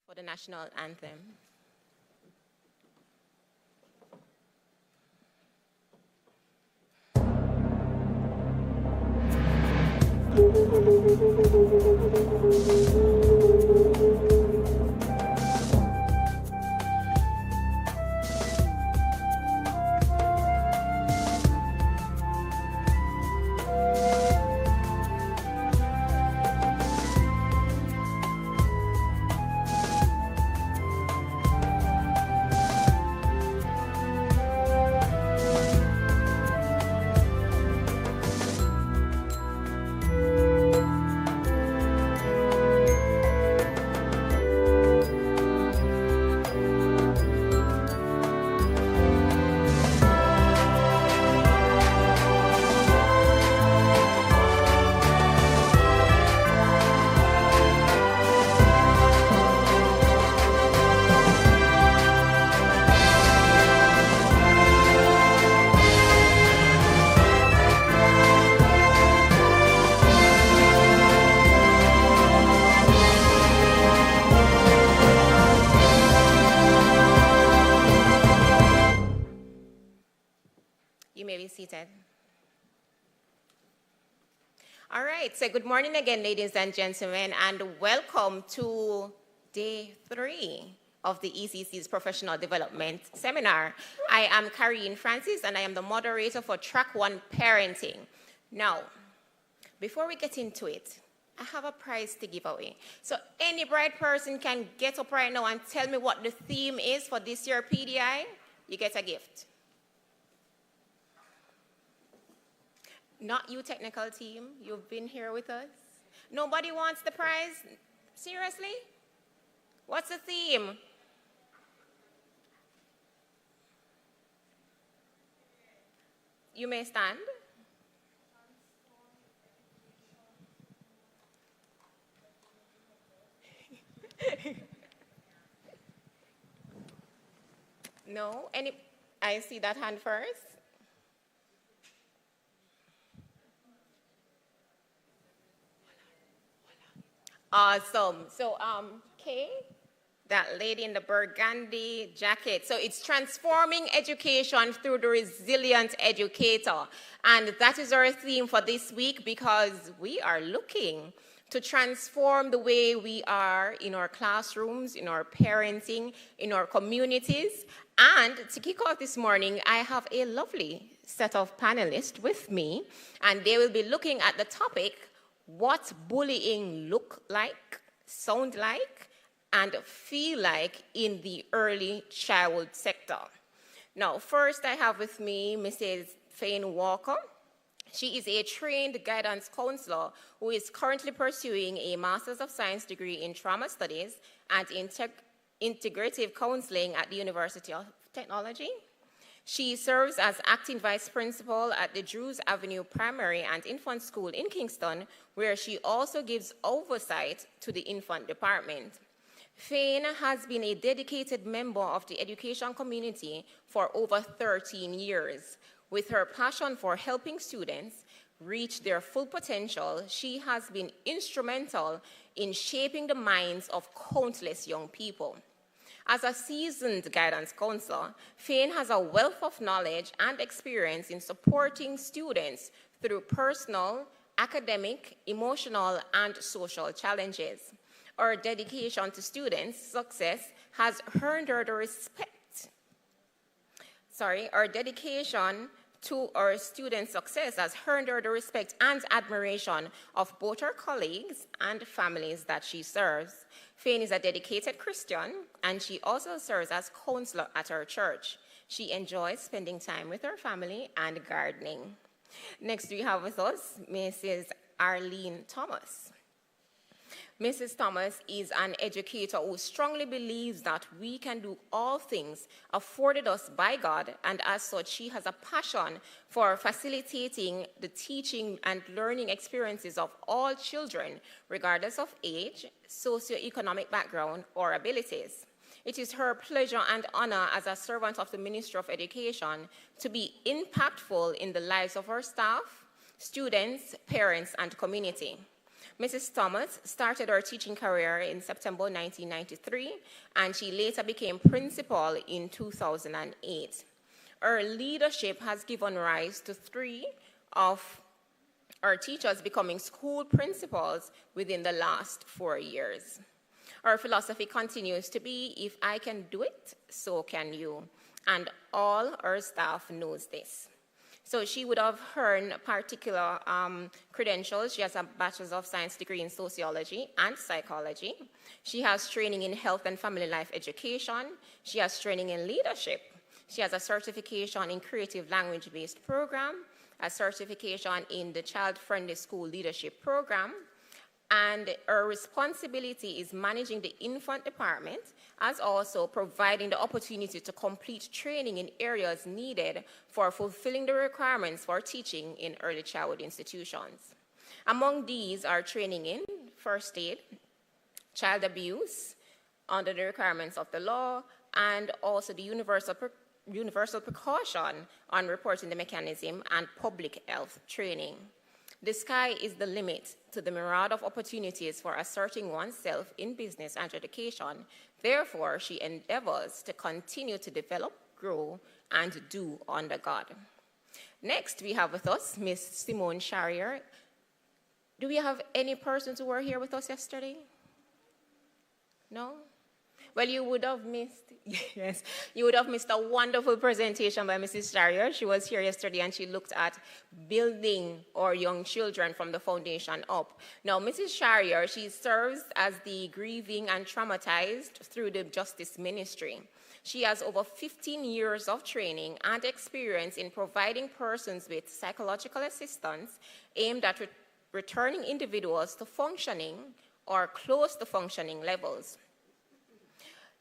for the national anthem. You may be seated. All right, so good morning again, ladies and gentlemen, and welcome to day 3 of the ECC's Professional Development Seminar. I am Karine Francis, and I am the moderator for Track 1 Parenting. Now, before we get into it, I have a prize to give away. So any bright person can get up right now and tell me what the theme is for this year PDI. You get a gift. Not you, technical team. You've been here with us. Nobody wants the prize? Seriously? What's the theme? You may stand. No? I see that hand first. Awesome. So, Kay, that lady in the burgundy jacket. So it's transforming education through the resilient educator. And that is our theme for this week, because we are looking to transform the way we are in our classrooms, in our parenting, in our communities. And to kick off this morning, I have a lovely set of panelists with me, and they will be looking at the topic, what bullying look like, sound like, and feel like in the early childhood sector. Now, first I have with me Mrs. Fane Walker. She is a trained guidance counselor who is currently pursuing a Master's of Science degree in Trauma Studies and Integrative Counseling at the University of Technology. She serves as acting vice principal at the Drews Avenue Primary and Infant School in Kingston, where she also gives oversight to the infant department. Fane has been a dedicated member of the education community for over 13 years. With her passion for helping students reach their full potential, she has been instrumental in shaping the minds of countless young people. As a seasoned guidance counselor, Fane has a wealth of knowledge and experience in supporting students through personal, academic, emotional, and social challenges. Her dedication to students' success has earned her the respect. Her dedication to our students' success has earned her the respect and admiration of both her colleagues and families that she serves. Fane is a dedicated Christian, and she also serves as counselor at her church. She enjoys spending time with her family and gardening. Next, we have with us Mrs. Arlene Thomas. Mrs. Thomas is an educator who strongly believes that we can do all things afforded us by God, and as such, she has a passion for facilitating the teaching and learning experiences of all children, regardless of age, socioeconomic background, or abilities. It is her pleasure and honor as a servant of the Ministry of Education to be impactful in the lives of her staff, students, parents, and community. Mrs. Thomas started her teaching career in September 1993, and she later became principal in 2008. Her leadership has given rise to 3 of our teachers becoming school principals within the last 4 years. Our philosophy continues to be, if I can do it, so can you. And all our staff knows this. So she would have earned particular credentials. She has a Bachelor of Science degree in Sociology and Psychology. She has training in Health and Family Life Education. She has training in Leadership. She has a certification in Creative Language-Based Program, a certification in the Child-Friendly School Leadership Program, and her responsibility is managing the infant department, as also providing the opportunity to complete training in areas needed for fulfilling the requirements for teaching in early childhood institutions. Among these are training in first aid, child abuse, under the requirements of the law, and also the universal precaution on reporting the mechanism and public health training. The sky is the limit to the myriad of opportunities for asserting oneself in business and education. Therefore, she endeavors to continue to develop, grow, and do under God. Next, we have with us Ms. Simone Charrier. Do we have any persons who were here with us yesterday? No? Well, you would have missed, yes, you would have missed a wonderful presentation by Mrs. Charrier. She was here yesterday and she looked at building our young children from the foundation up. Now, Mrs. Charrier, she serves as the grieving and traumatized through the justice ministry. She has over 15 years of training and experience in providing persons with psychological assistance aimed at returning individuals to functioning or close to functioning levels.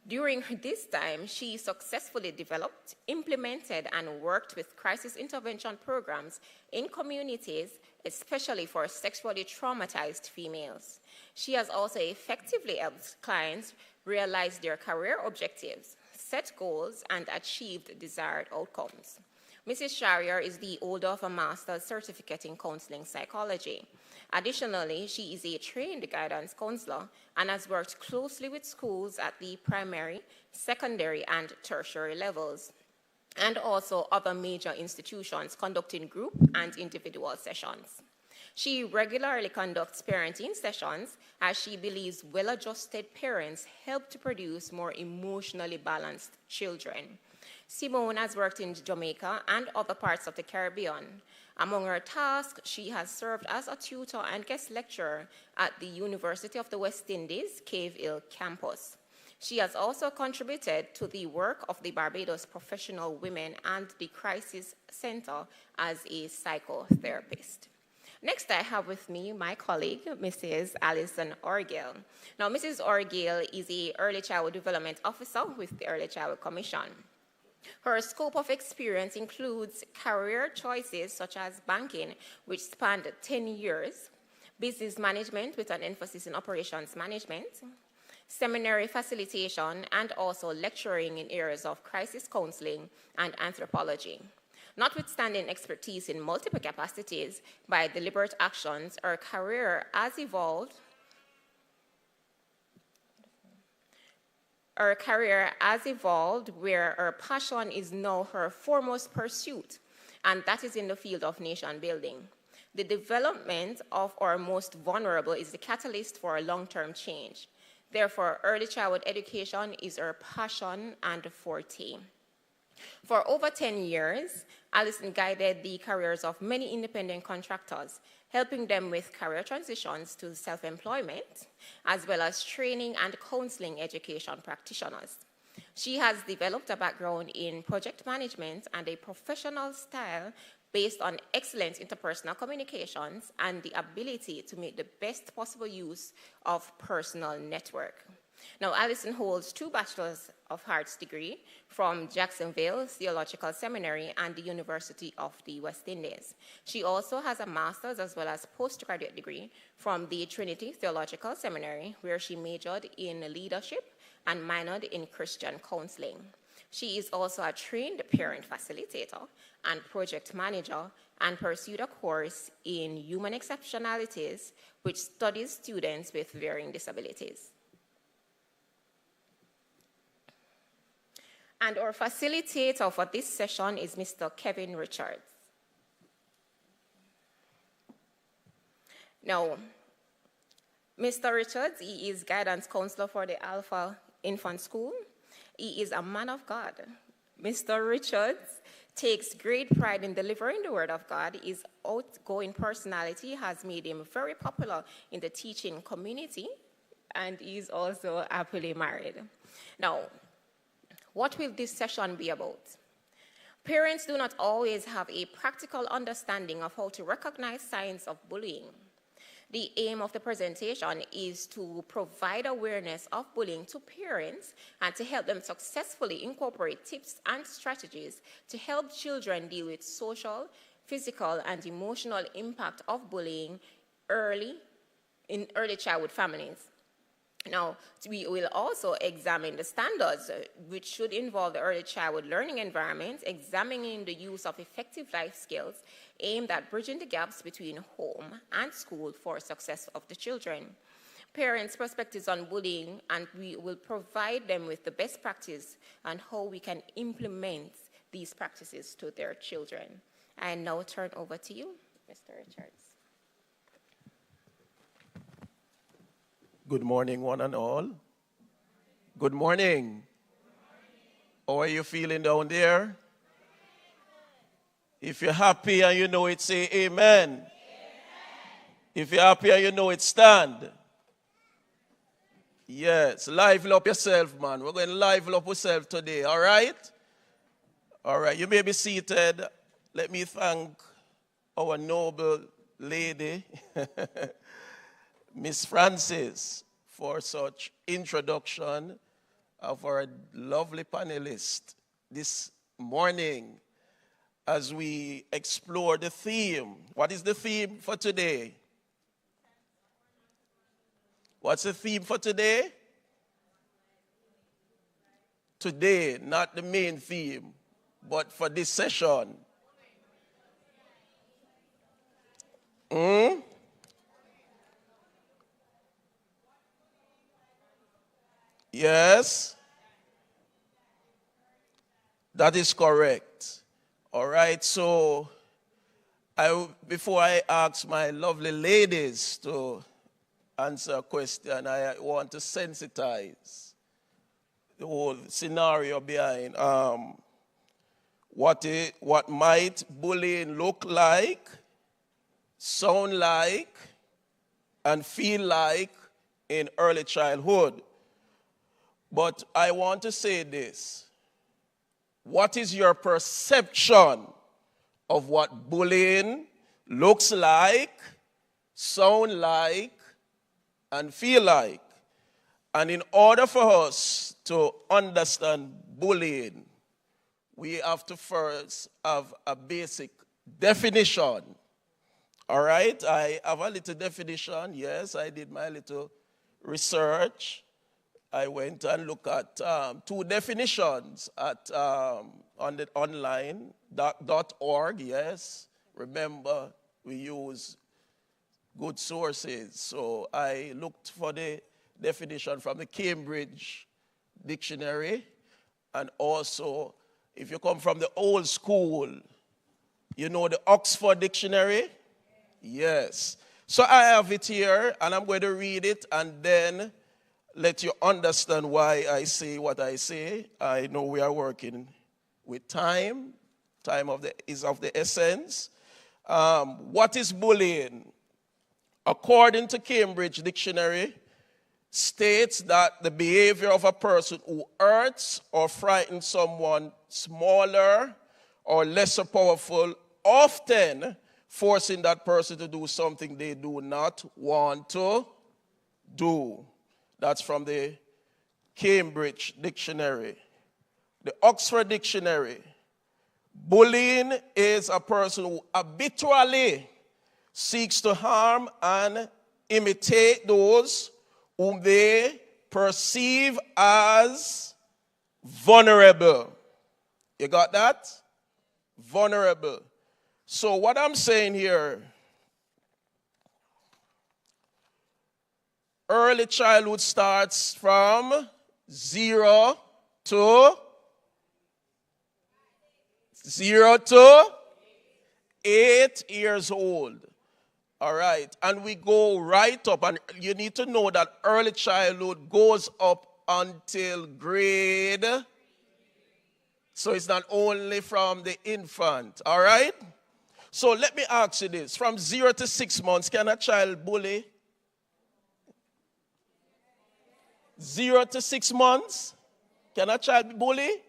During this time, she successfully developed, implemented, and worked with crisis intervention programs in communities, especially for sexually traumatized females. She has also effectively helped clients realize their career objectives, set goals, and achieved desired outcomes. Mrs. Charrier is the holder of a master's certificate in counseling psychology. Additionally, she is a trained guidance counselor and has worked closely with schools at the primary, secondary, and tertiary levels, and also other major institutions conducting group and individual sessions. She regularly conducts parenting sessions as she believes well-adjusted parents help to produce more emotionally balanced children. Simone has worked in Jamaica and other parts of the Caribbean. Among her tasks, she has served as a tutor and guest lecturer at the University of the West Indies, Cave Hill campus. She has also contributed to the work of the Barbados Professional Women and the Crisis Center as a psychotherapist. Next, I have with me my colleague, Mrs. Alison Orgill. Now, Mrs. Orgill is an early childhood development officer with the Early Childhood Commission. Her scope of experience includes career choices such as banking, which spanned 10 years, business management with an emphasis in operations management, seminary facilitation, and also lecturing in areas of crisis counseling and anthropology. Notwithstanding expertise in multiple capacities, by deliberate actions, her career has evolved. Her career has evolved where her passion is now her foremost pursuit, and that is in the field of nation building. The development of our most vulnerable is the catalyst for long-term change. Therefore, early childhood education is her passion and forte. For over 10 years, Alison guided the careers of many independent contractors, helping them with career transitions to self-employment, as well as training and counseling education practitioners. She has developed a background in project management and a professional style based on excellent interpersonal communications and the ability to make the best possible use of personal network. Now, Alison holds 2 Bachelors of Arts degrees from Jacksonville Theological Seminary and the University of the West Indies. She also has a master's as well as postgraduate degree from the Trinity Theological Seminary, where she majored in leadership and minored in Christian counseling. She is also a trained parent facilitator and project manager and pursued a course in human exceptionalities, which studies students with varying disabilities. And our facilitator for this session is Mr. Kevin Richards. Now, Mr. Richards, he is guidance counselor for the Alpha Infant School. He is a man of God. Mr. Richards takes great pride in delivering the word of God. His outgoing personality has made him very popular in the teaching community, and he is also happily married. Now, what will this session be about? Parents do not always have a practical understanding of how to recognize signs of bullying. The aim of the presentation is to provide awareness of bullying to parents and to help them successfully incorporate tips and strategies to help children deal with social, physical, and emotional impact of bullying in early childhood families. Now, we will also examine the standards, which should involve the early childhood learning environment, examining the use of effective life skills aimed at bridging the gaps between home and school for success of the children. Parents' perspectives on bullying, and we will provide them with the best practice on how we can implement these practices to their children. I now turn over to you, Mr. Richards. Good morning, one and all. Good morning. How are you feeling down there? If you're happy and you know it, say amen. Amen. If you're happy and you know it, stand. Yes, liven up yourself, man. We're going to liven up yourself today, all right? All right, you may be seated. Let me thank our noble lady, Miss Francis, for such introduction of our lovely panelist this morning as we explore the theme. What is the theme for today? What's the theme for today? Today, not the main theme, but for this session. Yes, that is correct. All right, so before I ask my lovely ladies to answer a question, I want to sensitize the whole scenario behind what might bullying look like, sound like, and feel like in early childhood. But I want to say this. What is your perception of what bullying looks like, sound like, and feel like? And in order for us to understand bullying, we have to first have a basic definition. All right? I have a little definition. Yes, I did my little research. I went and looked at two definitions on the online, .org, yes. Remember, we use good sources. So I looked for the definition from the Cambridge Dictionary. And also, if you come from the old school, you know the Oxford Dictionary? Yes. So I have it here, and I'm going to read it, and then let you understand why I say what I say. I know we are working with time. Time is of the essence. What is bullying? According to Cambridge Dictionary, states that the behavior of a person who hurts or frightens someone smaller or lesser powerful, often forcing that person to do something they do not want to do. That's from the Cambridge Dictionary. The Oxford Dictionary. Bullying is a person who habitually seeks to harm and imitate those whom they perceive as vulnerable. You got that? Vulnerable. So what I'm saying here, early childhood starts from 0 to 8 years old. All right. And we go right up. And you need to know that early childhood goes up until grade. So it's not only from the infant. All right. So let me ask you this. From 0 to 6 months, can a child bully? 0 to 6 months? Can a child be bullied?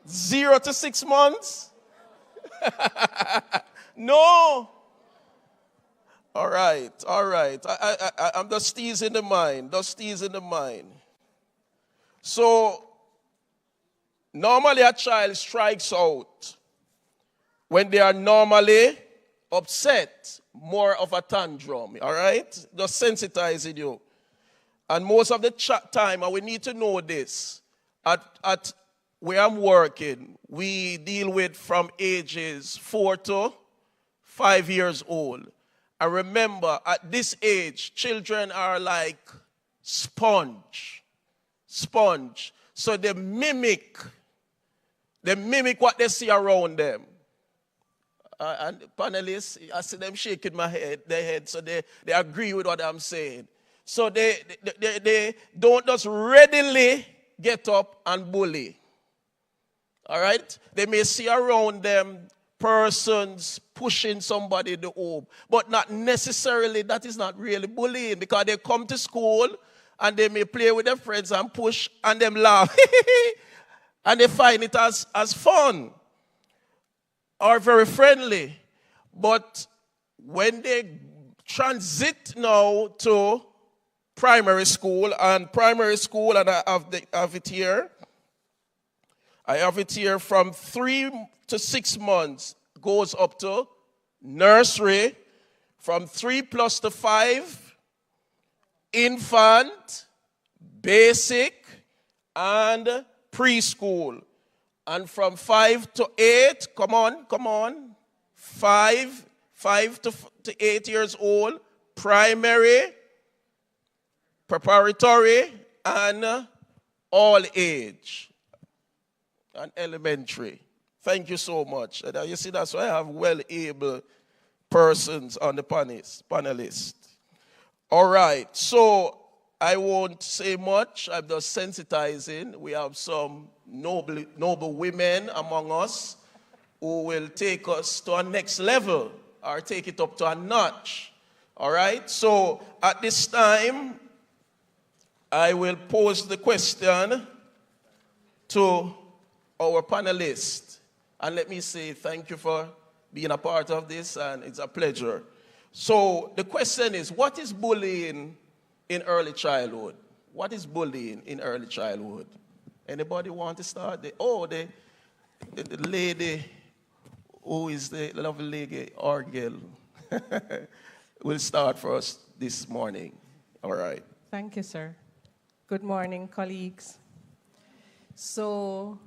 0 to 6 months? No. All right. I'm just teasing the mind. So, normally a child strikes out when they are normally upset, more of a tantrum. All right? Just sensitizing you. And most of the time, and we need to know this, at where I'm working, we deal with from ages 4 to 5 years old. And remember, at this age, children are like sponge. So they mimic what they see around them. And panelists, I see them shaking their head, so they agree with what I'm saying. So they don't just readily get up and bully. All right? They may see around them persons pushing somebody in the home, but not necessarily, that is not really bullying, because they come to school and they may play with their friends and push and them laugh. And they find it as fun or very friendly. But when they transit now to primary school, and I have it here. I have it here from 3 to 6 months, goes up to nursery, from 3 plus to 5, infant, basic, and preschool. And from 5 to 8, come on, 5 to 8 years old, primary, preparatory, and all age, and elementary. Thank you so much. And you see, that's why I have well-able persons on the panelist. All right, so I won't say much. I'm just sensitizing. We have some noble women among us who will take us to a next level or take it up to a notch. All right, so at this time, I will pose the question to our panelists. And let me say thank you for being a part of this, and it's a pleasure. So the question is, what is bullying in early childhood? What is bullying in early childhood? Anybody want to start? The lady who is the lovely lady, Argel, will start for us this morning. All right. Thank you, sir. Good morning, colleagues. So,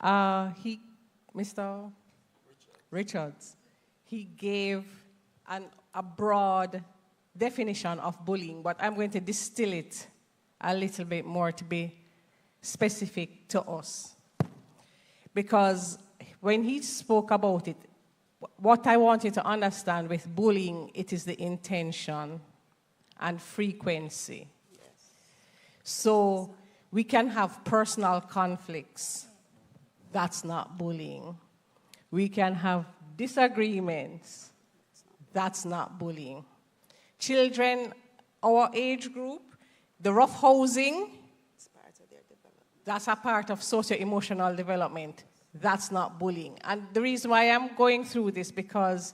Mr. Richards, he gave a broad definition of bullying, but I'm going to distill it a little bit more to be specific to us. Because when he spoke about it, what I want you to understand with bullying, it is the intention and frequency. Yes. So we can have personal conflicts. That's not bullying. We can have disagreements. That's not bullying. Children, our age group, the rough housing, that's a part of socio-emotional development. That's not bullying. And the reason why I'm going through this, because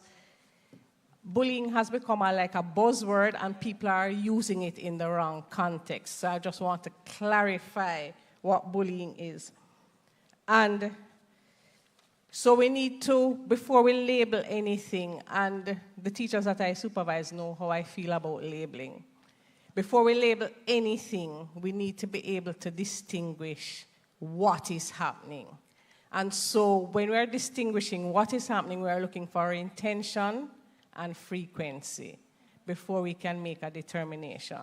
bullying has become like a buzzword and people are using it in the wrong context. So I just want to clarify what bullying is. And so we need to, before we label anything, and the teachers that I supervise know how I feel about labeling. Before we label anything, we need to be able to distinguish what is happening. And so when we're distinguishing what is happening, we're looking for intention and frequency before we can make a determination.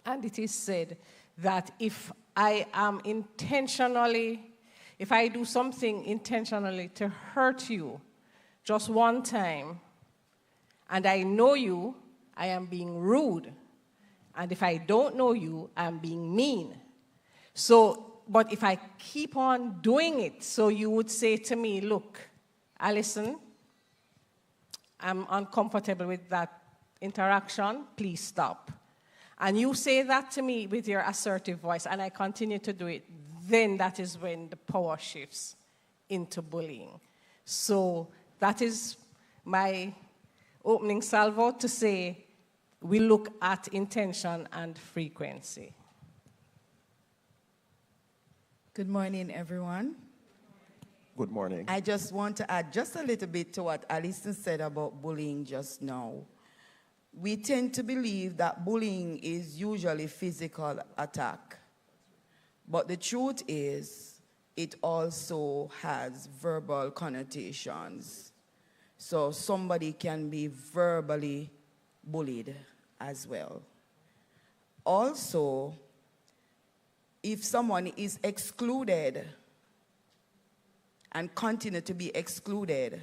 And it is said that if I do something intentionally to hurt you just one time, and I know you, I am being rude. And if I don't know you, I'm being mean. So, but if I keep on doing it, so you would say to me, look, Alison, I'm uncomfortable with that interaction, please stop. And you say that to me with your assertive voice, and I continue to do it, then that is when the power shifts into bullying. So that is my opening salvo to say we look at intention and frequency. Good morning, everyone. Good morning. I just want to add just a little bit to what Alison said about bullying just now. We tend to believe that bullying is usually physical attack. But the truth is, it also has verbal connotations. So somebody can be verbally bullied as well. Also, if someone is excluded and continue to be excluded,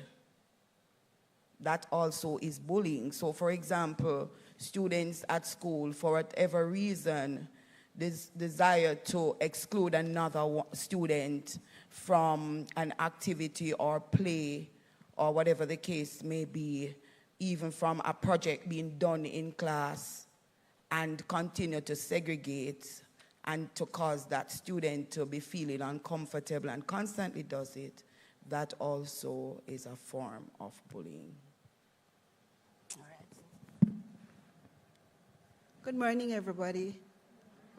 that also is bullying. So for example, students at school, for whatever reason, desire to exclude another student from an activity or play or whatever the case may be, even from a project being done in class, and continue to segregate and to cause that student to be feeling uncomfortable and constantly does it, that also is a form of bullying. All right. Good morning, everybody.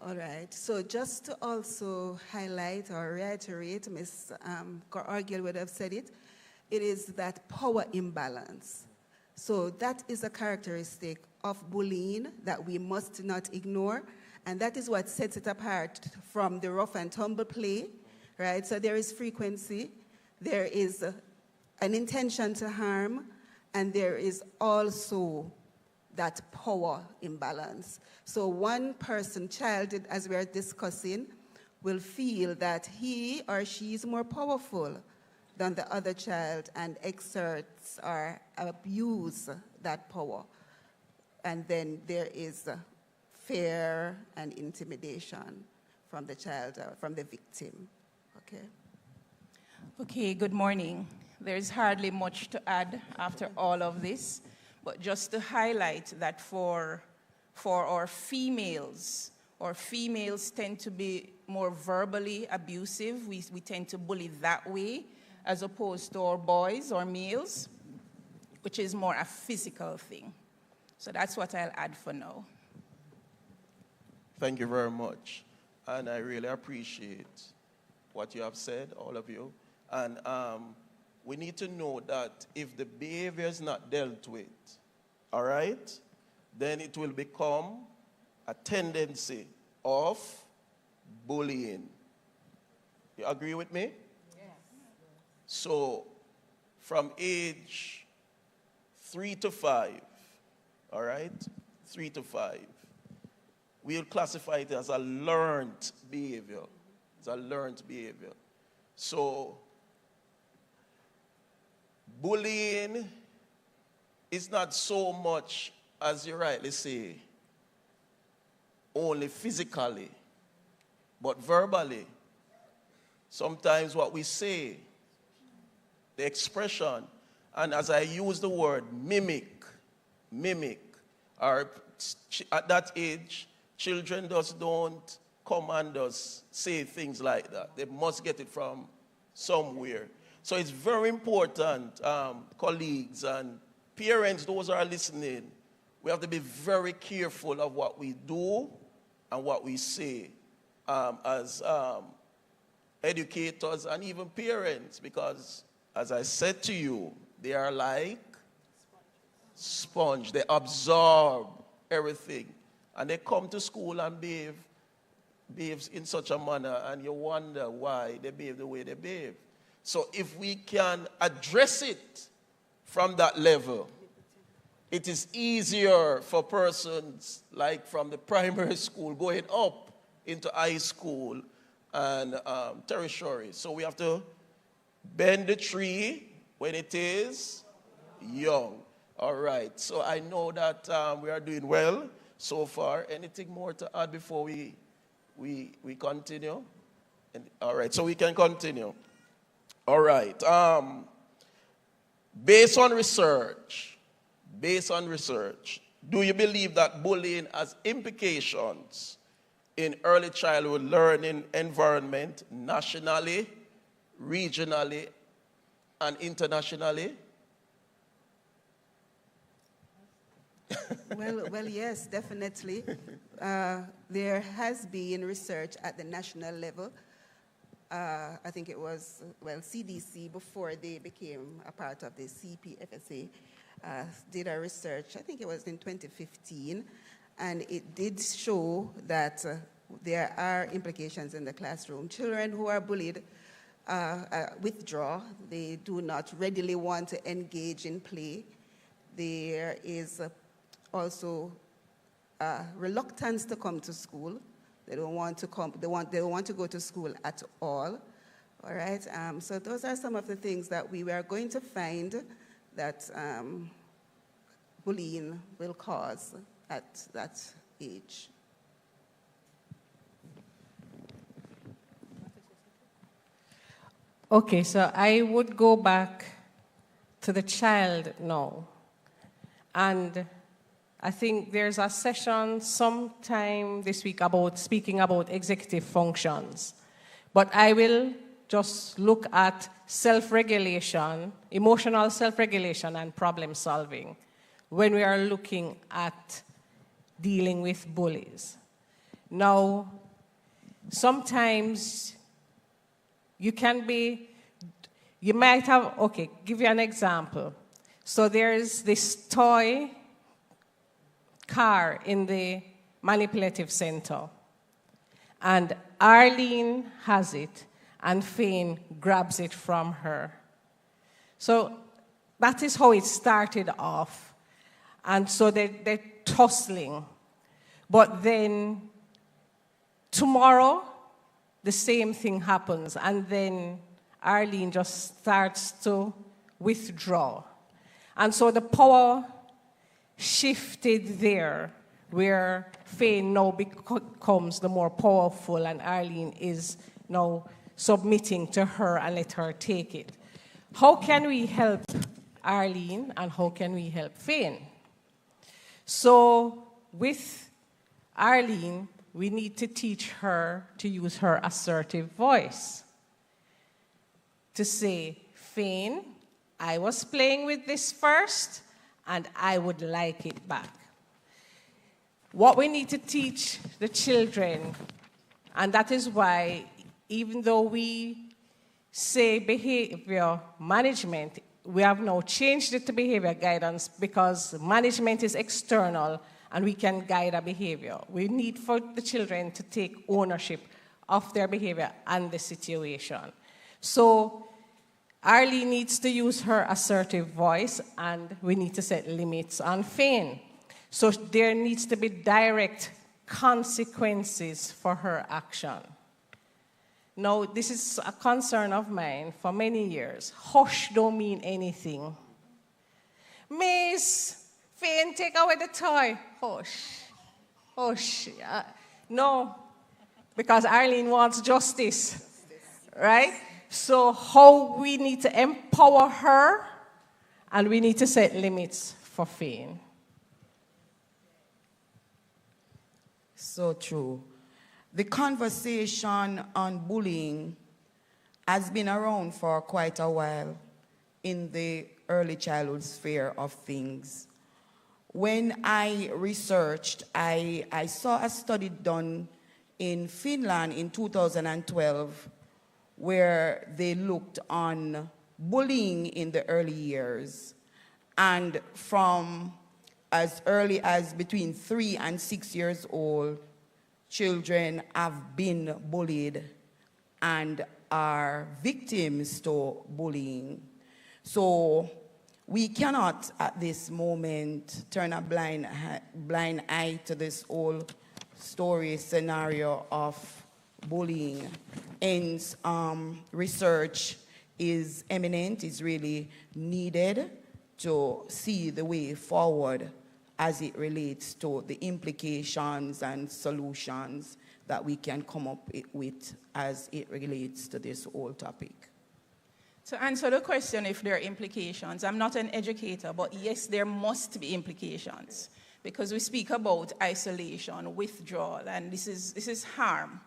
All right, so just to also highlight or reiterate, Ms. Argyle would have said it, it is that power imbalance. So that is a characteristic of bullying that we must not ignore, and that is what sets it apart from the rough and tumble play, right? So there is frequency, there is an intention to harm, and there is also that power imbalance. So one person, child, as we are discussing, will feel that he or she is more powerful than the other child and exerts or abuse that power. And then there is fear and intimidation from the child or from the victim. Okay. Okay, good morning. There's hardly much to add after all of this, but just to highlight that for our females tend to be more verbally abusive. We tend to bully that way, as opposed to our boys or males, which is more a physical thing. So that's what I'll add for now. Thank you very much. And I really appreciate what you have said, all of you. And we need to know that if the behavior is not dealt with, all right, then it will become a tendency of bullying. You agree with me? Yes. So from age 3 to 5, all right, 3 to 5, we'll classify it as a learned behavior. It's a learned behavior. So bullying is not so much, as you rightly say, only physically, but verbally. Sometimes what we say, the expression, and as I use the word mimic, or at that age, children just don't come and just say things like that. They must get it from somewhere. So it's very important, colleagues and parents, those who are listening, we have to be very careful of what we do and what we say as educators and even parents, because as I said to you, they are like sponge. They absorb everything. And they come to school and behave behaves in such a manner, and you wonder why they behave the way they behave. So if we can address it from that level, it is easier for persons like from the primary school going up into high school and tertiary. So we have to bend the tree when it is young. All right. So I know that we are doing well so far. Anything more to add before we continue? All right. So we can continue. All right. Based on research, do you believe that bullying has implications in early childhood learning environment nationally, regionally, and internationally? Well, yes, definitely. There has been research at the national level. I think it was, CDC, before they became a part of the CPFSA, did a research, I think it was in 2015, and it did show that there are implications in the classroom. Children who are bullied withdraw. They do not readily want to engage in play. There is also reluctance to come to school. They don't want to come. They don't want to go to school at all. All right. So those are some of the things that we are going to find that bullying will cause at that age. Okay, so I would go back to the child now. And I think there's a session sometime this week about speaking about executive functions. But I will just look at self-regulation, emotional self-regulation, and problem solving when we are looking at dealing with bullies. Now, sometimes you might have, okay, give you an example. So there's this toy car in the manipulative center, and Arlene has it, and Fane grabs it from her. So that is how it started off. And so they're tussling. But then tomorrow, the same thing happens, and then Arlene just starts to withdraw. And so the power shifted there, where Fane now becomes the more powerful, and Arlene is now submitting to her and let her take it. How can we help Arlene, and how can we help Fane? So with Arlene, we need to teach her to use her assertive voice. To say, Fane, I was playing with this first, and I would like it back. What we need to teach the children, and that is why, even though we say behavior management, we have now changed it to behavior guidance, because management is external and we can guide our behavior. We need for the children to take ownership of their behavior and the situation. So Arlie needs to use her assertive voice, and we need to set limits on Fane. So there needs to be direct consequences for her action. Now, this is a concern of mine for many years. Hush don't mean anything. Miss, Fane, take away the toy. Hush. Hush. No, because Arlene wants justice, right? So how we need to empower her, and we need to set limits for Fane. So true. The conversation on bullying has been around for quite a while in the early childhood sphere of things. When I researched, I saw a study done in Finland in 2012 where they looked on bullying in the early years. And from as early as between 3 and 6 years old, children have been bullied and are victims to bullying. So we cannot at this moment turn a blind eye to this whole story scenario of bullying. Hence, research is eminent, is really needed to see the way forward as it relates to the implications and solutions that we can come up with as it relates to this whole topic. To answer the question if there are implications, I'm not an educator, but yes, there must be implications because we speak about isolation, withdrawal, and this is harm.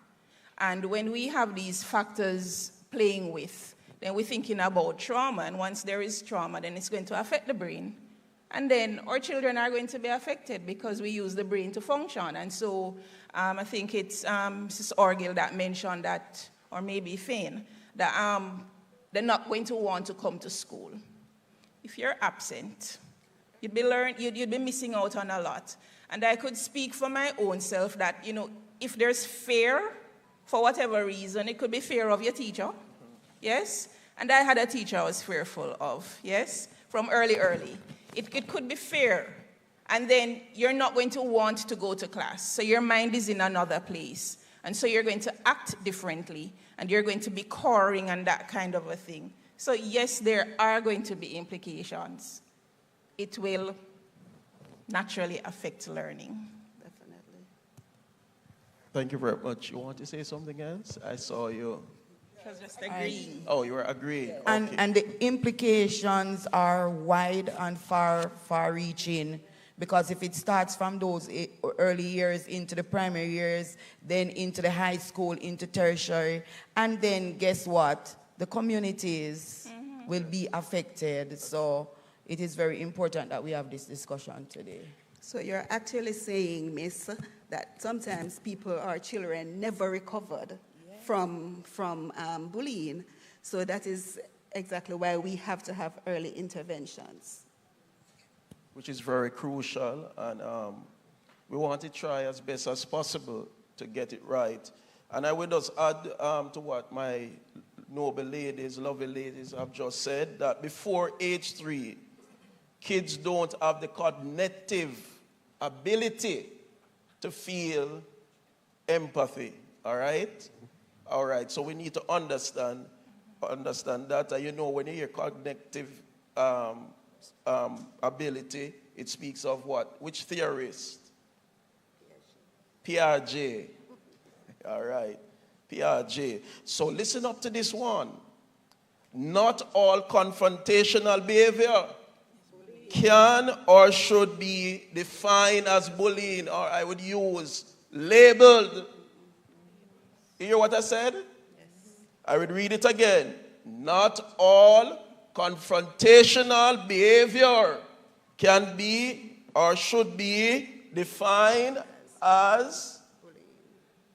And when we have these factors playing with, then we're thinking about trauma, and once there is trauma, then it's going to affect the brain. And then our children are going to be affected because we use the brain to function. And so I think it's Mrs. Orgill that mentioned that, or maybe Fane, that they're not going to want to come to school. If you're absent, you'd be missing out on a lot. And I could speak for my own self that, if there's fear, for whatever reason, it could be fear of your teacher, yes? And I had a teacher I was fearful of, yes? From early. It could be fear. And then you're not going to want to go to class. So your mind is in another place. And so you're going to act differently. And you're going to be cowering and that kind of a thing. So yes, there are going to be implications. It will naturally affect learning. Definitely. Thank you very much. You want to say something else? I saw you. I was just agreeing. Oh, you were agreeing. And, Okay. and the implications are wide and far-reaching, because if it starts from those early years into the primary years, then into the high school, into tertiary, and then guess what? The communities will be affected. So it is very important that we have this discussion today. So you're actually saying, Miss, that sometimes people or children never recovered from bullying. So that is exactly why we have to have early interventions. Which is very crucial, and we want to try as best as possible to get it right. And I will just add to what my noble ladies, lovely ladies have just said, that before age 3, kids don't have the cognitive ability to feel empathy, all right? All right, so we need to understand that. When you hear cognitive ability, it speaks of what? Which theorist? Piaget. All right, Piaget. So listen up to this one. Not all confrontational behavior can or should be defined as bullying, or I would use labeled. You hear what I said? Yes. I would read it again. Not all confrontational behavior can be or should be defined as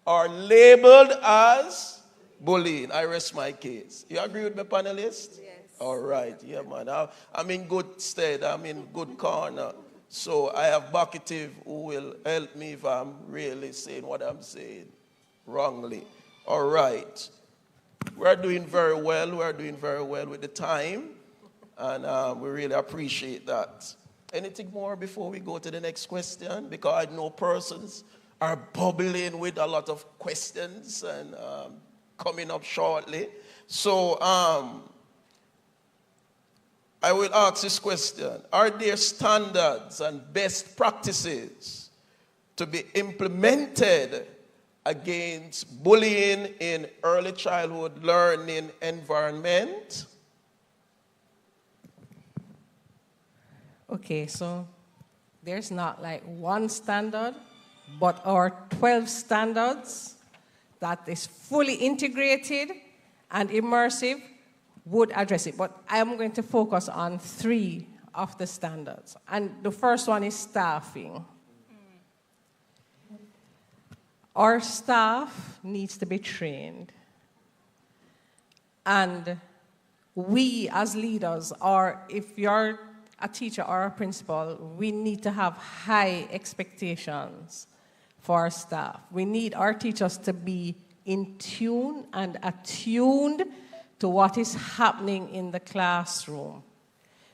or labeled as bullying. I rest my case. You agree with me, panelists? Yes. All right. Yeah, man. I'm in good stead. I'm in good corner. So I have Bucketive who will help me if I'm really saying what I'm saying wrongly. All right. We're doing very well. We're doing very well with the time. And we really appreciate that. Anything more before we go to the next question? Because I know persons are bubbling with a lot of questions and coming up shortly. So I will ask this question. Are there standards and best practices to be implemented against bullying in early childhood learning environment? Okay, so there's not like one standard, but our 12 standards that is fully integrated and immersive would address it. But I'm going to focus on 3 of the standards. And the first one is staffing. Our staff needs to be trained. And we as leaders, or if you're a teacher or a principal, we need to have high expectations for our staff. We need our teachers to be in tune and attuned to what is happening in the classroom.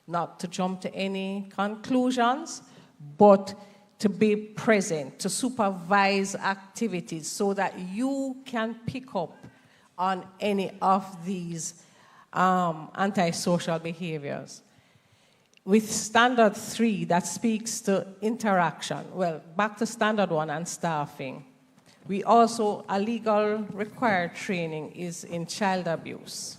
Not to jump to any conclusions, but to be present, to supervise activities so that you can pick up on any of these antisocial behaviors. With standard 3, that speaks to interaction. Well, back to standard 1 and staffing. We also, a legal required training is in child abuse.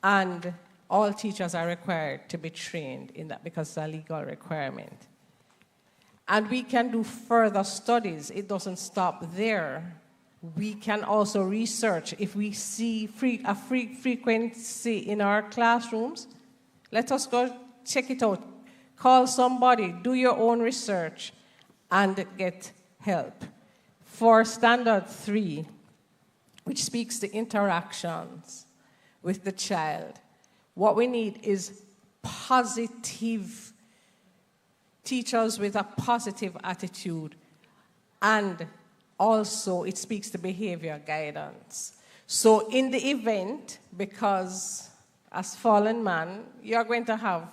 And all teachers are required to be trained in that because it's a legal requirement. And we can do further studies. It doesn't stop there. We can also research. If we see a frequency in our classrooms, let us go check it out. Call somebody, do your own research, and get help. For standard 3, which speaks to interactions with the child, what we need is positive teachers with a positive attitude, and also it speaks to behavior guidance. So in the event, because as fallen man, you're going to have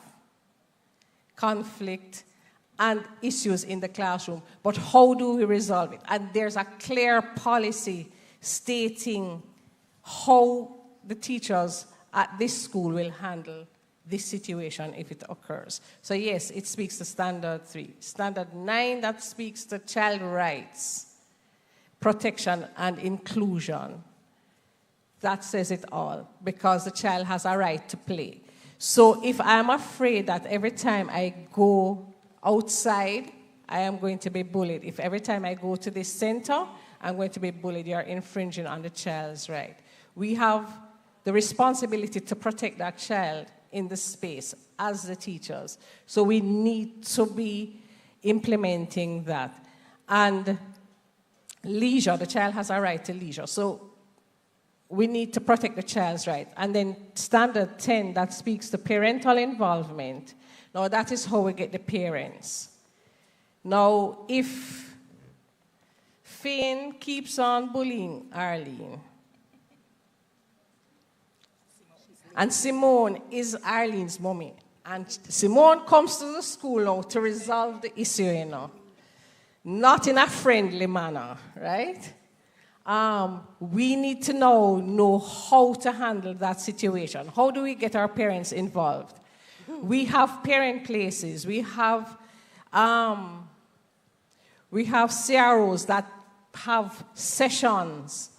conflict and issues in the classroom, but how do we resolve it? And there's a clear policy stating how the teachers at this school will handle this situation if it occurs. So yes, it speaks to standard 3. Standard 9, that speaks to child rights, protection and inclusion. That says it all, because the child has a right to play. So if I'm afraid that every time I go outside, I am going to be bullied, if every time I go to this center, I'm going to be bullied, you're infringing on the child's right. We have the responsibility to protect that child in the space as the teachers. So we need to be implementing that. And leisure, the child has a right to leisure. So we need to protect the child's right. And then standard 10, that speaks to parental involvement. Now that is how we get the parents. Now if Fane keeps on bullying Arlene, and Simone is Arlene's mommy, and Simone comes to the school now to resolve the issue, you know. Not in a friendly manner, right? We need to now know how to handle that situation. How do we get our parents involved? We have parent places. We have CROs that have sessions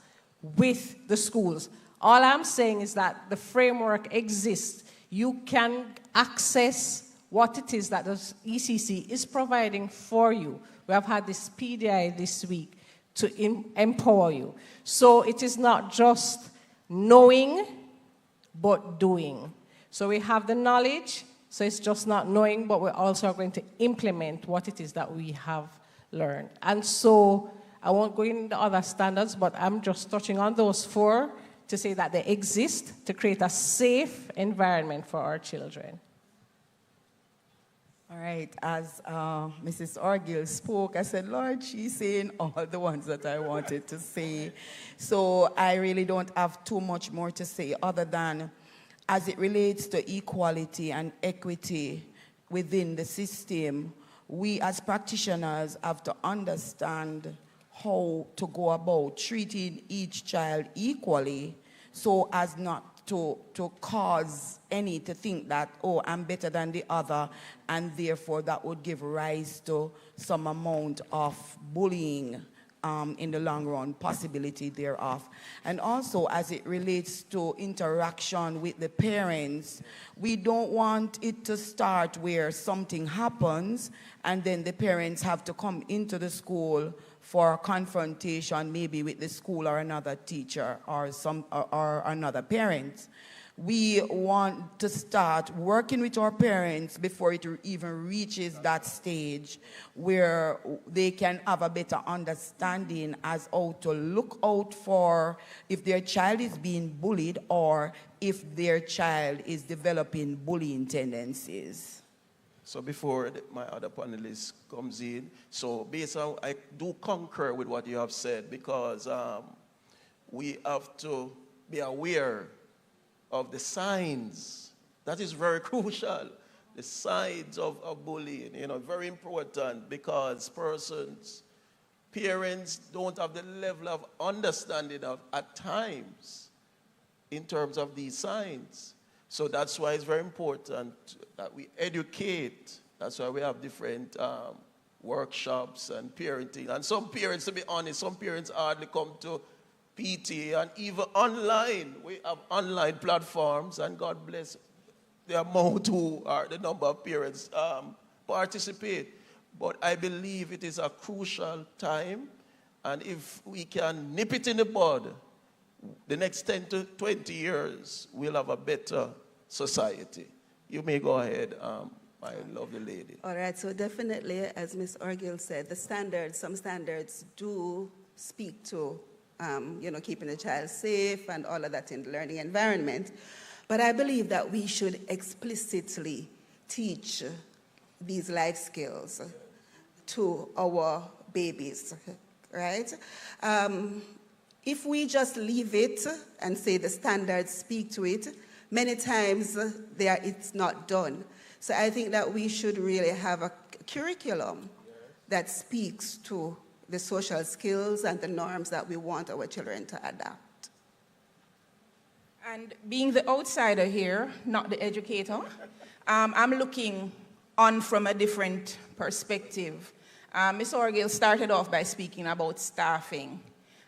with the schools. All I'm saying is that the framework exists. You can access what it is that the ECC is providing for you. We have had this PDI this week to empower you. So it is not just knowing, but doing. So we have the knowledge, so it's just not knowing, but we're also going to implement what it is that we have learned. And so I won't go into other standards, but I'm just touching on those 4 to say that they exist to create a safe environment for our children. All right, as Mrs. Orgill spoke, I said, Lord, she's saying all the ones that I wanted to say. So I really don't have too much more to say other than as it relates to equality and equity within the system, we as practitioners have to understand how to go about treating each child equally so as not to cause any to think that, oh, I'm better than the other, and therefore that would give rise to some amount of bullying in the long run, possibility thereof. And also, as it relates to interaction with the parents, we don't want it to start where something happens and then the parents have to come into the school for confrontation, maybe with the school or another teacher or another parent. We want to start working with our parents before it even reaches that stage where they can have a better understanding as how to look out for if their child is being bullied or if their child is developing bullying tendencies. So before my other panelist comes in, so based on, I do concur with what you have said, because we have to be aware of the signs. That is very crucial. The signs of bullying, very important, because parents don't have the level of understanding at times in terms of these signs. So that's why it's very important that we educate. That's why we have different workshops and parenting. And some parents, to be honest, some parents hardly come to PT, and even online. We have online platforms, and God bless the amount who are the number of parents participate. But I believe it is a crucial time, and if we can nip it in the bud, the next 10 to 20 years, we'll have a better society. You may go ahead, my lovely lady. All right, so definitely, as Ms. Orgil said, some standards do speak to, keeping the child safe and all of that in the learning environment. But I believe that we should explicitly teach these life skills to our babies, right? If we just leave it and say the standards speak to it, many times it's not done. So I think that we should really have a curriculum that speaks to the social skills and the norms that we want our children to adapt. And being the outsider here, not the educator, I'm looking on from a different perspective. Ms. Orgil started off by speaking about staffing.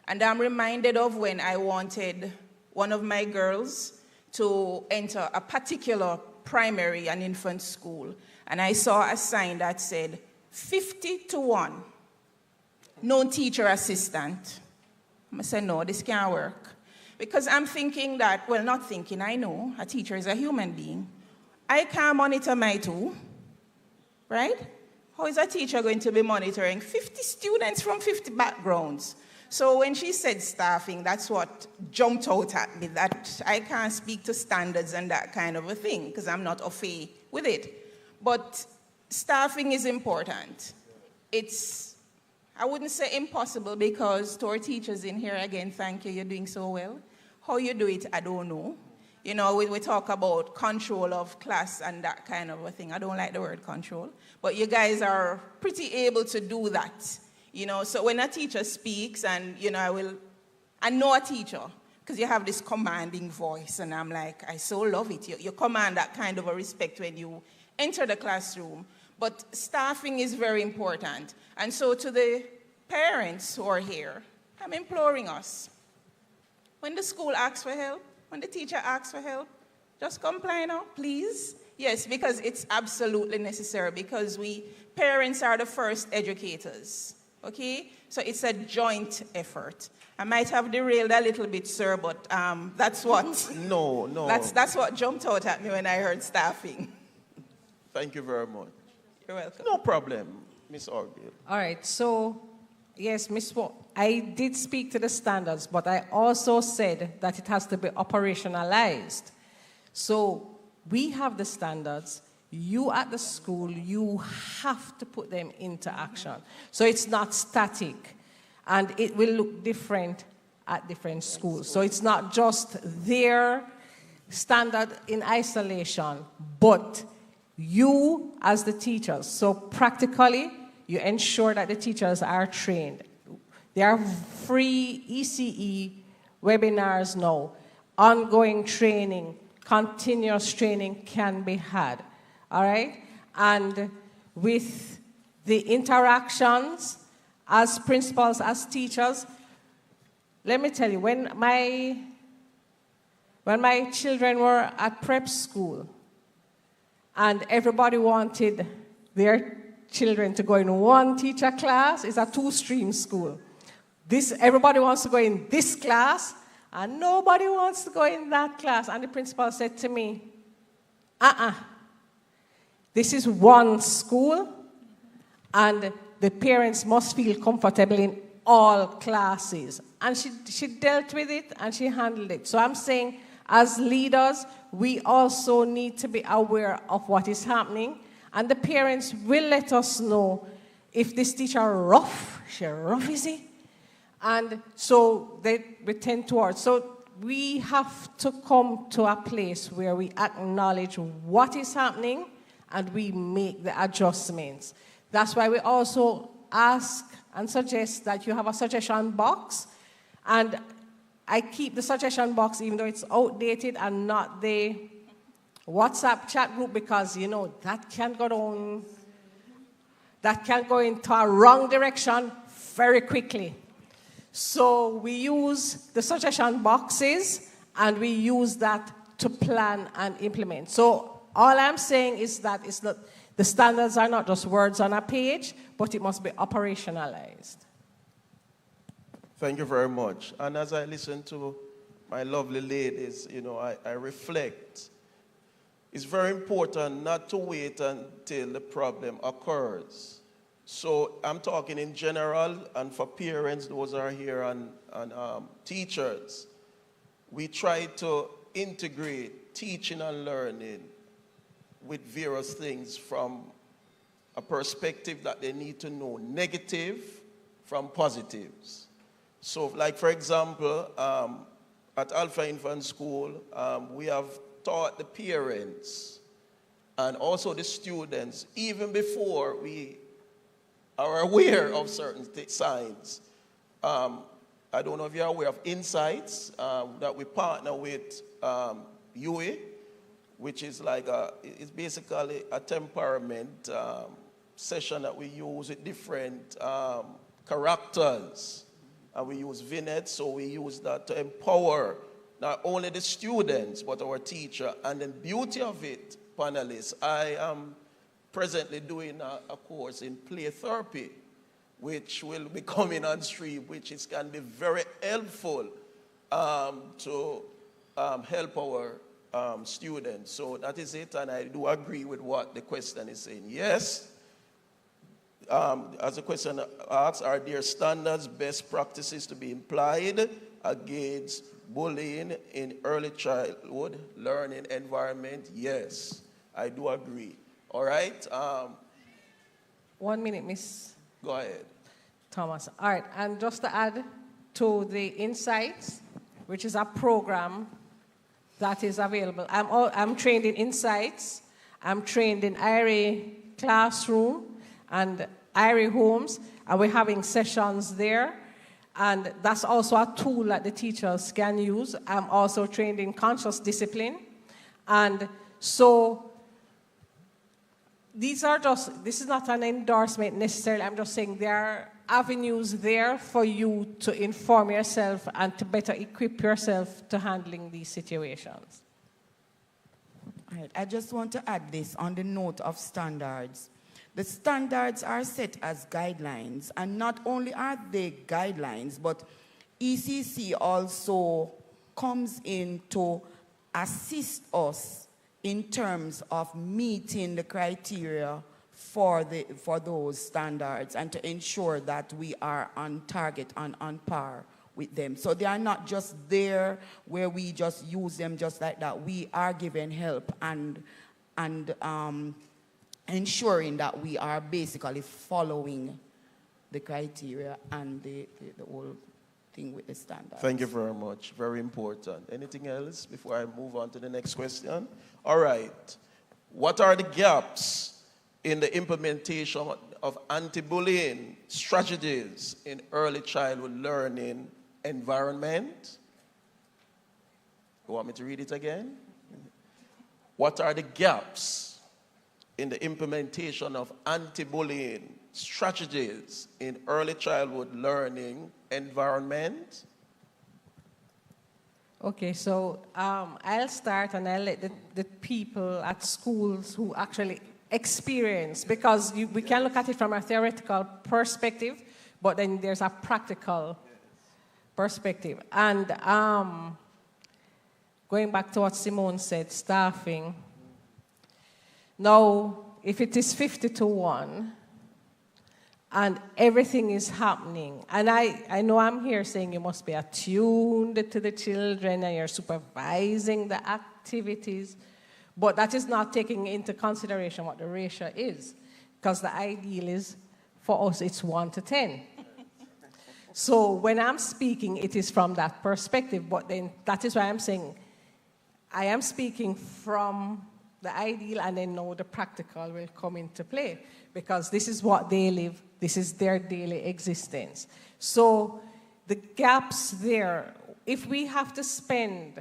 And I'm reminded of when I wanted one of my girls to enter a particular primary and infant school. And I saw a sign that said 50-1, no teacher assistant. I said, no, this can't work. Because I'm thinking that, well, not thinking, I know a teacher is a human being. I can't monitor my two, right? How is a teacher going to be monitoring 50 students from 50 backgrounds? So when she said staffing, that's what jumped out at me, that I can't speak to standards and that kind of a thing, because I'm not au fait with it. But staffing is important. It's, I wouldn't say impossible, because to our teachers in here, again, thank you, you're doing so well. How you do it, I don't know. We talk about control of class and that kind of a thing. I don't like the word control, but you guys are pretty able to do that. So when a teacher speaks, and, I know a teacher, because you have this commanding voice, and I'm like, I so love it. You command that kind of a respect when you enter the classroom. But staffing is very important. And so to the parents who are here, I'm imploring us, when the school asks for help, when the teacher asks for help, just comply now, please. Yes, because it's absolutely necessary, because we parents are the first educators. Okay? So it's a joint effort. I might have derailed a little bit, sir, but that's what... No. That's what jumped out at me when I heard staffing. Thank you very much. You're welcome. No problem, Ms. Orgil. All right, so, yes, I did speak to the standards, but I also said that it has to be operationalized. So we have the standards. You at the school, you have to put them into action. So it's not static, and it will look different at different schools. So it's not just their standard in isolation, but you as the teachers. So practically, you ensure that the teachers are trained. There are free ECE webinars now. Ongoing training, continuous training can be had. All right? And with the interactions as principals, as teachers, let me tell you, when my children were at prep school and everybody wanted their children to go in one teacher class, it's a two-stream school. Everybody wants to go in this class, and nobody wants to go in that class. And the principal said to me, this is one school, and the parents must feel comfortable in all classes. And she dealt with it, and she handled it. So I'm saying, as leaders, we also need to be aware of what is happening, And the parents will let us know if this teacher rough, she rough, is he? And so we tend towards. So we have to come to a place where we acknowledge what is happening and we make the adjustments. That's why we also ask and suggest that you have a suggestion box. And I keep the suggestion box even though it's outdated and not the WhatsApp chat group, because, you know, that can go down, that can go into a wrong direction very quickly. So we use the suggestion boxes and we use that to plan and implement. So all I'm saying is that it's not, the standards are not just words on a page, but it must be operationalized. Thank you very much. And as I listen to my lovely ladies, you know, I reflect. It's very important not to wait until the problem occurs. So I'm talking in general, and for parents, those are here, and teachers. We try to integrate teaching and learning with various things from a perspective that they need to know negative from positives. So, like for example, at Alpha Infant School, we have taught the parents and also the students, even before we are aware of certain signs. I don't know if you're aware of Insights that we partner with UE, which is like it's basically a temperament session that we use with different characters. And we use vignettes, so we use that to empower not only the students, but our teacher. And the beauty of it, panelists, I am presently doing a course in play therapy, which will be coming on stream, which can be very helpful to help our students. So that is it, and I do agree with what the question is saying. Yes, as the question asks, are there standards, best practices to be applied against bullying in early childhood learning environment? Yes, I do agree. All right. 1 minute, Miss. Go ahead. Thomas. All right, and just to add to the Insights, which is a program that is available. I'm trained in Insights. I'm trained in IRA Classroom and IRA Homes, and we're having sessions there. And that's also a tool that the teachers can use. I'm also trained in conscious discipline. And so this is not an endorsement necessarily. I'm just saying there are avenues there for you to inform yourself and to better equip yourself to handling these situations. All right. I just want to add this on the note of standards. The standards are set as guidelines, and not only are they guidelines, but ECC also comes in to assist us in terms of meeting the criteria for those standards and to ensure that we are on target and on par with them. So they are not just there where we just use them just like that. We are giving help and ensuring that we are basically following the criteria and the whole thing with the standards. Thank you very much. Very important. Anything else before I move on to the next question? All right. What are the gaps in the implementation of anti-bullying strategies in early childhood learning environment? You want me to read it again? What are the gaps in the implementation of anti-bullying strategies in early childhood learning environment? Okay, so I'll start and I'll let the people at schools who actually experience, because we can look at it from a theoretical perspective, but then there's a practical perspective. And going back to what Simone said, staffing. Now, if it is 50-1 and everything is happening, and I know I'm here saying you must be attuned to the children and you're supervising the activities, But that is not taking into consideration what the ratio is, because the ideal is, for us, it's 1 to 10. So when I'm speaking, it is from that perspective, but then that is why I'm saying I am speaking from the ideal, and then now the practical will come into play, because this is what they live, this is their daily existence. So the gaps there, if we have to spend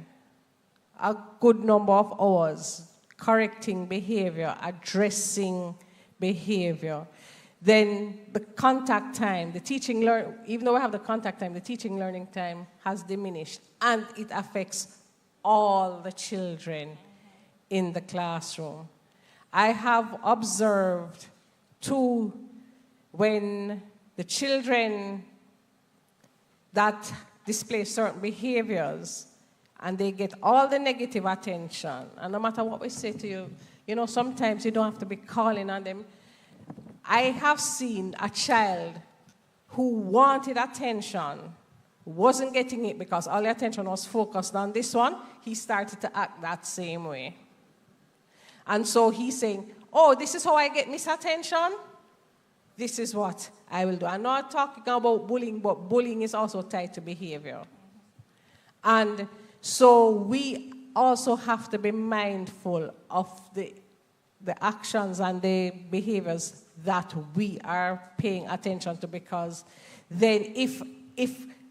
a good number of hours correcting behavior, addressing behavior, then the contact time, the teaching, even though we have the contact time, the teaching learning time has diminished, and it affects all the children in the classroom. I have observed too, when the children that display certain behaviors and they get all the negative attention, and no matter what we say to you, you know, sometimes you don't have to be calling on them. I have seen a child who wanted attention, wasn't getting it because all the attention was focused on this one. He started to act that same way. And so he's saying, oh, this is how I get misattention? This is what I will do. I'm not talking about bullying, but bullying is also tied to behavior. And so we also have to be mindful of the actions and the behaviors that we are paying attention to, because then if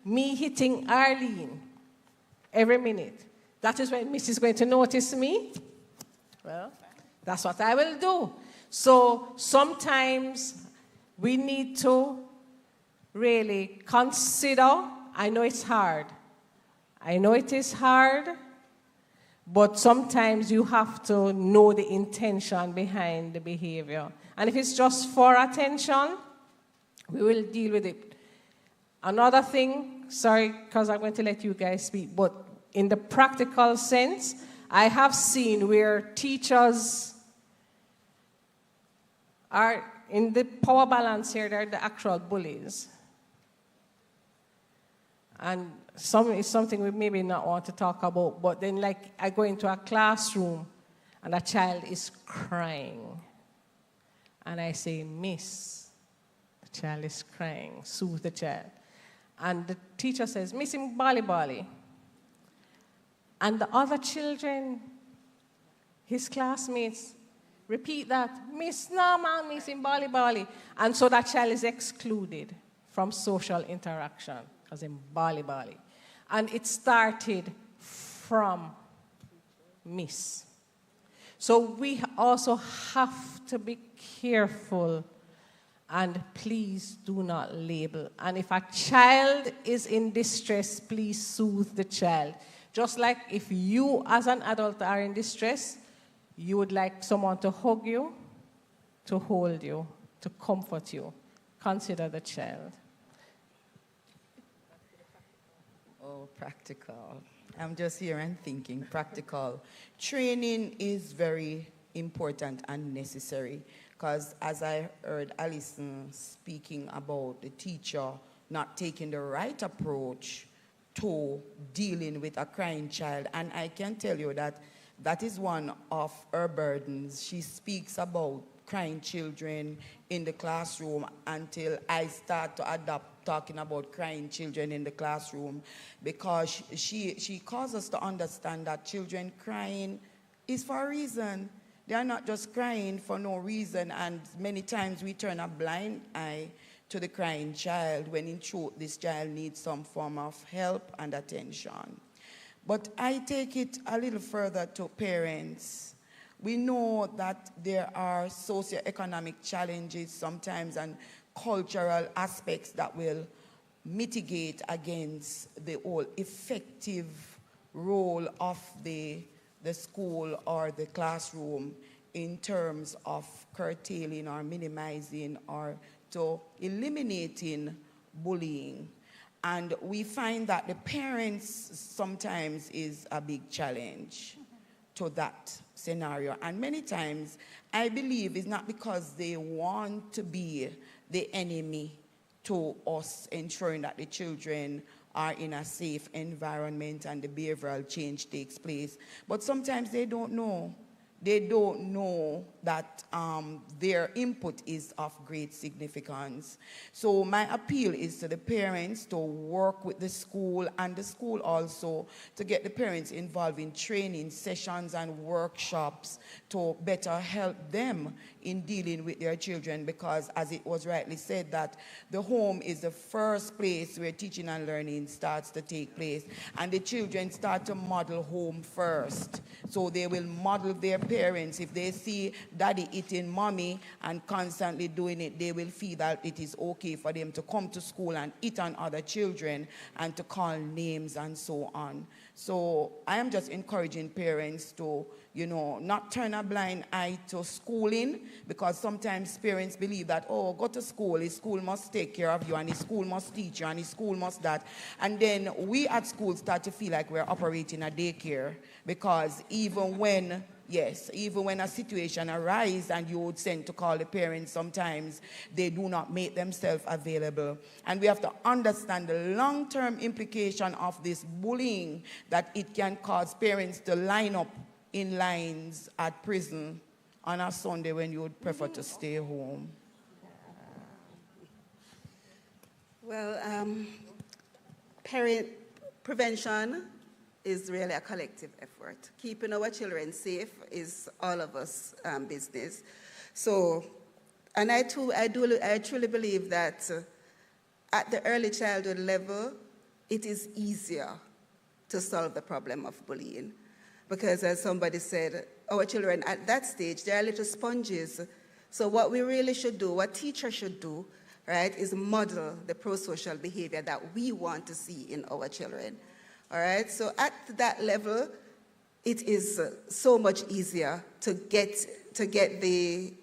me hitting Arlene every minute, that is when Miss is going to notice me, well, that's what I will do. So sometimes we need to really consider, I know it's hard. I know it is hard, but sometimes you have to know the intention behind the behavior. And if it's just for attention, we will deal with it. Another thing, sorry, because I'm going to let you guys speak, but in the practical sense, I have seen where teachers are in the power balance here, they're the actual bullies. And it's something we maybe not want to talk about, but then like I go into a classroom and a child is crying. And I say, Miss, the child is crying, soothe the child. And the teacher says, Miss him bali bali. And the other children, his classmates, repeat that, Miss, no man, Miss him bali bali. And so that child is excluded from social interaction, because in bali bali. And it started from Miss. So we also have to be careful, and please do not label. And if a child is in distress, please soothe the child. Just like if you as an adult are in distress, you would like someone to hug you, to hold you, to comfort you. Consider the child. Oh, practical. I'm just here and thinking, practical. Training is very important and necessary, because as I heard Alison speaking about the teacher not taking the right approach to dealing with a crying child, and I can tell you that that is one of her burdens. She speaks about crying children in the classroom until I start to adopt talking about crying children in the classroom, because she calls us to understand that children crying is for a reason. They are not just crying for no reason, and many times we turn a blind eye to the crying child when in truth this child needs some form of help and attention. But I take it a little further to parents. We know that there are socioeconomic challenges sometimes and cultural aspects that will mitigate against the whole effective role of the school or the classroom in terms of curtailing or minimizing or to eliminating bullying. And we find that the parents sometimes is a big challenge to that scenario. And many times, I believe it's not because they want to be the enemy to us, ensuring that the children are in a safe environment and the behavioral change takes place. But sometimes they don't know. they don't know that their input is of great significance. So my appeal is to the parents to work with the school, and the school also to get the parents involved in training sessions and workshops to better help them in dealing with their children, because as it was rightly said, that the home is the first place where teaching and learning starts to take place, and the children start to model home first. So they will model their parents. If they see daddy eating mommy and constantly doing it, they will feel that it is okay for them to come to school and eat on other children and to call names and so on. So I am just encouraging parents to, not turn a blind eye to schooling, because sometimes parents believe that, oh, go to school, his school must take care of you, and his school must teach you, and his school must that. And then we at school start to feel like we're operating a daycare, because even when a situation arises and you would send to call the parents, sometimes they do not make themselves available. And we have to understand the long-term implication of this bullying, that it can cause parents to line up in lines at prison on a Sunday when you would prefer to stay home. Well, parent prevention is really a collective effort. Keeping our children safe is all of us business. So, and I truly believe that at the early childhood level, it is easier to solve the problem of bullying. Because as somebody said, our children at that stage, they're little sponges. So what we really should do, what teachers should do, right, is model the pro-social behavior that we want to see in our children. All right, so at that level, it is so much easier to get the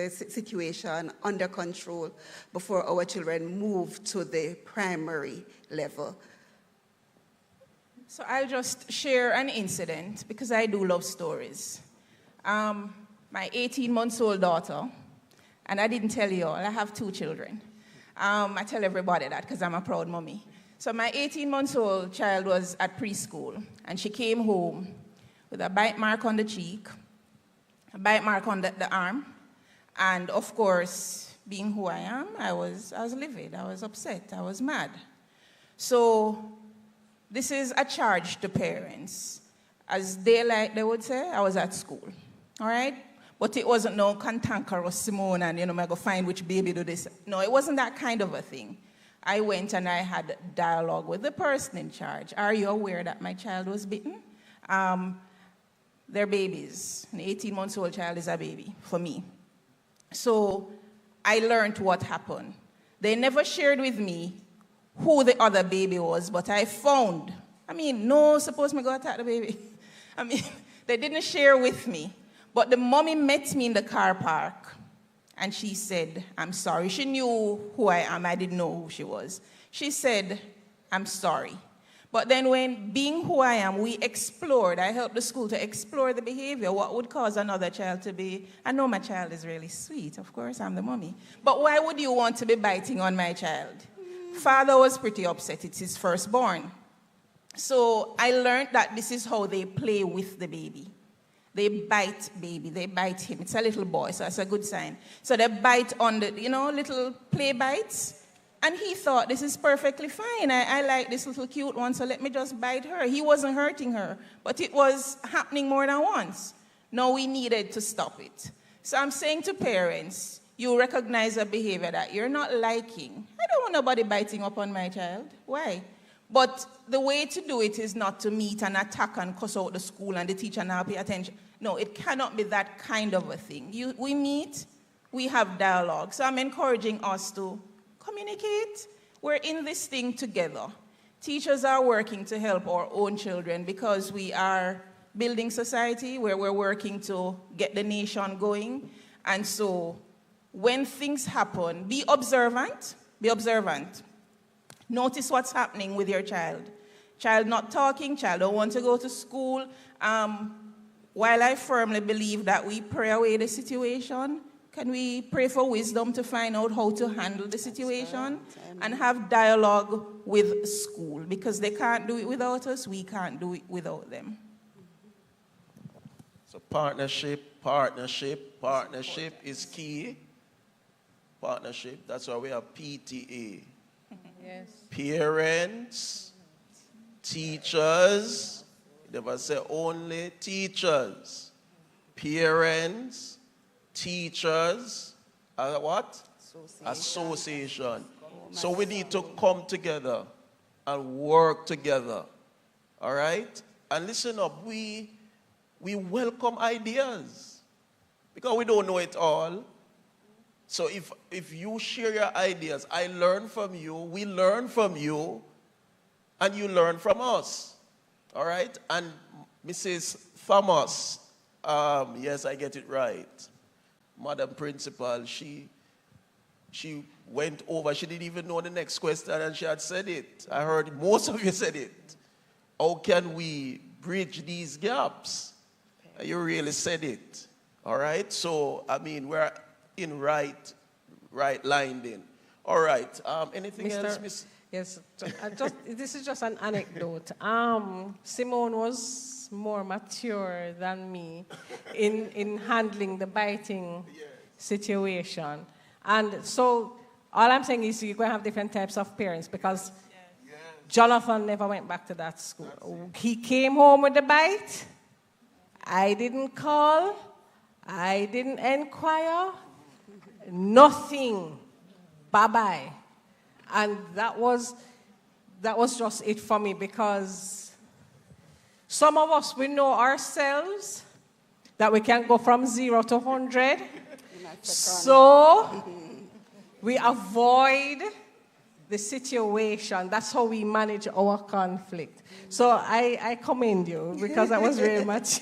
situation under control before our children move to the primary level. So I'll just share an incident, because I do love stories. My 18-month-old daughter, and I didn't tell you all, I have 2 children. I tell everybody that because I'm a proud mommy. So my 18-month-old child was at preschool, and she came home with a bite mark on the cheek, a bite mark on the arm, and of course, being who I am, I was livid, I was upset, I was mad. So this is a charge to parents. As daylight, they would say, I was at school, all right? But it wasn't no cantankerous Simone and, I go find which baby do this. No, it wasn't that kind of a thing. I went and I had dialogue with the person in charge. Are you aware that my child was bitten? They're babies. An 18-month-old child is a baby for me. So I learned what happened. They never shared with me who the other baby was, but I found, no, suppose me go attack the baby. They didn't share with me. But the mommy met me in the car park, and she said, I'm sorry. She knew who I am. I didn't know who she was. She said, I'm sorry. But then when, being who I am, we explored. I helped the school to explore the behavior, what would cause another child to be, I know my child is really sweet, of course, I'm the mommy. But why would you want to be biting on my child? Father was pretty upset. It's his firstborn. So I learned that this is how they play with the baby. They bite baby, they bite him. It's a little boy, so that's a good sign. So they bite on the, little play bites. And he thought, this is perfectly fine. I like this little cute one, so let me just bite her. He wasn't hurting her, but it was happening more than once. No, we needed to stop it. So I'm saying to parents, you recognize a behavior that you're not liking. I don't want nobody biting up on my child. Why? But the way to do it is not to meet and attack and cuss out the school and the teacher now pay attention. No, it cannot be that kind of a thing. We meet, we have dialogue. So I'm encouraging us to communicate. We're in this thing together. Teachers are working to help our own children because we are building society where we're working to get the nation going. And so when things happen, be observant. Be observant. Notice what's happening with your child. Child not talking, child don't want to go to school. While I firmly believe that we pray away the situation, can we pray for wisdom to find out how to handle the situation and have dialogue with school? Because they can't do it without us, we can't do it without them. So partnership is key. Partnership, that's why we have PTA. Yes. Parents, teachers, never say only teachers. Parents, teachers, what? Association. So we need to come together and work together. All right? And listen up, we welcome ideas because we don't know it all. So if you share your ideas, I learn from you, we learn from you, and you learn from us. All right? And Mrs. Thomas, yes, I get it right. Madam Principal, she went over, she didn't even know the next question, and she had said it. I heard most of you said it. How can we bridge these gaps? You really said it. All right? So, I mean, we're in right line then. All right. Anything else, Miss? Yes. This is just an anecdote. Simone was more mature than me in handling the biting situation. And so all I'm saying is you're going to have different types of parents because Jonathan never went back to that school. He came home with the bite. I didn't call. I didn't inquire. Nothing. Bye-bye. And that was just it for me because some of us, we know ourselves that we can go from 0 to 100. So we avoid the situation. That's how we manage our conflict. So I commend you because that was very much.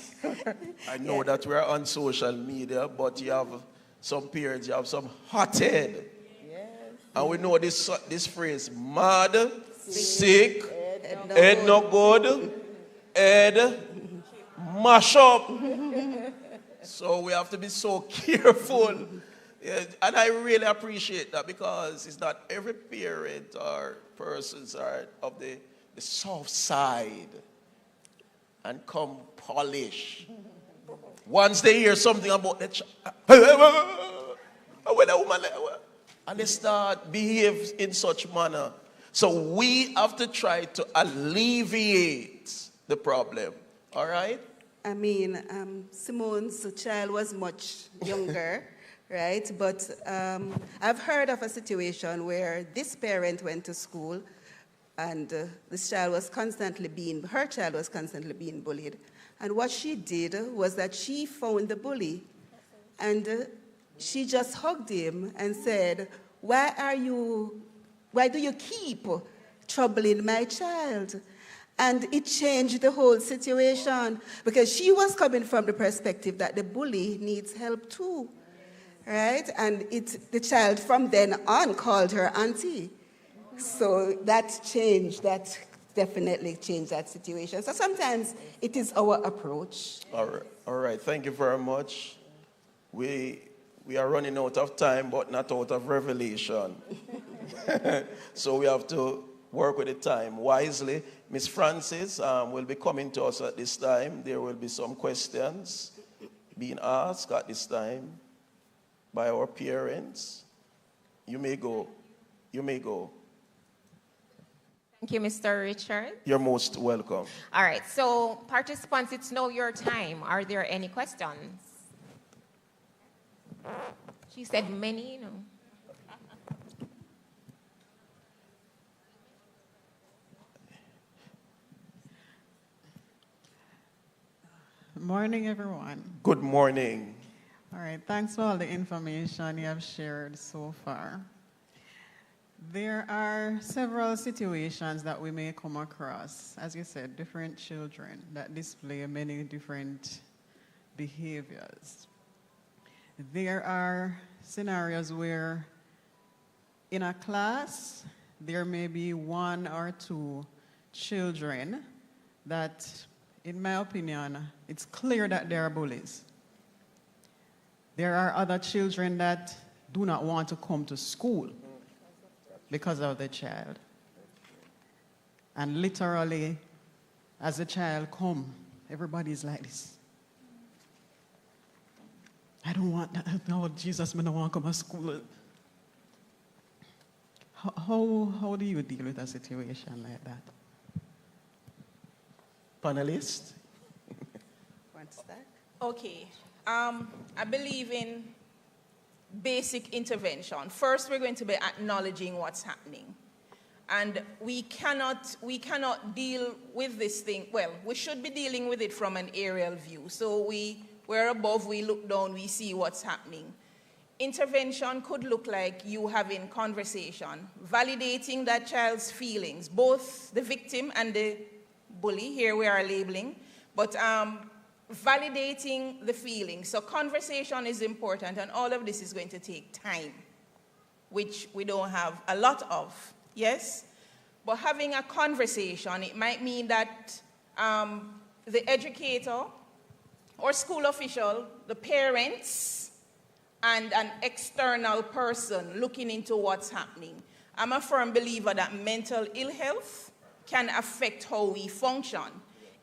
I know that we're on social media, but you have some parents, you have some hothead. Yes. And we know this phrase, mad, sick, head no good, head mash up. So we have to be so careful. Yeah, and I really appreciate that because it's not every parent or persons are of the soft side and come polish. Once they hear something about the child, when a woman, and they start behave in such manner. So we have to try to alleviate the problem. All right? I mean, Simone's child was much younger. Right, but I've heard of a situation where this parent went to school and her child was constantly being bullied. And what she did was that she found the bully and she just hugged him and said, why do you keep troubling my child? And it changed the whole situation because she was coming from the perspective that the bully needs help too. Right? And the child from then on called her auntie. So that definitely changed that situation. So sometimes it is our approach. All right. Thank you very much. We are running out of time, but not out of revelation. So we have to work with the time wisely. Miss Francis will be coming to us at this time. There will be some questions being asked at this time by our parents. You may go. Thank you, Mr. Richard. You're most welcome. All right, so participants, it's now your time. Are there any questions? She said many, Morning, everyone. Good morning. All right, thanks for all the information you have shared so far. There are several situations that we may come across, as you said, different children that display many different behaviors. There are scenarios where in a class, there may be one or two children that, in my opinion, it's clear that they are bullies. There are other children that do not want to come to school because of the child. And literally, as the child comes, everybody's like this. I don't want that. No, Jesus, I don't want to come to school. How do you deal with a situation like that? Panelist? One stack. Okay. I believe in basic intervention. First, we're going to be acknowledging what's happening. And we cannot deal with this thing. Well, we should be dealing with it from an aerial view. So we're above, we look down, we see what's happening. Intervention could look like you having conversation, validating that child's feelings, both the victim and the bully, here we are labeling, but validating the feelings. So conversation is important, and all of this is going to take time, which we don't have a lot of, yes? But having a conversation, it might mean that the educator or school official, the parents, and an external person looking into what's happening. I'm a firm believer that mental ill health can affect how we function.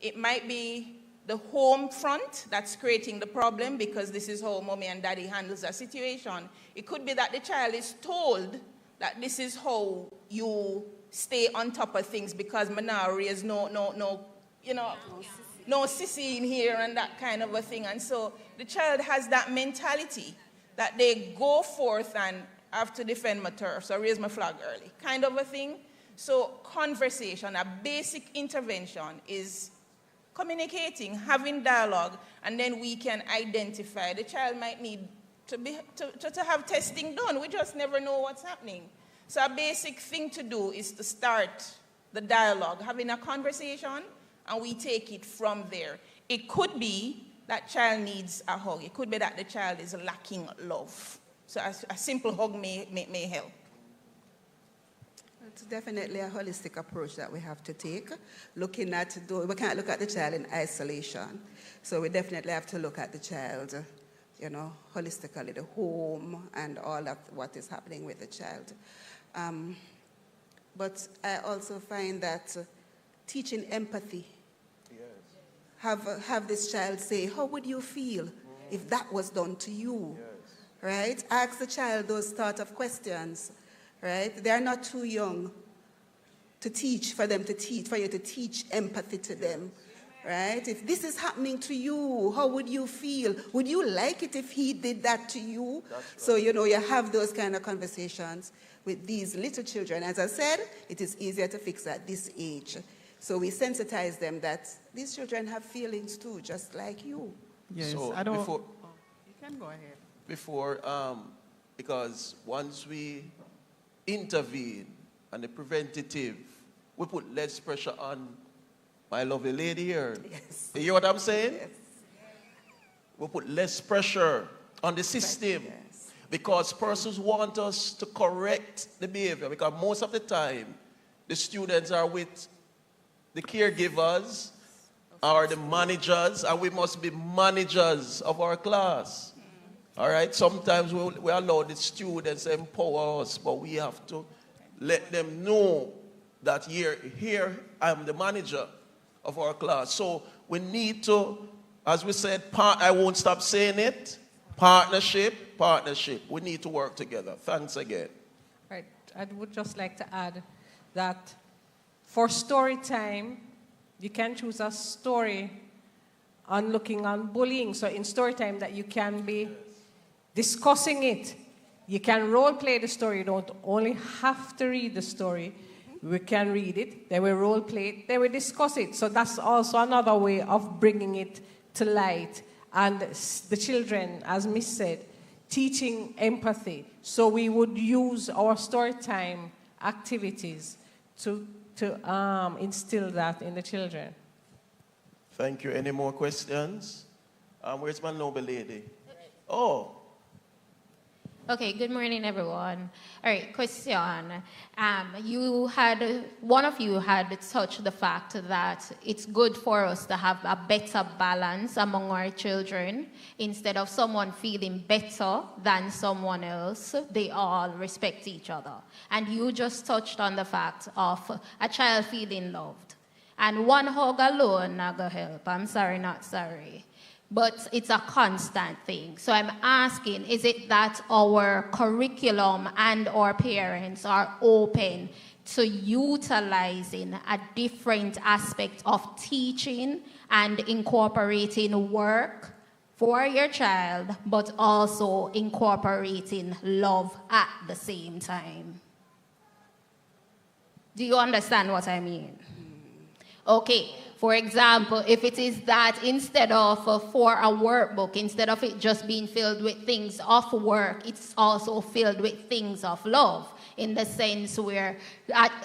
It might be the home front that's creating the problem because this is how mommy and daddy handles a situation. It could be that the child is told that this is how you stay on top of things because Manari is no sissy in here and that kind of a thing. And so the child has that mentality that they go forth and have to defend my turf, so raise my flag early, kind of a thing. So conversation, a basic intervention is communicating, having dialogue, and then we can identify. The child might need to have testing done. We just never know what's happening. So a basic thing to do is to start the dialogue, having a conversation, and we take it from there. It could be that child needs a hug. It could be that the child is lacking love. So a simple hug may help. It's definitely a holistic approach that we have to take. We can't look at the child in isolation. So we definitely have to look at the child, holistically, the home and all of what is happening with the child. But I also find that teaching empathy, have this child say, how would you feel if that was done to you? Yes. Right? Ask the child those sort of questions. Right? They are not too young to teach, for you to teach empathy to them. Right? If this is happening to you, how would you feel? Would you like it if he did that to you? Right. So, you have those kind of conversations with these little children. As I said, it is easier to fix at this age. So we sensitize them that these children have feelings too, just like you. Yes, so you can go ahead. Because once we intervene and the preventative, we put less pressure on my lovely lady here. Yes. You hear what I'm saying? Yes. We put less pressure on the system. Yes. Because persons want us to correct the behavior. Because most of the time, the students are with the caregivers or the managers, and we must be managers of our class. All right? Sometimes we allow the students to empower us, but we have to let them know that here I'm the manager of our class. So we need to, as we said, I won't stop saying it, partnership. We need to work together. Thanks again. Right. I would just like to add that for story time, you can choose a story on looking on bullying. So in story time that you can be discussing it. You can role play the story. You don't only have to read the story. We can read it, then we role play it, then we discuss it. So that's also another way of bringing it to light. And the children, as Miss said, teaching empathy. So we would use our story time activities to instill that in the children. Thank you. Any more questions? Where's my noble lady? Oh. Okay, good morning, everyone. All right, question. One of you had touched the fact that it's good for us to have a better balance among our children. Instead of someone feeling better than someone else, they all respect each other. And you just touched on the fact of a child feeling loved. And one hug alone not gonna help. I'm sorry, not sorry. but it's a constant thing. So I'm asking, is it that our curriculum and our parents are open to utilizing a different aspect of teaching and incorporating work for your child, but also incorporating love at the same time? Do you understand what I mean? Okay, for example, if it is that instead of for a workbook, instead of it just being filled with things of work, it's also filled with things of love, in the sense where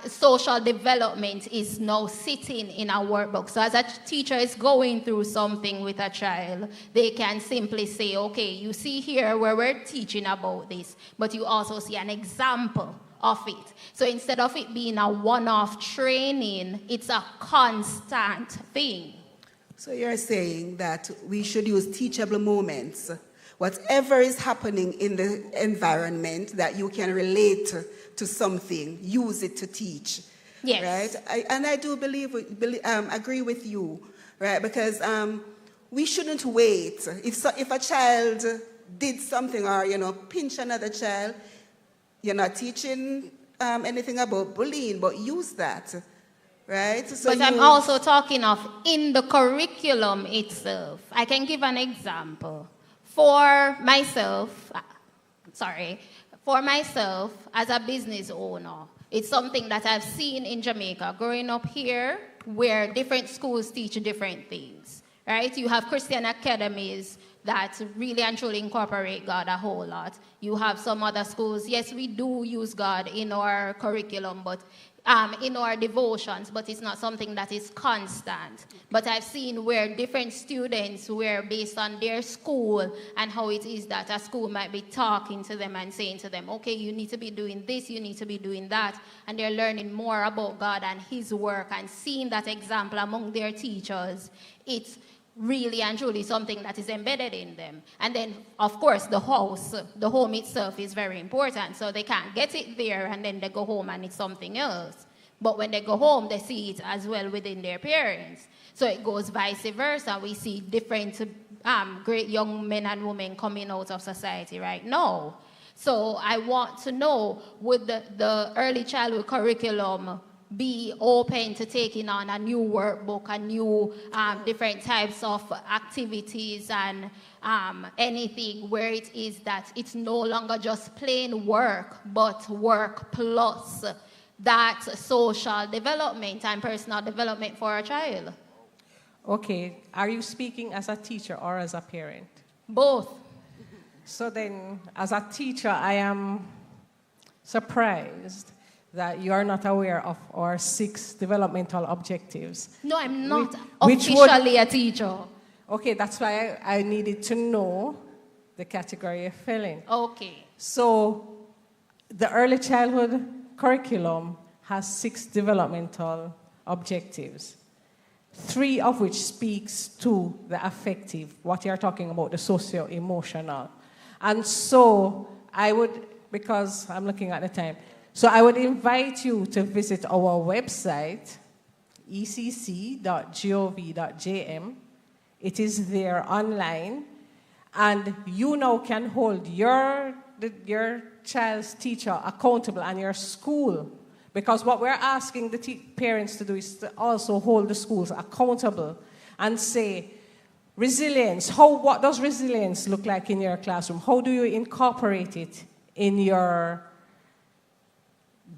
social development is now sitting in a workbook. So as a teacher is going through something with a child, they can simply say, okay, you see here where we're teaching about this, but you also see an example of it. So instead of it being a one-off training, it's a constant thing. So you're saying that we should use teachable moments. Whatever is happening in the environment that you can relate to something, use it to teach. Yes. Right? I do agree with you, right? Because we shouldn't wait. If a child did something or, pinch another child, you're not teaching anything about bullying, but use that, right? So but I'm also talking of in the curriculum itself. I can give an example. For myself, as a business owner, it's something that I've seen in Jamaica, growing up here, where different schools teach different things, right? You have Christian academies that really and truly incorporate God a whole lot. You have some other schools, yes, we do use God in our curriculum, but in our devotions, but it's not something that is constant. But I've seen where different students, where based on their school and how it is that a school might be talking to them and saying to them, okay, you need to be doing this, you need to be doing that, and they're learning more about God and His work and seeing that example among their teachers. It's really and truly something that is embedded in them. And then, of course, the home itself is very important. So they can't get it there and then they go home and it's something else. But when they go home, they see it as well within their parents. So it goes vice versa. We see different great young men and women coming out of society right now. So I want to know, would the early childhood curriculum be open to taking on a new workbook, a new different types of activities and anything where it is that it's no longer just plain work, but work plus that social development and personal development for a child? Okay, are you speaking as a teacher or as a parent? Both. So then, as a teacher, I am surprised that you are not aware of our 6 developmental objectives. No, I'm not officially a teacher. Okay, that's why I needed to know the category you're filling. Okay. So the early childhood curriculum has 6 developmental objectives, 3 of which speaks to the affective, what you're talking about, the socio-emotional. And so I would, because I'm looking at the time, so I would invite you to visit our website, ecc.gov.jm. It is there online, and you now can hold your child's teacher accountable and your school, because what we're asking the parents to do is to also hold the schools accountable and say, resilience, what does resilience look like in your classroom? How do you incorporate it in your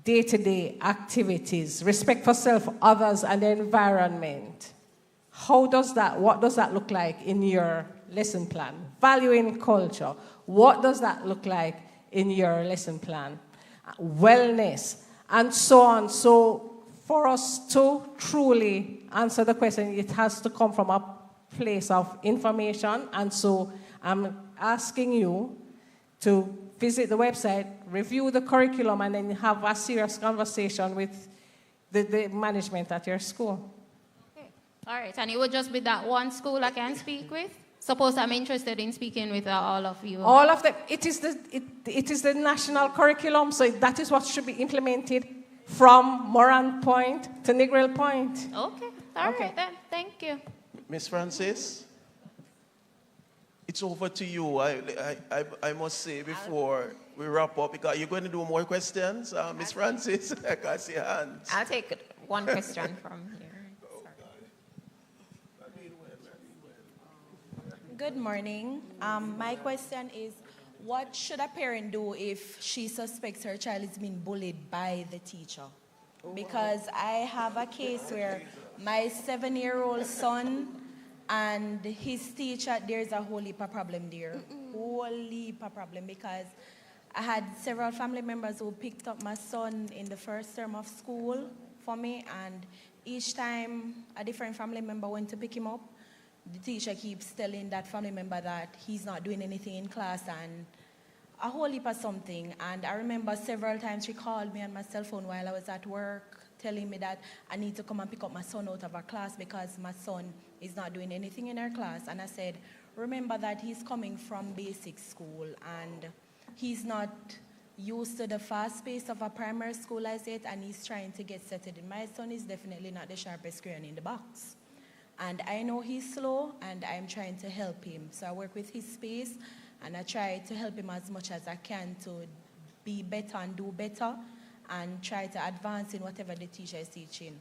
day-to-day activities? Respect for self, others, and the environment. What does that look like in your lesson plan? Valuing culture. What does that look like in your lesson plan? Wellness, and so on. So for us to truly answer the question, it has to come from a place of information. And so I'm asking you to visit the website, review the curriculum, and then have a serious conversation with the management at your school. Okay. All right, and it would just be that one school I can speak with? Suppose I'm interested in speaking with all of you. All of them. It is the national curriculum, so that is what should be implemented from Moran Point to Negril Point. Okay, all right then. Thank you. Miss Francis? it's over to you. I must say before we wrap up, because you're going to do more questions, Miss Francis. I can see your hands. I'll take one question from here. Good morning. My question is, what should a parent do if she suspects her child is being bullied by the teacher? Because I have a case where my 7-year-old son and his teacher, there's a whole heap of problem there. Whole heap of problem, because I had several family members who picked up my son in the first term of school for me, and each time a different family member went to pick him up, the teacher keeps telling that family member that he's not doing anything in class and a whole heap of something. And I remember several times she called me on my cell phone while I was at work, telling me that I need to come and pick up my son out of her class because my son is not doing anything in her class. And I said, remember that he's coming from basic school and he's not used to the fast pace of a primary school as yet, and he's trying to get settled in. My son is definitely not the sharpest crayon in the box. And I know he's slow, and I'm trying to help him. So I work with his space, and I try to help him as much as I can to be better and do better, and try to advance in whatever the teacher is teaching.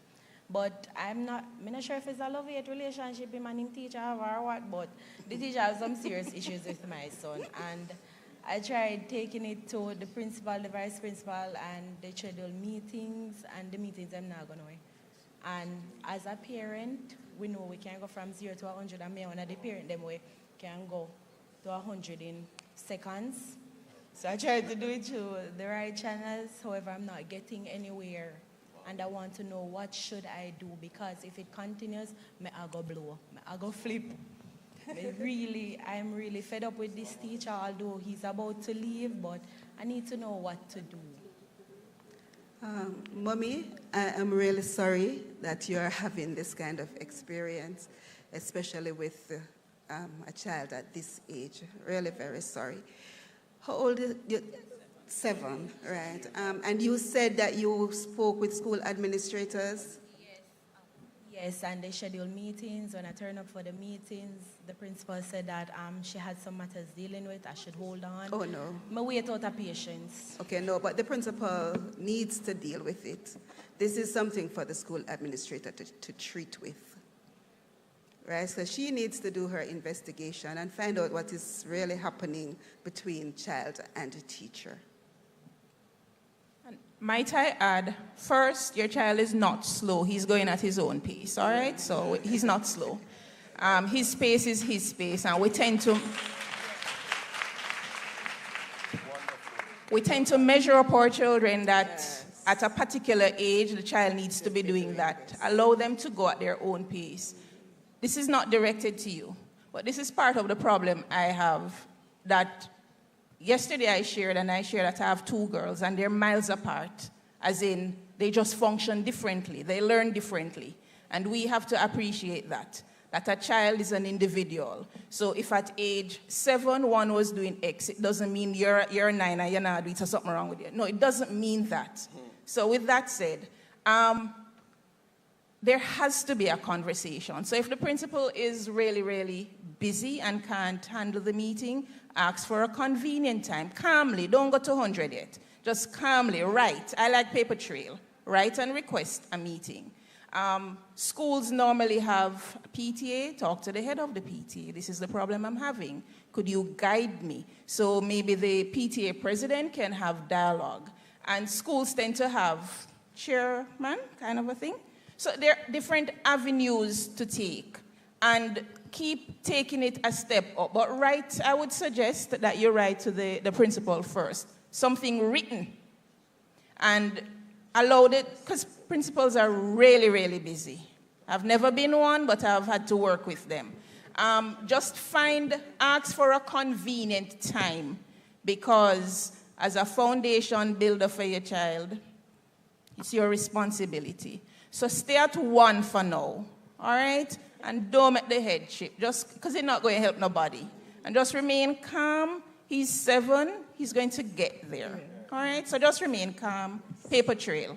But I'm not sure if it's a love-hate relationship him and him teacher or what, but the teacher has some serious issues with my son. And I tried taking it to the principal, the vice principal, and they schedule meetings, and the meetings I'm not going to. And as a parent, we know we can go from 0 to 100, and me and the parent them we can go to 100 in seconds. So I tried to do it through the right channels, however, I'm not getting anywhere. And I want to know what should I do, because if it continues, I go blow, I go flip. I'm really fed up with this teacher, although he's about to leave, but I need to know what to do. Mommy, I am really sorry that you're having this kind of experience, especially with a child at this age. Really very sorry. How old is you? 7, right? And you said that you spoke with school administrators? Yes, and they schedule meetings. When I turn up for the meetings, the principal said that she had some matters dealing with. I should hold on. Oh, no. I wait out of patience. Okay, no, but the principal needs to deal with it. This is something for the school administrator to treat with. Right, so she needs to do her investigation and find out what is really happening between child and teacher. Might I add, first, your child is not slow. He's going at his own pace, all right? So he's not slow. His pace is his pace, and we tend to measure up our children that at a particular age, the child needs to be doing that. Allow them to go at their own pace. This is not directed to you, but this is part of the problem I have that yesterday I shared that I have 2 girls and they're miles apart, as in they just function differently, they learn differently. And we have to appreciate that a child is an individual. So if at age 7, one was doing X, it doesn't mean you're 9 and you're not doing something wrong with you. No, it doesn't mean that. So with that said, there has to be a conversation. So if the principal is really, really busy and can't handle the meeting, ask for a convenient time, calmly. Don't go to 100 yet. Just calmly write. I like paper trail. Write and request a meeting. Schools normally have PTA. Talk to the head of the PTA. This is the problem I'm having. Could you guide me? So maybe the PTA president can have dialogue. And schools tend to have chairman kind of a thing. So there are different avenues to take, and keep taking it a step up. But I would suggest that you write to the principal first, something written, and allow it, because principals are really, really busy. I've never been one, but I've had to work with them. Just ask for a convenient time, because as a foundation builder for your child, it's your responsibility. So stay at 1 for now, all right? And don't make the head shake, just because it's not going to help nobody. And just remain calm. He's 7, he's going to get there, all right? So just remain calm, paper trail.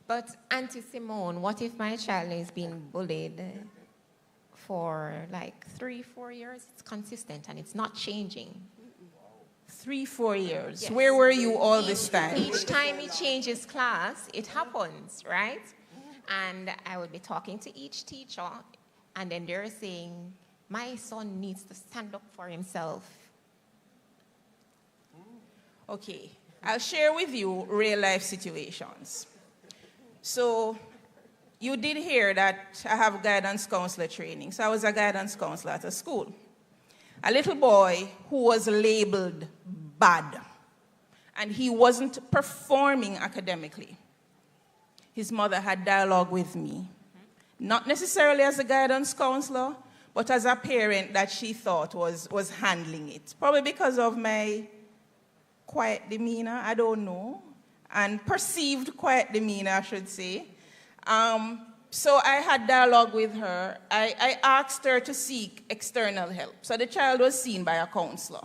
But Auntie Simone, what if my child is being bullied for like 3-4 years. It's consistent and it's not changing. 3-4 years. Yes. Where were you all this time? Each time he changes class, it happens, right? And I would be talking to each teacher, and then they're saying, my son needs to stand up for himself. Okay, I'll share with you real life situations. So you did hear that I have guidance counselor training. So I was a guidance counselor at a school. A little boy who was labeled bad, and he wasn't performing academically. His mother had dialogue with me, not necessarily as a guidance counselor, but as a parent that she thought was handling it. Probably because of my quiet demeanor, I don't know, and perceived quiet demeanor, I should say. So I had dialogue with her. I asked her to seek external help. So the child was seen by a counselor,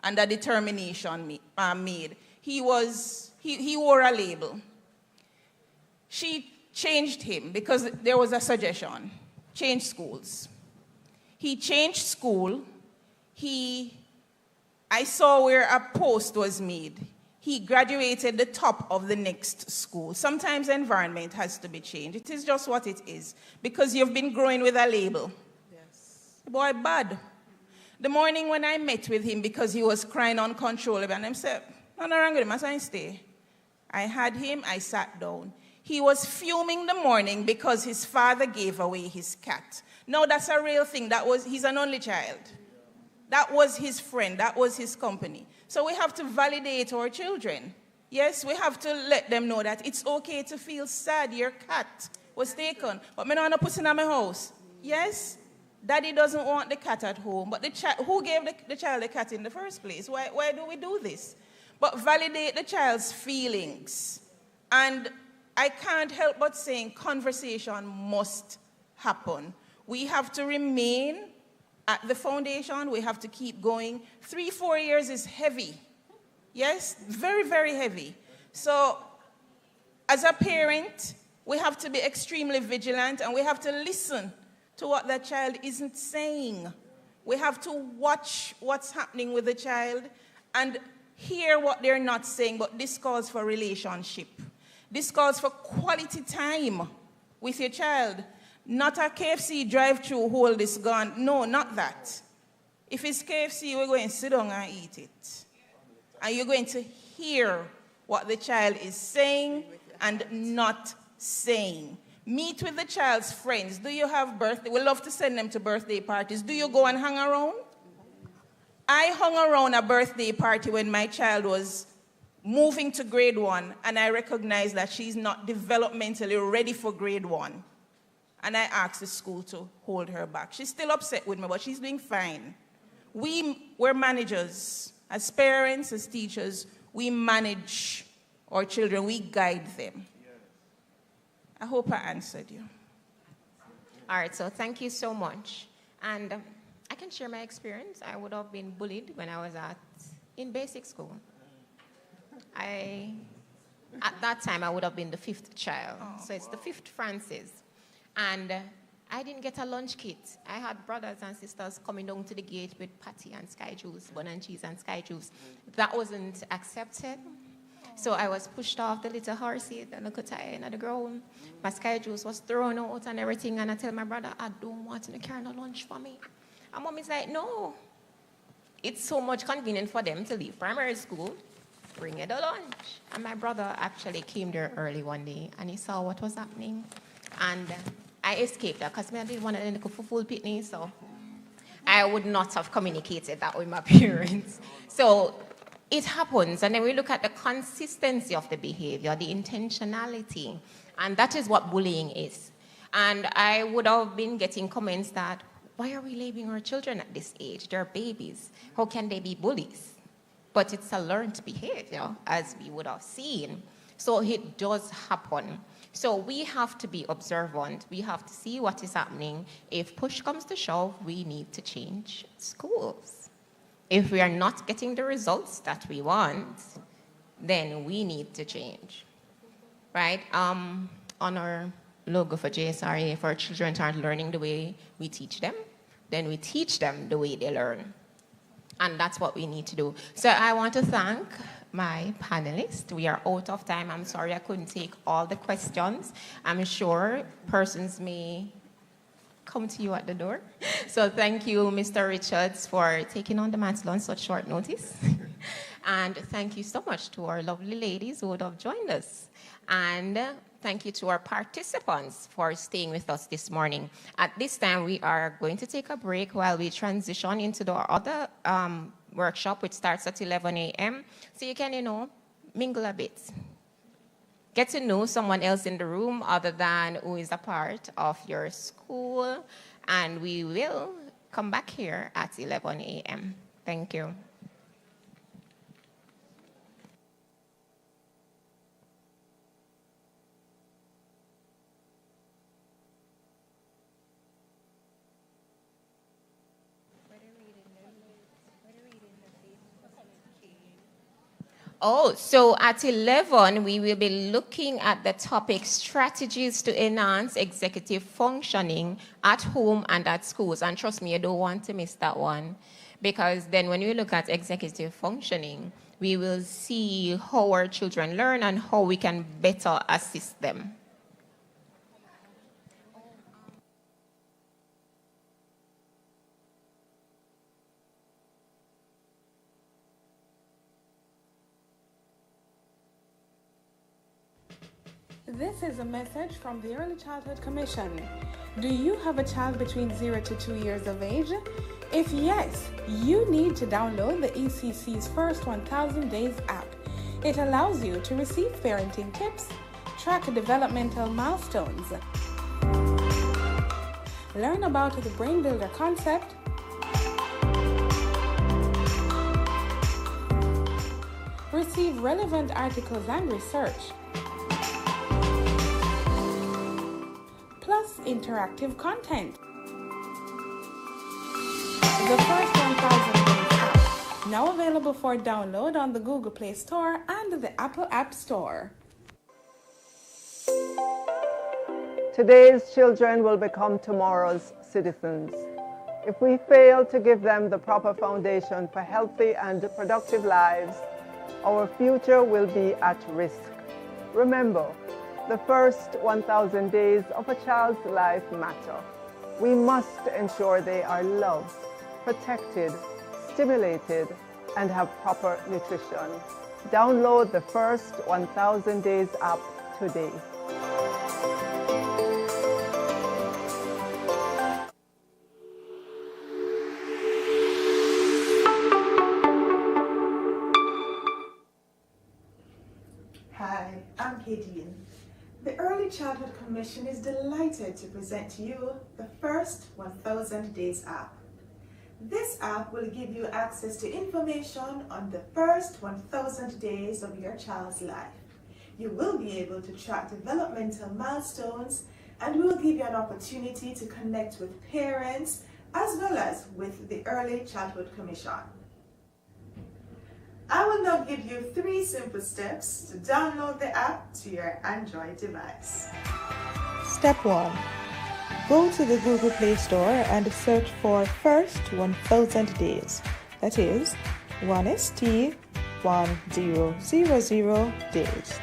and a determination made. He wore a label. She changed him because there was a suggestion, change schools. He changed school. I saw where a post was made. He graduated the top of the next school. Sometimes the environment has to be changed. It is just what it is, because you've been growing with a label. Yes. The boy bad. The morning when I met with him, because he was crying uncontrollably, and I said, "No wrong with him, I said, stay." I had him, I sat down. He was fuming the morning because his father gave away his cat. No, that's a real thing. He's an only child. That was his friend. That was his company. So we have to validate our children. Yes, we have to let them know that it's okay to feel sad. Your cat was taken, but me not put it in my house. Yes, daddy doesn't want the cat at home, but who gave the child the cat in the first place? Why do we do this? But validate the child's feelings. And I can't help but saying conversation must happen. We have to remain at the foundation. We have to keep going. 3-4 years is heavy. Yes, very, very heavy. So as a parent, we have to be extremely vigilant, and we have to listen to what that child isn't saying. We have to watch what's happening with the child and hear what they're not saying, but this calls for relationship. This calls for quality time with your child. Not a KFC drive-through, hold this gun. No, not that. If it's KFC, we're going to sit down and eat it. And you're going to hear what the child is saying and not saying. Meet with the child's friends. Do you have birthday? We love to send them to birthday parties. Do you go and hang around? I hung around a birthday party when my child was moving to grade 1, and I recognized that she's not developmentally ready for grade 1. And I asked the school to hold her back. She's still upset with me, but she's doing fine. We're managers. As parents, as teachers, we manage our children. We guide them. I hope I answered you. All right, so thank you so much. And I can share my experience. I would have been bullied when I was in basic school. At that time, I would have been the 5th child. So it's the 5th Francis. And I didn't get a lunch kit. I had brothers and sisters coming down to the gate with patty and sky juice, bun and cheese and sky juice. That wasn't accepted. So I was pushed off the little horse seat and I could tie in the ground. My sky juice was thrown out and everything. And I tell my brother, I don't want to carry no lunch for me. And mom is like, no. It's so much convenient for them to leave primary school, bring it a lunch. And my brother actually came there early one day and he saw what was happening. And I escaped because I didn't want to end up for full pitney, so I would not have communicated that with my parents. So it happens, and then we look at the consistency of the behavior, the intentionality, and that is what bullying is. And I would have been getting comments that, why are we labeling our children at this age? They're babies. How can they be bullies? But it's a learned behavior, as we would have seen. So it does happen. So we have to be observant. We have to see what is happening. If push comes to shove, we need to change schools. If we are not getting the results that we want, then we need to change, right? On our logo for JSRA, if our children aren't learning the way we teach them, then we teach them the way they learn. And that's what we need to do. So I want to thank my panelists. We are out of time. I'm sorry I couldn't take all the questions. I'm sure persons may come to you at the door. So thank you, Mr. Richards, for taking on the mantle on such short notice. And thank you so much to our lovely ladies who would have joined us. And thank you to our participants for staying with us this morning. At this time, we are going to take a break while we transition into the other workshop, which starts at 11 a.m. So you can, mingle a bit. Get to know someone else in the room other than who is a part of your school. And we will come back here at 11 a.m. Thank you. Oh, so at 11, we will be looking at the topic strategies to enhance executive functioning at home and at schools. And trust me, you don't want to miss that one. Because then when we look at executive functioning, we will see how our children learn and how we can better assist them. This is a message from the Early Childhood Commission. Do you have a child between 0 to 2 years of age? If yes, you need to download the ECC's First 1000 Days app. It allows you to receive parenting tips, track developmental milestones, learn about the Brain Builder concept, receive relevant articles and research, plus interactive content. The First 1000 Days app, now available for download on the Google Play Store and the Apple App Store. Today's children will become tomorrow's citizens. If we fail to give them the proper foundation for healthy and productive lives, our future will be at risk. Remember, the first 1,000 days of a child's life matter. We must ensure they are loved, protected, stimulated, and have proper nutrition. Download the First 1000 Days app today. Hi, I'm Kadeen. The Early Childhood Commission is delighted to present to you the First 1000 Days app. This app will give you access to information on the first 1000 days of your child's life. You will be able to track developmental milestones, and we will give you an opportunity to connect with parents as well as with the Early Childhood Commission. I will now give you 3 simple steps to download the app to your Android device. Step 1. Go to the Google Play Store and search for First 1000 Days. That is 1ST 1000 days.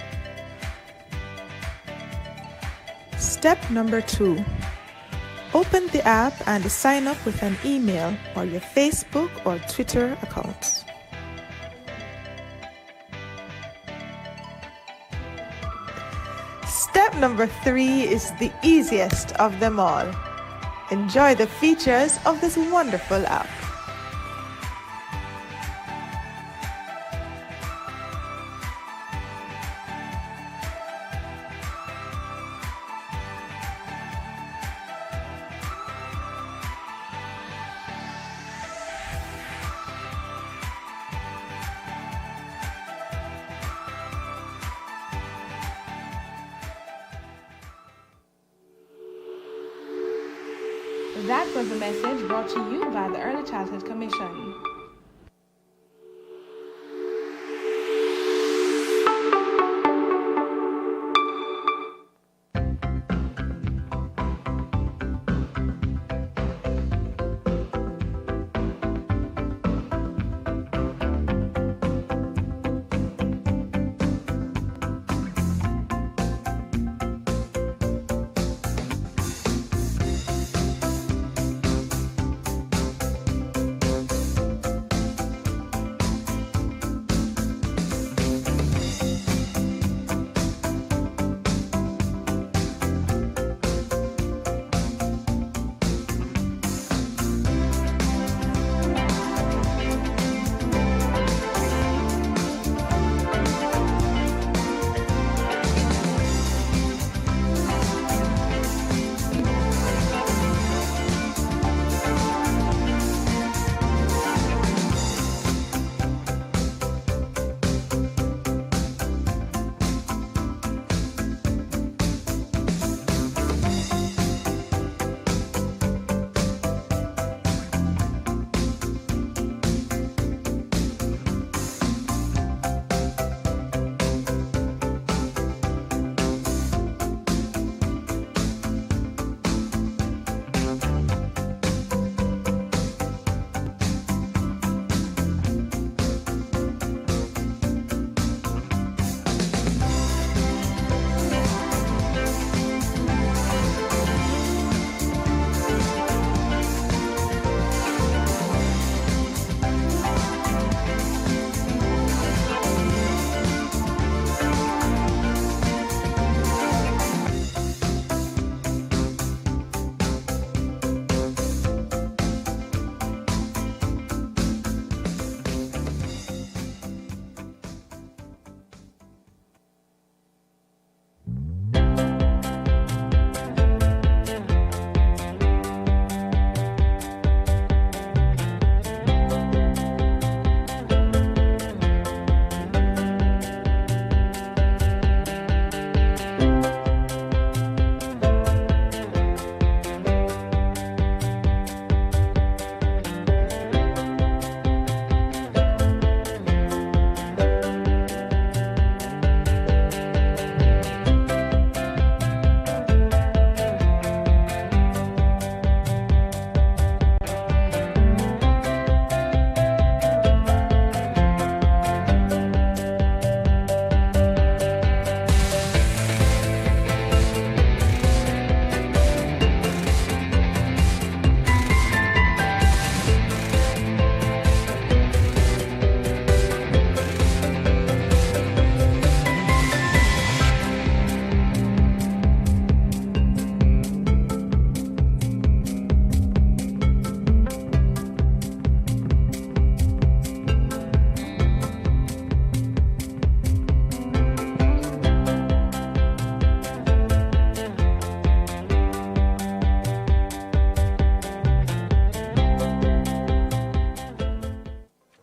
Step number 2. Open the app and sign up with an email or your Facebook or Twitter accounts. Step number 3 is the easiest of them all. Enjoy the features of this wonderful app. That was a message brought to you by the Early Childhood Commission.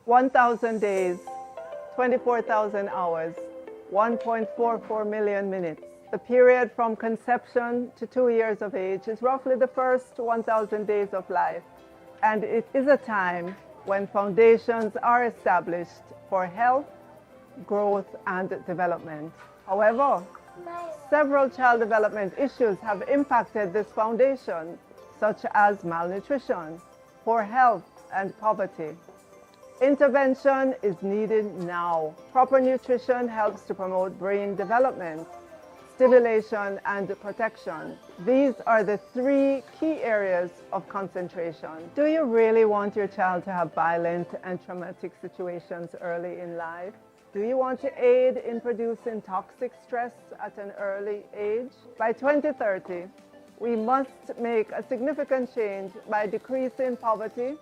1,000 days, 24,000 hours, 1.44 million minutes. The period from conception to 2 years of age is roughly the first 1,000 days of life, and it is a time when foundations are established for health, growth, and development. However, several child development issues have impacted this foundation, such as malnutrition, poor health, and poverty. Intervention is needed now. Proper nutrition helps to promote brain development, stimulation, and protection. These are the 3 key areas of concentration. Do you really want your child to have violent and traumatic situations early in life? Do you want to aid in producing toxic stress at an early age? By 2030, we must make a significant change by decreasing poverty,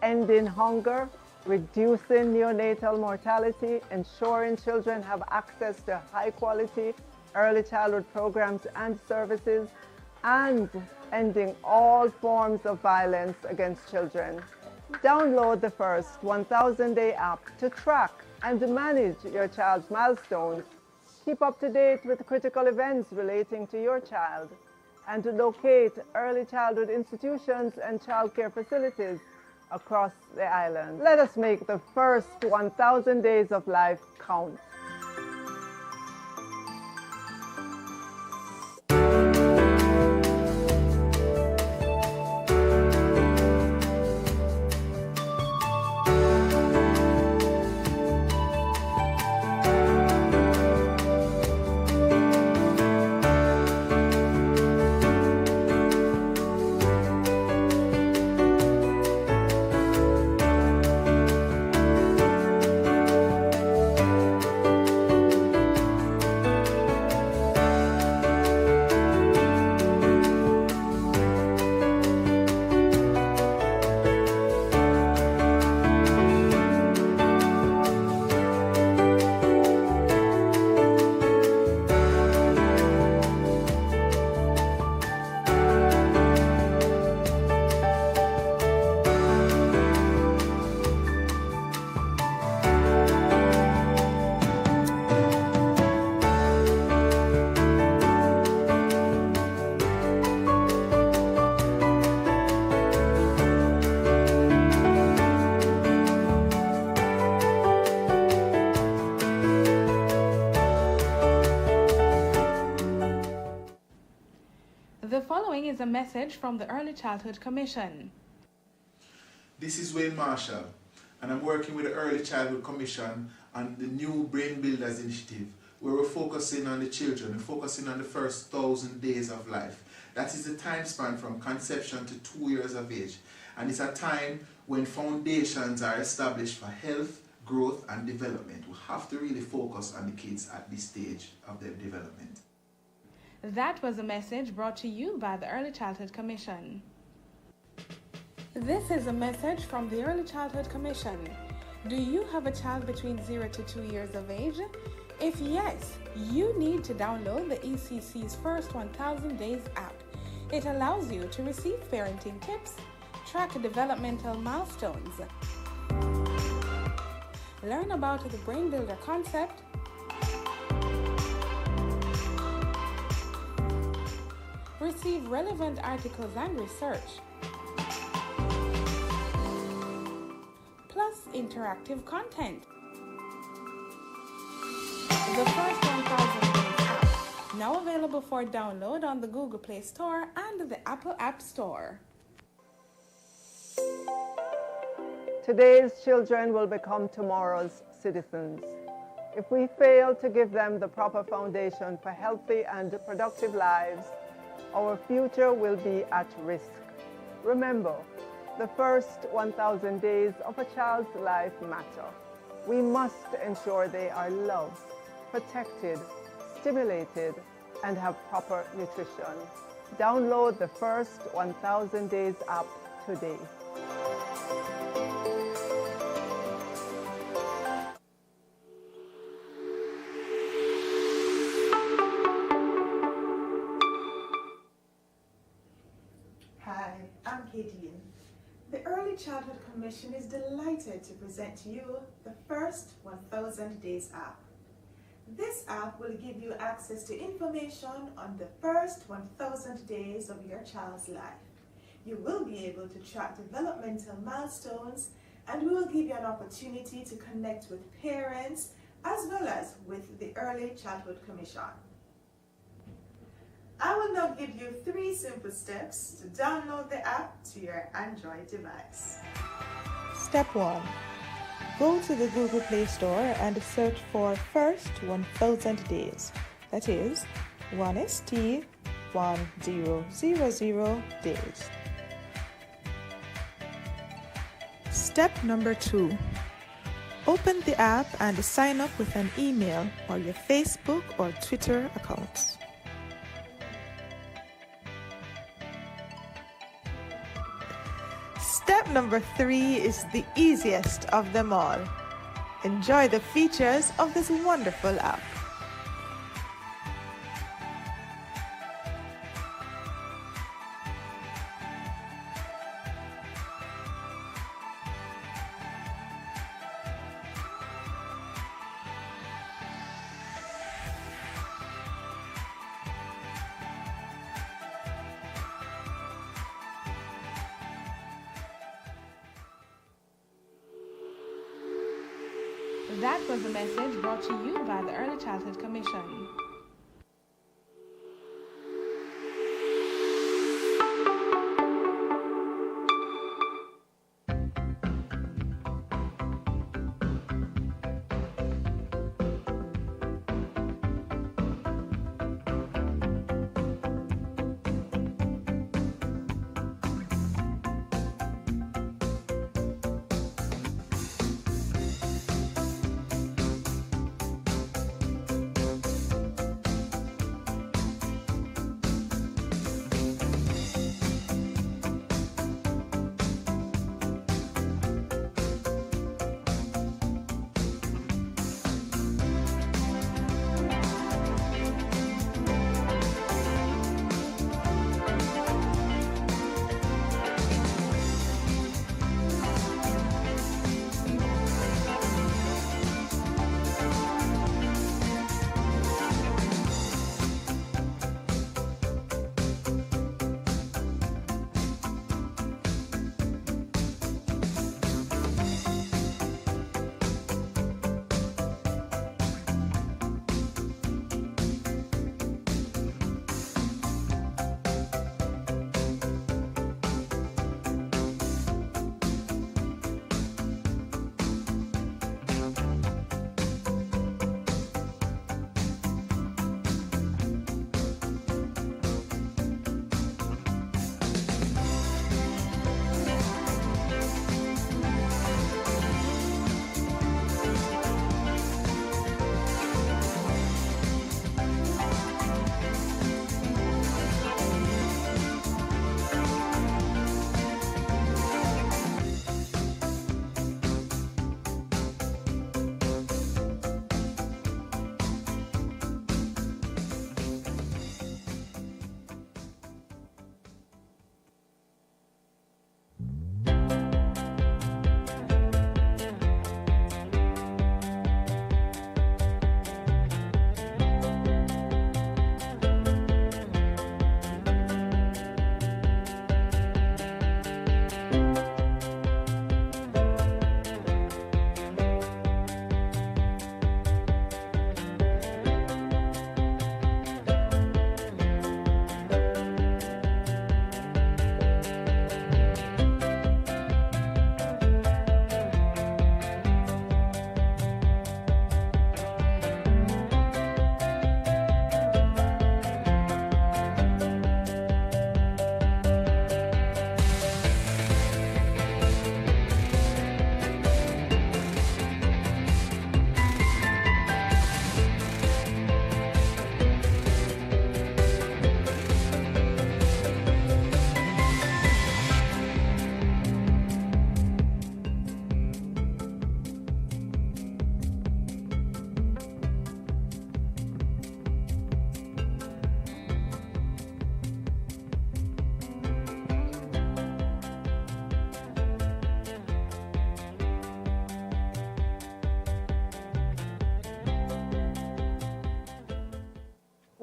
ending hunger, reducing neonatal mortality, ensuring children have access to high-quality early childhood programs and services, and ending all forms of violence against children. Download the first 1,000-day app to track and manage your child's milestones. Keep up to date with critical events relating to your child, and locate early childhood institutions and childcare facilities across the island. Let us make the first 1,000 days of life count. The following is a message from the Early Childhood Commission. This is Wayne Marshall, and I'm working with the Early Childhood Commission on the new Brain Builders Initiative, where we're focusing on the children, we're focusing on the first 1,000 days of life. That is the time span from conception to 2 years of age, and it's a time when foundations are established for health, growth, and development. We have to really focus on the kids at this stage of their development. That was a message brought to you by the Early Childhood Commission. This is a message from the Early Childhood Commission. Do you have a child between 0 to 2 years of age? If yes, you need to download the ECC's First 1,000 Days app. It allows you to receive parenting tips, track developmental milestones, learn about the Brain Builder concept, receive relevant articles and research, plus interactive content. The First 1,000 Days app, now available for download on the Google Play Store and the Apple App Store. Today's children will become tomorrow's citizens. If we fail to give them the proper foundation for healthy and productive lives, our future will be at risk. Remember, the first 1,000 days of a child's life matter. We must ensure they are loved, protected, stimulated, and have proper nutrition. Download the First 1,000 Days app today. Hi, I'm Kadian. The Early Early Childhood Commission is delighted to present to you the first 1000 Days app. This app will give you access to information on the first 1000 days of your child's life. You will be able to track developmental milestones, and we will give you an opportunity to connect with parents as well as with the Early Childhood Commission. I will now give you 3 simple steps to download the app to your Android device. Step 1. Go to the Google Play Store and search for First 1000 Days. That is 1ST1000 days. Step number 2. Open the app and sign up with an email or your Facebook or Twitter accounts. Step number 3 is the easiest of them all. Enjoy the features of this wonderful app. That was a message brought to you by the Early Childhood Commission.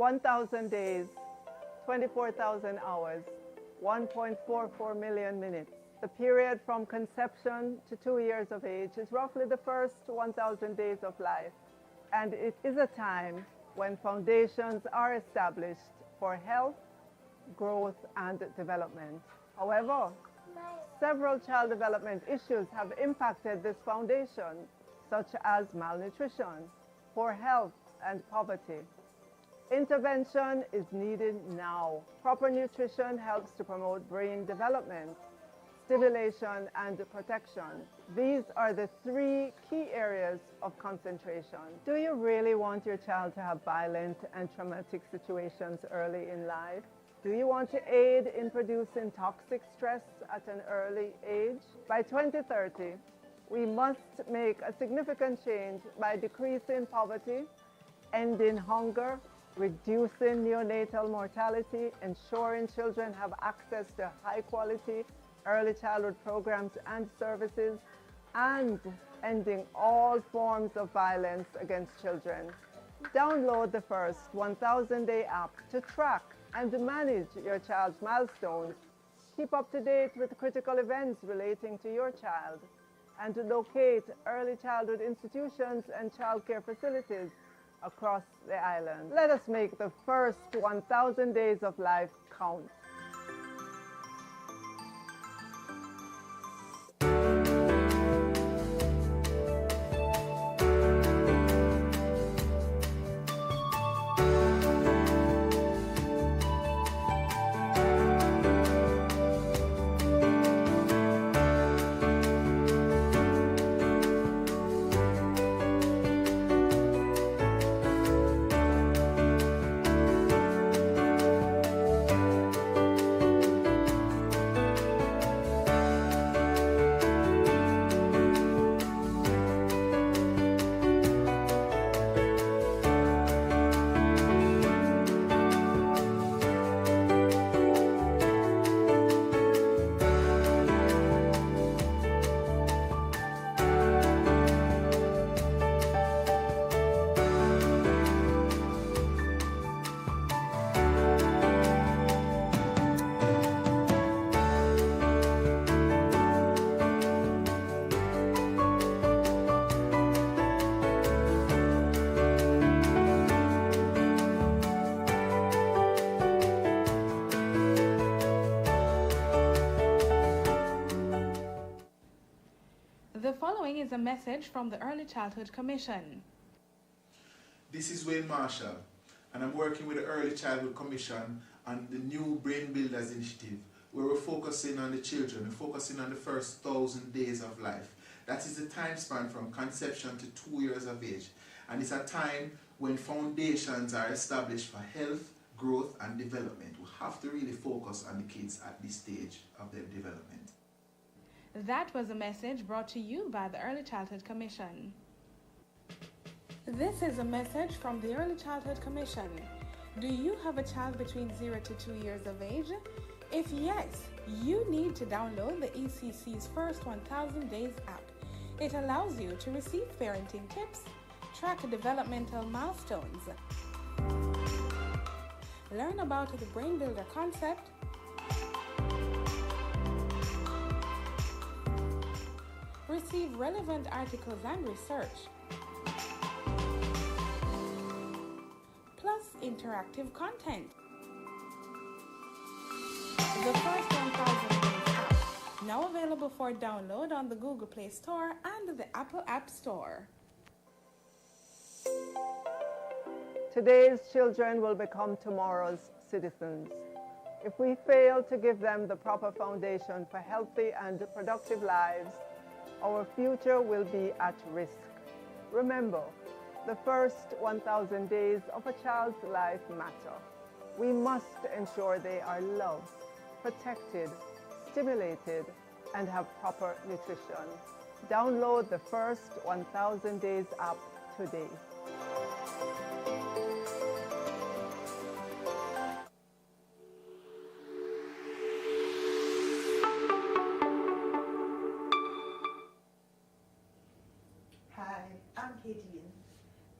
1,000 days, 24,000 hours, 1.44 million minutes. The period from conception to 2 years of age is roughly the first 1,000 days of life, and it is a time when foundations are established for health, growth, and development. However, several child development issues have impacted this foundation, such as malnutrition, poor health, and poverty. Intervention is needed now. Proper nutrition helps to promote brain development, stimulation, and protection. These are the 3 key areas of concentration. Do you really want your child to have violent and traumatic situations early in life? Do you want to aid in producing toxic stress at an early age? By 2030, we must make a significant change by decreasing poverty, ending hunger, reducing neonatal mortality, ensuring children have access to high-quality early childhood programs and services, and ending all forms of violence against children. Download the first 1,000-day app to track and manage your child's milestones. Keep up to date with critical events relating to your child, and to locate early childhood institutions and childcare facilities across the island. Let us make the first 1,000 days of life count. The following is a message from the Early Childhood Commission. This is Wayne Marshall, and I'm working with the Early Childhood Commission on the new Brain Builders Initiative, where we're focusing on the children, we're focusing on the first 1,000 days of life. That is the time span from conception to 2 years of age, and it's a time when foundations are established for health, growth, and development. We have to really focus on the kids at this stage of their development. That was a message brought to you by the Early Childhood Commission. This is a message from the Early Childhood Commission. Do you have a child between 0 to 2 years of age? If yes, you need to download the ECC's First 1,000 Days app. It allows you to receive parenting tips, track developmental milestones, learn about the Brain Builder concept, receive relevant articles and research, plus interactive content. The First 1,000 Days app, now available for download on the Google Play Store and the Apple App Store. Today's children will become tomorrow's citizens. If we fail to give them the proper foundation for healthy and productive lives, our future will be at risk. Remember, the first 1,000 days of a child's life matter. We must ensure they are loved, protected, stimulated, and have proper nutrition. Download the First 1,000 Days app today.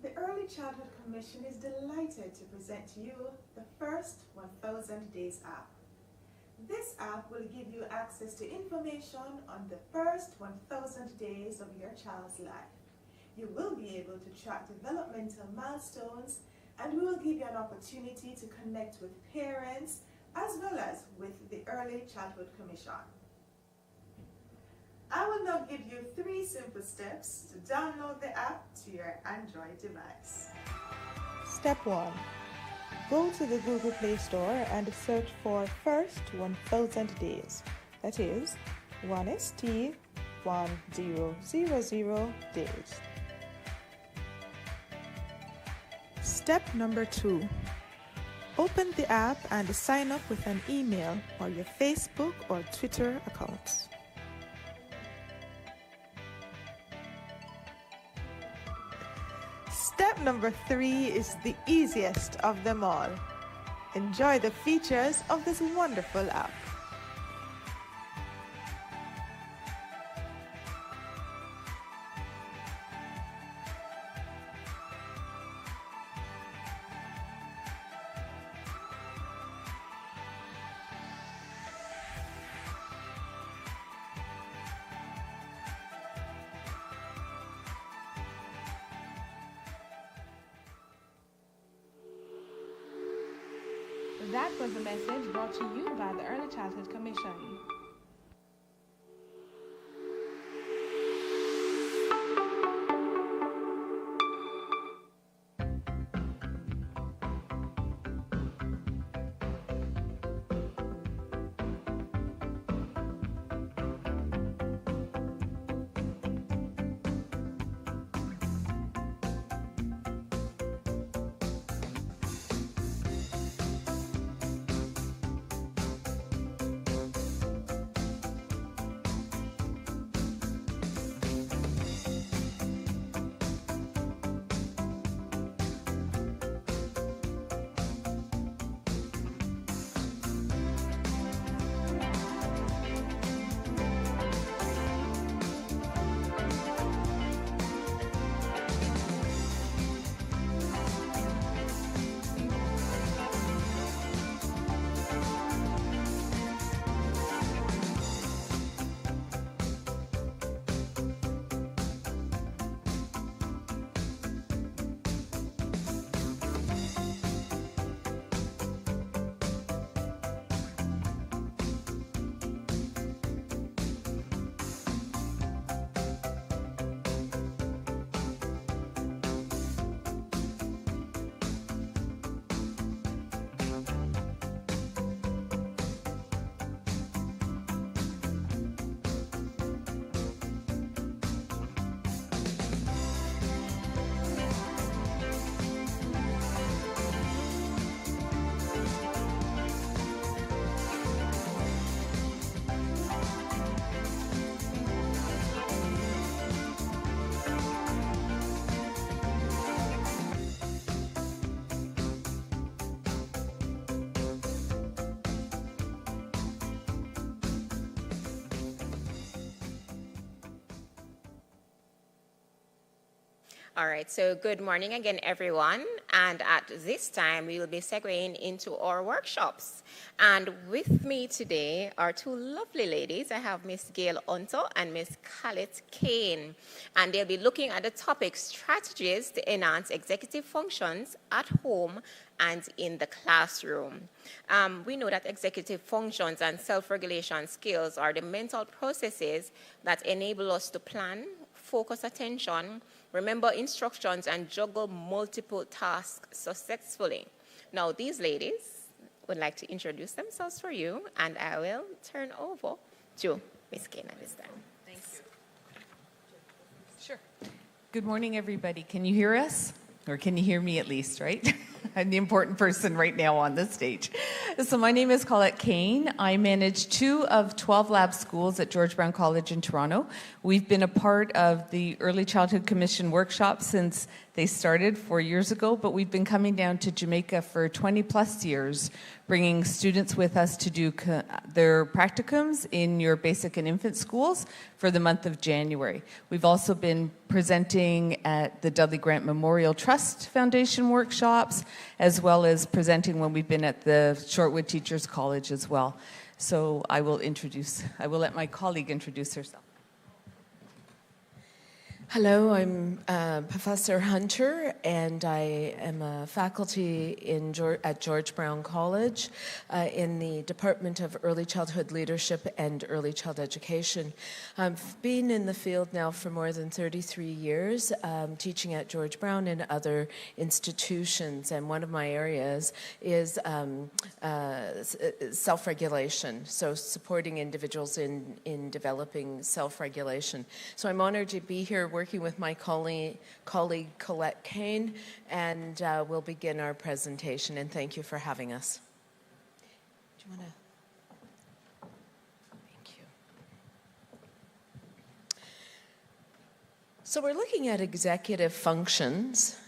The Early Childhood Commission is delighted to present to you the first 1000 Days app. This app will give you access to information on the first 1000 days of your child's life. You will be able to track developmental milestones, and we will give you an opportunity to connect with parents as well as with the Early Childhood Commission. I will now give you 3 simple steps to download the app to your Android device. Step 1. Go to the Google Play Store and search for First 1000 Days. That is 1ST 1000 days. Step number 2. Open the app and sign up with an email or your Facebook or Twitter accounts. Step number 3 is the easiest of them all. Enjoy the features of this wonderful app. That was a message brought to you by the Early Childhood Commission. All right, so good morning again, everyone. And at this time, we will be segueing into our workshops. And with me today are 2 lovely ladies. I have Miss Gail Unto and Miss Khaled Kane. And they'll be looking at the topic strategies to enhance executive functions at home and in the classroom. We know that executive functions and self-regulation skills are the mental processes that enable us to plan, focus attention, remember instructions, and juggle multiple tasks successfully. Now, these ladies would like to introduce themselves for you, and I will turn over to Ms. Kane at this time. Thank you. Sure. Good morning, everybody. Can you hear us? Or can you hear me at least, right? I'm the important person right now on this stage. So my name is Colette Kane. I manage 2 of 12 lab schools at George Brown College in Toronto. We've been a part of the Early Childhood Commission workshop since they started 4 years ago, but we've been coming down to Jamaica for 20 plus years, bringing students with us to do their practicums in your basic and infant schools for the month of January. We've also been presenting at the Dudley Grant Memorial Trust Foundation workshops, as well as presenting when we've been at the Shortwood Teachers College as well. So I will let my colleague introduce herself. Hello, I'm Professor Hunter, and I am a faculty at George Brown College in the Department of Early Childhood Leadership and Early Child Education. I've been in the field now for more than 33 years, teaching at George Brown and other institutions, and one of my areas is self-regulation, so supporting individuals in developing self-regulation. So I'm honored to be here working with my colleague Colette Kane, and we'll begin our presentation, and thank you for having us. Do you want to? Thank you. So we're looking at executive functions,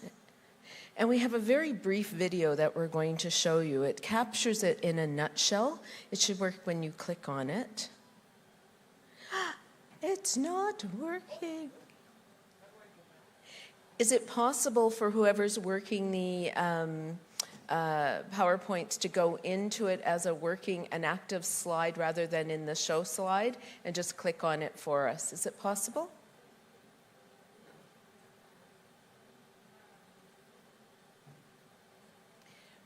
and we have a very brief video that we're going to show you. It captures it in a nutshell. It should work when you click on it. It's not working. Is it possible for whoever's working the PowerPoints to go into it as an active slide rather than in the show slide and just click on it for us? Is it possible?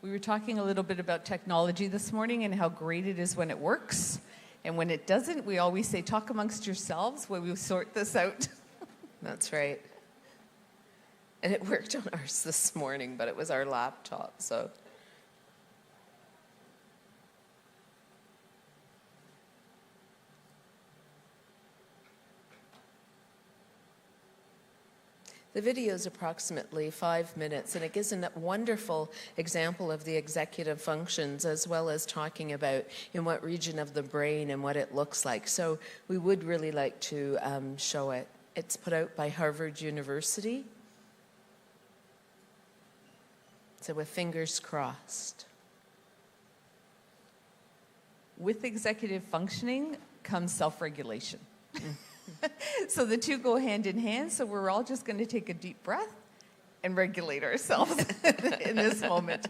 We were talking a little bit about technology this morning and how great it is when it works. And when it doesn't, we always say, talk amongst yourselves when we sort this out. That's right. And it worked on ours this morning, but it was our laptop, so. The video is approximately 5 minutes, and it gives a wonderful example of the executive functions, as well as talking about in what region of the brain and what it looks like. So we would really like to show it. It's put out by Harvard University. So with fingers crossed. With executive functioning comes self-regulation. So the two go hand in hand, so we're all just going to take a deep breath and regulate ourselves in this moment.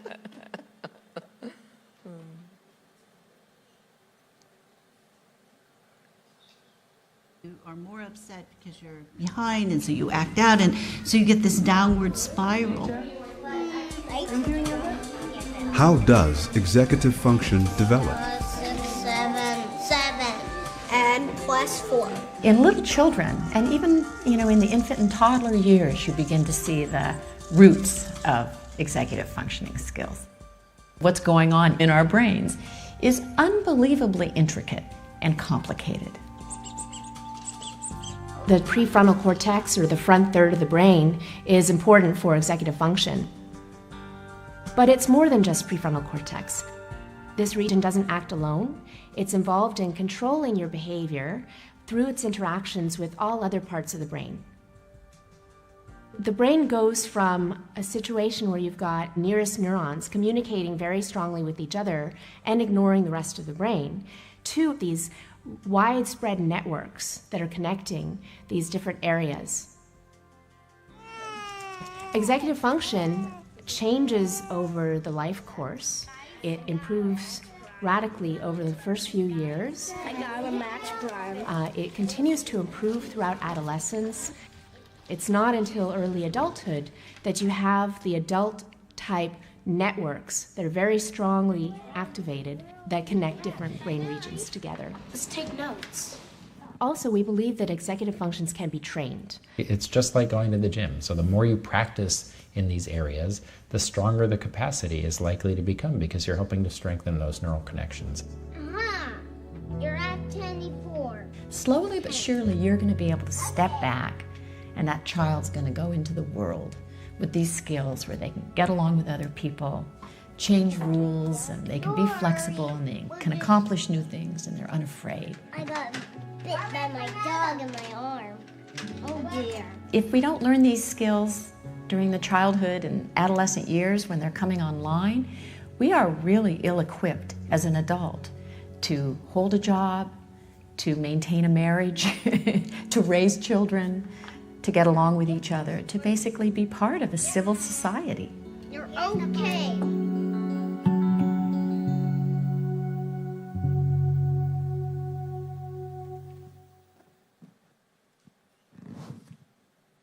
You are more upset because you're behind, and so you act out, and so you get this downward spiral. How does executive function develop? 7 and plus 4. In little children, and even in the infant and toddler years, you begin to see the roots of executive functioning skills. What's going on in our brains is unbelievably intricate and complicated. The prefrontal cortex, or the front third of the brain, is important for executive function. But it's more than just prefrontal cortex. This region doesn't act alone. It's involved in controlling your behavior through its interactions with all other parts of the brain. The brain goes from a situation where you've got nearest neurons communicating very strongly with each other and ignoring the rest of the brain, to these widespread networks that are connecting these different areas. Executive function changes over the life course. It improves radically over the first few years. I got a Max Prime. It continues to improve throughout adolescence. It's not until early adulthood that you have the adult-type networks that are very strongly activated that connect different brain regions together. Let's take notes. Also, we believe that executive functions can be trained. It's just like going to the gym. So the more you practice in these areas, the stronger the capacity is likely to become, because you're helping to strengthen those neural connections. You're at 24. Slowly but surely, you're going to be able to step back, and that child's going to go into the world with these skills where they can get along with other people, change rules, and they can be flexible, and they can accomplish new things, and they're unafraid. I got bit by my dog in my arm. Oh dear. If we don't learn these skills during the childhood and adolescent years when they're coming online, we are really ill-equipped as an adult to hold a job, to maintain a marriage, to raise children, to get along with each other, to basically be part of a civil society. You're okay.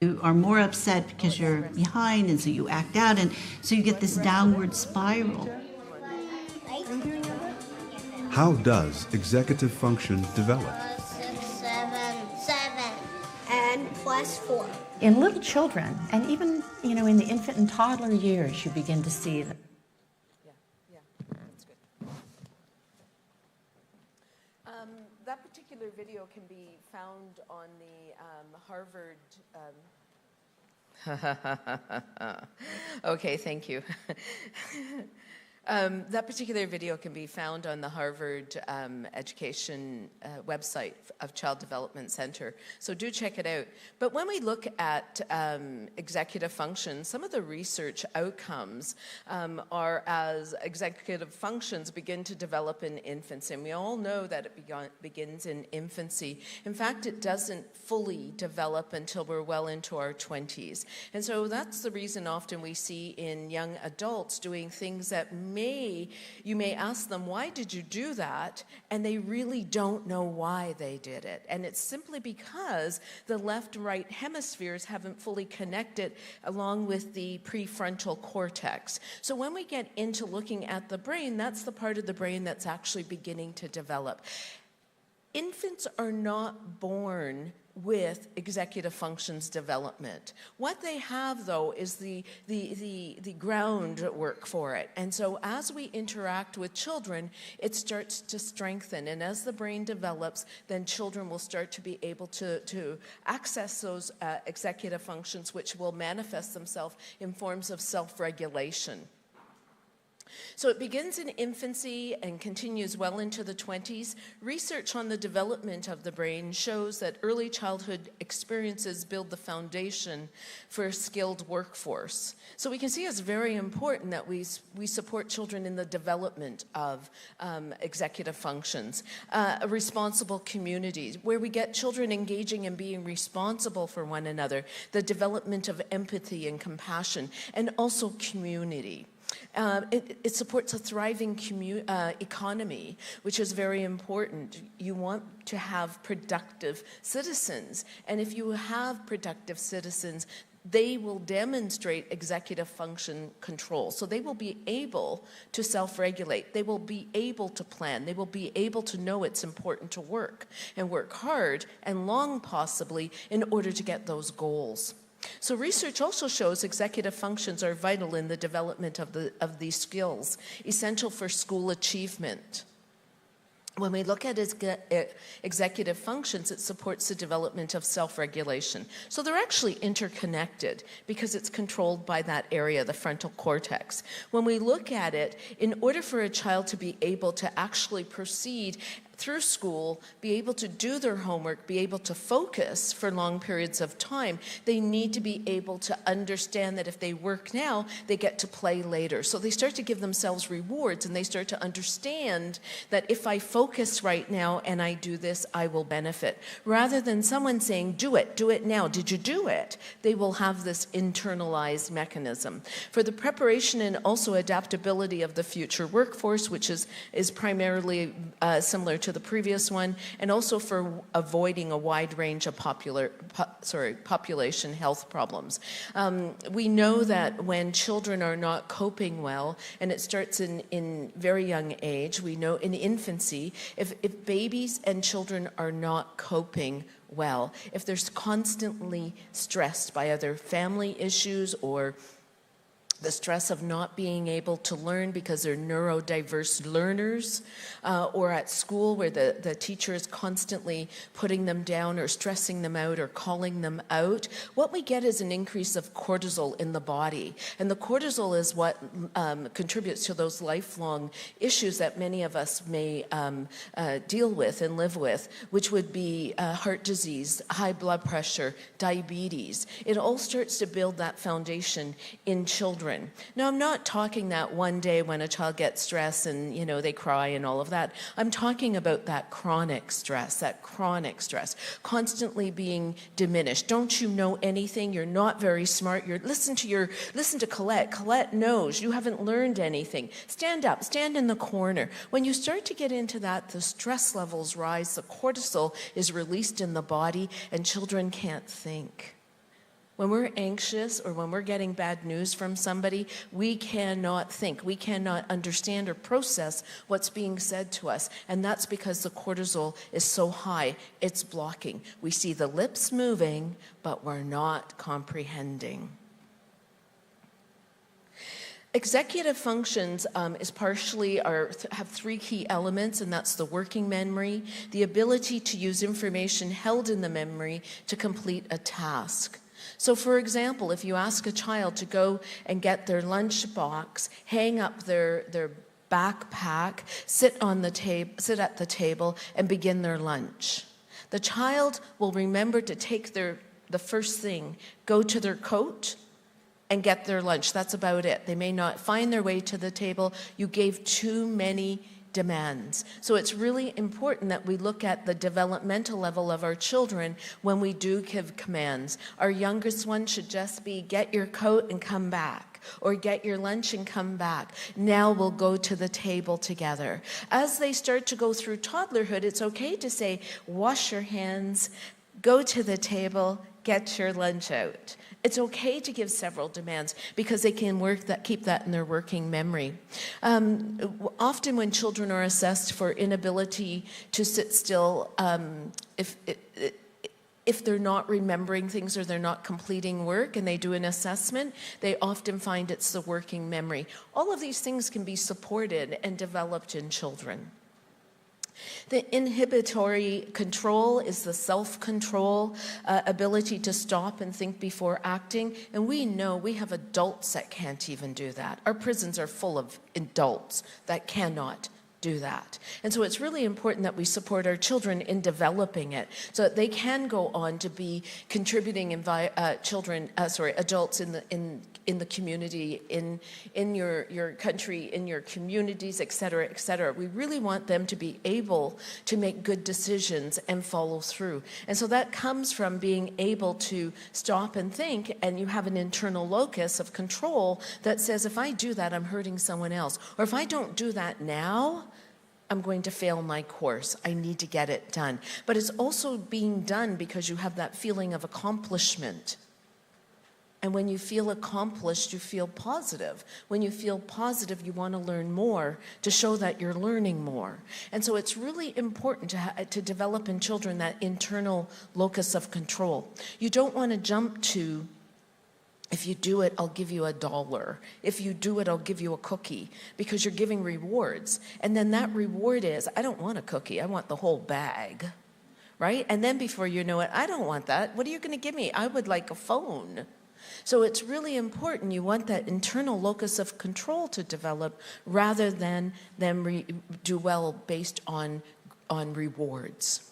You are more upset because you're behind, and so you act out, and so you get this downward spiral. How does executive function develop? 6, 7, 7. And plus 4. In little children, and even, in the infant and toddler years, you begin to see that. That's good. That particular video can be found on the Harvard. Okay, thank you. That particular video can be found on the Harvard Education website of Child Development Center, so do check it out. But when we look at executive function, some of the research outcomes are as executive functions begin to develop in infancy. And we all know that it begins in infancy. In fact, it doesn't fully develop until we're well into our 20s. And so that's the reason often we see in young adults doing things that you may ask them, why did you do that? And they really don't know why they did it. And it's simply because the left and right hemispheres haven't fully connected along with the prefrontal cortex. So when we get into looking at the brain, that's the part of the brain that's actually beginning to develop. Infants are not born with executive functions development. What they have, though, is the groundwork for it. And so as we interact with children, it starts to strengthen. And as the brain develops, then children will start to be able to access those executive functions, which will manifest themselves in forms of self-regulation. So it begins in infancy and continues well into the 20s. Research on the development of the brain shows that early childhood experiences build the foundation for a skilled workforce. So we can see it's very important that we support children in the development of executive functions. A responsible community, where we get children engaging and being responsible for one another. The development of empathy and compassion, and also community. It supports a thriving economy, which is very important. You want to have productive citizens, and if you have productive citizens, they will demonstrate executive function control. So they will be able to self-regulate. They will be able to plan. They will be able to know it's important to work, and work hard and long possibly, in order to get those goals. So research also shows executive functions are vital in the development of these skills, essential for school achievement. When we look at executive functions, it supports the development of self-regulation. So they're actually interconnected because it's controlled by that area, the frontal cortex. When we look at it, in order for a child to be able to actually proceed through school, be able to do their homework, be able to focus for long periods of time, they need to be able to understand that if they work now, they get to play later. So they start to give themselves rewards, and they start to understand that if I focus right now and I do this, I will benefit. Rather than someone saying, do it now, did you do it? They will have this internalized mechanism. For the preparation and also adaptability of the future workforce, which is primarily similar to the previous one, and also for avoiding a wide range of population health problems. We know that when children are not coping well, and it starts in very young age, we know in infancy, if babies and children are not coping well, if they're constantly stressed by other family issues or the stress of not being able to learn because they're neurodiverse learners, or at school where the teacher is constantly putting them down or stressing them out or calling them out, what we get is an increase of cortisol in the body. And the cortisol is what contributes to those lifelong issues that many of us may deal with and live with, which would be heart disease, high blood pressure, diabetes. It all starts to build that foundation in children. Now, I'm not talking that one day when a child gets stressed and, you know, they cry and all of that. I'm talking about that chronic stress, constantly being diminished. Don't you know anything? You're not very smart. Listen to Colette. Colette knows you haven't learned anything. Stand up, stand in the corner. When you start to get into that, the stress levels rise, the cortisol is released in the body, and children can't think. When we're anxious or when we're getting bad news from somebody, we cannot think. We cannot understand or process what's being said to us. And that's because the cortisol is so high, it's blocking. We see the lips moving, but we're not comprehending. Executive functions is have three key elements, and that's the working memory, the ability to use information held in the memory to complete a task. So, for example, if you ask a child to go and get their lunch box, hang up their backpack, sit at the table, and begin their lunch, the child will remember to take the first thing, go to their coat, and get their lunch. That's about it. They may not find their way to the table. You gave too many demands. So it's really important that we look at the developmental level of our children when we do give commands. Our youngest one should just be, get your coat and come back, or get your lunch and come back. Now we'll go to the table together. As they start to go through toddlerhood, it's okay to say, wash your hands, go to the table, get your lunch out. It's okay to give several demands because they can keep that in their working memory. Often when children are assessed for inability to sit still, if they're not remembering things or they're not completing work and they do an assessment, they often find it's the working memory. All of these things can be supported and developed in children. The inhibitory control is the self-control, ability to stop and think before acting. And we know we have adults that can't even do that. Our prisons are full of adults that cannot do that. And so it's really important that we support our children in developing it so that they can go on to be contributing adults in the community, in your country, in your communities, et cetera, et cetera. We really want them to be able to make good decisions and follow through. And so that comes from being able to stop and think, and you have an internal locus of control that says, if I do that, I'm hurting someone else. Or if I don't do that now, I'm going to fail my course. I need to get it done. But it's also being done because you have that feeling of accomplishment. And when you feel accomplished, you feel positive. When you feel positive, you want to learn more to show that you're learning more. And so it's really important to develop in children that internal locus of control. You don't want to jump to, if you do it, I'll give you $1. If you do it, I'll give you a cookie, because you're giving rewards. And then that reward is, I don't want a cookie, I want the whole bag, right? And then before you know it, I don't want that. What are you going to give me? I would like a phone. So it's really important. You want that internal locus of control to develop rather than them do well based on rewards.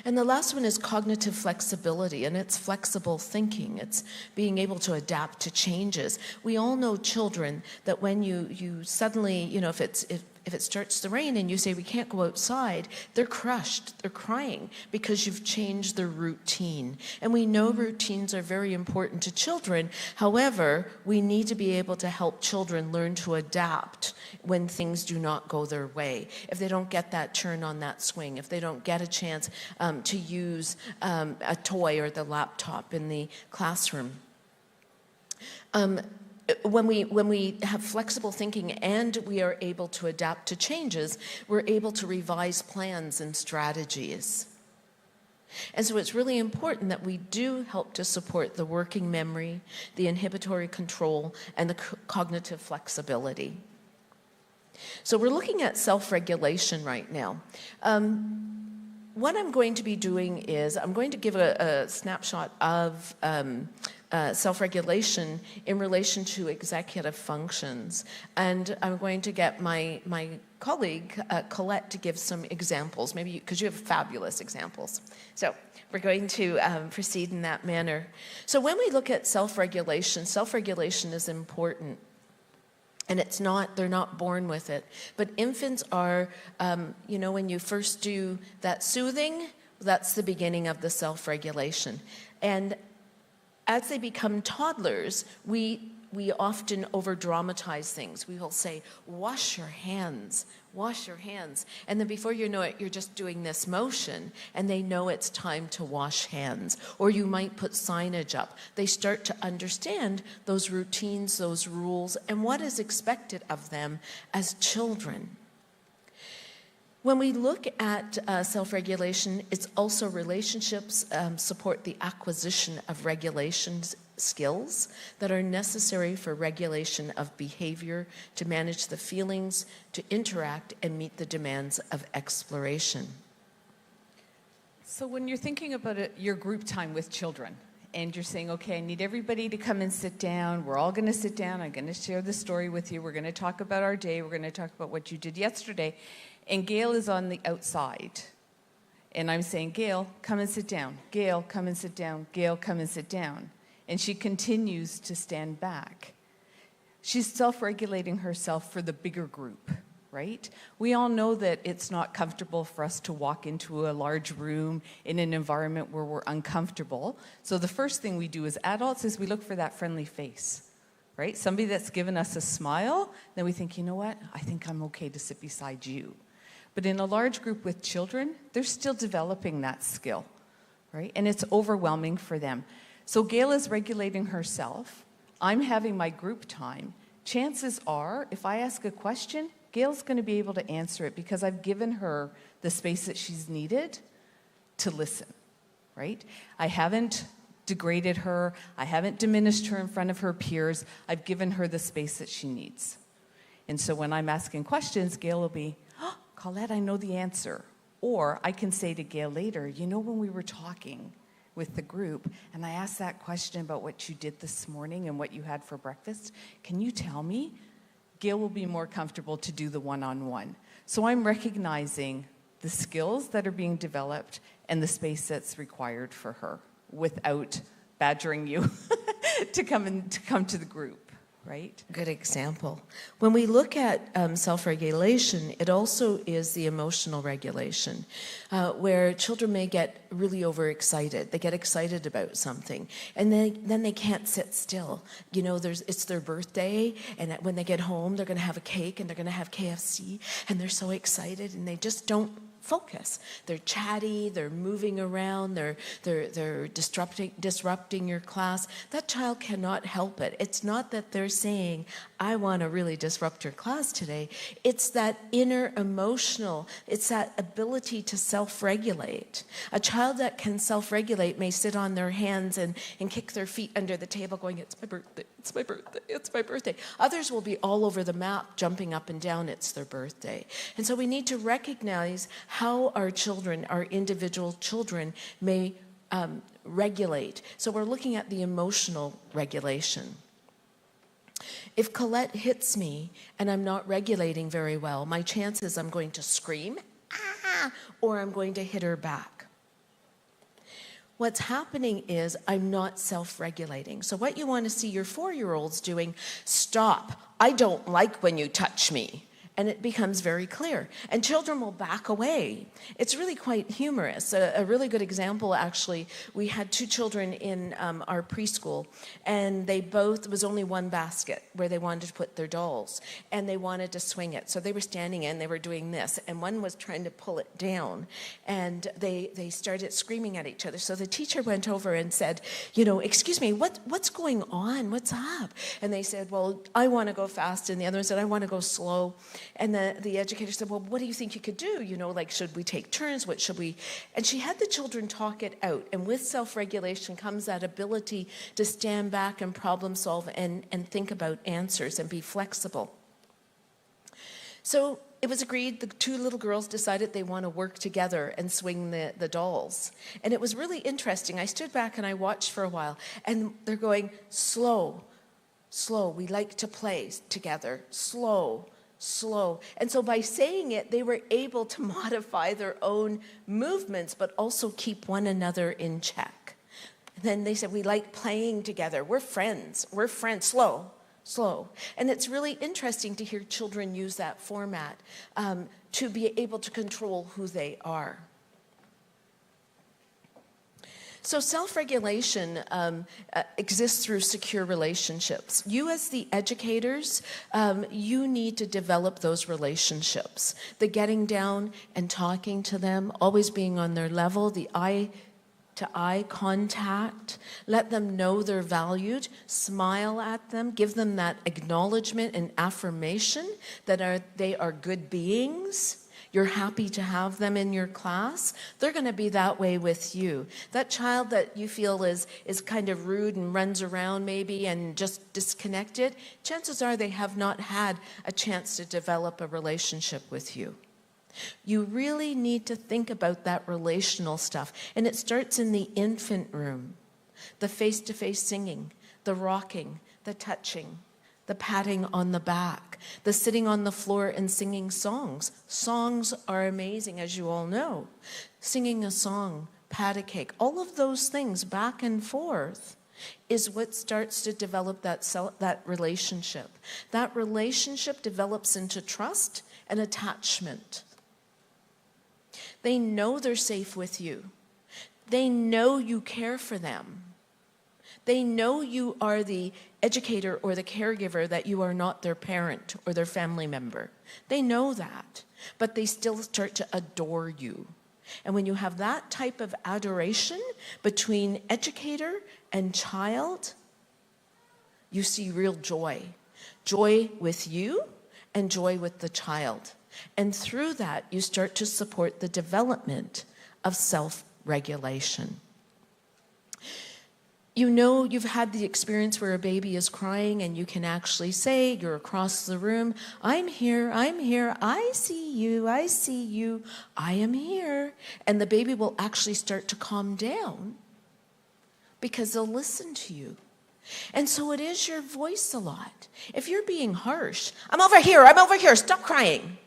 And the last one is cognitive flexibility, and it's flexible thinking. It's being able to adapt to changes. We all know children that when you suddenly, if it starts to rain and you say we can't go outside, they're crushed, they're crying because you've changed their routine. And we know routines are very important to children. However, we need to be able to help children learn to adapt when things do not go their way. If they don't get that turn on that swing, if they don't get a chance to use a toy or the laptop in the classroom. When we have flexible thinking and we are able to adapt to changes, we're able to revise plans and strategies. And so it's really important that we do help to support the working memory, the inhibitory control, and the cognitive flexibility. So we're looking at self-regulation right now. What I'm going to be doing is I'm going to give a snapshot of self-regulation in relation to executive functions. And I'm going to get my colleague, Colette, to give some examples, maybe because you have fabulous examples. So we're going to proceed in that manner. So when we look at self-regulation is important. And they're not born with it. But infants are, when you first do that soothing, that's the beginning of the self-regulation. And as they become toddlers, we often over-dramatize things. We will say, wash your hands, wash your hands. And then before you know it, you're just doing this motion, and they know it's time to wash hands. Or you might put signage up. They start to understand those routines, those rules, and what is expected of them as children. When we look at self-regulation, it's also relationships support the acquisition of regulations skills that are necessary for regulation of behavior, to manage the feelings, to interact and meet the demands of exploration. So when you're thinking about your group time with children, and you're saying, okay, I need everybody to come and sit down. We're all going to sit down. I'm going to share the story with you. We're going to talk about our day. We're going to talk about what you did yesterday. And Gail is on the outside. And I'm saying, Gail, come and sit down. Gail, come and sit down. Gail, come and sit down. And she continues to stand back. She's self-regulating herself for the bigger group, right? We all know that it's not comfortable for us to walk into a large room in an environment where we're uncomfortable. So the first thing we do as adults is we look for that friendly face, right? Somebody that's given us a smile, then we think, you know what? I think I'm okay to sit beside you. But in a large group with children, they're still developing that skill, right? And it's overwhelming for them. So Gail is regulating herself. I'm having my group time. Chances are, if I ask a question, Gail's going to be able to answer it because I've given her the space that she's needed to listen, right? I haven't degraded her. I haven't diminished her in front of her peers. I've given her the space that she needs. And so when I'm asking questions, Gail will be, oh, Colette, I know the answer. Or I can say to Gail later, you know, when we were talking with the group, and I asked that question about what you did this morning and what you had for breakfast, can you tell me? Gail will be more comfortable to do the one-on-one. So I'm recognizing the skills that are being developed and the space that's required for her without badgering you to come to the group. Right? Good example. When we look at self-regulation, it also is the emotional regulation, where children may get really overexcited. They get excited about something, and then they can't sit still. You know, it's their birthday, and when they get home, they're going to have a cake, and they're going to have KFC, and they're so excited, and they just don't focus. They're chatty, they're moving around, they're disrupting your class. That child cannot help it. It's not that they're saying, I want to really disrupt your class today. It's that inner emotional, it's that ability to self-regulate. A child that can self-regulate may sit on their hands and kick their feet under the table going, it's my birthday, it's my birthday, it's my birthday. Others will be all over the map jumping up and down, it's their birthday. And so we need to recognize how our children, our individual children, may regulate. So we're looking at the emotional regulation. If Colette hits me and I'm not regulating very well, my chances I'm going to scream, ah, or I'm going to hit her back. What's happening is I'm not self-regulating. So what you want to see your 4-year-olds doing, stop, I don't like when you touch me. And it becomes very clear. And children will back away. It's really quite humorous. A really good example, actually, we had 2 children in our preschool, and they both, it was only one basket where they wanted to put their dolls, and they wanted to swing it. So they were standing and they were doing this, and one was trying to pull it down, and they started screaming at each other. So the teacher went over and said, you know, excuse me, what's going on? What's up? And they said, well, I want to go fast, and the other one said, I want to go slow. And the educator said, well, what do you think you could do? You know, like, should we take turns? What should we? And she had the children talk it out. And with self-regulation comes that ability to stand back and problem solve and think about answers and be flexible. So it was agreed, the two little girls decided they want to work together and swing the dolls. And it was really interesting. I stood back and I watched for a while, and they're going, slow, slow, we like to play together, slow, slow. And so by saying it, they were able to modify their own movements, but also keep one another in check. And then they said, we like playing together, we're friends, slow. Slow. And it's really interesting to hear children use that format to be able to control who they are. So self-regulation exists through secure relationships. You as the educators, you need to develop those relationships. The getting down and talking to them, always being on their level, the eye-to-eye contact, let them know they're valued, smile at them, give them that acknowledgement and affirmation that they are good beings. You're happy to have them in your class. They're going to be that way with you. That child that you feel is kind of rude and runs around maybe and just disconnected, chances are they have not had a chance to develop a relationship with you. You really need to think about that relational stuff. And it starts in the infant room. The face-to-face singing, the rocking, the touching, the patting on the back, the sitting on the floor and singing songs. Songs are amazing, as you all know. Singing a song, pat a cake, all of those things back and forth is what starts to develop that relationship. That relationship develops into trust and attachment. They know they're safe with you. They know you care for them. They know you are the educator or the caregiver, that you are not their parent or their family member. They know that, but they still start to adore you. And when you have that type of adoration between educator and child, you see real joy. Joy with you and joy with the child. And through that, you start to support the development of self-regulation. You know you've had the experience where a baby is crying and you can actually say, you're across the room, I'm here, I see you, I am here. And the baby will actually start to calm down because they'll listen to you. And so it is your voice a lot. If you're being harsh, I'm over here, stop crying.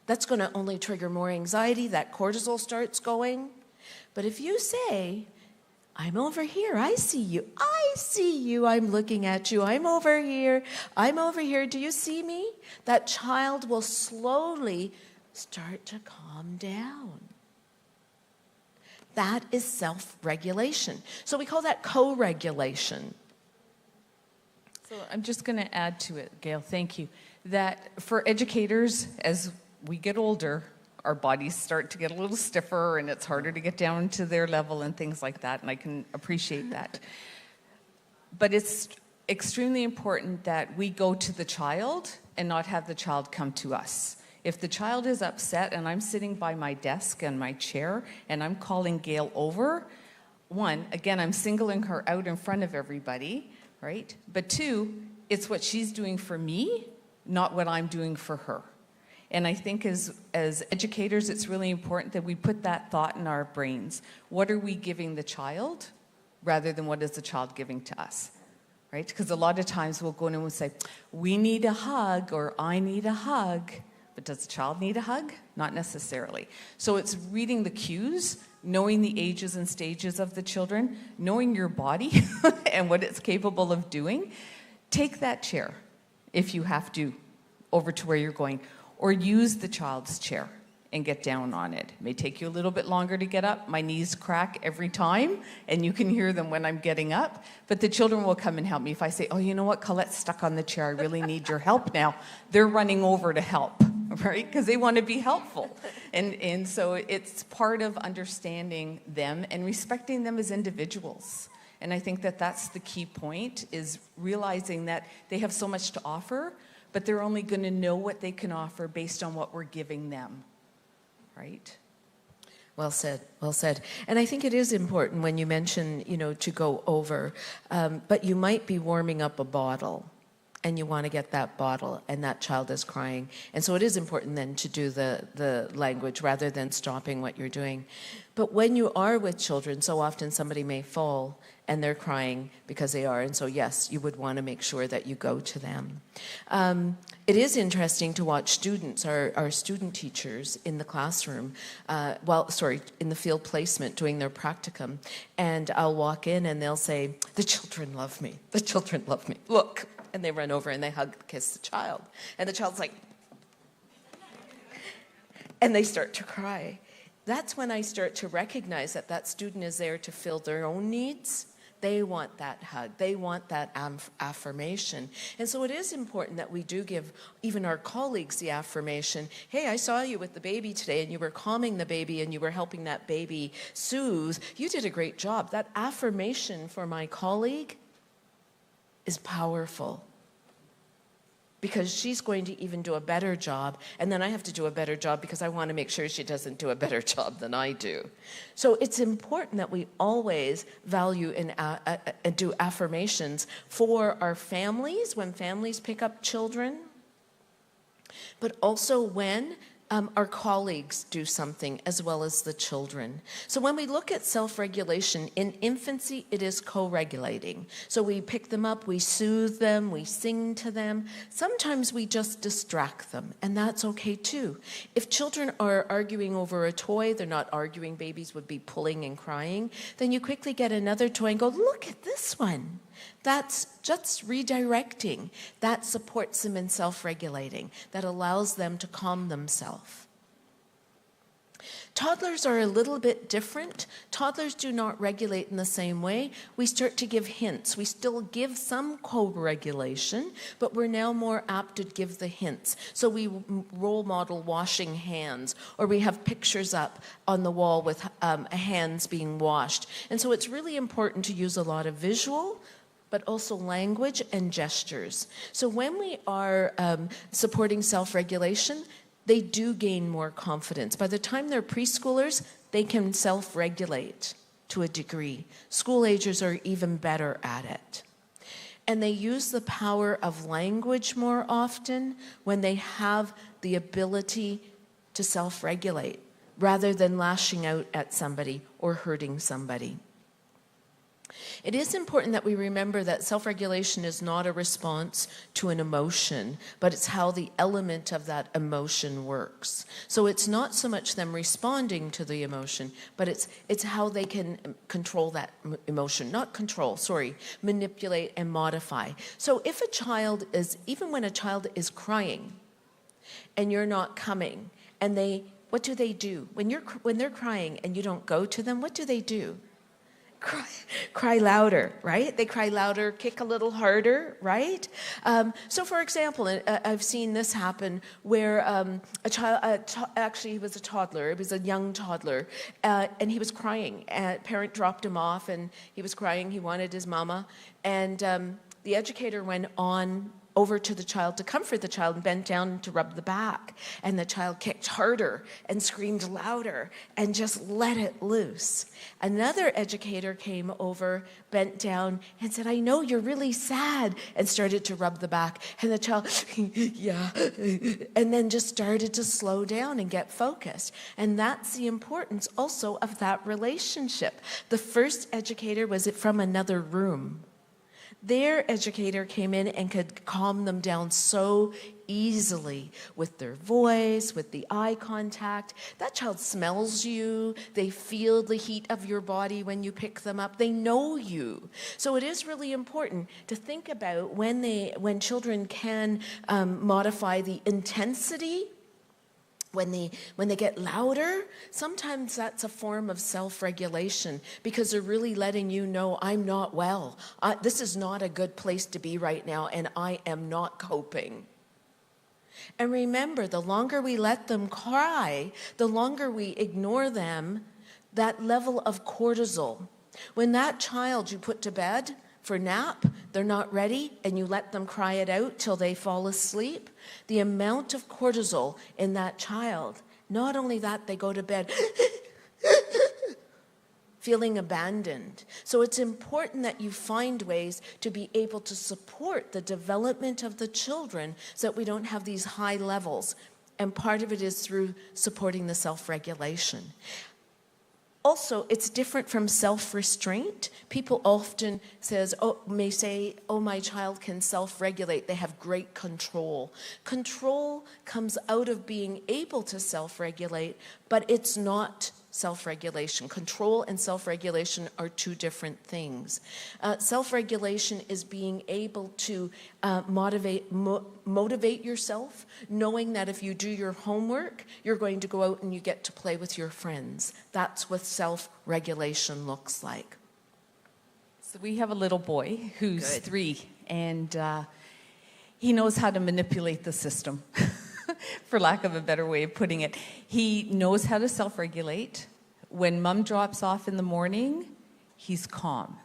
That's going to only trigger more anxiety. That cortisol starts going. But if you say, I'm over here, I see you, I'm looking at you, I'm over here, do you see me? That child will slowly start to calm down. That is self-regulation. So we call that co-regulation. So I'm just going to add to it, Gail, thank you, that for educators, as we get older, our bodies start to get a little stiffer and it's harder to get down to their level and things like that, and I can appreciate that. But it's extremely important that we go to the child and not have the child come to us. If the child is upset and I'm sitting by my desk and my chair and I'm calling Gail over, one, again, I'm singling her out in front of everybody, right? But two, it's what she's doing for me, not what I'm doing for her. And I think as educators, it's really important that we put that thought in our brains. What are we giving the child rather than what is the child giving to us, right? Because a lot of times we'll go in and we'll say, we need a hug or I need a hug. But does the child need a hug? Not necessarily. So it's reading the cues, knowing the ages and stages of the children, knowing your body and what it's capable of doing. Take that chair, if you have to, over to where you're going. Or use the child's chair and get down on it. It may take you a little bit longer to get up. My knees crack every time, and you can hear them when I'm getting up. But the children will come and help me. If I say, oh, you know what, Colette's stuck on the chair. I really need your help now. They're running over to help, right? Because they want to be helpful. And so it's part of understanding them and respecting them as individuals. And I think that that's the key point, is realizing that they have so much to offer, but they're only going to know what they can offer based on what we're giving them, right? Well said, well said. And I think it is important when you mention, to go over, but you might be warming up a bottle and you want to get that bottle and that child is crying. And so it is important then to do the language rather than stopping what you're doing. But when you are with children, so often somebody may fall and they're crying because they are. And so in you would want to make sure that you go to them. It is interesting to watch students, our student teachers in the classroom, in the field placement doing their practicum. And I'll walk in and they'll say, the children love me, the children love me, look. And they run over and they hug, kiss the child. And the child's like, and they start to cry. That's when I start to recognize that that student is there to fill their own needs. They want that hug. They want that affirmation. And so it is important that we do give even our colleagues the affirmation. Hey, I saw you with the baby today and you were calming the baby and you were helping that baby soothe. You did a great job. That affirmation for my colleague is powerful because she's going to even do a better job, and then I have to do a better job because I want to make sure she doesn't do a better job than I do. So it's important that we always value and do affirmations for our families when families pick up children, but also when our colleagues do something as well as the children. So when we look at self-regulation, in infancy, it is co-regulating. So we pick them up, we soothe them, we sing to them. Sometimes we just distract them, and that's okay too. If children are arguing over a toy, they're not arguing, babies would be pulling and crying, then you quickly get another toy and go, look at this one. That's just redirecting. That supports them in self-regulating. That allows them to calm themselves. Toddlers are a little bit different. Toddlers do not regulate in the same way. We start to give hints. We still give some co-regulation, but we're now more apt to give the hints. So we role model washing hands, or we have pictures up on the wall with hands being washed. And so it's really important to use a lot of visual, but also language and gestures. So when we are supporting self-regulation, they do gain more confidence. By the time they're preschoolers, they can self-regulate to a degree. School agers are even better at it. And they use the power of language more often when they have the ability to self-regulate, rather than lashing out at somebody or hurting somebody. It is important that we remember that self-regulation is not a response to an emotion, but it's how the element of that emotion works. So it's not so much them responding to the emotion, but it's how they can control that emotion. Not control, sorry, manipulate and modify. So if a child is, even when a child is crying and you're not coming, and what do they do? When they're crying and you don't go to them, what do they do? Cry louder, right? They cry louder, kick a little harder, right? So for example, I've seen this happen where a child, actually he was a toddler, it was a young toddler, and he was crying. A parent dropped him off and he was crying, he wanted his mama, and the educator went on over to the child to comfort the child and bent down to rub the back. And the child kicked harder and screamed louder and just let it loose. Another educator came over, bent down and said, I know you're really sad, and started to rub the back. And the child, yeah, and then just started to slow down and get focused. And that's the importance also of that relationship. The first educator was from another room. Their educator came in and could calm them down so easily with their voice, with the eye contact. That child smells you. They feel the heat of your body when you pick them up. They know you. So it is really important to think about when children can modify the intensity. When they get louder, sometimes that's a form of self-regulation because they're really letting you know, I'm not well. This is not a good place to be right now, and I am not coping. And remember, the longer we let them cry, the longer we ignore them, that level of cortisol. When that child you put to bed, for nap, they're not ready, and you let them cry it out till they fall asleep, the amount of cortisol in that child, not only that, they go to bed feeling abandoned. So it's important that you find ways to be able to support the development of the children so that we don't have these high levels. And part of it is through supporting the self-regulation. Also, it's different from self-restraint. People often may say, oh, my child can self-regulate. They have great control. Control comes out of being able to self-regulate, but it's not self-regulation. Control and self-regulation are two different things. Self-regulation is being able to motivate yourself, knowing that if you do your homework, you're going to go out and you get to play with your friends. That's what self-regulation looks like. So we have a little boy who's 3, and he knows how to manipulate the system. For lack of a better way of putting it. He knows how to self-regulate. When mom drops off in the morning, he's calm.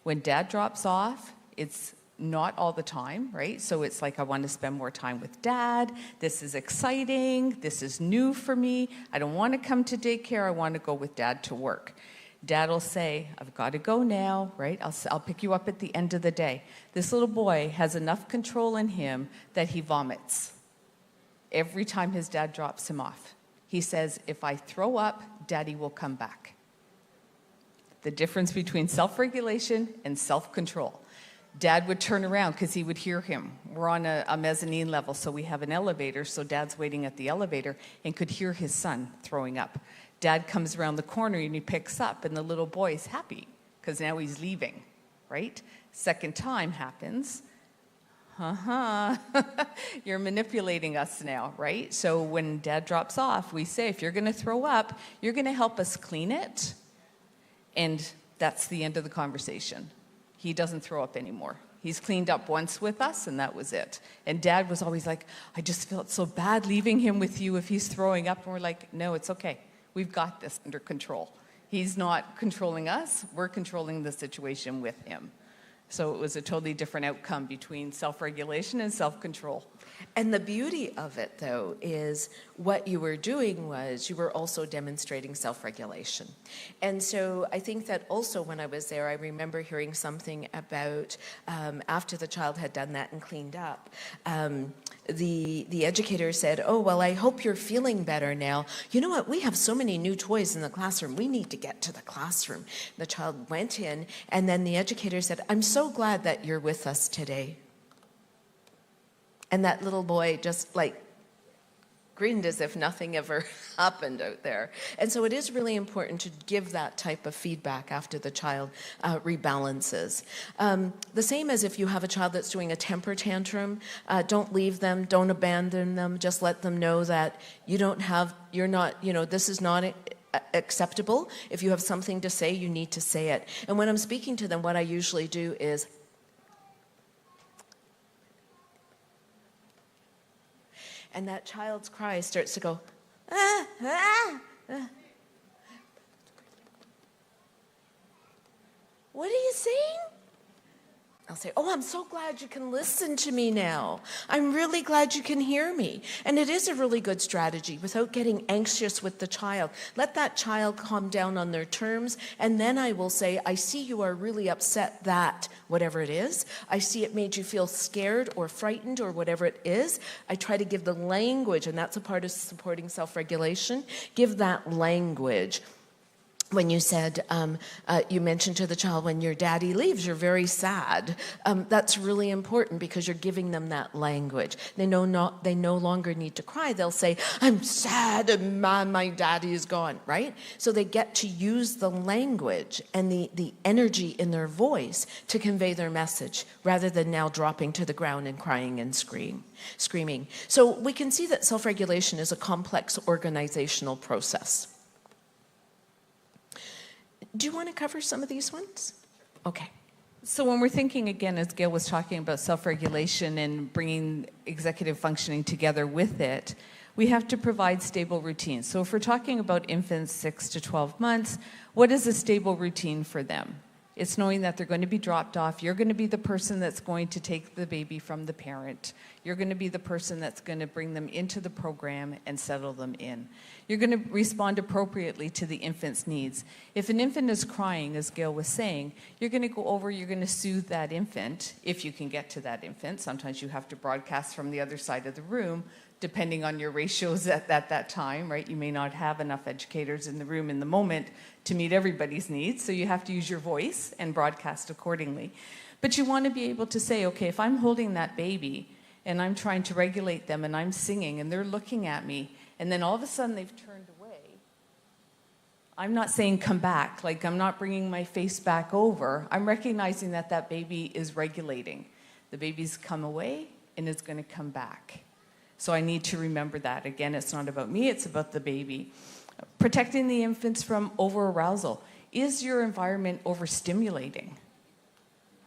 When dad drops off, it's not all the time, right? So it's like, I want to spend more time with dad. This is exciting. This is new for me. I don't want to come to daycare. I want to go with dad to work. Dad will say, I've got to go now, right? I'll pick you up at the end of the day. This little boy has enough control in him that he vomits every time his dad drops him off. He says, if I throw up, daddy will come back. The difference between self-regulation and self-control. Dad would turn around because he would hear him. We're on a mezzanine level, so we have an elevator, so dad's waiting at the elevator and could hear his son throwing up. Dad comes around the corner and he picks up, and the little boy is happy because now he's leaving, right? Second time happens. You're manipulating us now, right? So when dad drops off, we say, if you're going to throw up, you're going to help us clean it. And that's the end of the conversation. He doesn't throw up anymore. He's cleaned up once with us, and that was it. And dad was always like, I just felt so bad leaving him with you if he's throwing up. And we're like, no, it's okay. We've got this under control. He's not controlling us. We're controlling the situation with him. So it was a totally different outcome between self-regulation and self-control. And the beauty of it, though, is what you were doing was you were also demonstrating self-regulation. And so I think that also when I was there, I remember hearing something about after the child had done that and cleaned up, the educator said, oh, well, I hope you're feeling better now. You know what? We have so many new toys in the classroom. We need to get to the classroom. The child went in, and then the educator said, I'm so glad that you're with us today. And that little boy just grinned as if nothing ever happened out there. And so it is really important to give that type of feedback after the child rebalances. The same as if you have a child that's doing a temper tantrum, don't leave them, don't abandon them, just let them know that this is not acceptable. If you have something to say, you need to say it. And when I'm speaking to them, what I usually do is, and that child's cry starts to go, ah, ah, ah. What are you saying? I'll say, oh, I'm so glad you can listen to me now. I'm really glad you can hear me. And it is a really good strategy without getting anxious with the child. Let that child calm down on their terms, and then I will say, I see you are really upset that, whatever it is. I see it made you feel scared or frightened or whatever it is. I try to give the language, and that's a part of supporting self-regulation. Give that language. When you said, you mentioned to the child, when your daddy leaves, you're very sad. That's really important because you're giving them that language. They no longer need to cry. They'll say, I'm sad and my daddy is gone, right? So they get to use the language and the energy in their voice to convey their message rather than now dropping to the ground and crying and screaming. So we can see that self-regulation is a complex organizational process. Do you want to cover some of these ones? Okay. So when we're thinking, again, as Gail was talking about self-regulation and bringing executive functioning together with it, we have to provide stable routines. So if we're talking about infants 6 to 12 months, what is a stable routine for them? It's knowing that they're going to be dropped off. You're going to be the person that's going to take the baby from the parent. You're going to be the person that's going to bring them into the program and settle them in. You're going to respond appropriately to the infant's needs. If an infant is crying, as Gail was saying, you're going to go over, you're going to soothe that infant, if you can get to that infant. Sometimes you have to broadcast from the other side of the room, depending on your ratios at that time, right? You may not have enough educators in the room in the moment to meet everybody's needs, so you have to use your voice and broadcast accordingly. But you want to be able to say, okay, if I'm holding that baby and I'm trying to regulate them and I'm singing and they're looking at me, and then all of a sudden they've turned away, I'm not saying come back, like I'm not bringing my face back over. I'm recognizing that that baby is regulating. The baby's come away and it's going to come back. So I need to remember that. Again, it's not about me, it's about the baby. Protecting the infants from over-arousal. Is your environment overstimulating?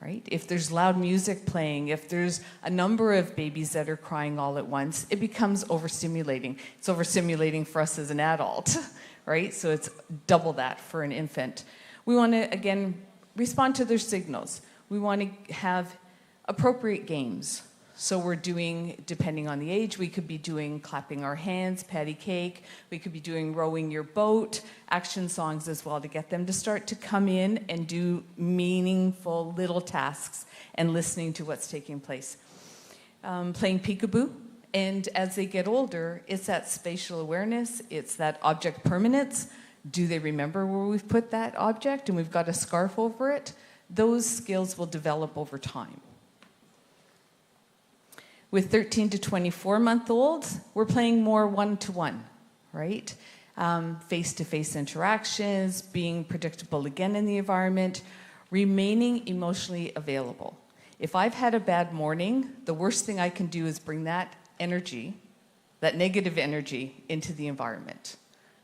Right? If there's loud music playing, if there's a number of babies that are crying all at once, it becomes overstimulating. It's overstimulating for us as an adult, right? So it's double that for an infant. We want to, again, respond to their signals. We want to have appropriate games. So we're doing, depending on the age, we could be doing clapping our hands, patty cake. We could be doing rowing your boat, action songs as well, to get them to start to come in and do meaningful little tasks and listening to what's taking place. Playing peekaboo. And as they get older, it's that spatial awareness, it's that object permanence. Do they remember where we've put that object and we've got a scarf over it? Those skills will develop over time. With 13 to 24-month-olds, we're playing more one-to-one, right? Face-to-face interactions, being predictable again in the environment, remaining emotionally available. If I've had a bad morning, the worst thing I can do is bring that energy, that negative energy, into the environment.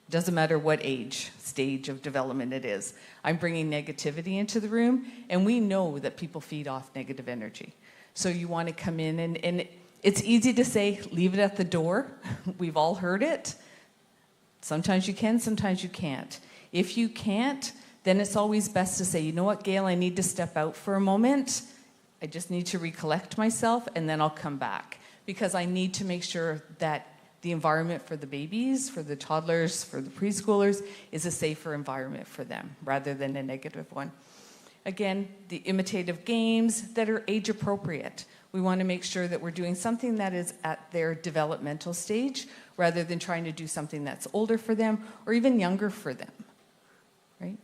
Doesn't matter what age, stage of development it is. I'm bringing negativity into the room, and we know that people feed off negative energy. So you want to come in, and it's easy to say, leave it at the door. We've all heard it. Sometimes you can, sometimes you can't. If you can't, then it's always best to say, you know what, Gail, I need to step out for a moment. I just need to recollect myself, and then I'll come back. Because I need to make sure that the environment for the babies, for the toddlers, for the preschoolers, is a safer environment for them, rather than a negative one. Again, the imitative games that are age appropriate. We want to make sure that we're doing something that is at their developmental stage, rather than trying to do something that's older for them or even younger for them, right?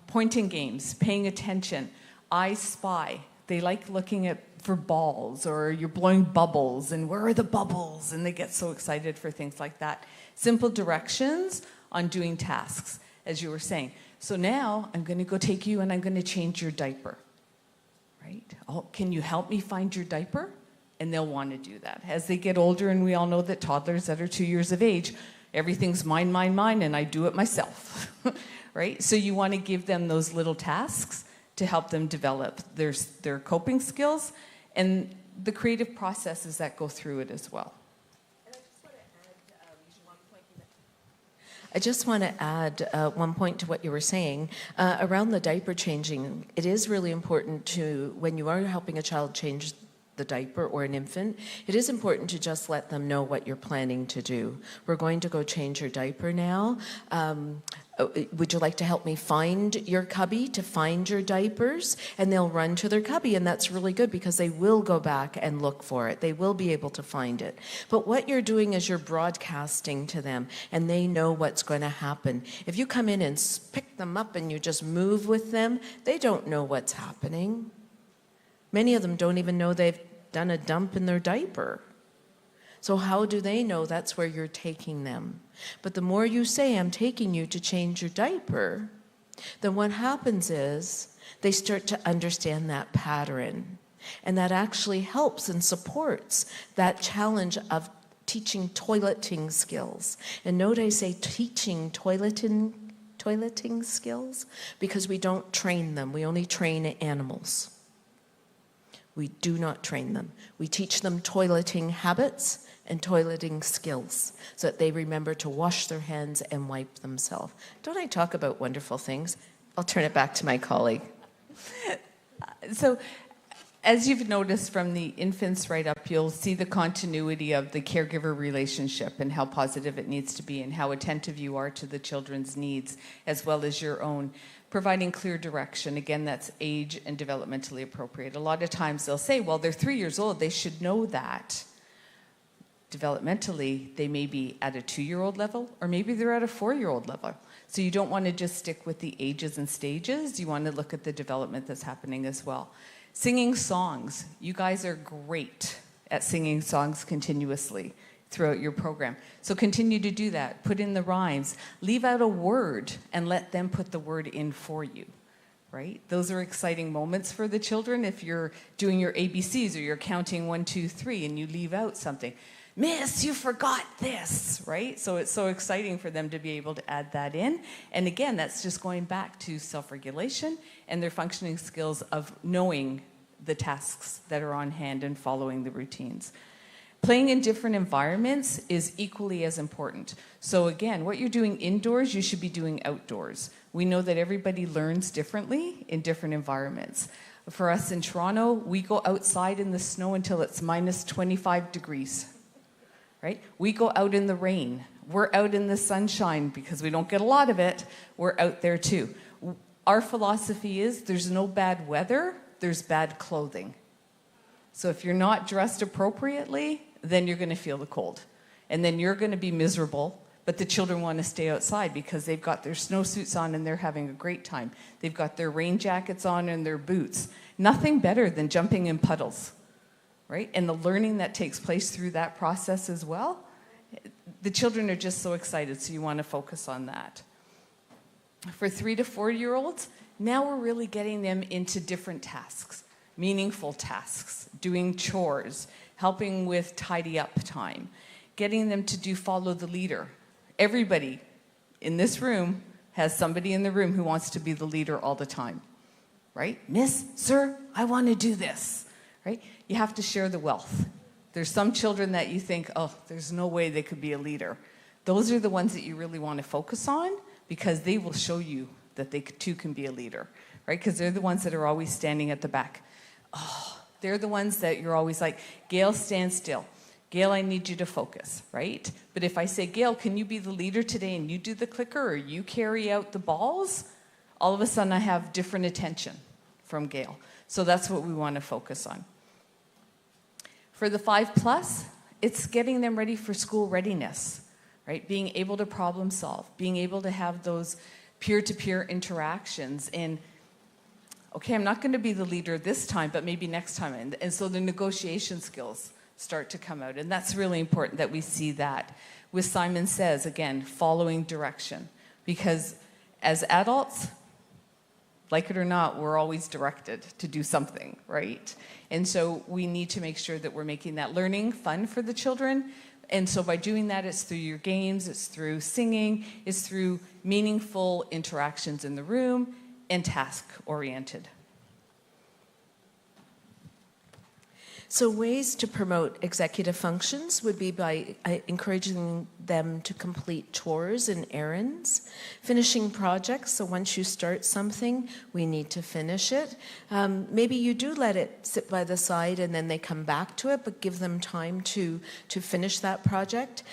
Pointing games, paying attention, I spy. They like looking for balls, or you're blowing bubbles, and where are the bubbles? And they get so excited for things like that. Simple directions on doing tasks, as you were saying. So now I'm going to go take you and I'm going to change your diaper, right? Oh, can you help me find your diaper? And they'll want to do that. As they get older, and we all know that toddlers that are 2 years of age, everything's mine, mine, mine, and I do it myself, right? So you want to give them those little tasks to help them develop their coping skills and the creative processes that go through it as well. I just want to add one point to what you were saying. Around the diaper changing, it is really important to, when you are helping a child change the diaper or an infant, it is important to just let them know what you're planning to do. We're going to go change your diaper now. Would you like to help me find your cubby, to find your diapers? And they'll run to their cubby, and that's really good because they will go back and look for it. They will be able to find it. But what you're doing is you're broadcasting to them, and they know what's going to happen. If you come in and pick them up and you just move with them, they don't know what's happening. Many of them don't even know they've done a dump in their diaper. So how do they know that's where you're taking them? But the more you say, I'm taking you to change your diaper, then what happens is they start to understand that pattern. And that actually helps and supports that challenge of teaching toileting skills. And note I say teaching toileting skills because we don't train them. We only train animals. We do not train them. We teach them toileting habits and toileting skills so that they remember to wash their hands and wipe themselves. Don't I talk about wonderful things? I'll turn it back to my colleague. So, as you've noticed from the infants right up, you'll see the continuity of the caregiver relationship and how positive it needs to be and how attentive you are to the children's needs as well as your own. Providing clear direction, again, that's age and developmentally appropriate. A lot of times they'll say, well, they're 3 years old, they should know that. Developmentally, they may be at a 2-year-old level, or maybe they're at a 4-year-old level. So you don't want to just stick with the ages and stages, you want to look at the development that's happening as well. Singing songs, you guys are great at singing songs continuously throughout your program. So continue to do that. Put in the rhymes. Leave out a word and let them put the word in for you, right? Those are exciting moments for the children. If you're doing your ABCs or you're counting 1, 2, 3 and you leave out something, Miss, you forgot this, right? So it's so exciting for them to be able to add that in. And again, that's just going back to self-regulation and their functioning skills of knowing the tasks that are on hand and following the routines. Playing in different environments is equally as important. So again, what you're doing indoors, you should be doing outdoors. We know that everybody learns differently in different environments. For us in Toronto, we go outside in the snow until it's minus 25 degrees, right? We go out in the rain. We're out in the sunshine because we don't get a lot of it. We're out there too. Our philosophy is there's no bad weather, there's bad clothing. So if you're not dressed appropriately, then you're going to feel the cold. And then you're going to be miserable, but the children want to stay outside because they've got their snowsuits on and they're having a great time. They've got their rain jackets on and their boots. Nothing better than jumping in puddles, right? And the learning that takes place through that process as well. The children are just so excited, so you want to focus on that. For 3 to 4-year-olds, now we're really getting them into different tasks, meaningful tasks, doing chores, helping with tidy up time, getting them to follow the leader. Everybody in this room has somebody in the room who wants to be the leader all the time, right? Miss, sir, I want to do this, right? You have to share the wealth. There's some children that you think, oh, there's no way they could be a leader. Those are the ones that you really want to focus on because they will show you that they too can be a leader, right? Because they're the ones that are always standing at the back. Oh, they're the ones that you're always like, Gail, stand still. Gail, I need you to focus, right? But if I say, Gail, can you be the leader today and you do the clicker or you carry out the balls? All of a sudden I have different attention from Gail. So that's what we want to focus on. For the 5+, it's getting them ready for school readiness, right? Being able to problem solve, being able to have those peer-to-peer interactions and okay, I'm not going to be the leader this time, but maybe next time. And so the negotiation skills start to come out. And that's really important that we see that. With Simon Says, again, following direction. Because as adults, like it or not, we're always directed to do something, right? And so we need to make sure that we're making that learning fun for the children. And so by doing that, it's through your games, it's through singing, it's through meaningful interactions in the room, and task-oriented. So ways to promote executive functions would be by encouraging them to complete chores and errands, finishing projects. So once you start something, we need to finish it. Maybe you do let it sit by the side and then they come back to it, but give them time to finish that project.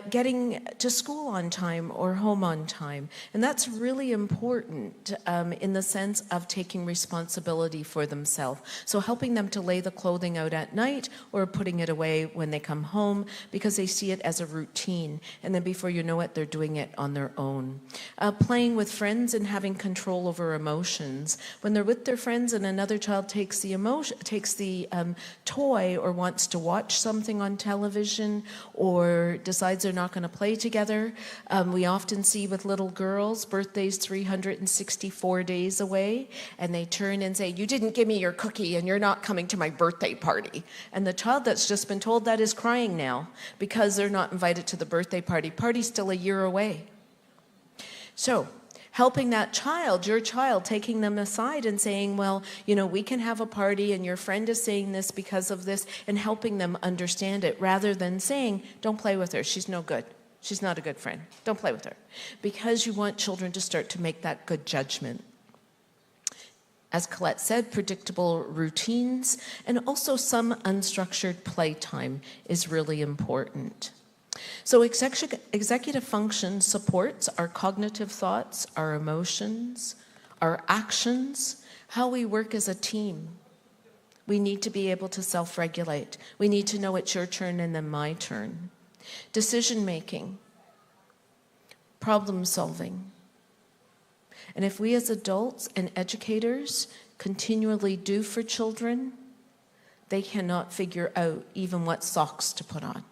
Getting to school on time or home on time. And that's really important in the sense of taking responsibility for themselves. So helping them to lay the clothing out at night or putting it away when they come home because they see it as a routine. And then before you know it, they're doing it on their own. Playing with friends and having control over emotions. When they're with their friends and another child takes the toy or wants to watch something on television or decides they're not going to play together. We often see with little girls, birthdays 364 days away, and they turn and say, you didn't give me your cookie and you're not coming to my birthday party. And the child that's just been told that is crying now because they're not invited to the birthday party. Party's still a year away. So helping that child, your child, taking them aside and saying, well, you know, we can have a party and your friend is saying this because of this, and helping them understand it rather than saying, don't play with her, she's no good. She's not a good friend. Don't play with her. Because you want children to start to make that good judgment. As Colette said, predictable routines, and also some unstructured playtime is really important. So executive function supports our cognitive thoughts, our emotions, our actions, how we work as a team. We need to be able to self-regulate. We need to know it's your turn and then my turn. Decision-making, problem-solving. And if we as adults and educators continually do for children, they cannot figure out even what socks to put on.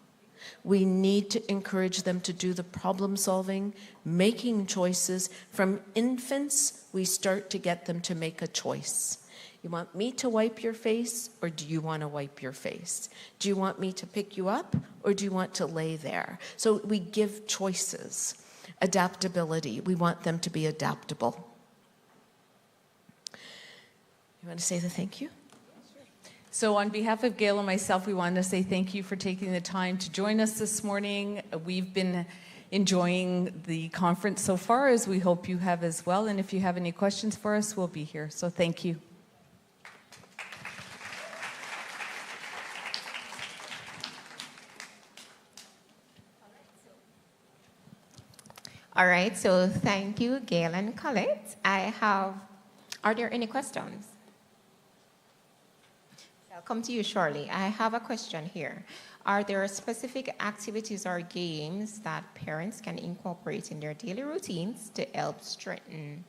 We need to encourage them to do the problem solving, making choices. From infants, we start to get them to make a choice. You want me to wipe your face, or do you want to wipe your face? Do you want me to pick you up, or do you want to lay there? So we give choices. Adaptability, we want them to be adaptable. You want to say the thank you? So on behalf of Gail and myself, we want to say thank you for taking the time to join us this morning. We've been enjoying the conference so far, as we hope you have as well. And if you have any questions for us, we'll be here. So thank you. All right, so thank you, Gail and Colette. Are there any questions? I'll come to you shortly. I have a question here. Are there specific activities or games that parents can incorporate in their daily routines to help strengthen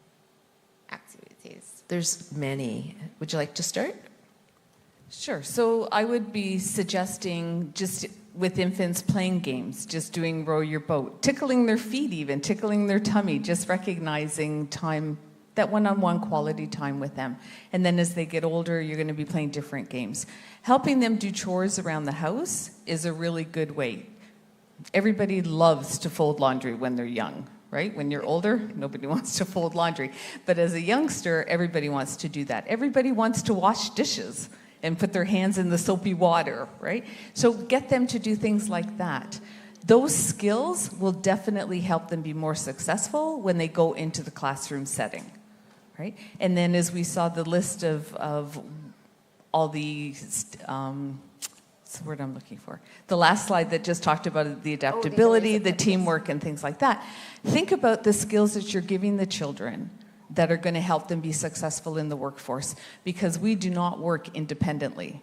activities? There's many. Would you like to start? Sure. So I would be suggesting, just with infants, playing games, just doing row your boat, tickling their feet even, tickling their tummy, just recognizing time, that one-on-one quality time with them. And then as they get older, you're going to be playing different games. Helping them do chores around the house is a really good way. Everybody loves to fold laundry when they're young, right? When you're older, nobody wants to fold laundry. But as a youngster, everybody wants to do that. Everybody wants to wash dishes and put their hands in the soapy water, right? So get them to do things like that. Those skills will definitely help them be more successful when they go into the classroom setting, right? And then as we saw the list of all the, what's the word I'm looking for? The last slide that just talked about the adaptability, the teamwork, and things like that. Think about the skills that you're giving the children that are going to help them be successful in the workforce, because we do not work independently.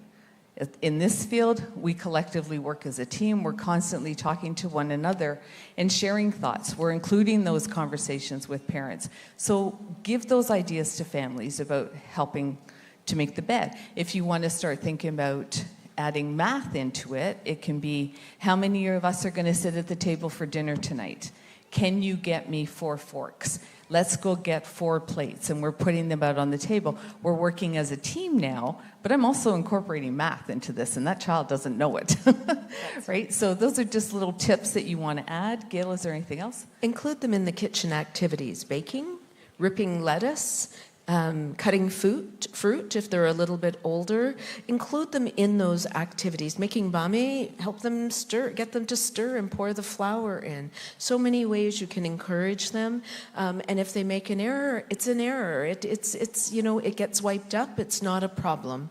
In this field, we collectively work as a team. We're constantly talking to one another and sharing thoughts. We're including those conversations with parents. So give those ideas to families about helping to make the bed. If you want to start thinking about adding math into it, it can be, how many of us are going to sit at the table for dinner tonight? Can you get me 4 forks? Let's go get 4 plates, and we're putting them out on the table. We're working as a team now, but I'm also incorporating math into this, and that child doesn't know it, right? So those are just little tips that you want to add. Gail, is there anything else? Include them in the kitchen activities. Baking, ripping lettuce, cutting fruit if they're a little bit older. Include them in those activities. Making bame, help them stir, get them to stir and pour the flour in. So many ways you can encourage them. And if they make an error, it's an error. It's you know, it gets wiped up. It's not a problem.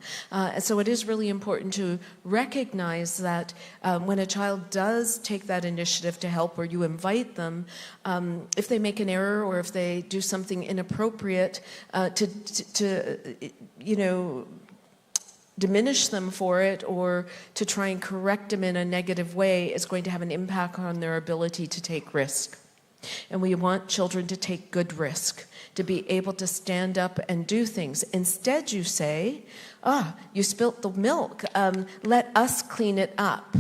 So it is really important to recognize that when a child does take that initiative to help, or you invite them, if they make an error or if they do something inappropriate, to you know, diminish them for it, or to try and correct them in a negative way, is going to have an impact on their ability to take risk. And we want children to take good risk, to be able to stand up and do things. Instead, you say, you spilt the milk. Let us clean it up.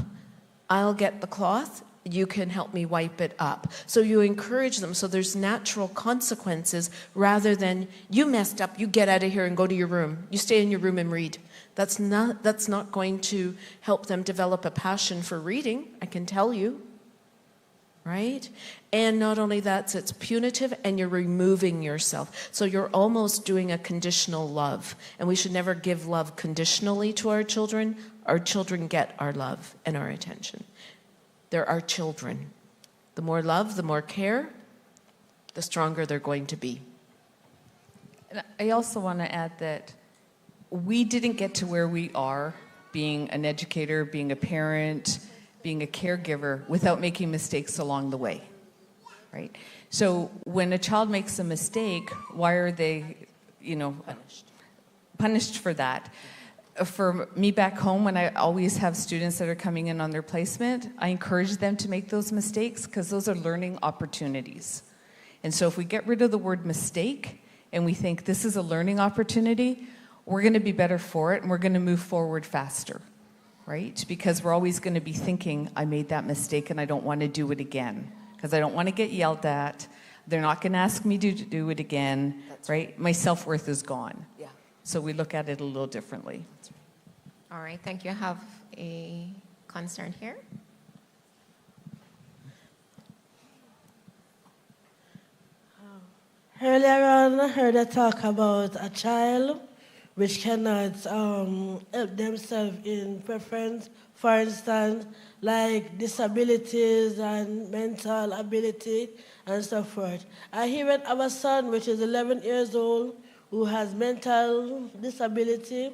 I'll get the cloth. You can help me wipe it up. So you encourage them, so there's natural consequences, rather than, you messed up, you get out of here and go to your room. You stay in your room and read. That's not going to help them develop a passion for reading, I can tell you. Right? And not only that, so it's punitive, and you're removing yourself. So you're almost doing a conditional love. And we should never give love conditionally to our children. Our children get our love and our attention. They're our children. The more love, the more care, the stronger they're going to be. And I also want to add that we didn't get to where we are, being an educator, being a parent, being a caregiver, without making mistakes along the way, right? So when a child makes a mistake, why are they, punished for that? For me back home, when I always have students that are coming in on their placement, I encourage them to make those mistakes because those are learning opportunities. And so if we get rid of the word mistake and we think this is a learning opportunity, we're going to be better for it and we're going to move forward faster, right? Because we're always going to be thinking, I made that mistake and I don't want to do it again because I don't want to get yelled at. They're not going to ask me to do it again, right? My self-worth is gone. Yeah. So we look at it a little differently. All right, thank you. I have a concern here. Earlier on, I heard a talk about a child which cannot help themselves in preference, for instance, like disabilities and mental ability and so forth. I even have a son which is 11 years old who has mental disability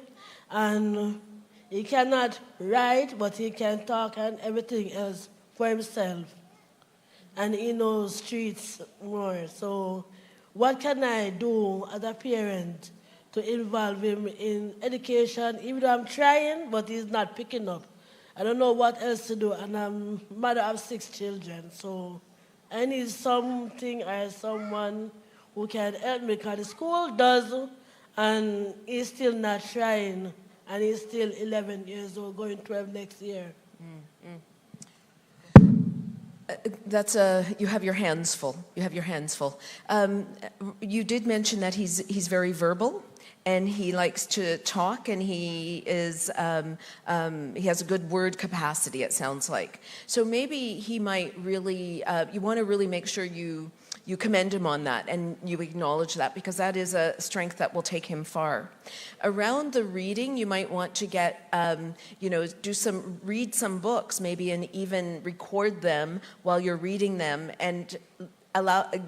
and he cannot write, but he can talk and everything else for himself. And he knows streets more. So what can I do as a parent to involve him in education, even though I'm trying, but he's not picking up? I don't know what else to do, and I'm mother of 6 children, so I need something or someone who can help me, because the school does, and he's still not trying, and he's still 11 years old, going 12 next year. You have your hands full. You have your hands full. You did mention that he's very verbal, and he likes to talk, and he has a good word capacity, it sounds like. So maybe he might really, you want to really make sure you commend him on that and you acknowledge that, because that is a strength that will take him far. Around the reading, you might want to get, read some books maybe, and even record them while you're reading them, and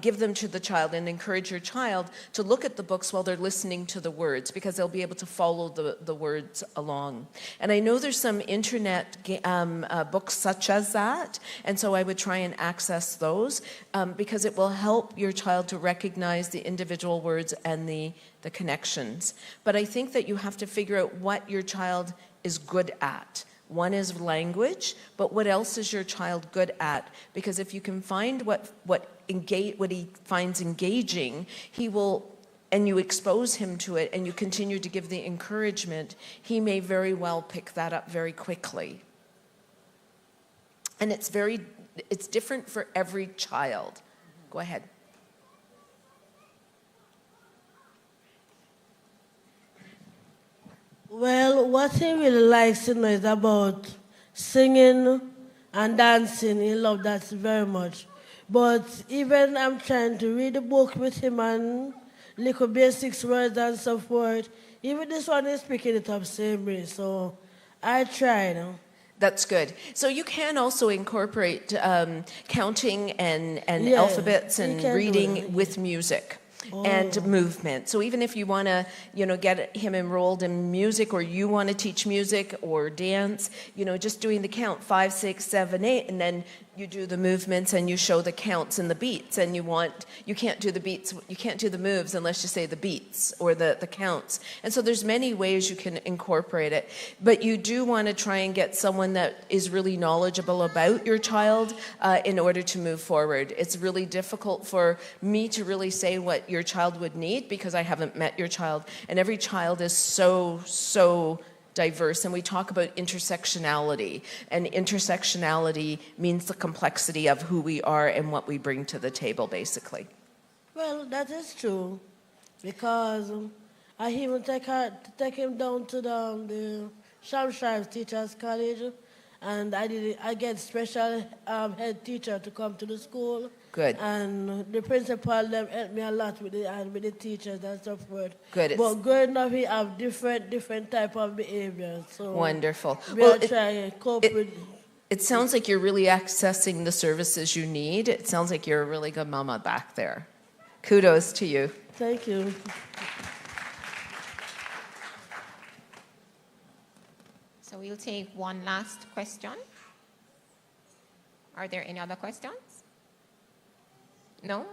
give them to the child and encourage your child to look at the books while they're listening to the words, because they'll be able to follow the words along. And I know there's some internet books such as that, and so I would try and access those because it will help your child to recognize the individual words and the connections. But I think that you have to figure out what your child is good at. One is language, but what else is your child good at? Because if you can find what he finds engaging, he will, and you expose him to it, and you continue to give the encouragement, he may very well pick that up very quickly. And it's different for every child. Go ahead. Well, what he really likes to know is about singing and dancing. He loves that very much. But even I'm trying to read a book with him and little basics words and so forth. Even this one is picking it up same way, so I try now. That's good. So you can also incorporate counting and alphabets and reading with music. And movement. So even if you want to, get him enrolled in music, or you want to teach music or dance, just doing the count 5, 6, 7, 8, and then you do the movements and you show the counts and the beats, and you can't do the beats, you can't do the moves unless you say the beats or the counts. And so there's many ways you can incorporate it, but you do want to try and get someone that is really knowledgeable about your child in order to move forward. It's really difficult for me to really say what your child would need, because I haven't met your child, and every child is so diverse, and we talk about intersectionality, and intersectionality means the complexity of who we are and what we bring to the table, basically. Well, that is true, because I even take him down to the Shamshire Teachers College, and I get special head teacher to come to the school. Good. And the principal them help me a lot with the teachers and so forth. Good. But good enough, we have different type of behaviors. So wonderful. We'll try to cope with. It sounds like you're really accessing the services you need. It sounds like you're a really good mama back there. Kudos to you. Thank you. So we'll take one last question. Are there any other questions? No?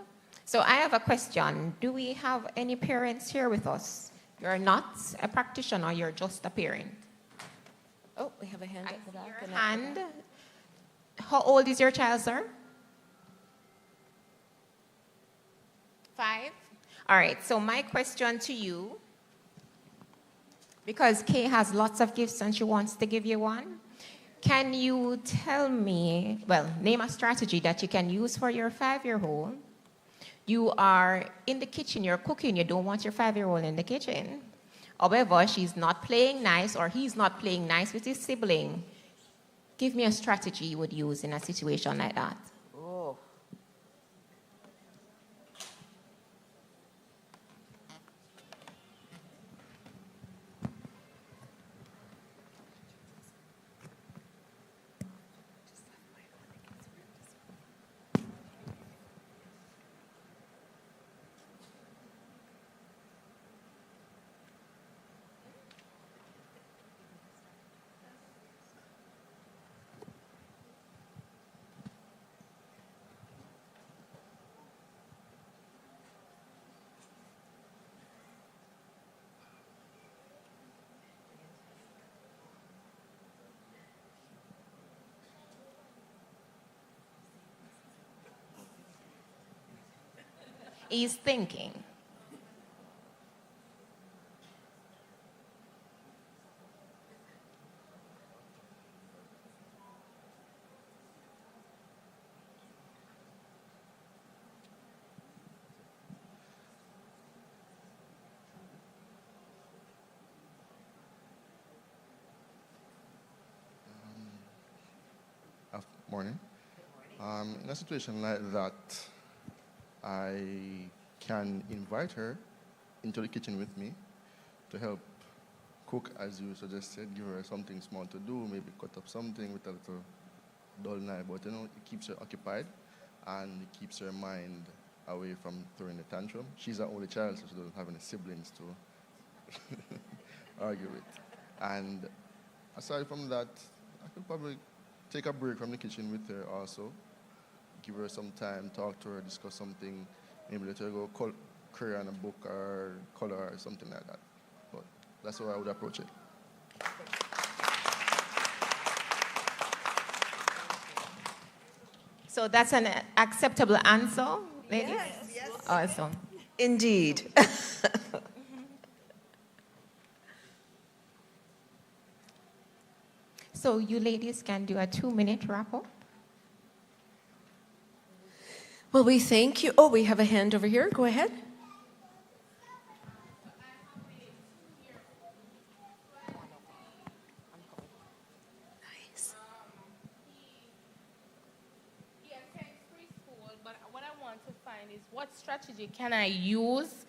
So I have a question. Do we have any parents here with us? You're not a practitioner, you're just a parent. Oh, we have a hand at the back. Your hand. How old is your child, sir? 5? All right, so my question to you, because Kay has lots of gifts and she wants to give you one, can you tell me, well, name a strategy that you can use for your 5-year-old? You are in the kitchen, you're cooking, you don't want your 5-year-old in the kitchen. However, she's not playing nice or he's not playing nice with his sibling. Give me a strategy you would use in a situation like that. Oh. He's thinking. Morning. In a situation like that, I can invite her into the kitchen with me to help cook, as you suggested. Give her something small to do, maybe cut up something with a little dull knife, but it keeps her occupied and it keeps her mind away from throwing a tantrum. She's an only child, so she doesn't have any siblings to argue with. And aside from that, I could probably take a break from the kitchen with her also. Give her some time, talk to her, discuss something, maybe let her go career on a book or color or something like that. But that's how I would approach it. So that's an acceptable answer, ladies? Yes. Awesome. Indeed. So you ladies can do a 2-minute wrap-up. Well, we thank you. Oh, we have a hand over here. Go ahead. Nice. He attends preschool, but what I want to find is what strategy can I use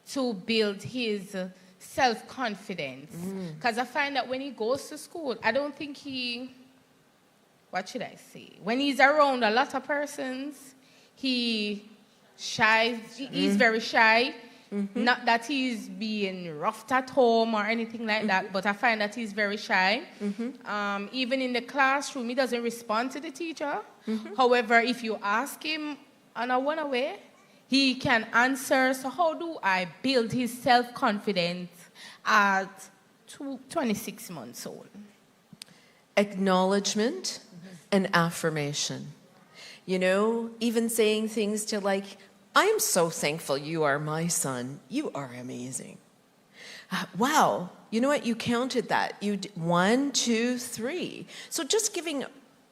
to build his self-confidence? Because I find that when he goes to school, I don't think what should I say? When he's around a lot of persons, he's very shy. Not that he's being roughed at home or anything like that, but I find that he's very shy. Even in the classroom, he doesn't respond to the teacher. However, if you ask him on a one-away, he can answer. So how do I build his self-confidence at 26 months old? Acknowledgement and affirmation. You know, even saying things to like, I am so thankful you are my son. You are amazing. Wow, you know what? You counted that. You 1, 2, 3. So just giving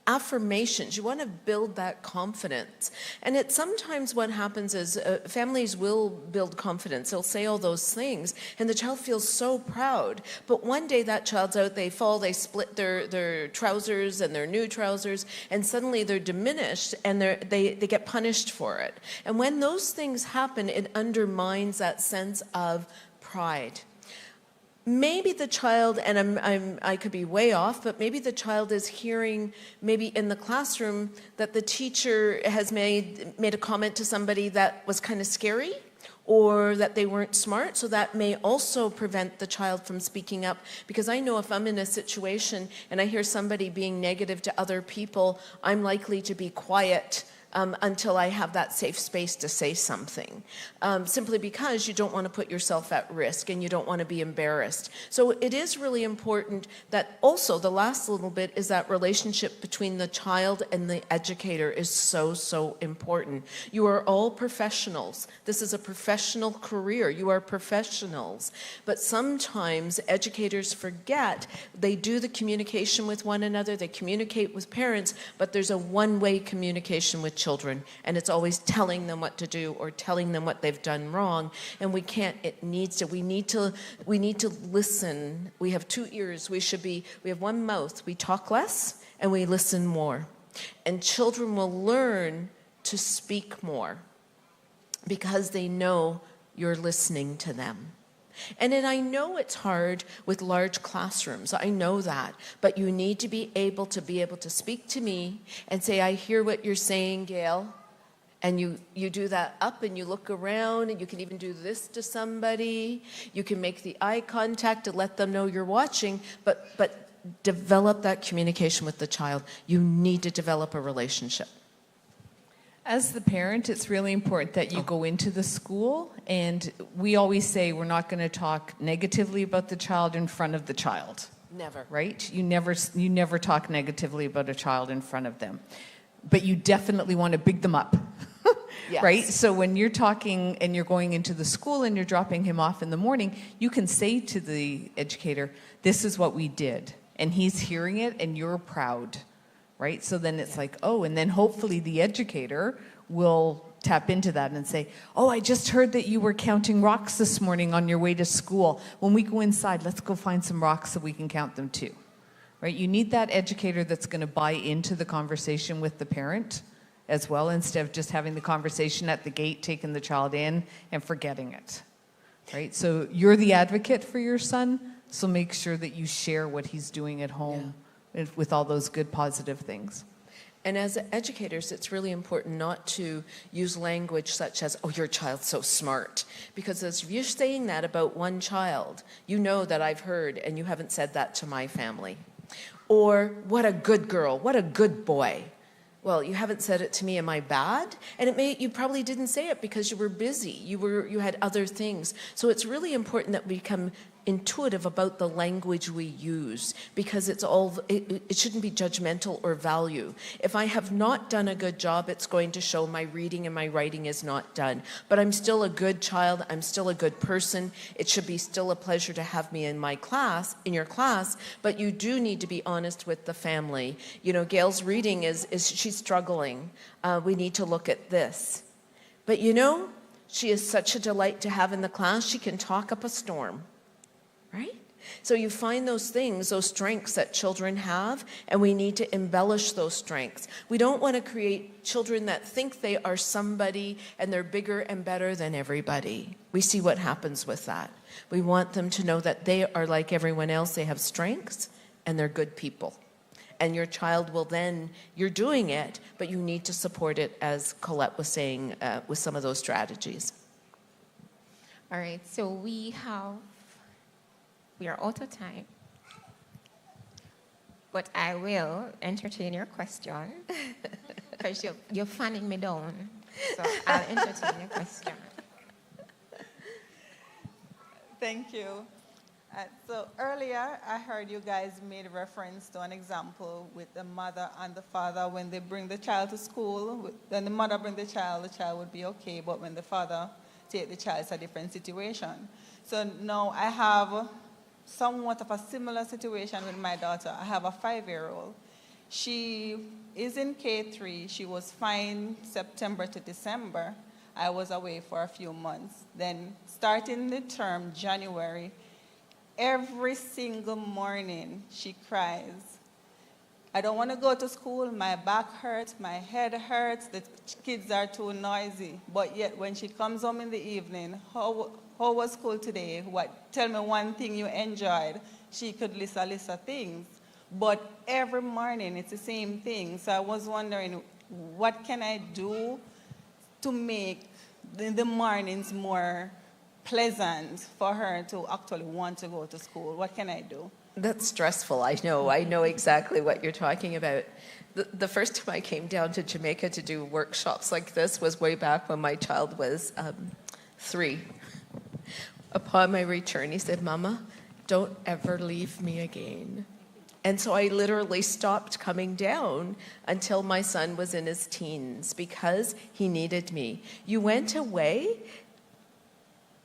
affirmations. You want to build that confidence. And it's sometimes what happens is families will build confidence. They'll say all those things, and the child feels so proud. But one day that child's out, they fall, they split their trousers and their new trousers, and suddenly they're diminished, and they get punished for it. And when those things happen, it undermines that sense of pride. Maybe the child, and I could be way off, but maybe the child is hearing, maybe in the classroom, that the teacher has made a comment to somebody that was kind of scary, or that they weren't smart. So that may also prevent the child from speaking up. Because I know if I'm in a situation and I hear somebody being negative to other people, I'm likely to be quiet until I have that safe space to say something, simply because you don't want to put yourself at risk and you don't want to be embarrassed. So it is really important that also the last little bit is that relationship between the child and the educator is so, so important. You are all professionals. This is a professional career. You are professionals. But sometimes educators forget they do the communication with one another, they communicate with parents, but there's a one-way communication with children, and it's always telling them what to do or telling them what they've done wrong. And we can't, we need to listen. We have two ears. We have one mouth. We talk less and we listen more. And children will learn to speak more because they know you're listening to them. And then I know it's hard with large classrooms. I know that. But you need to be able to speak to me and say, I hear what you're saying, Gail. And you do that up and you look around, and you can even do this to somebody. You can make the eye contact to let them know you're watching, but develop that communication with the child. You need to develop a relationship. As the parent, it's really important that you go into the school, and we always say we're not going to talk negatively about the child in front of the child. Never. Right? You never talk negatively about a child in front of them. But you definitely want to big them up. Yes. Right? So when you're talking and you're going into the school and you're dropping him off in the morning, you can say to the educator, this is what we did. And he's hearing it and you're proud. Right? So then it's like, oh, and then hopefully the educator will tap into that and say, oh, I just heard that you were counting rocks this morning on your way to school. When we go inside, let's go find some rocks so we can count them too. Right? You need that educator that's going to buy into the conversation with the parent as well, instead of just having the conversation at the gate, taking the child in and forgetting it. Right? So you're the advocate for your son, so make sure that you share what he's doing at home. Yeah. With all those good positive things. And as educators, it's really important not to use language such as, oh, your child's so smart. Because as you're saying that about one child, you know that I've heard, and you haven't said that to my family. Or, what a good girl, what a good boy. Well, you haven't said it to me, am I bad? And you probably didn't say it because you were busy. You had other things. So it's really important that we become intuitive about the language we use, because it shouldn't be judgmental or value. If I have not done a good job, it's going to show my reading and my writing is not done. But I'm still a good child, I'm still a good person. It should be still a pleasure to have me in my class, in your class, but you do need to be honest with the family. You know, Gail's reading she's struggling. We need to look at this. But you know, she is such a delight to have in the class. She can talk up a storm. Right? So you find those things, those strengths that children have, and we need to embellish those strengths. We don't want to create children that think they are somebody and they're bigger and better than everybody. We see what happens with that. We want them to know that they are like everyone else. They have strengths and they're good people. And your child will then, you're doing it, but you need to support it, as Colette was saying, with some of those strategies. All right, so we are out of time, but I will entertain your question because you're fanning me down, so I'll entertain your question. Thank you. So earlier, I heard you guys made reference to an example with the mother and the father when they bring the child to school. When the mother brings the child would be okay, but when the father takes the child, it's a different situation. So now I have somewhat of a similar situation with my daughter. I have a 5-year-old. She is in K3. She was fine September to December. I was away for a few months. Then starting the term, January, every single morning she cries. I don't want to go to school. My back hurts. My head hurts. The kids are too noisy. But yet when she comes home in the evening, how was school today? Tell me one thing you enjoyed. She could list a list of things. But every morning it's the same thing. So I was wondering, what can I do to make in the mornings more pleasant for her to actually want to go to school? What can I do? That's stressful, I know. I know exactly what you're talking about. The first time I came down to Jamaica to do workshops like this was way back when my child was 3. Upon my return, he said, "Mama, don't ever leave me again." And so I literally stopped coming down until my son was in his teens because he needed me. You went away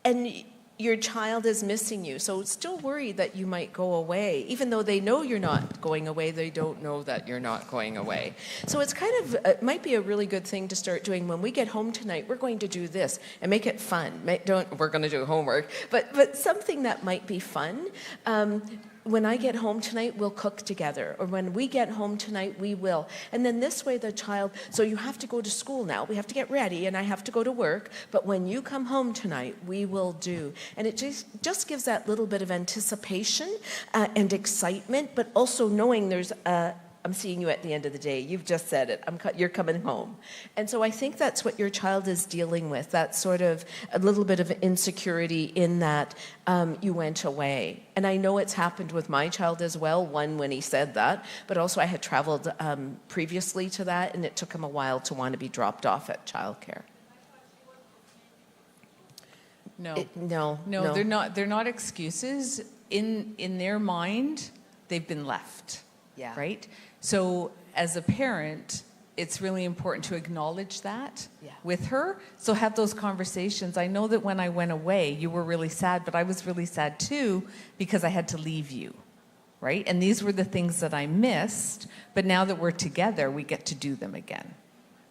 and your child is missing you. So still worried that you might go away. Even though they know you're not going away, they don't know that you're not going away. So it's kind of, it might be a really good thing to start doing. When we get home tonight, we're going to do this and make it fun. We're going to do homework, but something that might be fun. When I get home tonight, we'll cook together. Or when we get home tonight, we will. And then this way the child, so you have to go to school now. We have to get ready and I have to go to work. But when you come home tonight, we will do. And it just gives that little bit of anticipation and excitement, but also knowing there's I'm seeing you at the end of the day. You've just said it. You're coming home. And so I think that's what your child is dealing with, that sort of a little bit of insecurity in that you went away. And I know it's happened with my child as well, one when he said that, but also I had traveled previously to that, and it took him a while to want to be dropped off at childcare. No, they're not excuses. In their mind, they've been left. Yeah. Right? So as a parent, it's really important to acknowledge that with her. So have those conversations. I know that when I went away, you were really sad, but I was really sad too because I had to leave you. Right? And these were the things that I missed, but now that we're together, we get to do them again.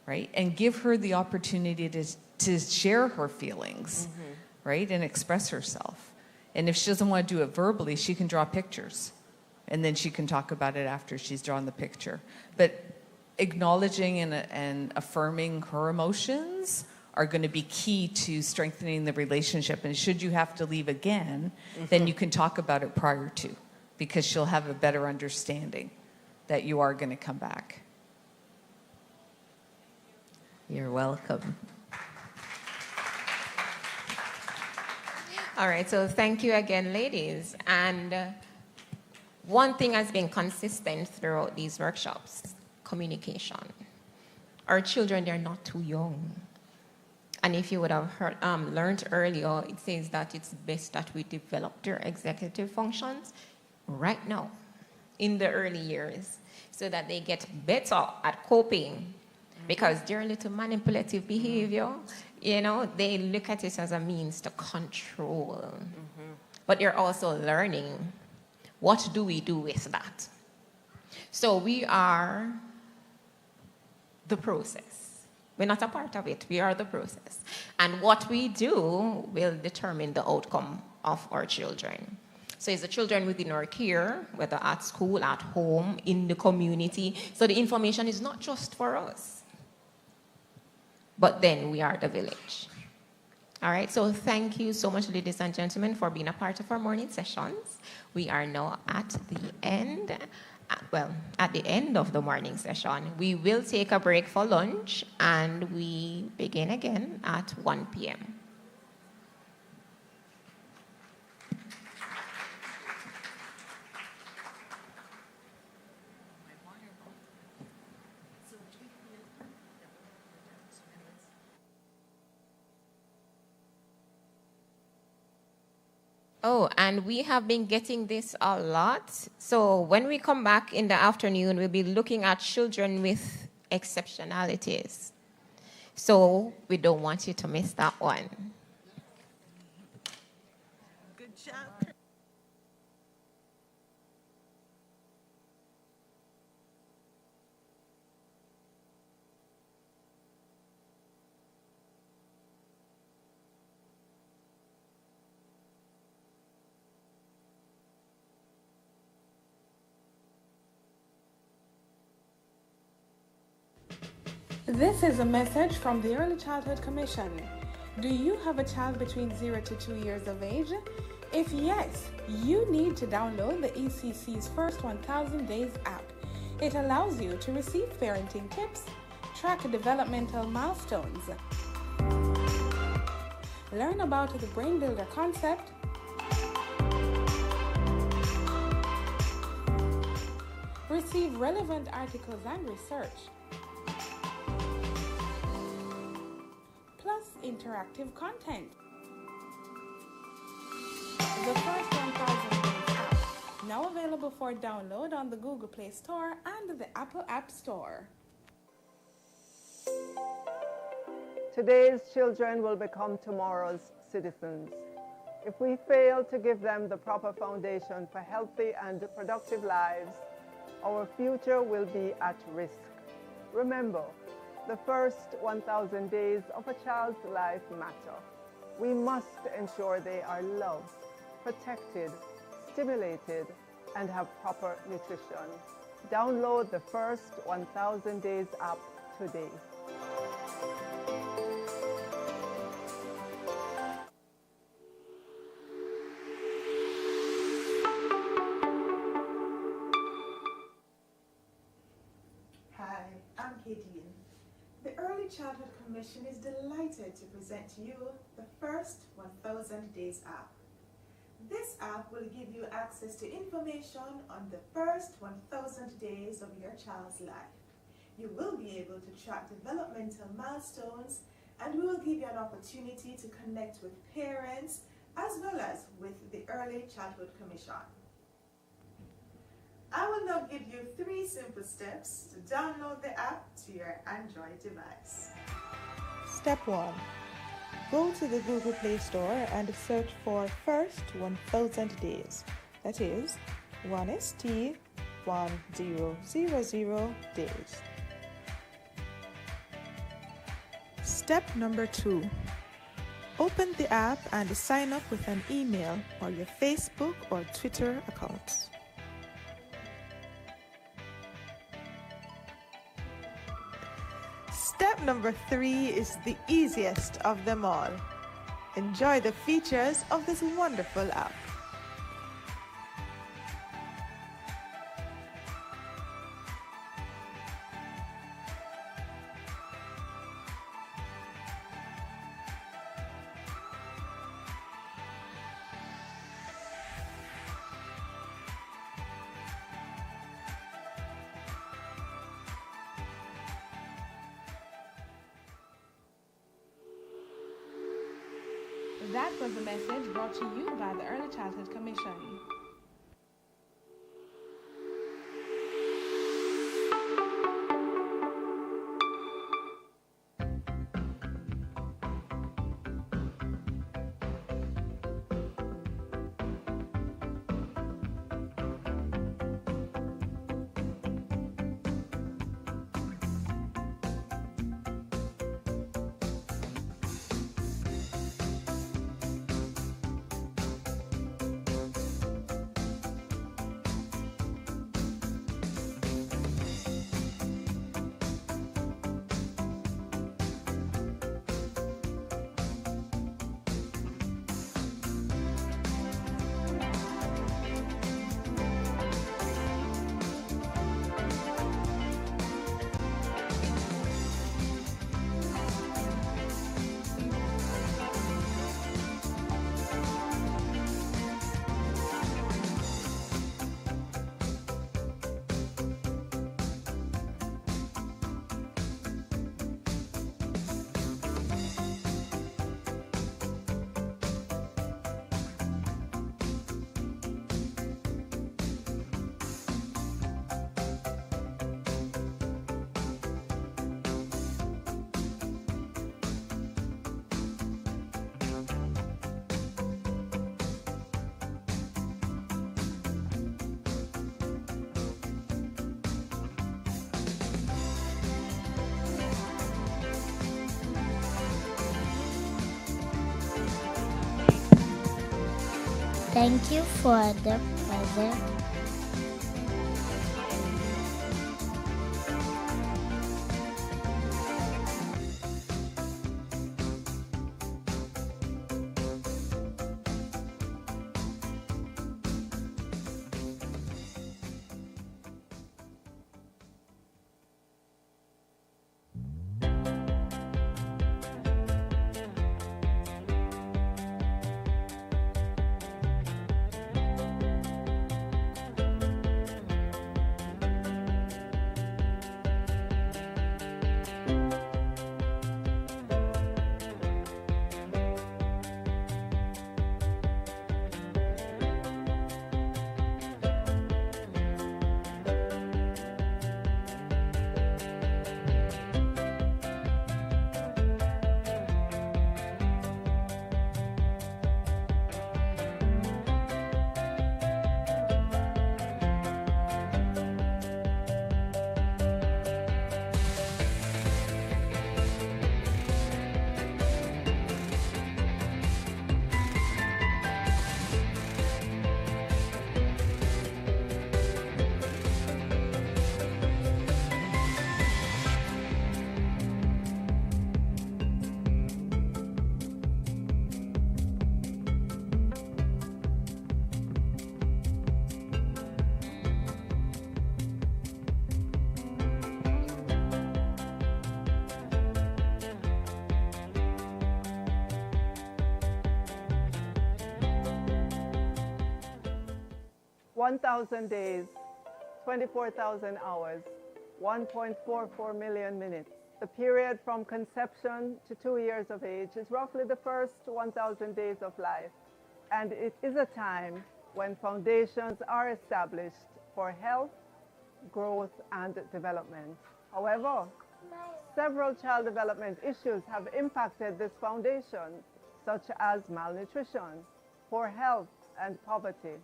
Right? And give her the opportunity to share her feelings, right? And express herself. And if she doesn't want to do it verbally, she can draw pictures. And then she can talk about it after she's drawn the picture. But acknowledging and affirming her emotions are going to be key to strengthening the relationship. And should you have to leave again, then you can talk about it prior to, because she'll have a better understanding that you are going to come back. You're welcome. All right, so thank you again, ladies. And one thing has been consistent throughout these workshops: communication. Our children, they're not too young. And if you would have learned earlier, it says that it's best that we develop their executive functions right now, in the early years, so that they get better at coping. Because their little manipulative behavior, they look at it as a means to control. But they're also learning. What do we do with that? So we are the process. We're not a part of it. We are the process. And what we do will determine the outcome of our children. So it's the children within our care, whether at school, at home, in the community. So the information is not just for us. But then we are the village. All right, so thank you so much, ladies and gentlemen, for being a part of our morning sessions. We are now at the end, at the end of the morning session. We will take a break for lunch, and we begin again at 1 p.m. Oh, and we have been getting this a lot. So when we come back in the afternoon, we'll be looking at children with exceptionalities. So we don't want you to miss that one. Good job. This is a message from the Early Childhood Commission. Do you have a child between 0 to 2 years of age? If yes, you need to download the ECC's First 1000 Days app. It allows you to receive parenting tips, track developmental milestones, Learn about the Brain Builder concept, receive relevant articles and research, plus interactive content. The first 1,000 Days app, now available for download on the Google Play Store and the Apple App Store. Today's children will become tomorrow's citizens. If we fail to give them the proper foundation for healthy and productive lives, our future will be at risk. Remember, the first 1,000 days of a child's life matter. We must ensure they are loved, protected, stimulated, and have proper nutrition. Download the first 1,000 Days app today. Hi, I'm Katie. The Early Childhood Commission is delighted to present to you the first 1,000 Days app. This app will give you access to information on the first 1,000 days of your child's life. You will be able to track developmental milestones, and we will give you an opportunity to connect with parents as well as with the Early Childhood Commission. I will now give you 3 simple steps to download the app to your Android device. Step 1. Go to the Google Play Store and search for First 1,000 Days. That is 1ST 1000 days. Step number 2. Open the app and sign up with an email or your Facebook or Twitter accounts. Step number 3 is the easiest of them all. Enjoy the features of this wonderful app. That was a message brought to you by the Early Childhood Commission. Thank you for the present. 1,000 days, 24,000 hours, 1.44 million minutes. The period from conception to 2 years of age is roughly the first 1,000 days of life, and it is a time when foundations are established for health, growth, and development. However, several child development issues have impacted this foundation, such as malnutrition, poor health, and poverty.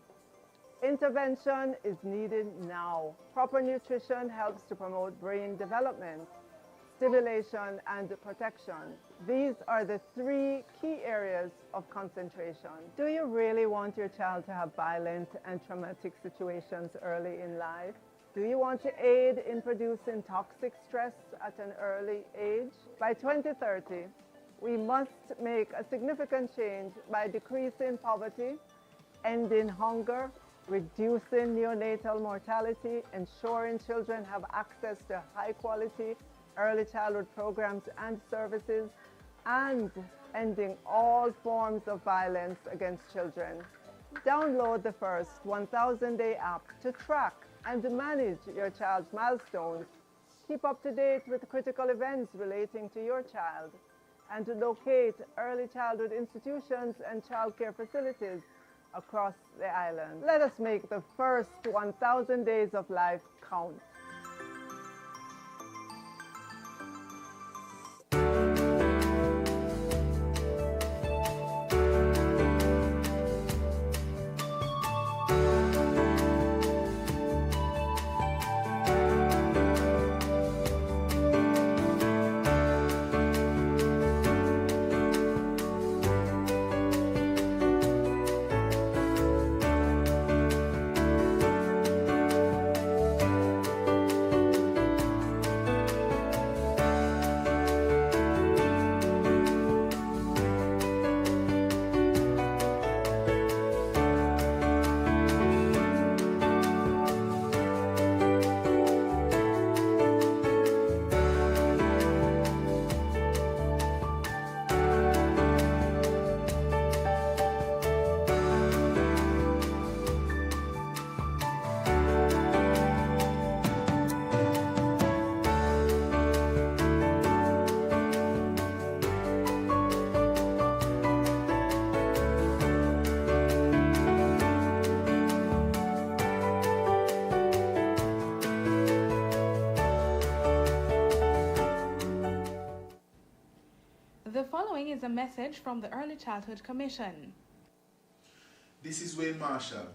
Intervention is needed now. Proper nutrition helps to promote brain development, stimulation, and protection. These are the 3 key areas of concentration. Do you really want your child to have violent and traumatic situations early in life? Do you want to aid in producing toxic stress at an early age? By 2030, we must make a significant change by decreasing poverty, ending hunger, reducing neonatal mortality, ensuring children have access to high-quality early childhood programs and services, and ending all forms of violence against children. Download the first 1,000-day app to track and manage your child's milestones. Keep up to date with critical events relating to your child, and to locate early childhood institutions and childcare facilities across the island. Let us make the first 1,000 days of life count. The following is a message from the Early Childhood Commission. This is Wayne Marshall,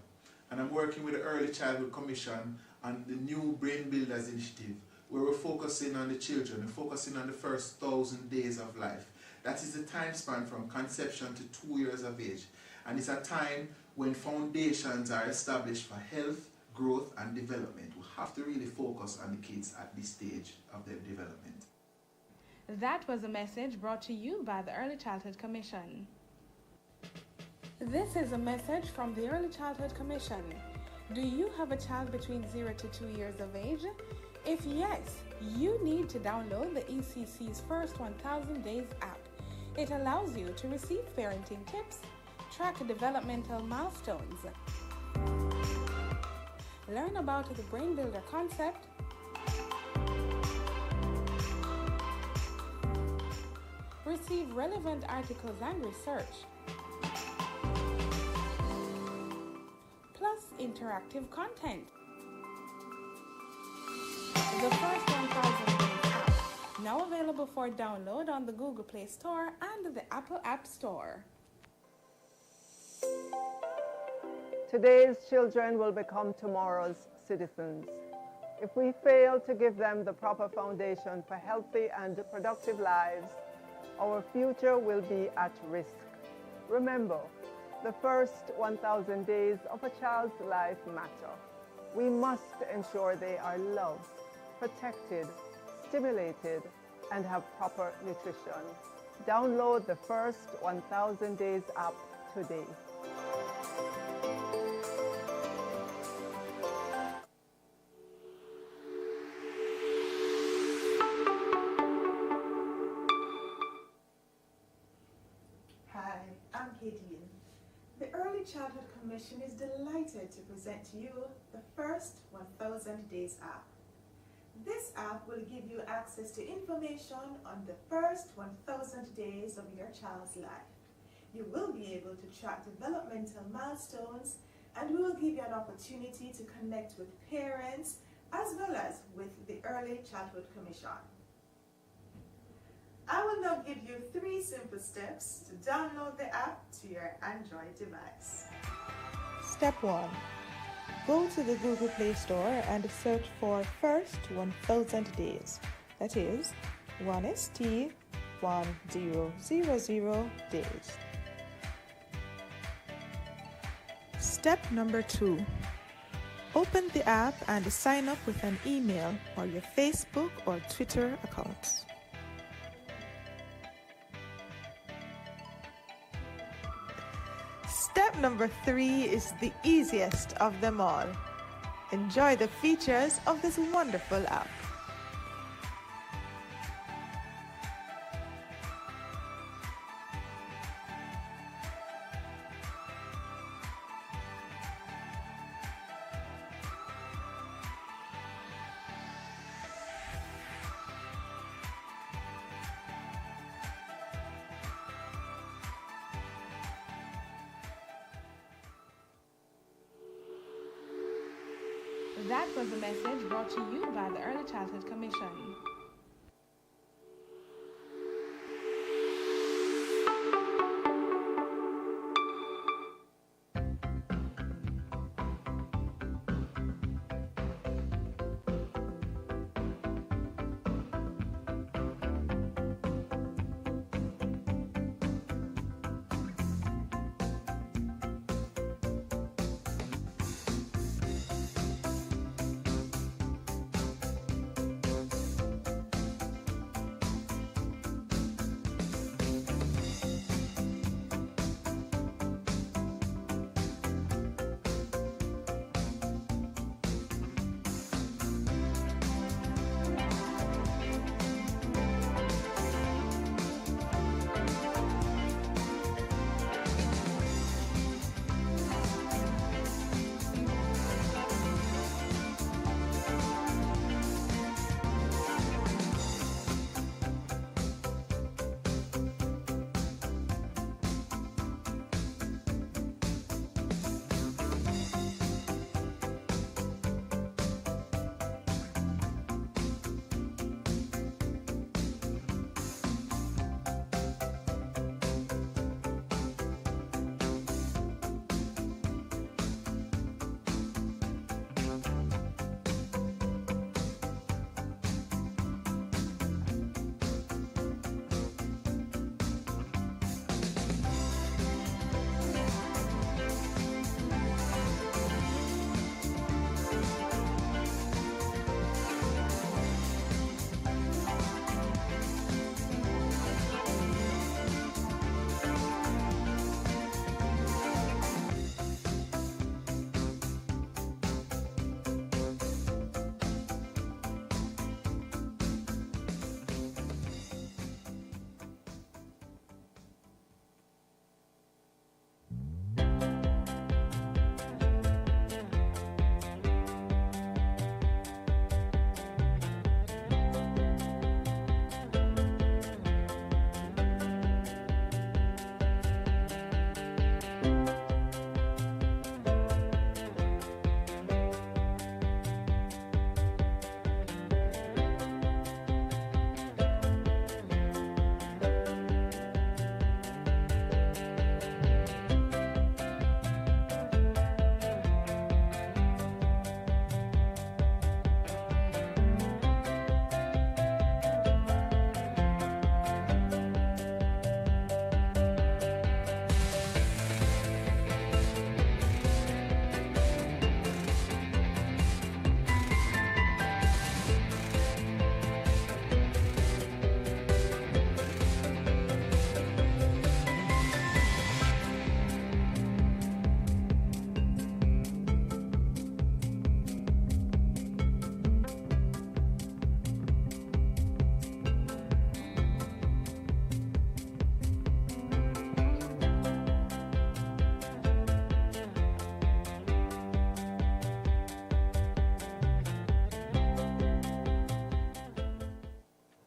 and I'm working with the Early Childhood Commission on the new Brain Builders Initiative, where we're focusing on the children, we're focusing on the first 1,000 days of life. That is the time span from conception to 2 years of age. And it's a time when foundations are established for health, growth, and development. We have to really focus on the kids at this stage of their development. That was a message brought to you by the Early Childhood Commission. This is a message from the Early Childhood Commission. Do you have a child between 0 to 2 years of age? If yes, you need to download the ECC's First 1,000 Days app. It allows you to receive parenting tips, track developmental milestones, learn about the Brain Builder concept, receive relevant articles and research, plus interactive content. The First 1,000 Days app, now available for download on the Google Play Store and the Apple App Store. Today's children will become tomorrow's citizens. If we fail to give them the proper foundation for healthy and productive lives, our future will be at risk. Remember, the first 1,000 days of a child's life matter. We must ensure they are loved, protected, stimulated, and have proper nutrition. Download the First 1,000 Days app today. Hi, I'm Kadian. The Early Early Childhood Commission is delighted to present to you the first 1000 Days app. This app will give you access to information on the first 1000 days of your child's life. You will be able to track developmental milestones, and we will give you an opportunity to connect with parents as well as with the Early Childhood Commission. I will now give you 3 simple steps to download the app to your Android device. Step 1. Go to the Google Play Store and search for First 1000 Days. That is 1ST 1000 days. Step number 2. Open the app and sign up with an email or your Facebook or Twitter accounts. Step number 3 is the easiest of them all. Enjoy the features of this wonderful app. That was a message brought to you by the Early Childhood Commission.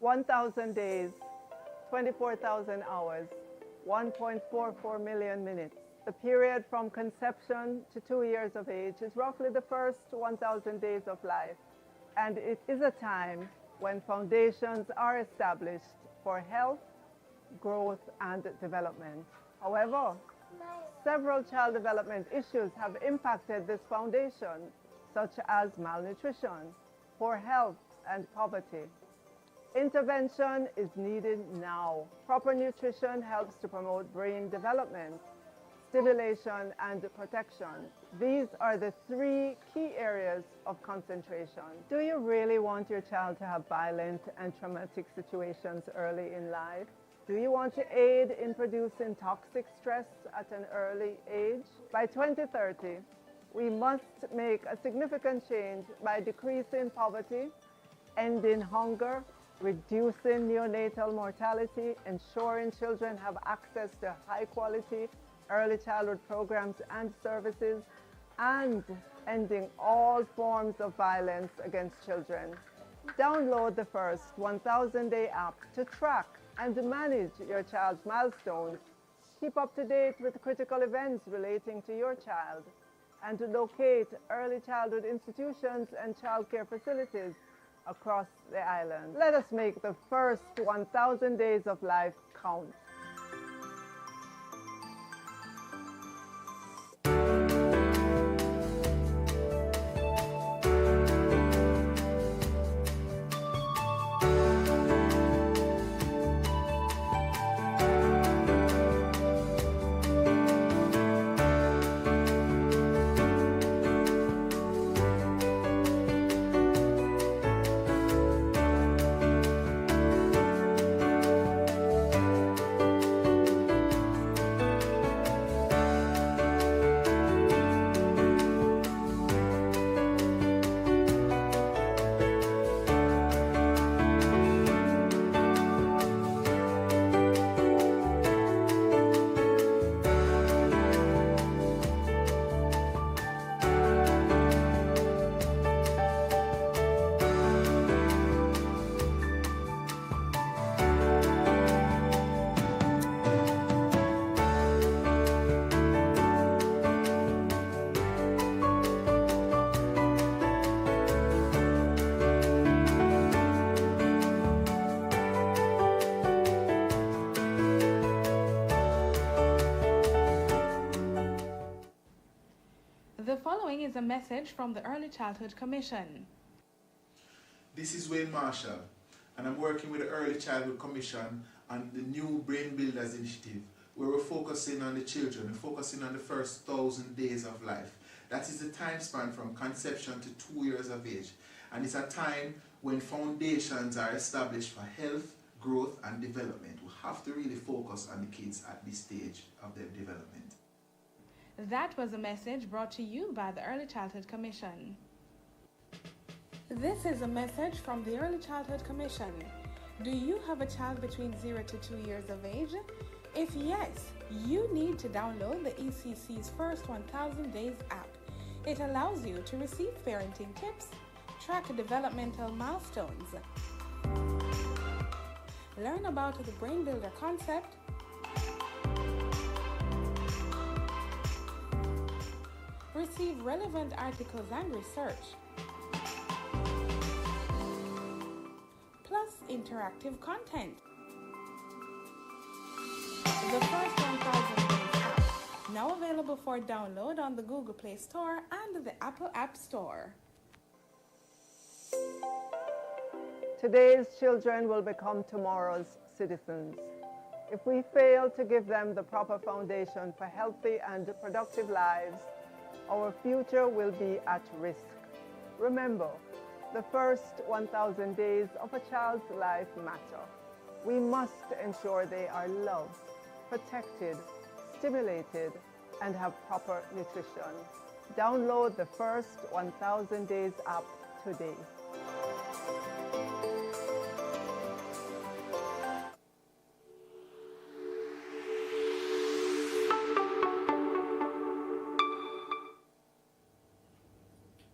1,000 days, 24,000 hours, 1.44 million minutes. The period from conception to 2 years of age is roughly the first 1,000 days of life, and it is a time when foundations are established for health, growth, and development. However, several child development issues have impacted this foundation, such as malnutrition, poor health, and poverty. Intervention is needed now. Proper nutrition helps to promote brain development, stimulation, and protection. These are the 3 key areas of concentration. Do you really want your child to have violent and traumatic situations early in life? Do you want to aid in producing toxic stress at an early age? By 2030, we must make a significant change by decreasing poverty, ending hunger, reducing neonatal mortality, ensuring children have access to high-quality early childhood programs and services, and ending all forms of violence against children. Download the first 1,000-day app to track and manage your child's milestones. Keep up to date with critical events relating to your child, and to locate early childhood institutions and childcare facilities across the island. Let us make the first 1,000 days of life count. The following is a message from the Early Childhood Commission. This is Wayne Marshall, and I'm working with the Early Childhood Commission on the new Brain Builders Initiative, where we're focusing on the children, we're focusing on the first 1,000 days of life. That is the time span from conception to 2 years of age. And it's a time when foundations are established for health, growth, and development. We have to really focus on the kids at this stage of their development. That was a message brought to you by the Early Childhood Commission. This is a message from the Early Childhood Commission. Do you have a child between 0 to 2 years of age? If yes, you need to download the ECC's First 1,000 Days app. It allows you to receive parenting tips, track developmental milestones, learn about the Brain Builder concept, receive relevant articles and research, plus interactive content. The First 1,000 Days app, now available for download on the Google Play Store and the Apple App Store. Today's children will become tomorrow's citizens. If we fail to give them the proper foundation for healthy and productive lives, our future will be at risk. Remember, the first 1,000 days of a child's life matter. We must ensure they are loved, protected, stimulated, and have proper nutrition. Download the First 1,000 Days app today.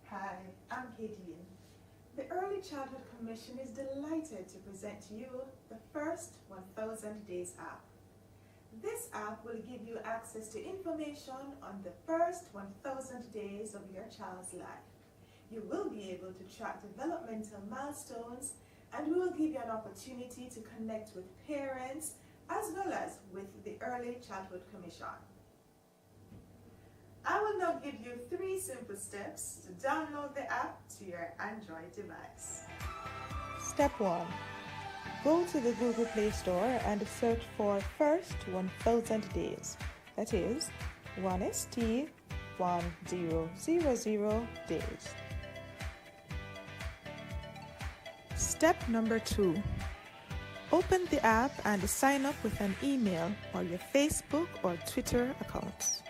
Hi, I'm Katie. The Early Childhood Commission is delighted to present to you the first 1000 Days app. This app will give you access to information on the first 1000 days of your child's life. You will be able to track developmental milestones, and we will give you an opportunity to connect with parents as well as with the Early Childhood Commission. I will now give you 3 simple steps to download the app to your Android device. Step 1. Go to the Google Play Store and search for First 1000 Days. That is 1ST 1000 days. Step number 2. Open the app and sign up with an email or your Facebook or Twitter accounts.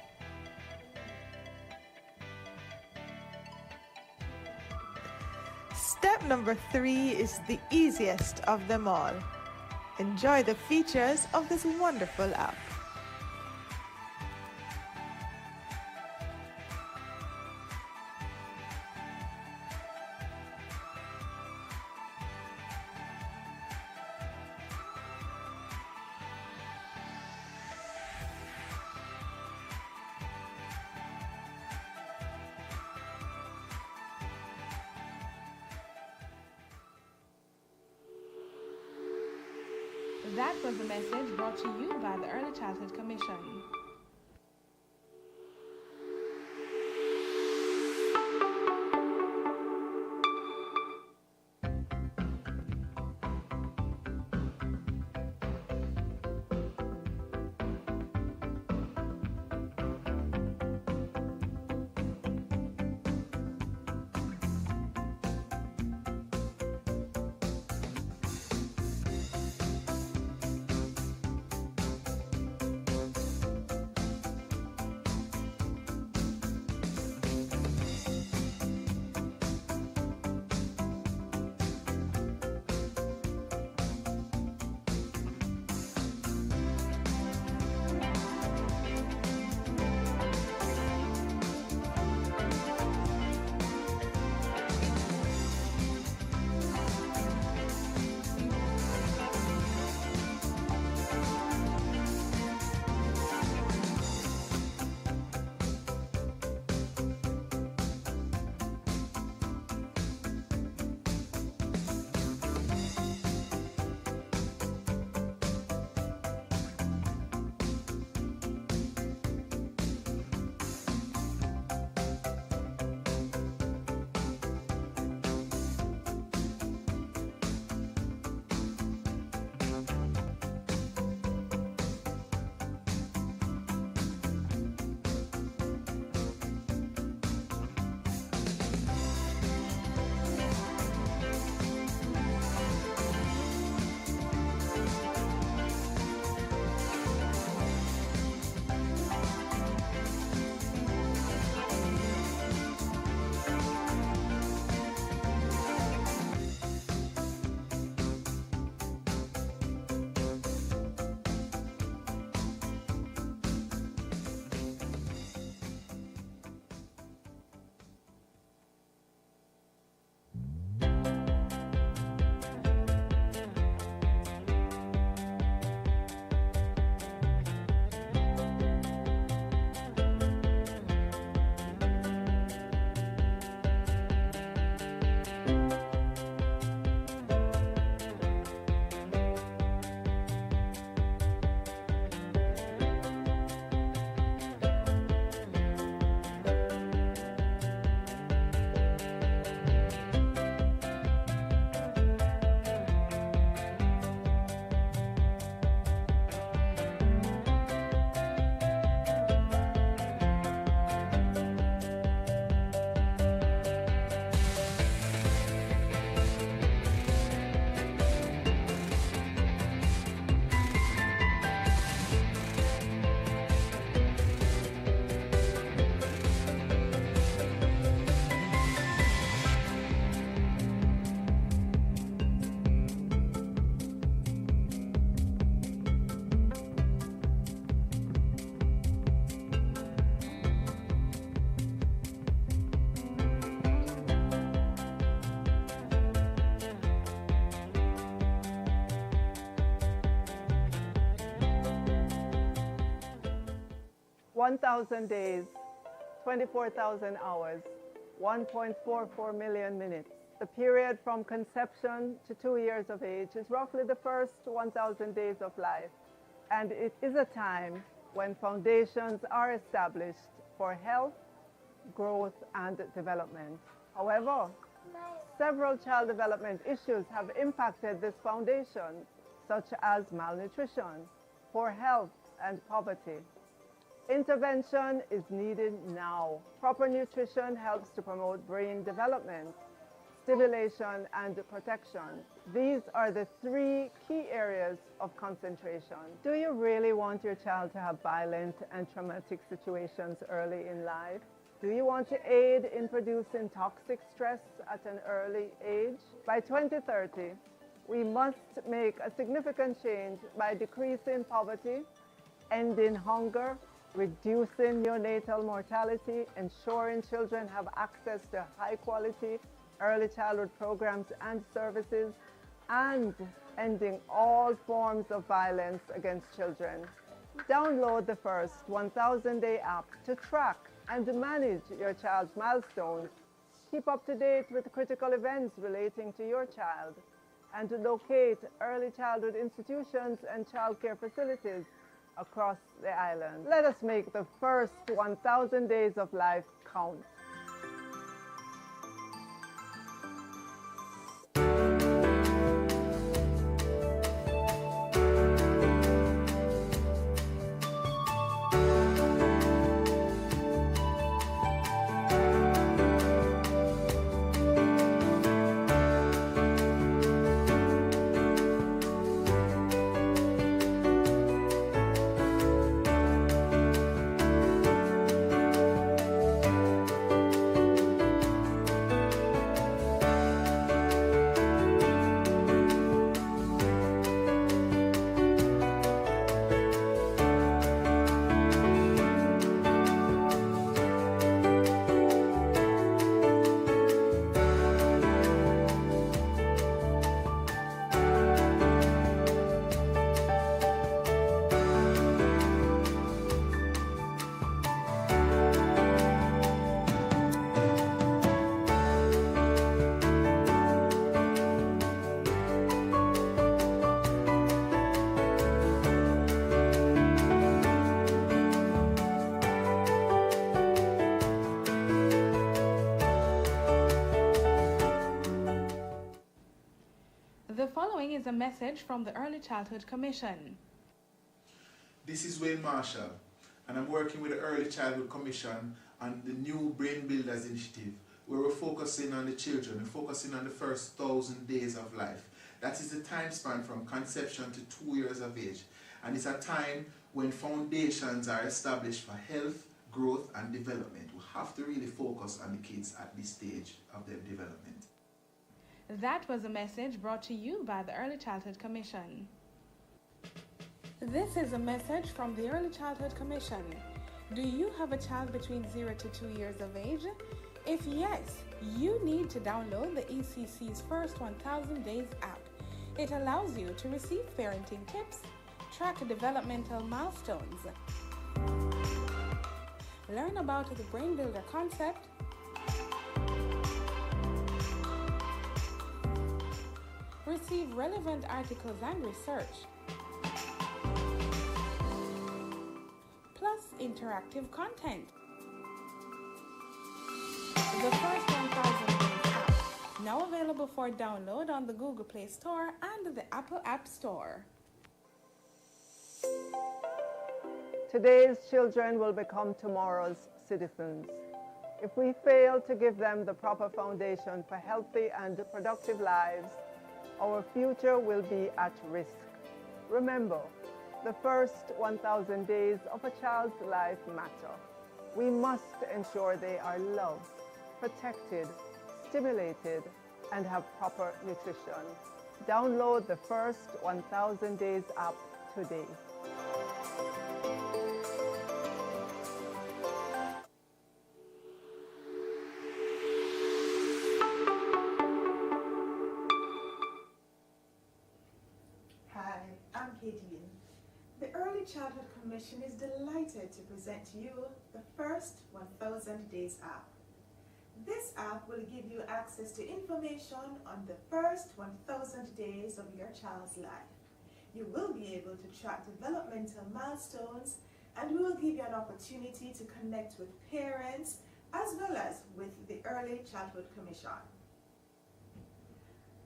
Step number 3 is the easiest of them all. Enjoy the features of this wonderful app. That was a message brought to you by the Early Childhood Commission. 1,000 days, 24,000 hours, 1.44 million minutes. The period from conception to 2 years of age is roughly the first 1,000 days of life, and it is a time when foundations are established for health, growth, and development. However, several child development issues have impacted this foundation, such as malnutrition, poor health, and poverty. Intervention is needed now. Proper nutrition helps to promote brain development, stimulation, and protection. These are the 3 key areas of concentration. Do you really want your child to have violent and traumatic situations early in life? Do you want to aid in producing toxic stress at an early age? By 2030, we must make a significant change by decreasing poverty, ending hunger, reducing neonatal mortality, ensuring children have access to high-quality early childhood programs and services, and ending all forms of violence against children. Download the first 1,000-day app to track and manage your child's milestones. Keep up to date with critical events relating to your child, and to locate early childhood institutions and childcare facilities across the island. Let us make the first 1,000 days of life count. The following is a message from the Early Childhood Commission. This is Wayne Marshall, and I'm working with the Early Childhood Commission on the new Brain Builders Initiative, where we're focusing on the children, we're focusing on the first 1,000 days of life. That is the time span from conception to 2 years of age, and it's a time when foundations are established for health, growth, and development. We have to really focus on the kids at this stage of their development. That was a message brought to you by the Early Childhood Commission. This is a message from the Early Childhood Commission. Do you have a child between 0 to 2 years of age? If yes, you need to download the ECC's First 1,000 Days app. It allows you to receive parenting tips, track developmental milestones, learn about the Brain Builder concept, receive relevant articles and research, plus interactive content. The First 1,000 Days app, now available for download on the Google Play Store and the Apple App Store. Today's children will become tomorrow's citizens. If we fail to give them the proper foundation for healthy and productive lives, our future will be at risk. Remember, the first 1,000 days of a child's life matter. We must ensure they are loved, protected, stimulated, and have proper nutrition. Download the First 1,000 Days app today. Hi, I'm Katie. The Early Early Childhood Commission is delighted to present to you the first 1000 Days app. This app will give you access to information on the first 1000 days of your child's life. You will be able to track developmental milestones, and we will give you an opportunity to connect with parents as well as with the Early Childhood Commission.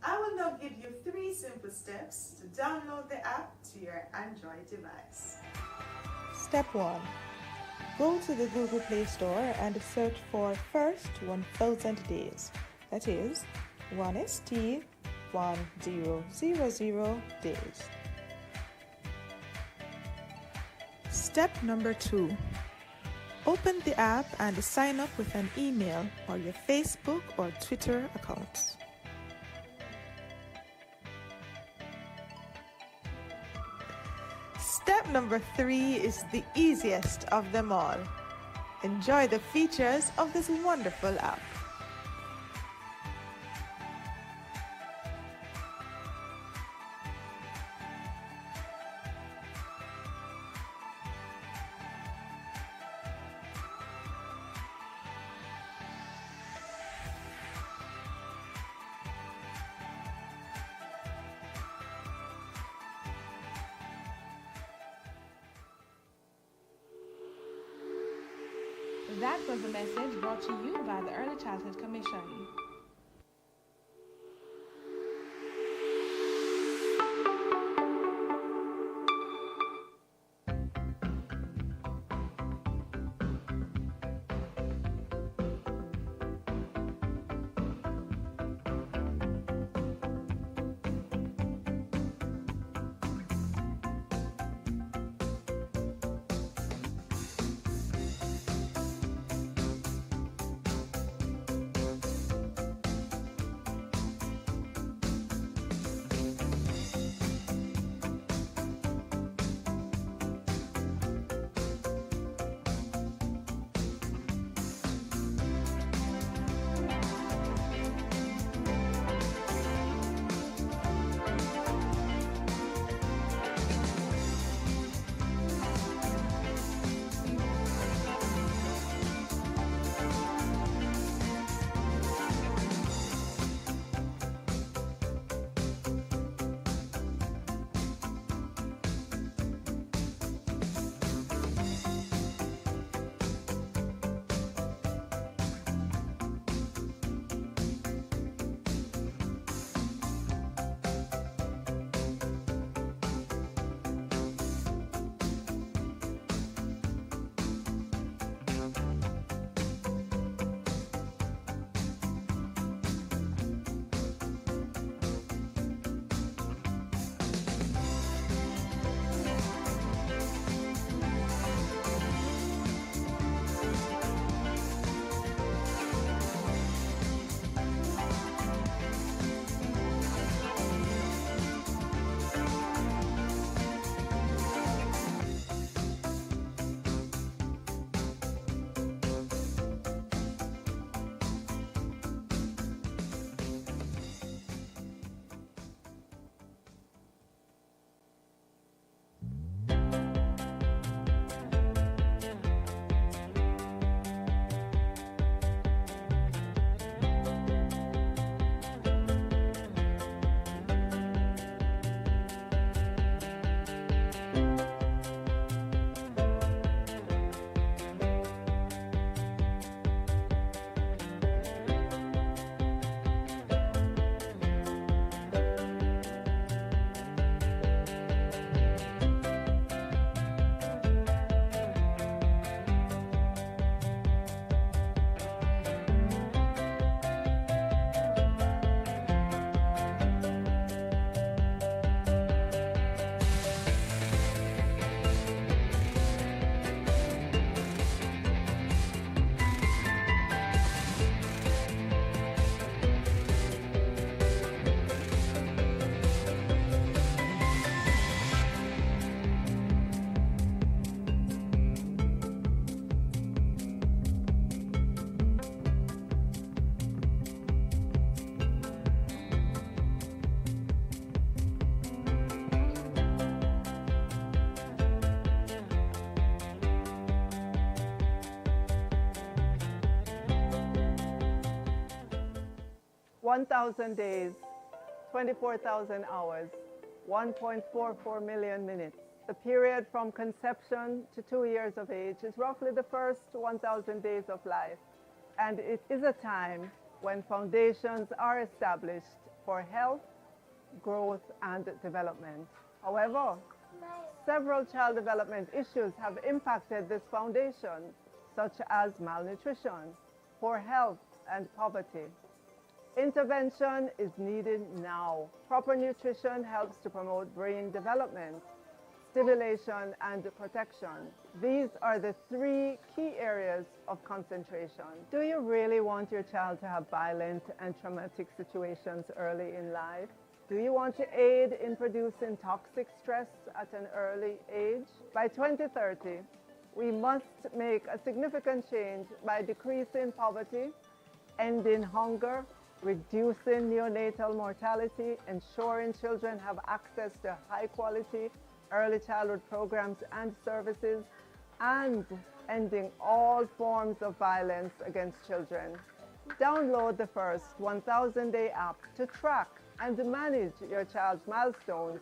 I will now give you 3 simple steps to download the app to your Android device. Step 1. Go to the Google Play Store and search for First 1000 Days. That is 1ST 1000 days. Step number 2. Open the app and sign up with an email or your Facebook or Twitter accounts. Step number 3 is the easiest of them all. Enjoy the features of this wonderful app. That was a message brought to you by the Early Childhood Commission. 1,000 days, 24,000 hours, 1.44 million minutes. The period from conception to 2 years of age is roughly the first 1,000 days of life, and it is a time when foundations are established for health, growth, and development. However, several child development issues have impacted this foundation, such as malnutrition, poor health, and poverty. Intervention is needed now. Proper nutrition helps to promote brain development, stimulation, and protection. These are the 3 key areas of concentration. Do you really want your child to have violent and traumatic situations early in life? Do you want to aid in producing toxic stress at an early age? By 2030, we must make a significant change by decreasing poverty, ending hunger, reducing neonatal mortality, ensuring children have access to high-quality early childhood programs and services, and ending all forms of violence against children. Download the first 1,000-day app to track and manage your child's milestones.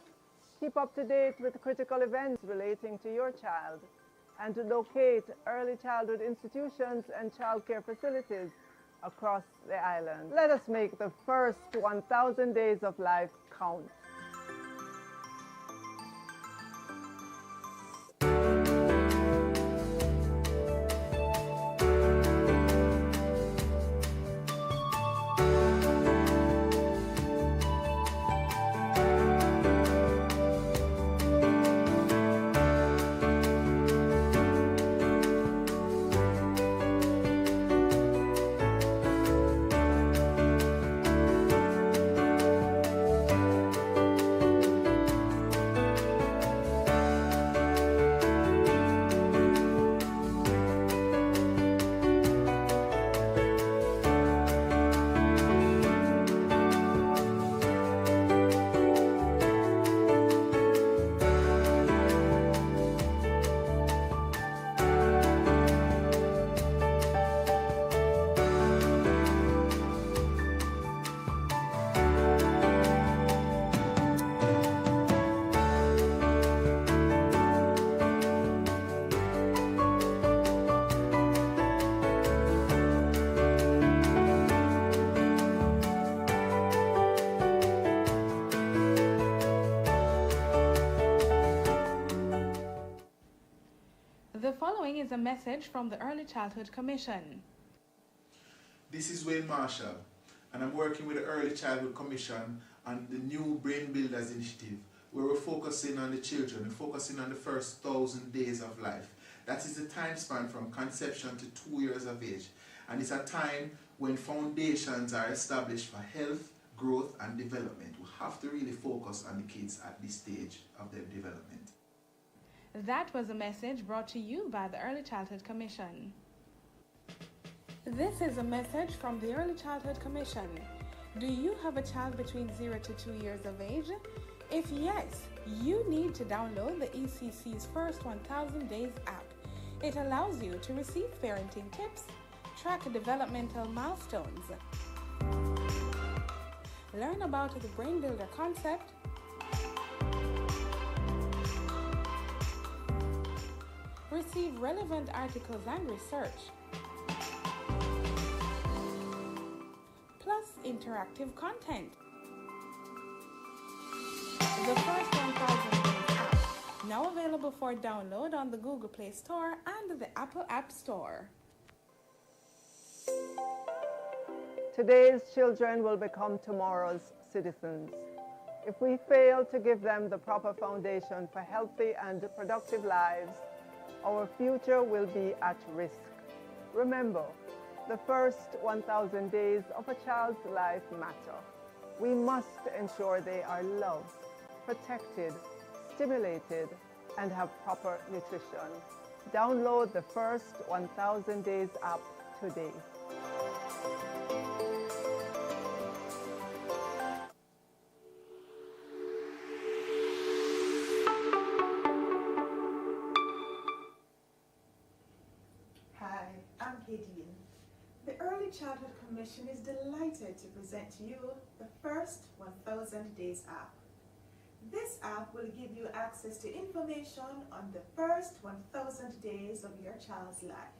Keep up to date with critical events relating to your child, and to locate early childhood institutions and childcare facilities across the island. Let us make the first 1,000 days of life count. The following is a message from the Early Childhood Commission. This is Wayne Marshall, and I'm working with the Early Childhood Commission on the new Brain Builders Initiative, where we're focusing on the children, we're focusing on the first 1,000 days of life. That is the time span from conception to 2 years of age. And it's a time when foundations are established for health, growth, and development. We have to really focus on the kids at this stage of their development. That was a message brought to you by the Early Childhood Commission. This is a message from the Early Childhood Commission. Do you have a child between 0 to 2 years of age? If yes, you need to download the ECC's First 1,000 Days app. It allows you to receive parenting tips, track developmental milestones, learn about the Brain Builder concept, receive relevant articles and research, plus interactive content. The First 1,000 Days app, now available for download on the Google Play Store and the Apple App Store. Today's children will become tomorrow's citizens. If we fail to give them the proper foundation for healthy and productive lives, our future will be at risk. Remember, the first 1,000 days of a child's life matter. We must ensure they are loved, protected, stimulated, and have proper nutrition. Download the First 1,000 Days app today. Hi, I'm Kadeen. The Early Childhood Commission is delighted to present to you the first 1000 Days app. This app will give you access to information on the first 1000 days of your child's life.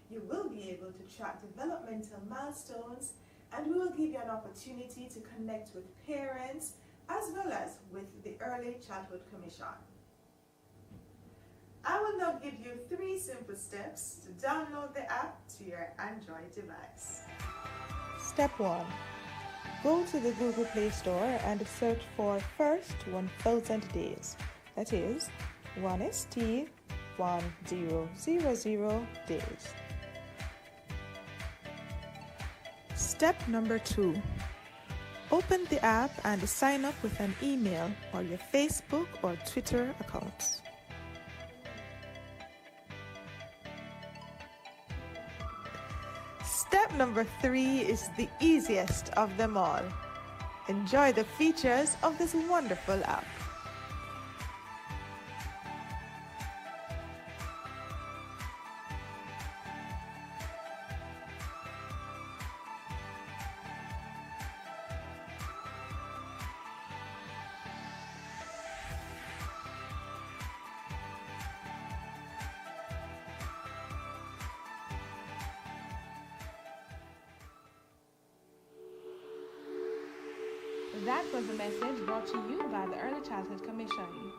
You will be able to track developmental milestones, and we will give you an opportunity to connect with parents as well as with the Early Childhood Commission. I will now give you 3 simple steps to download the app to your Android device. Step 1. Go to the Google Play Store and search for First 1000 Days. That is 1ST 1000 days. Step number 2. Open the app and sign up with an email or your Facebook or Twitter accounts. Step number 3 is the easiest of them all. Enjoy the features of this wonderful app. That was a message brought to you by the Early Childhood Commission.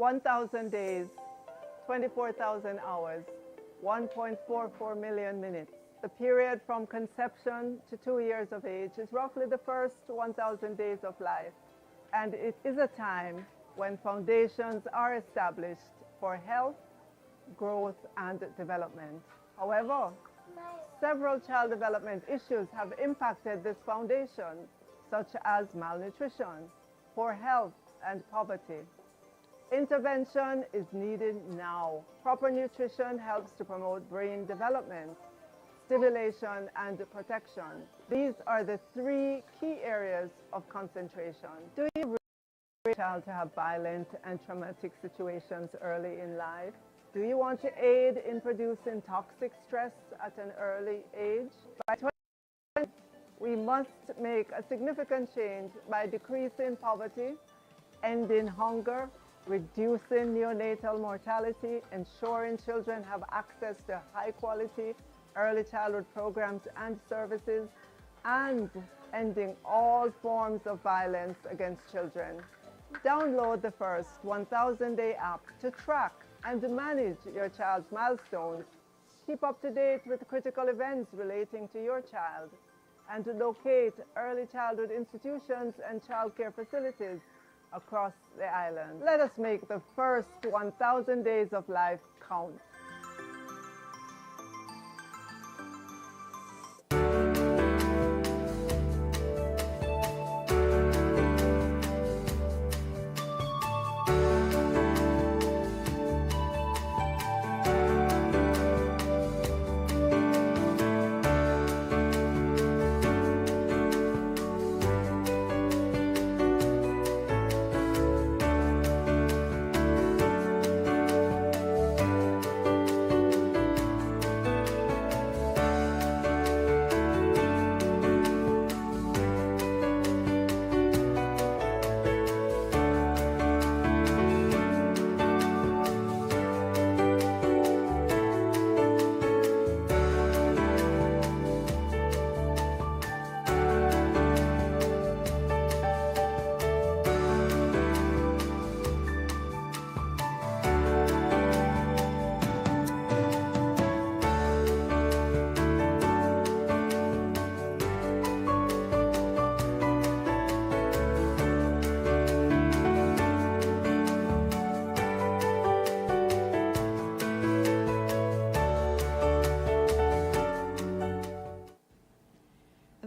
1,000 days, 24,000 hours, 1.44 million minutes. The period from conception to 2 years of age is roughly the first 1,000 days of life, and it is a time when foundations are established for health, growth, and development. However, several child development issues have impacted this foundation, such as malnutrition, poor health, and poverty. Intervention is needed now. Proper nutrition helps to promote brain development, stimulation, and protection. These are the 3 key areas of concentration. Do you want your child to have violent and traumatic situations early in life? Do you want to aid in producing toxic stress at an early age? By 2020, we must make a significant change by decreasing poverty, ending hunger, reducing neonatal mortality, ensuring children have access to high-quality early childhood programs and services, and ending all forms of violence against children. Download the first 1,000-day app to track and manage your child's milestones. Keep up to date with critical events relating to your child, and to locate early childhood institutions and childcare facilities across the island. Let us make the first 1,000 days of life count.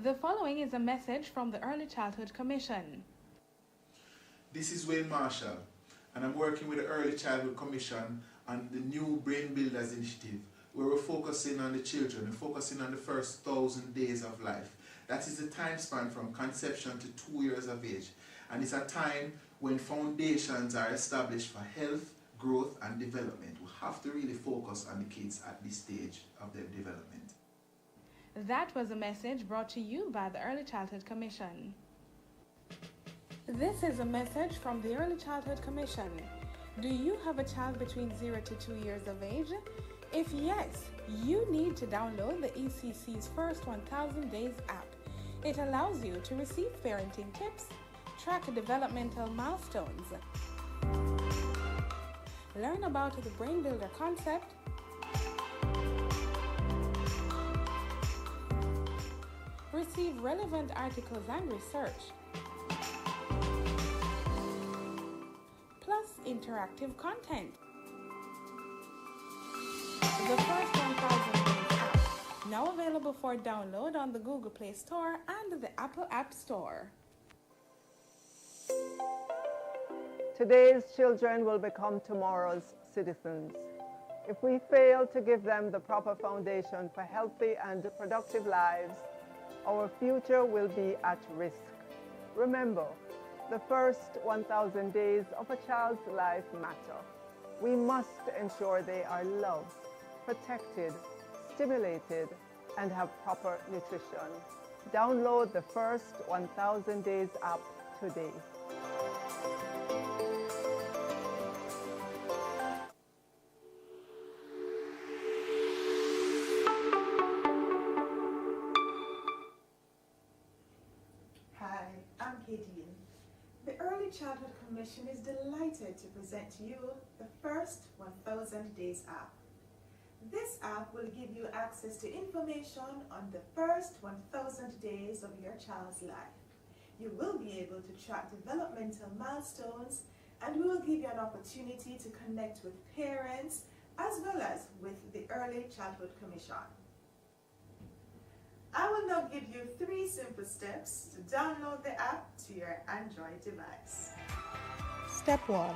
The following is a message from the Early Childhood Commission. This is Wayne Marshall, and I'm working with the Early Childhood Commission on the new Brain Builders Initiative, where we're focusing on the children, we're focusing on the first 1,000 days of life. That is the time span from conception to 2 years of age, and it's a time when foundations are established for health, growth, and development. We have to really focus on the kids at this stage of their development. That was a message brought to you by the Early Childhood Commission. This is a message from the Early Childhood Commission. Do you have a child between 0 to 2 years of age? If yes, you need to download the ECC's First 1,000 Days app. It allows you to receive parenting tips, track developmental milestones, learn about the Brain Builder concept, receive relevant articles and research, plus interactive content. The First 1,000 Days app, now available for download on the Google Play Store and the Apple App Store. Today's children will become tomorrow's citizens. If we fail to give them the proper foundation for healthy and productive lives, our future will be at risk. Remember, the first 1,000 days of a child's life matter. We must ensure they are loved, protected, stimulated, and have proper nutrition. Download the First 1,000 Days app today. The Early Childhood Commission is delighted to present to you the first 1000 Days app. This app will give you access to information on the first 1000 days of your child's life. You will be able to track developmental milestones, and we will give you an opportunity to connect with parents as well as with the Early Childhood Commission. I will now give you 3 simple steps to download the app to your Android device. Step 1.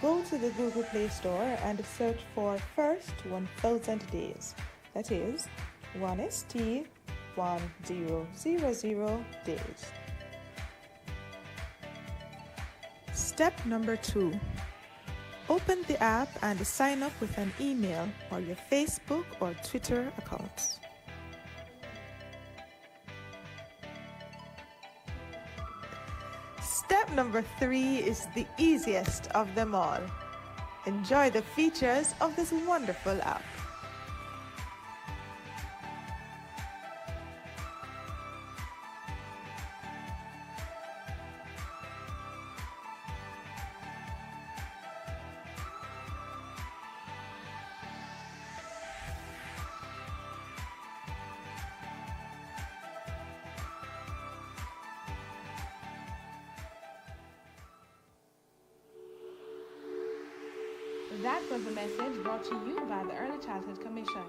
Go to the Google Play Store and search for First 1000 Days. That is 1ST 1000 days. Step number 2. Open the app and sign up with an email or your Facebook or Twitter accounts. Step number 3 is the easiest of them all. Enjoy the features of this wonderful app. That was a message brought to you by the Early Childhood Commission.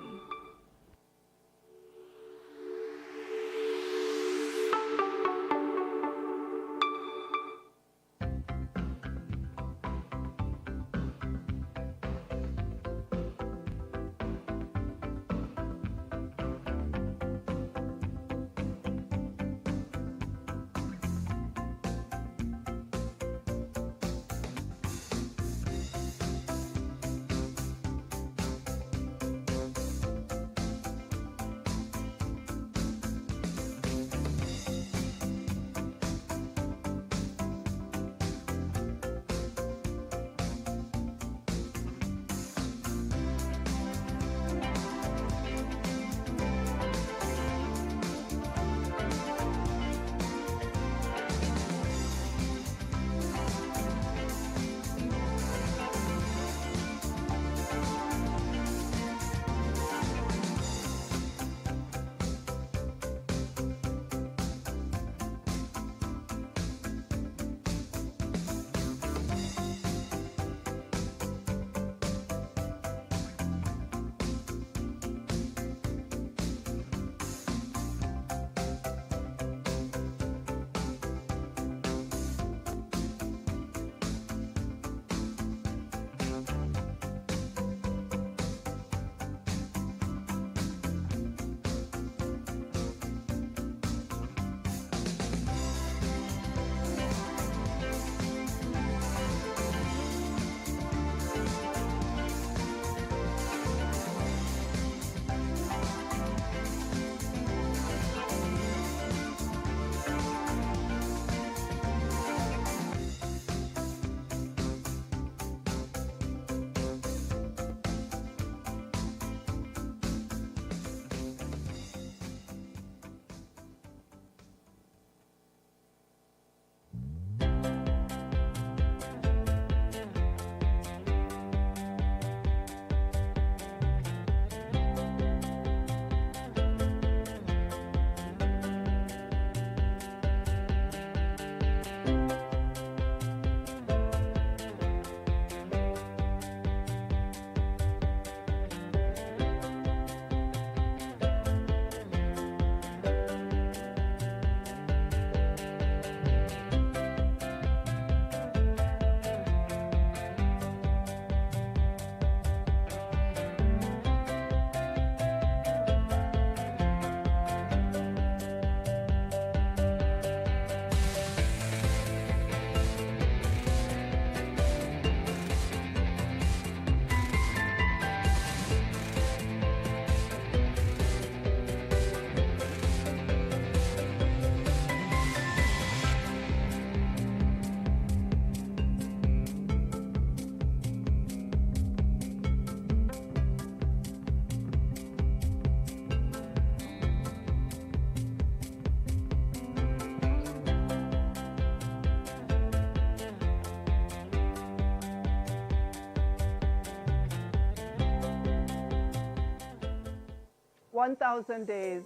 1,000 days,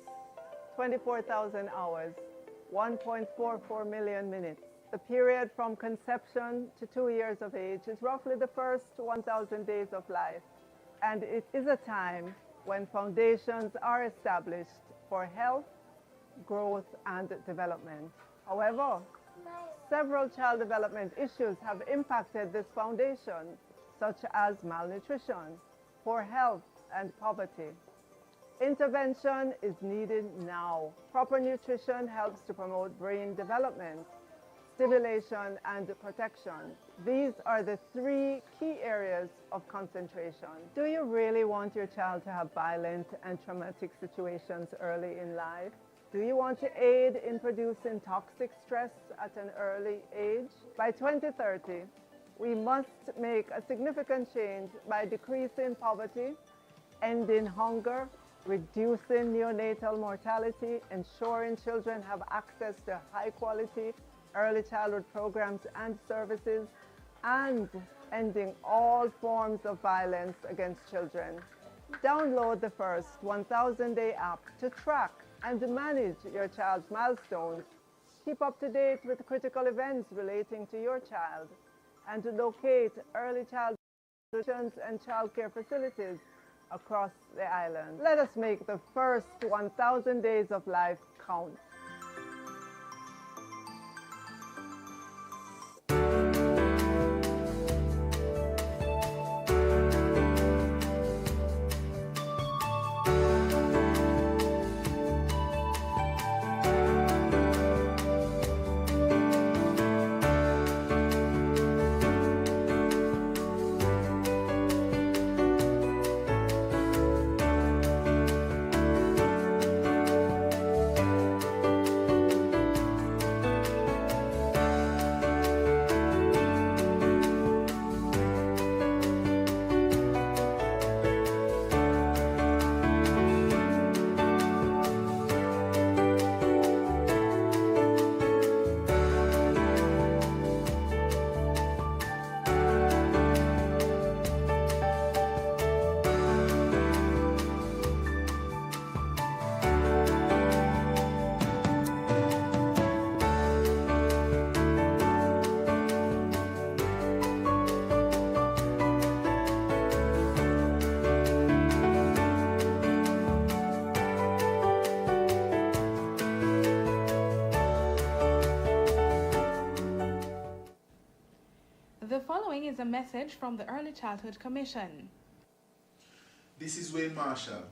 24,000 hours, 1.44 million minutes. The period from conception to 2 years of age is roughly the first 1,000 days of life. And it is a time when foundations are established for health, growth, and development. However, several child development issues have impacted this foundation, such as malnutrition, poor health, and poverty. Intervention is needed now. Proper nutrition helps to promote brain development, stimulation, and protection. These are the 3 key areas of concentration. Do you really want your child to have violent and traumatic situations early in life? Do you want to aid in producing toxic stress at an early age? By 2030, we must make a significant change by decreasing poverty, ending hunger, reducing neonatal mortality, ensuring children have access to high-quality early childhood programs and services, and ending all forms of violence against children. Download the first 1,000-day app to track and manage your child's milestones. Keep up to date with critical events relating to your child, and to locate early childhood and childcare facilities across the island. Let us make the first 1,000 days of life count. The following is a message from the Early Childhood Commission. This is Wayne Marshall,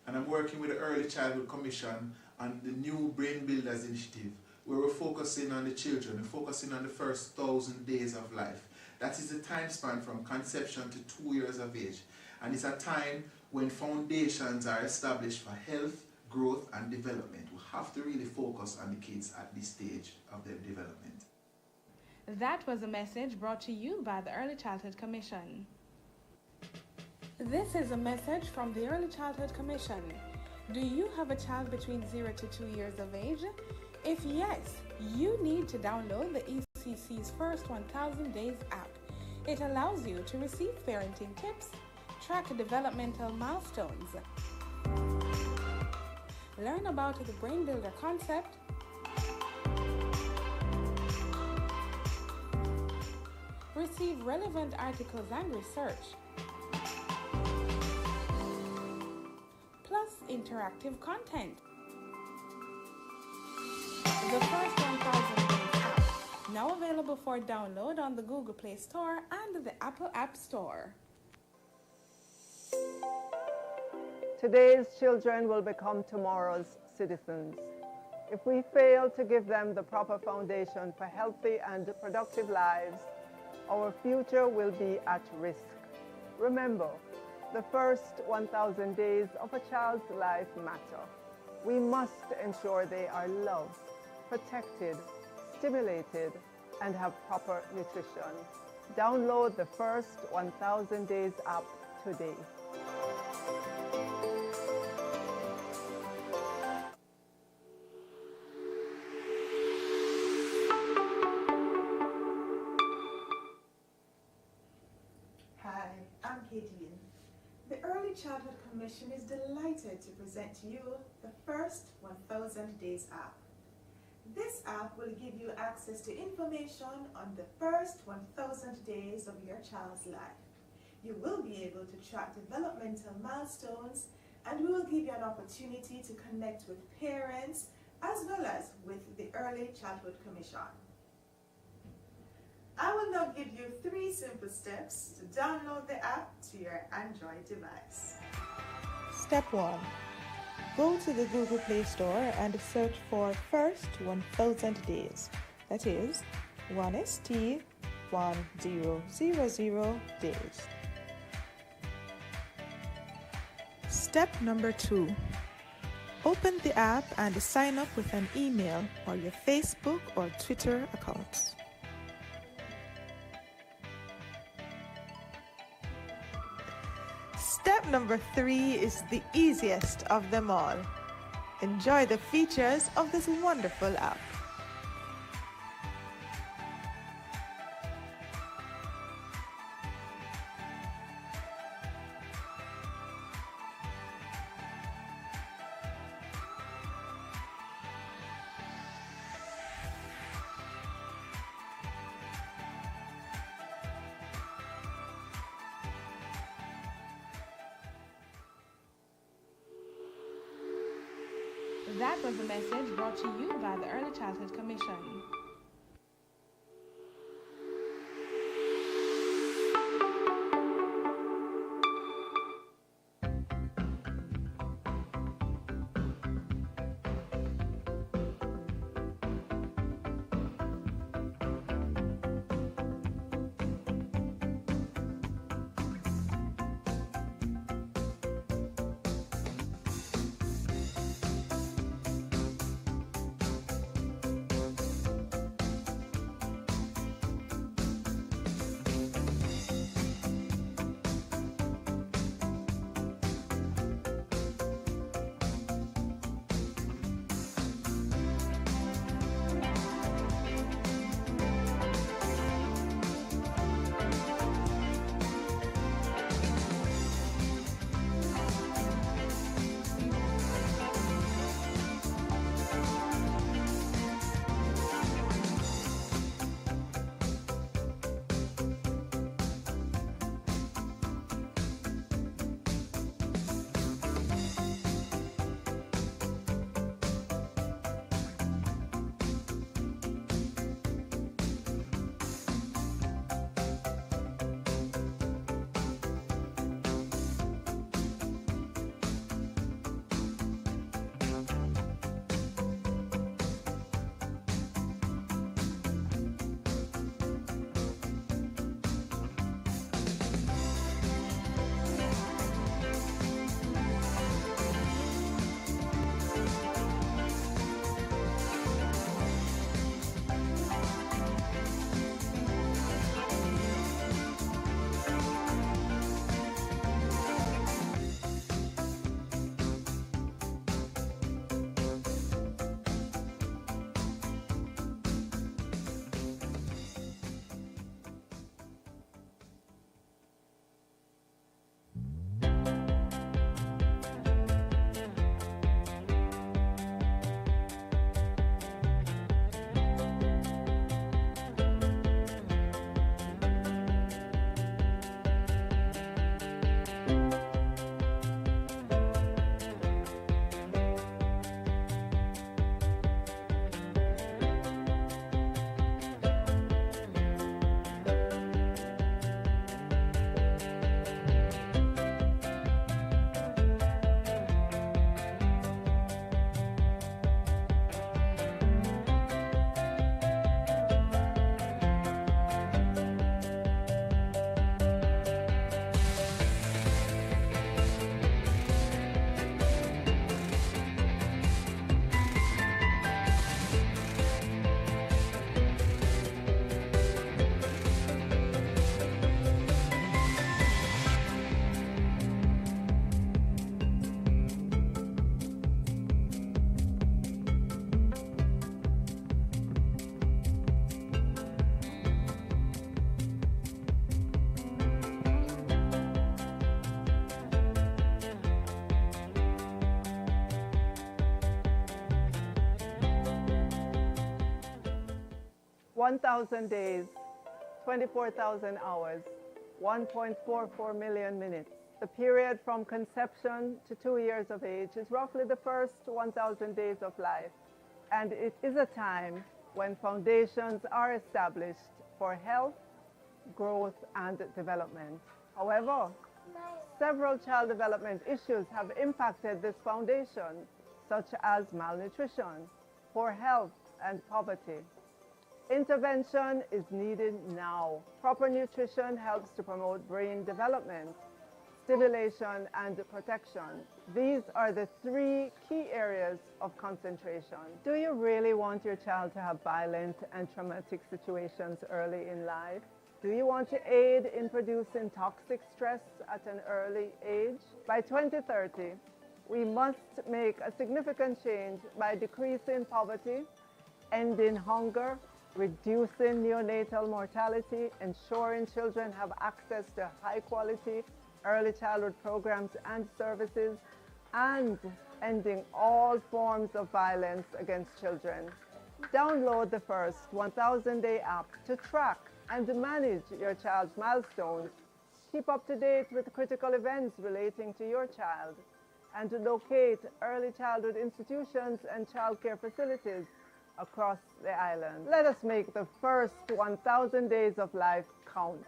and I'm working with the Early Childhood Commission on the new Brain Builders Initiative, where we're focusing on the children, we're focusing on the first 1,000 days of life. That is the time span from conception to 2 years of age, and it's a time when foundations are established for health, growth, and development. We have to really focus on the kids at this stage of their development. That was a message brought to you by the Early Childhood Commission. This is a message from the Early Childhood Commission. Do you have a child between 0 to 2 years of age? If yes, you need to download the ECC's First 1,000 Days app. It allows you to receive parenting tips, track developmental milestones, learn about the Brain Builder concept, receive relevant articles and research, plus interactive content. The First 1,000 Days app, now available for download on the Google Play Store and the Apple App Store. Today's children will become tomorrow's citizens. If we fail to give them the proper foundation for healthy and productive lives, our future will be at risk. Remember, the first 1,000 days of a child's life matter. We must ensure they are loved, protected, stimulated, and have proper nutrition. Download the First 1,000 Days app today. Hi, I'm Katie. The Early Childhood Commission is delighted to present to you the first 1000 Days app. This app will give you access to information on the first 1000 days of your child's life. You will be able to track developmental milestones, and we will give you an opportunity to connect with parents as well as with the Early Childhood Commission. I will now give you 3 simple steps to download the app to your Android device. Step 1. Go to the Google Play Store and search for First 1000 Days. That is 1ST 1000 days. Step number 2. Open the app and sign up with an email or your Facebook or Twitter accounts. Step number 3 is the easiest of them all. Enjoy the features of this wonderful app. That was a message brought to you by the Early Childhood Commission. 1,000 days, 24,000 hours, 1.44 million minutes. The period from conception to 2 years of age is roughly the first 1,000 days of life. And it is a time when foundations are established for health, growth, and development. However, several child development issues have impacted this foundation, such as malnutrition, poor health, and poverty. Intervention is needed now. Proper nutrition helps to promote brain development, stimulation, and protection. These are the 3 key areas of concentration. Do you really want your child to have violent and traumatic situations early in life? Do you want to aid in producing toxic stress at an early age? By 2030, we must make a significant change by decreasing poverty, ending hunger, reducing neonatal mortality, ensuring children have access to high-quality early childhood programs and services, and ending all forms of violence against children. Download the first 1,000-day app to track and manage your child's milestones. Keep up to date with critical events relating to your child, and to locate early childhood institutions and childcare facilities across the island. Let us make the first 1,000 days of life count.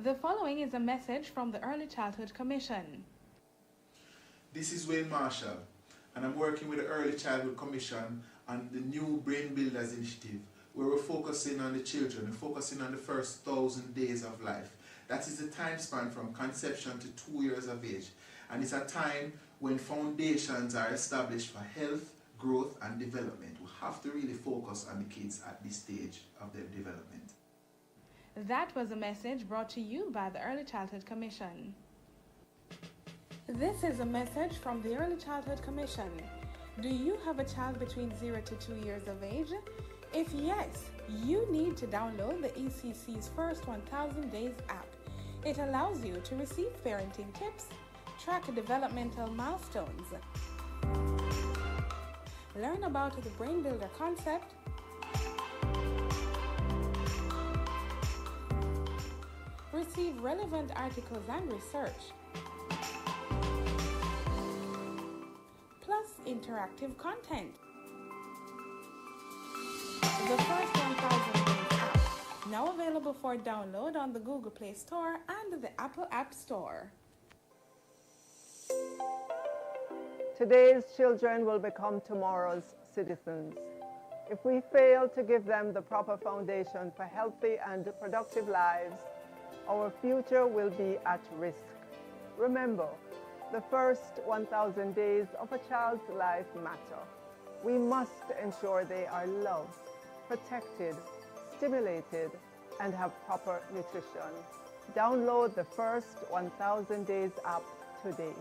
The following is a message from the Early Childhood Commission. This is Wayne Marshall, and I'm working with the Early Childhood Commission on the new Brain Builders Initiative, where we're focusing on the children, we're focusing on the first 1,000 days of life. That is the time span from conception to 2 years of age. And it's a time when foundations are established for health, growth, and development. We have to really focus on the kids at this stage of their development. That was a message brought to you by the Early Childhood Commission. This is a message from the Early Childhood Commission. Do you have a child between 0 to 2 years of age? If yes, you need to download the ECC's First 1,000 Days app. It allows you to receive parenting tips, track developmental milestones, learn about the Brain Builder concept, receive relevant articles and research, plus interactive content. The First 1,000 Days app, now available for download on the Google Play Store and the Apple App Store. Today's children will become tomorrow's citizens. If we fail to give them the proper foundation for healthy and productive lives, our future will be at risk. Remember, the first 1,000 days of a child's life matter. We must ensure they are loved, protected, stimulated, and have proper nutrition. Download the First 1,000 Days app today.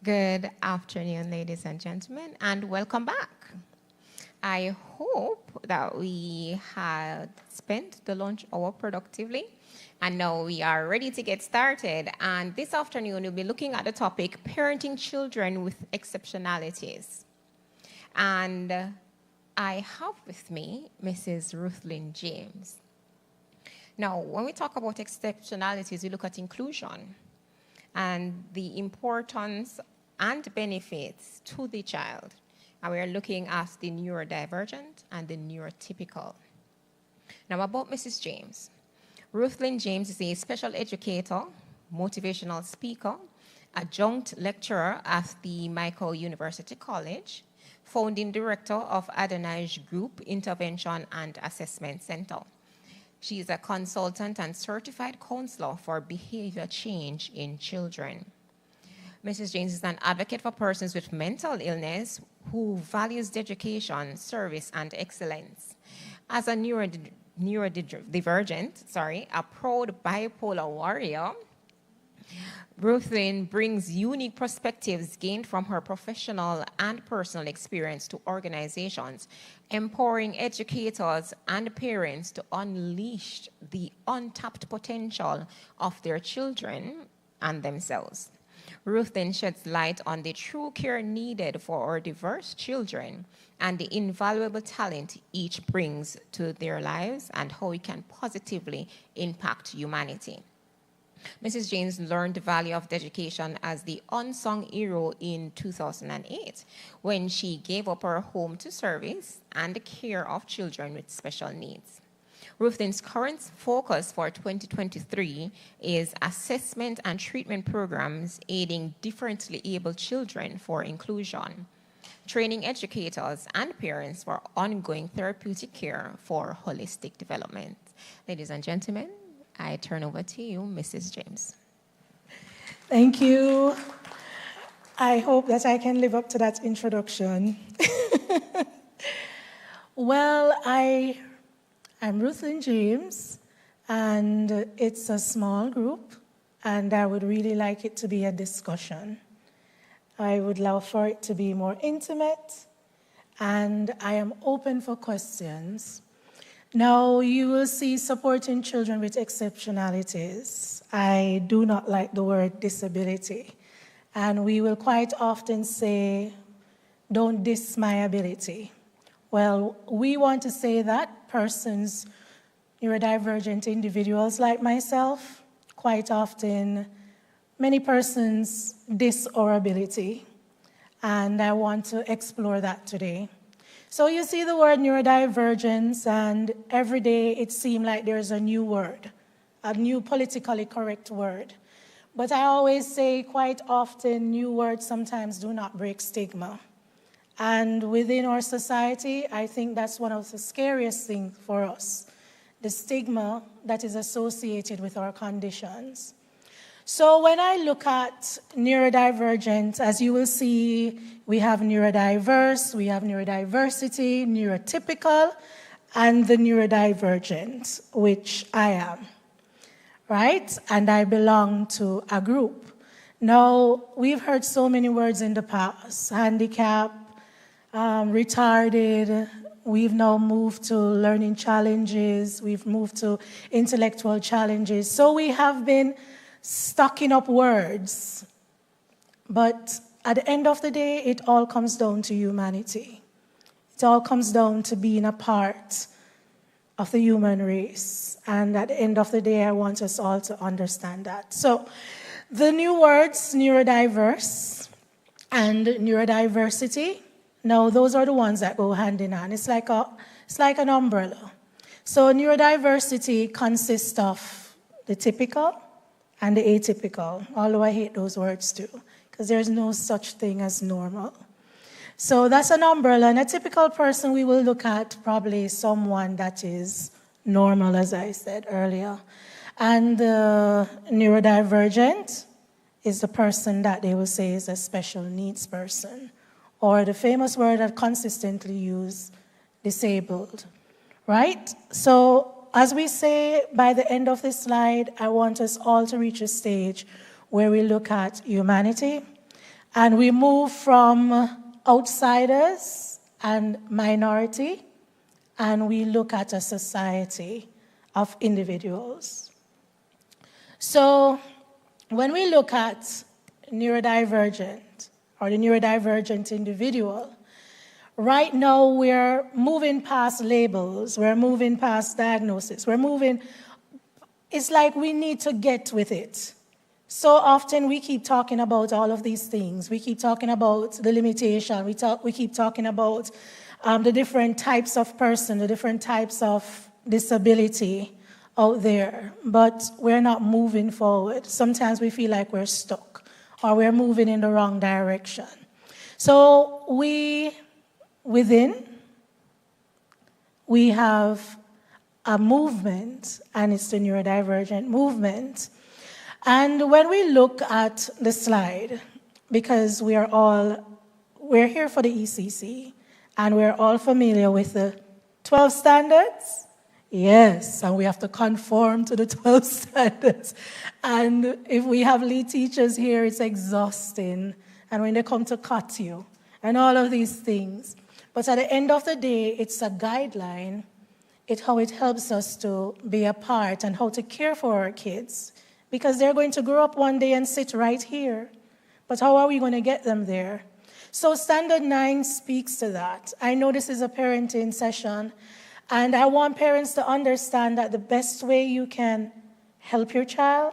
Good afternoon, ladies and gentlemen, and welcome back. I hope that we had spent the lunch hour productively, and now we are ready to get started. And this afternoon, we'll be looking at the topic, parenting children with exceptionalities. And I have with me Mrs. Ruthlyn James. Now, when we talk about exceptionalities, we look at inclusion and the importance and benefits to the child. And we are looking at the neurodivergent and the neurotypical. Now, about Mrs. James. Ruthlyn James is a special educator, motivational speaker, adjunct lecturer at the Michael University College, founding director of Adonai Group Intervention and Assessment Center. She is a consultant and certified counselor for behavior change in children. Mrs. James is an advocate for persons with mental illness who values education, service, and excellence. As a neurodivergent, a proud bipolar warrior, Ruthlyn brings unique perspectives gained from her professional and personal experience to organizations, empowering educators and parents to unleash the untapped potential of their children and themselves. Ruthlyn sheds light on the true care needed for our diverse children and the invaluable talent each brings to their lives and how it can positively impact humanity. Mrs. James learned the value of education as the unsung hero in 2008 when she gave up her home to service and the care of children with special needs. Ruthlyn's current focus for 2023 is assessment and treatment programs aiding differently abled children for inclusion, training educators and parents for ongoing therapeutic care for holistic development. Ladies and gentlemen, I turn over to you, Mrs. James. Thank you. I hope that I can live up to that introduction. Well, I'm Ruthlyn James, and it's a small group, and I would really like it to be a discussion. I would love for it to be more intimate, and I am open for questions. Now, you will see supporting children with exceptionalities. I do not like the word disability, and we will quite often say, don't diss my ability. Well, we want to say that persons, neurodivergent individuals like myself, quite often, many persons diss our ability, and I want to explore that today. So you see the word neurodivergence, and every day it seems like there's a new word, a new politically correct word. But I always say quite often new words sometimes do not break stigma. And within our society, I think that's one of the scariest things for us, the stigma that is associated with our conditions. So when I look at neurodivergent, as you will see, we have neurodiverse, we have neurodiversity, neurotypical, and the neurodivergent, which I am, right? And I belong to a group. Now, we've heard so many words in the past, handicap, retarded, we've now moved to learning challenges, we've moved to intellectual challenges. So we have been stocking up words. But at the end of the day, it all comes down to humanity. It all comes down to being a part of the human race. And at the end of the day, I want us all to understand that. So the new words, neurodiverse and neurodiversity, now those are the ones that go hand in hand. It's like an umbrella. So neurodiversity consists of the typical and the atypical, although I hate those words too, because there's no such thing as normal. So that's an umbrella. And a typical person, we will look at probably someone that is normal, as I said earlier. And neurodivergent is the person that they will say is a special needs person, or the famous word that consistently used, disabled, right? So as we say, by the end of this slide, I want us all to reach a stage where we look at humanity And we move from outsiders and minority, and we look at a society of individuals. So when we look at neurodivergent or the neurodivergent individual, right now we're moving past labels, we're moving past diagnosis, it's like we need to get with it. So often we keep talking about all of these things. We keep talking about the limitation. We keep talking about the different types of person, the different types of disability out there, but we're not moving forward. Sometimes we feel like we're stuck or we're moving in the wrong direction. So within, we have a movement, and it's the neurodivergent movement. And when we look at the slide, because we're here for the ECC, and we're all familiar with the 12 standards. Yes, and we have to conform to the 12 standards. And if we have lead teachers here, it's exhausting. And when they come to cut you, and all of these things. But at the end of the day, it's a guideline. It's how it helps us to be a part and how to care for our kids. Because they're going to grow up one day and sit right here. But how are we going to get them there? So Standard 9 speaks to that. I know this is a parenting session, and I want parents to understand that the best way you can help your child,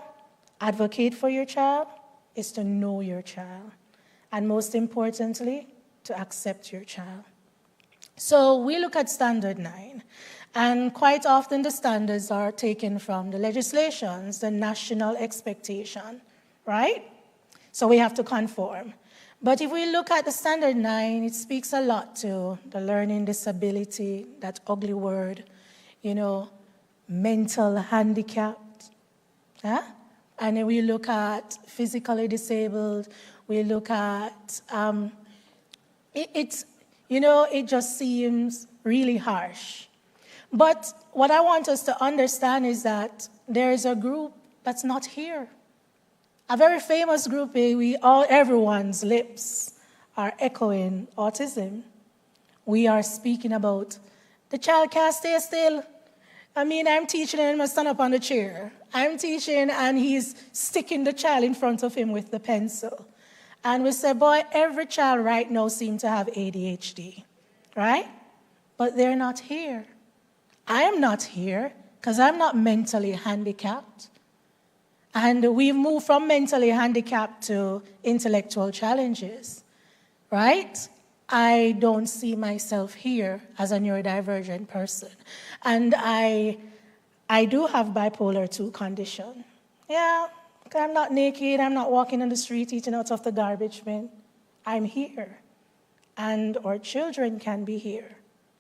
advocate for your child, is to know your child. And most importantly, to accept your child. So we look at Standard 9. And quite often the standards are taken from the legislations, the national expectation, right? So we have to conform. But if we look at the Standard 9, it speaks a lot to the learning disability, that ugly word, mental handicapped. Huh? And then we look at physically disabled, we look at, it just seems really harsh. But what I want us to understand is that there is a group that's not here. A very famous group, everyone's lips are echoing autism. We are speaking about the child can't stay still. I'm teaching him to stand up on the chair. I'm teaching and he's sticking the child in front of him with the pencil. And we say, boy, every child right now seems to have ADHD, right? But they're not here. I am not here because I'm not mentally handicapped. And we've moved from mentally handicapped to intellectual challenges, right? I don't see myself here as a neurodivergent person. And I do have bipolar 2 condition. Yeah, I'm not naked, I'm not walking on the street eating out of the garbage bin. I'm here. And our children can be here.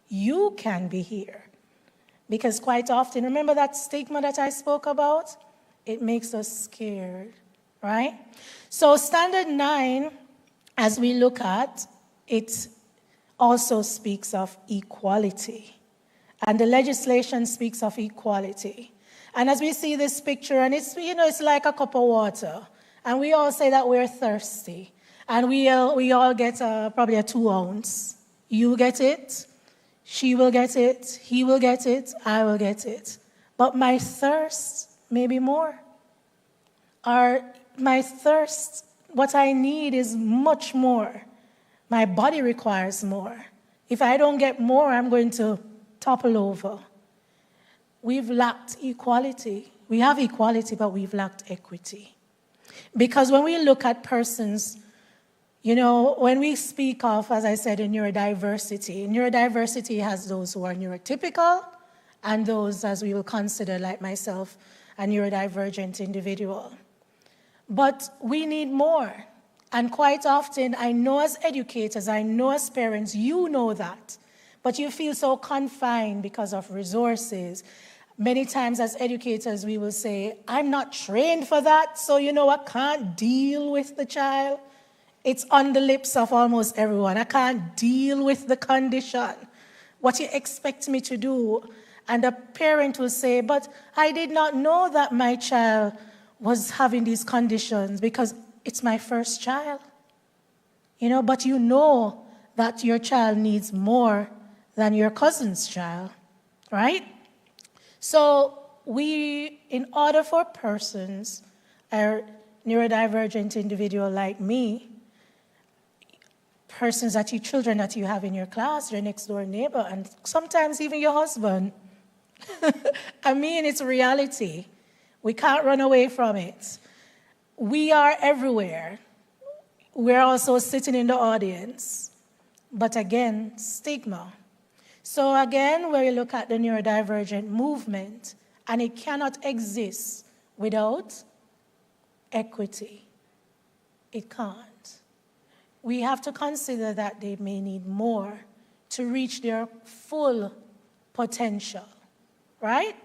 You can be here. Because quite often, remember that stigma that I spoke about? It makes us scared, right? So Standard 9, as we look at, it also speaks of equality. And the legislation speaks of equality. And as we see this picture, and it's like a cup of water. And we all say that we're thirsty. And we all get probably a 2 ounce. You get it. She will get it, he will get it, I will get it. But my thirst may be more. Or my thirst, what I need is much more. My body requires more. If I don't get more, I'm going to topple over. We've lacked equality. We have equality, but we've lacked equity. Because when we look at persons, when we speak of, as I said, neurodiversity has those who are neurotypical and those, as we will consider, like myself, a neurodivergent individual. But we need more. And quite often, I know as educators, I know as parents, you know that. But you feel so confined because of resources. Many times as educators, we will say, I'm not trained for that, so I can't deal with the child. It's on the lips of almost everyone. I can't deal with the condition. What you expect me to do? And the parent will say, but I did not know that my child was having these conditions because it's my first child. but you know that your child needs more than your cousin's child, right? So in order for persons, a neurodivergent individual like me, children that you have in your class, your next door neighbor, and sometimes even your husband, I mean, it's reality. We can't run away from it. We are everywhere. We're also sitting in the audience. But again, stigma. So again, where you look at the neurodivergent movement, and it cannot exist without equity. It can't. We have to consider that they may need more to reach their full potential, right?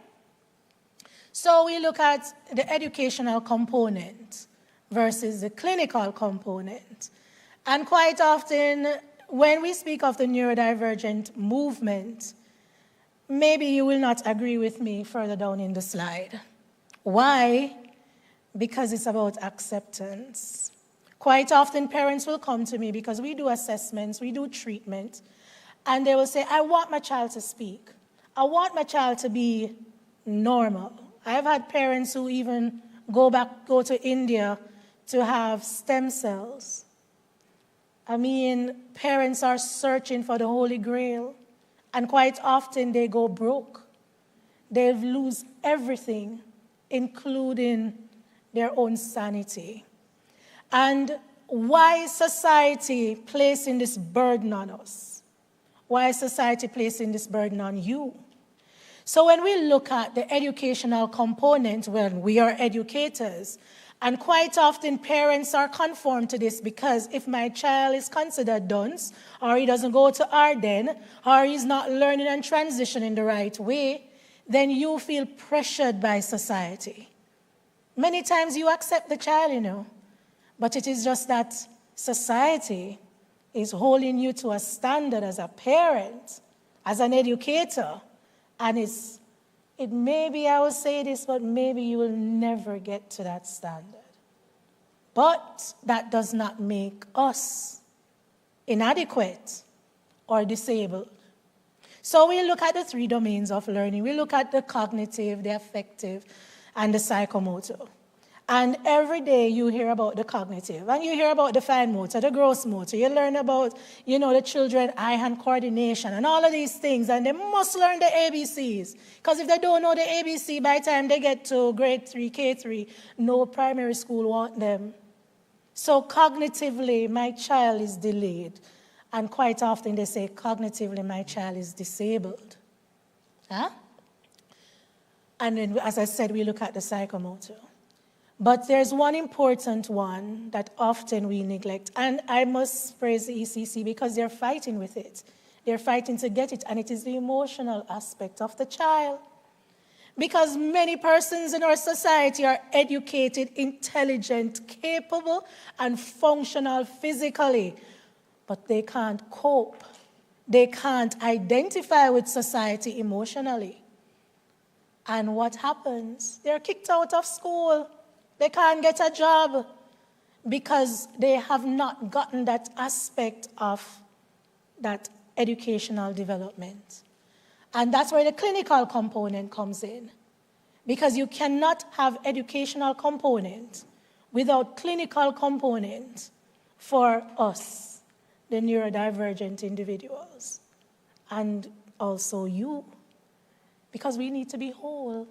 So we look at the educational component versus the clinical component. And quite often, when we speak of the neurodivergent movement, maybe you will not agree with me further down in the slide. Why? Because it's about acceptance. Quite often, parents will come to me because we do assessments, we do treatment, and they will say, I want my child to speak. I want my child to be normal. I've had parents who even go to India to have stem cells. I mean, parents are searching for the Holy Grail, and quite often they go broke. They lose everything, including their own sanity. And why is society placing this burden on us? Why is society placing this burden on you? So when we look at the educational component, when we are educators, and quite often parents are conformed to this because if my child is considered dunce, or he doesn't go to Arden, or he's not learning and transitioning the right way, then you feel pressured by society. Many times you accept the child, but it is just that society is holding you to a standard as a parent, as an educator, and it maybe I will say this, but maybe you will never get to that standard. But that does not make us inadequate or disabled. So we look at the 3 domains of learning. We look at the cognitive, the affective, and the psychomotor. And every day you hear about the cognitive, and you hear about the fine motor, the gross motor. You learn about, the children eye-hand coordination and all of these things, and they must learn the ABCs. Because if they don't know the ABC by the time they get to grade 3, K3, no primary school want them. So cognitively, my child is delayed. And quite often they say, cognitively, my child is disabled. Huh? And then, as I said, we look at the psychomotor. But there's one important one that often we neglect. And I must praise the ECC because they're fighting with it. They're fighting to get it, and it is the emotional aspect of the child. Because many persons in our society are educated, intelligent, capable, and functional physically, but they can't cope. They can't identify with society emotionally. And what happens? They're kicked out of school. They can't get a job because they have not gotten that aspect of that educational development. And that's where the clinical component comes in. Because you cannot have educational component without clinical component for us, the neurodivergent individuals, and also you, because we need to be whole.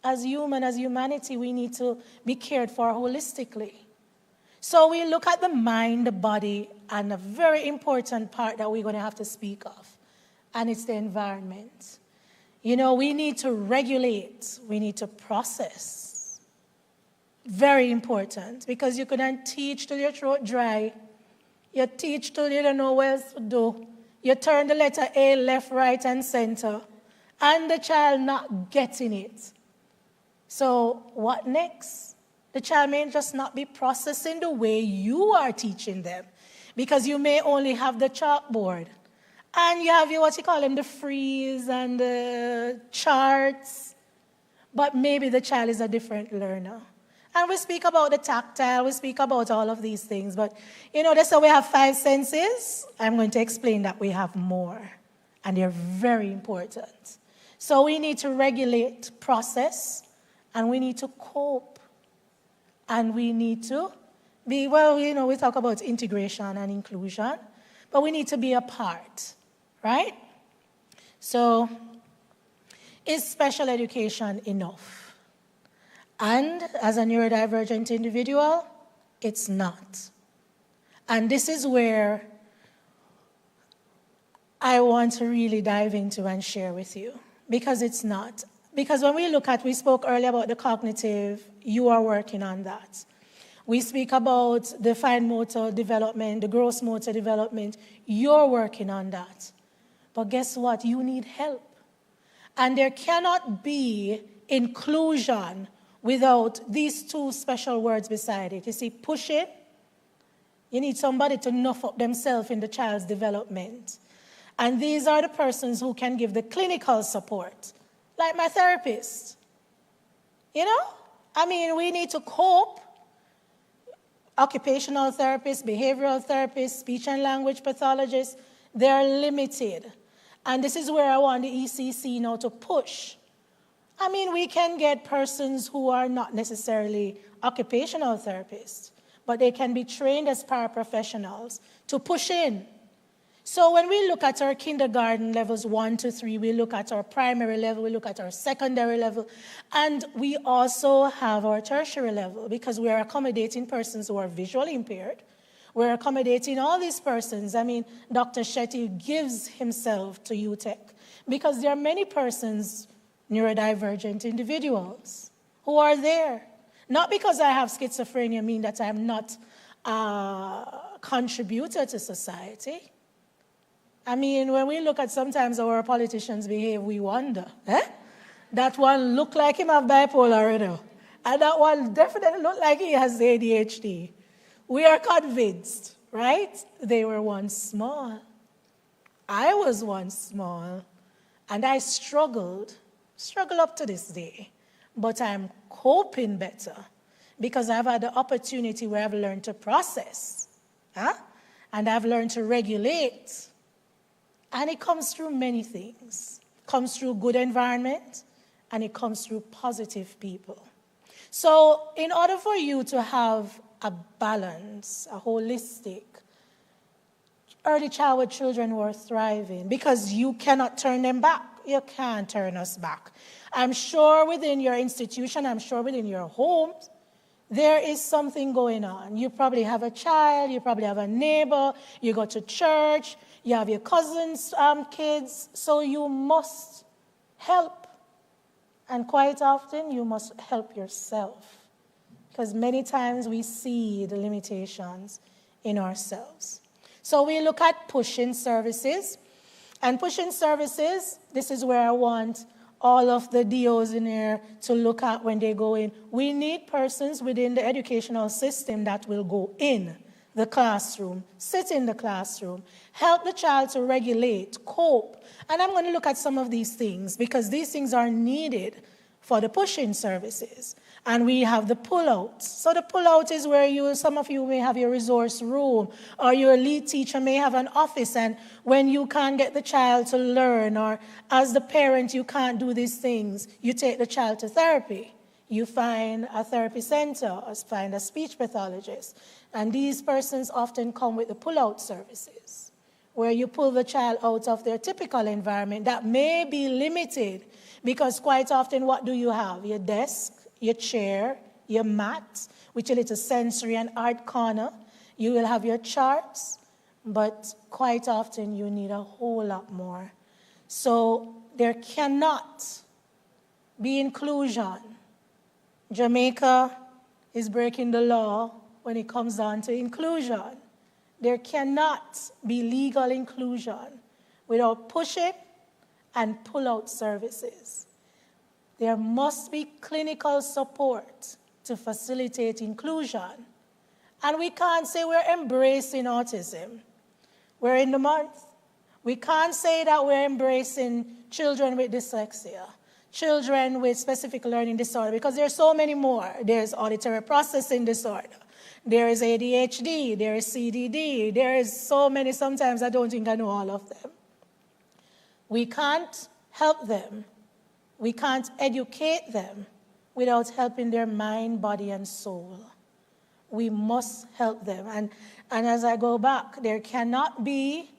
As humanity, we need to be cared for holistically. So we look at the mind, the body, and a very important part that we're going to have to speak of, and it's the environment. We need to regulate. We need to process. Very important, because you couldn't teach till your throat dry. You teach till you don't know what else to do. You turn the letter A left, right, and center, and the child not getting it. So what next? The child may just not be processing the way you are teaching them, because you may only have the chalkboard, and you have the freeze and the charts, but maybe the child is a different learner. And we speak about the tactile, we speak about all of these things. But, they say we have 5 senses. I'm going to explain that we have more. And they're very important. So we need to regulate, process, and we need to cope. And we need to be, we talk about integration and inclusion, but we need to be a part, right? So, is special education enough? And as a neurodivergent individual, it's not. And this is where I want to really dive into and share with you, because it's not. Because when we spoke earlier about the cognitive, you are working on that. We speak about the fine motor development, the gross motor development, you're working on that. But guess what? You need help. And there cannot be inclusion without these 2 special words beside it. You see, pushing, you need somebody to nuff up themselves in the child's development. And these are the persons who can give the clinical support, like my therapist. We need to cope. Occupational therapists, behavioral therapists, speech and language pathologists, they're limited. And this is where I want the ECC now to push. We can get persons who are not necessarily occupational therapists, but they can be trained as paraprofessionals to push in. So when we look at our kindergarten levels 1 to 3, we look at our primary level, we look at our secondary level, and we also have our tertiary level, because we are accommodating persons who are visually impaired. We're accommodating all these persons. Dr. Shetty gives himself to UTEC because there are many persons, neurodivergent individuals, who are there. Not because I have schizophrenia mean that I'm not a contributor to society. When we look at sometimes how our politicians behave, we wonder, That one look like him have bipolar, and that one definitely look like he has ADHD. We are convinced, right? They were once small. I was once small, and I struggle up to this day, but I'm coping better because I've had the opportunity where I've learned to process, and I've learned to regulate. And it comes through many things. It comes through good environment, and it comes through positive people. So in order for you to have a balance, a holistic, early childhood children who are thriving, because you cannot turn them back. You can't turn us back. I'm sure within your institution, I'm sure within your home, there is something going on. You probably have a child, you probably have a neighbor, you go to church, you have your cousins' kids, so you must help. And quite often, you must help yourself. Because many times we see the limitations in ourselves. So we look at push-in services. And push-in services, this is where I want all of the DOs in here to look at when they go in. We need persons within the educational system that will go in the classroom, sit in the classroom, help the child to regulate, cope. And I'm going to look at some of these things because these things are needed for the push-in services. And we have the pull-out. So the pull-out is where some of you may have your resource room, or your lead teacher may have an office, and when you can't get the child to learn, or as the parent you can't do these things, you take the child to therapy. You find a therapy center, or find a speech pathologist. And these persons often come with the pull-out services, where you pull the child out of their typical environment that may be limited, because quite often what do you have? Your desk, your chair, your mat, with your little sensory and art corner. You will have your charts, but quite often you need a whole lot more. So there cannot be inclusion. Jamaica is breaking the law when it comes down to inclusion. There cannot be legal inclusion without pushing and pull-out services. There must be clinical support to facilitate inclusion. And we can't say we're embracing autism. We're in the month. We can't say that we're embracing children with dyslexia. children with specific learning disorder, because there are so many more. There's auditory processing disorder. There is ADHD. There is CDD. There is so many. Sometimes I don't think I know all of them. We can't help them. We can't educate them without helping their mind, body, and soul. We must help them. And as I go back, there cannot be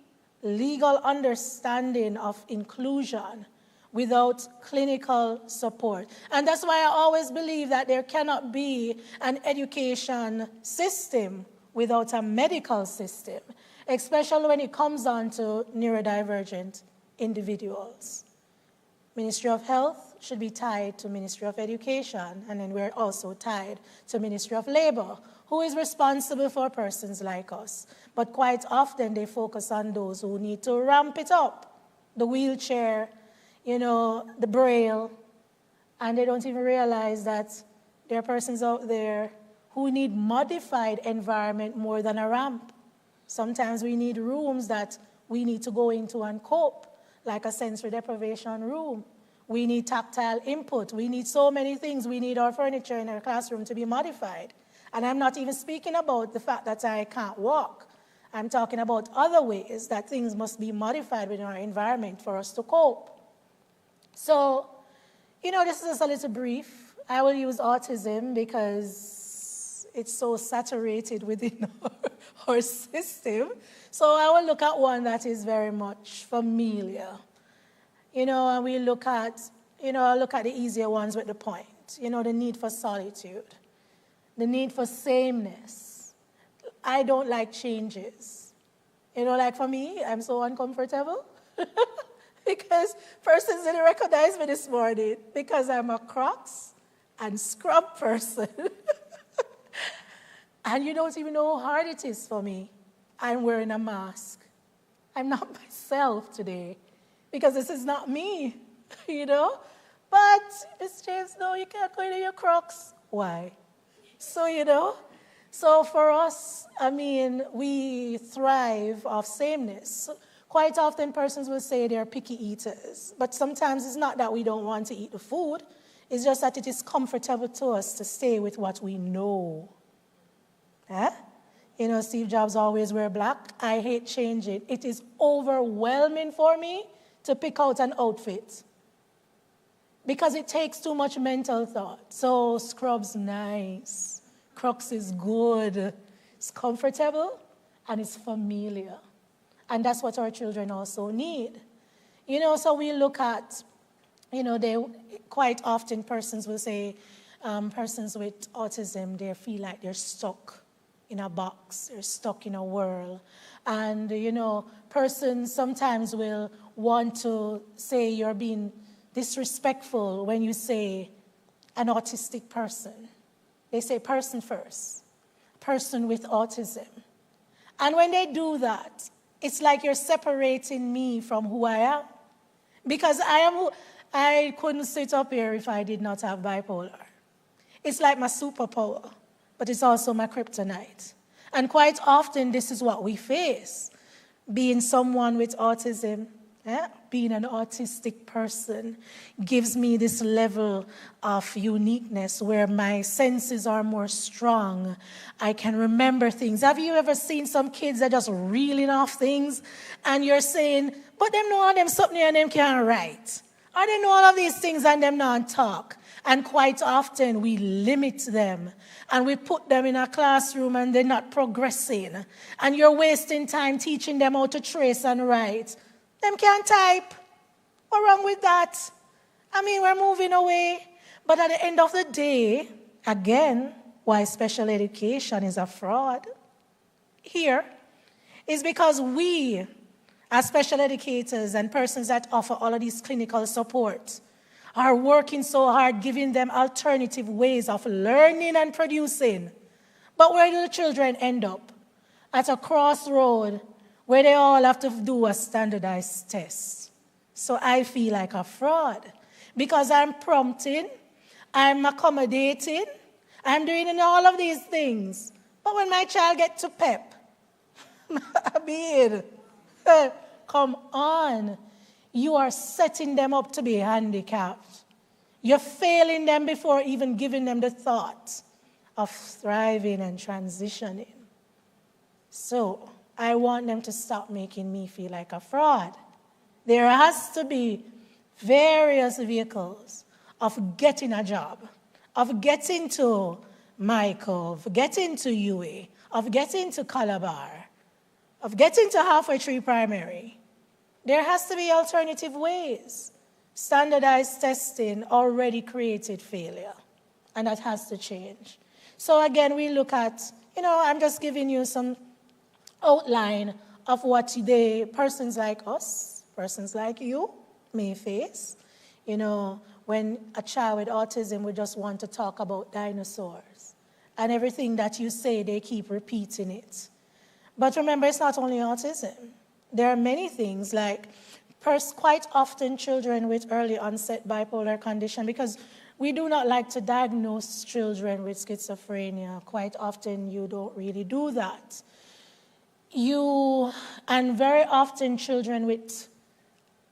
legal understanding of inclusion without clinical support. And that's why I always believe that there cannot be an education system without a medical system, especially when it comes down to neurodivergent individuals. Ministry of Health should be tied to Ministry of Education, and then we're also tied to Ministry of Labor, who is responsible for persons like us. But quite often they focus on those who need to ramp it up, the wheelchair, the braille, and they don't even realize that there are persons out there who need modified environment more than a ramp. Sometimes we need rooms that we need to go into and cope, like a sensory deprivation room. We need tactile input. We need so many things. We need our furniture in our classroom to be modified. And I'm not even speaking about the fact that I can't walk. I'm talking about other ways that things must be modified within our environment for us to cope. So, this is just a little brief. I will use autism because it's so saturated within our system. So I will look at one that is very much familiar. And we look at, the easier ones with the point. The need for solitude, the need for sameness. I don't like changes. Like for me, I'm so uncomfortable because persons didn't recognize me this morning because I'm a Crocs and scrub person. And you don't even know how hard it is for me. I'm wearing a mask. I'm not myself today because this is not me, But, Ms. James, no, you can't go into your Crocs. Why? So, so for us, we thrive off sameness. Quite often persons will say they're picky eaters, but sometimes it's not that we don't want to eat the food. It's just that it is comfortable to us to stay with what we know. Steve Jobs always wear black. I hate changing. It is overwhelming for me to pick out an outfit because it takes too much mental thought. So scrub's nice. Crocs is good. It's comfortable and it's familiar. And that's what our children also need. So we look at, they quite often persons will say, persons with autism, they feel like they're stuck in a box, they're stuck in a whirl. And, persons sometimes will want to say you're being disrespectful when you say an autistic person. They say person first, person with autism. And when they do that, it's like you're separating me from who I am. Because I couldn't sit up here if I did not have bipolar. It's like my superpower, but it's also my kryptonite. And quite often, this is what we face. Being someone with autism, being an autistic person, gives me this level of uniqueness where my senses are more strong. I can remember things. Have you ever seen some kids that just reeling off things and you're saying, but them know all them something and them can't write. Or they know all of these things and them not talk. And quite often we limit them and we put them in a classroom and they're not progressing. And you're wasting time teaching them how to trace and write. Them can't type. What's wrong with that? We're moving away. But at the end of the day, again, why special education is a fraud here is because we, as special educators and persons that offer all of these clinical support, are working so hard, giving them alternative ways of learning and producing. But where do the children end up? At a crossroad where they all have to do a standardized test. So I feel like a fraud because I'm prompting, I'm accommodating, I'm doing all of these things. But when my child gets to PEP, come on. You are setting them up to be handicapped. You're failing them before even giving them the thought of thriving and transitioning. So I want them to stop making me feel like a fraud. There has to be various vehicles of getting a job, of getting to Michael, of getting to UA, of getting to Calabar, of getting to Halfway Tree Primary. There has to be alternative ways. Standardized testing already created failure, and that has to change. So again, we look at, I'm just giving you some outline of what persons like us, persons like you, may face. When a child with autism would just want to talk about dinosaurs, and everything that you say, they keep repeating it. But remember, it's not only autism. There are many things like quite often children with early onset bipolar condition, because we do not like to diagnose children with schizophrenia. Quite often you don't really do that. And very often children with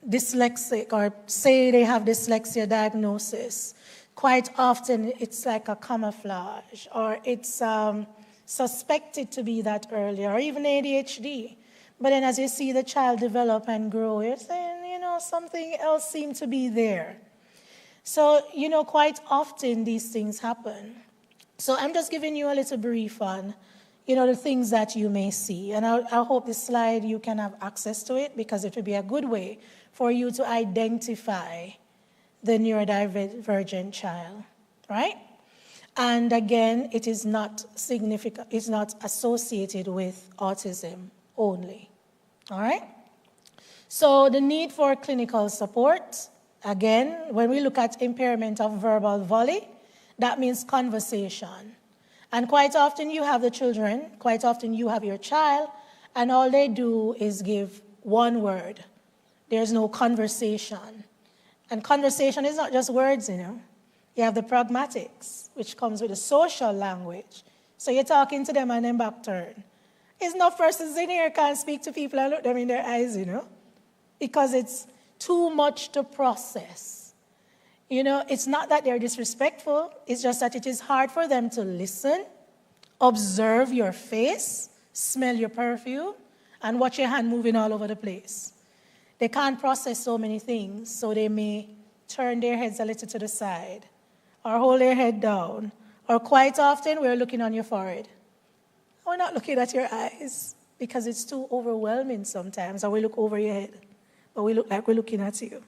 dyslexic, or say they have dyslexia diagnosis, quite often it's like a camouflage, or it's suspected to be that early, or even ADHD. But then as you see the child develop and grow, you're saying, something else seemed to be there. So, quite often these things happen. So I'm just giving you a little brief on, the things that you may see. And I hope this slide, you can have access to it, because it will be a good way for you to identify the neurodivergent child, right? And again, it is not significant, it's not associated with autism only, all right? So the need for clinical support, again, when we look at impairment of verbal volley, that means conversation. And quite often you have the children, quite often you have your child, and all they do is give one word. There's no conversation. And conversation is not just words, You have the pragmatics, which comes with the social language. So you're talking to them and then back turn. There's no persons in here can't speak to people and look them in their eyes, because it's too much to process. It's not that they're disrespectful. It's just that it is hard for them to listen, observe your face, smell your perfume, and watch your hand moving all over the place. They can't process so many things, so they may turn their heads a little to the side, or hold their head down, or quite often we're looking on your forehead. We're not looking at your eyes, because it's too overwhelming sometimes, or we look over your head, but we look like we're looking at you,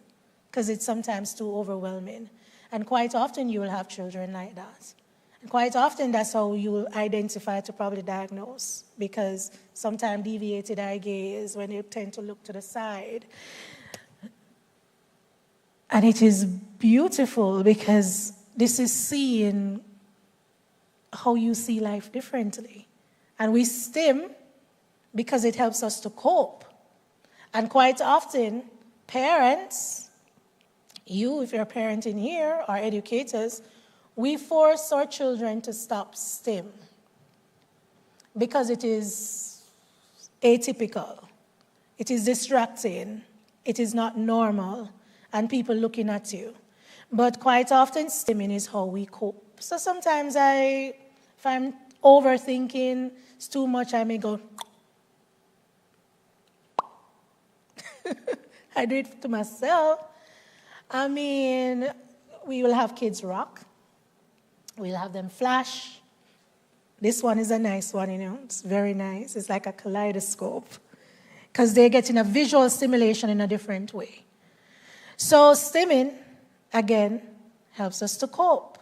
because it's sometimes too overwhelming. And quite often you will have children like that. And quite often that's how you will identify to probably diagnose, because sometimes deviated eye gaze, when you tend to look to the side. And it is beautiful, because this is seeing how you see life differently. And we STEM because it helps us to cope. And quite often, parents, you, if you're a parent in here, or educators, we force our children to stop STEM because it is atypical, it is distracting, it is not normal, and people looking at you. But quite often, STEMing is how we cope. So sometimes if I'm overthinking, it's too much, I may go, I do it to myself. We will have kids rock. We'll have them flash. This one is a nice one, It's very nice. It's like a kaleidoscope, because they're getting a visual stimulation in a different way. So stimming, again, helps us to cope.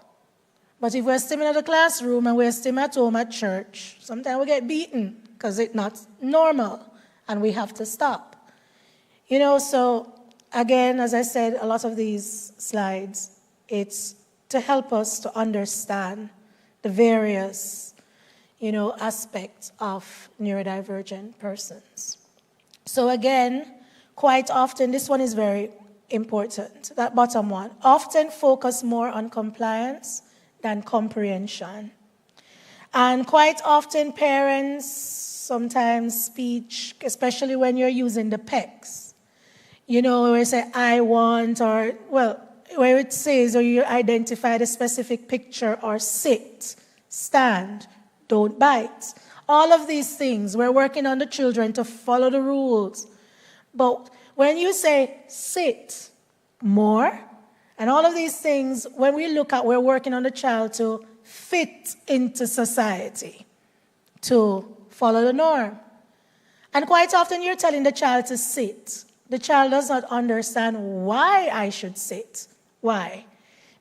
But if we're stimming at the classroom and we're stimming at home at church, sometimes we get beaten because it's not normal and we have to stop. So again, as I said, a lot of these slides, it's to help us to understand the various, aspects of neurodivergent persons. So again, quite often, this one is very important, that bottom one, often focus more on compliance than comprehension. And quite often parents sometimes speech, especially when you're using the PECs, where you say, I want, or, where it says, or you identify the specific picture, or sit, stand, don't bite. All of these things, we're working on the children to follow the rules. But when you say sit more, and all of these things, when we look at, we're working on the child to fit into society, to follow the norm. And quite often you're telling the child to sit. The child does not understand why I should sit. Why?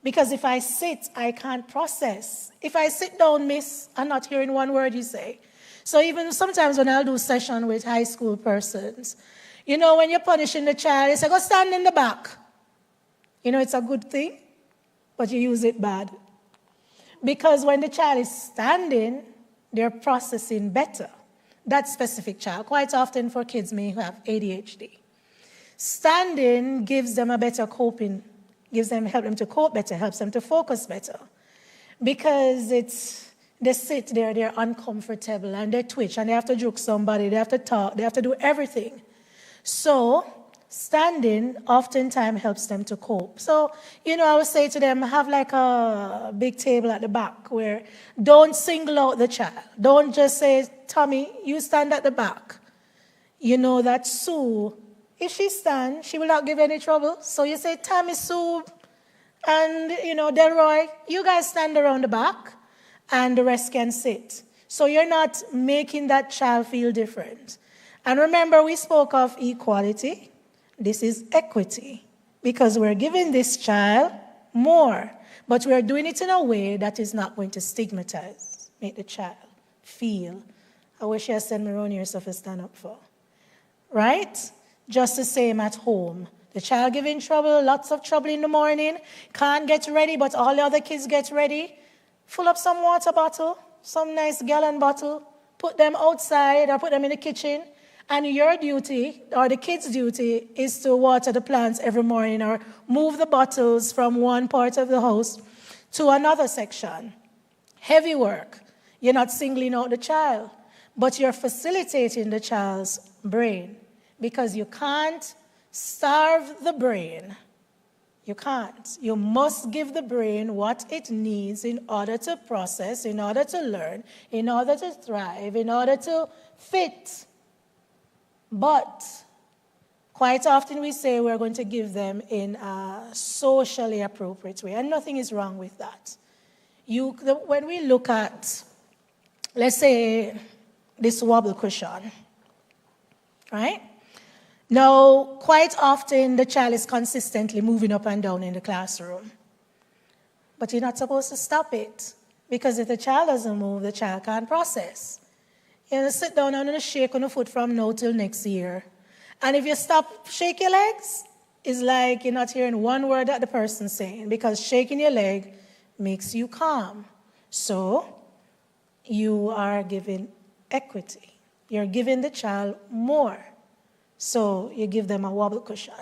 Because if I sit, I can't process. If I sit down, miss, I'm not hearing one word you say. So even sometimes when I'll do session with high school persons, you know, when you're punishing the child, you say, go stand in the back. You know, it's a good thing, but you use it bad. Because when the child is standing, they're processing better. That specific child, quite often for kids may have ADHD. Standing gives them a better coping, help them to cope better, helps them to focus better. Because they sit there, they're uncomfortable, and they twitch, and they have to joke somebody, they have to talk, they have to do everything. So standing oftentimes helps them to cope. So, you know, I would say to them, have like a big table at the back where don't single out the child. Don't just say, Tommy, you stand at the back. You know that Sue, if she stands, she will not give any trouble. So you say, Tommy, Sue, and, you know, Delroy, you guys stand around the back, and the rest can sit. So you're not making that child feel different. And remember, we spoke of equality. This is equity, because we're giving this child more, but we're doing it in a way that is not going to stigmatize, make the child feel, I wish you had sent me around here stuff to stand up for. Right? Just the same at home. The child giving trouble, lots of trouble in the morning, can't get ready, but all the other kids get ready. Fill up some water bottle, some nice gallon bottle, put them outside or put them in the kitchen. And your duty, or the kids' duty, is to water the plants every morning or move the bottles from one part of the house to another section. Heavy work. You're not singling out the child, but you're facilitating the child's brain, because you can't starve the brain. You can't. You must give the brain what it needs in order to process, in order to learn, in order to thrive, in order to fit. But quite often we say we're going to give them in a socially appropriate way, and nothing is wrong with that. When we look at, let's say, this wobble cushion, right? Now, quite often the child is consistently moving up and down in the classroom. But you're not supposed to stop it, because if the child doesn't move, the child can't process. You know, sit down and shake on the foot from now till next year. And if you stop, shake your legs, it's like you're not hearing one word that the person's saying, because shaking your leg makes you calm. So you are giving equity. You're giving the child more. So you give them a wobble cushion.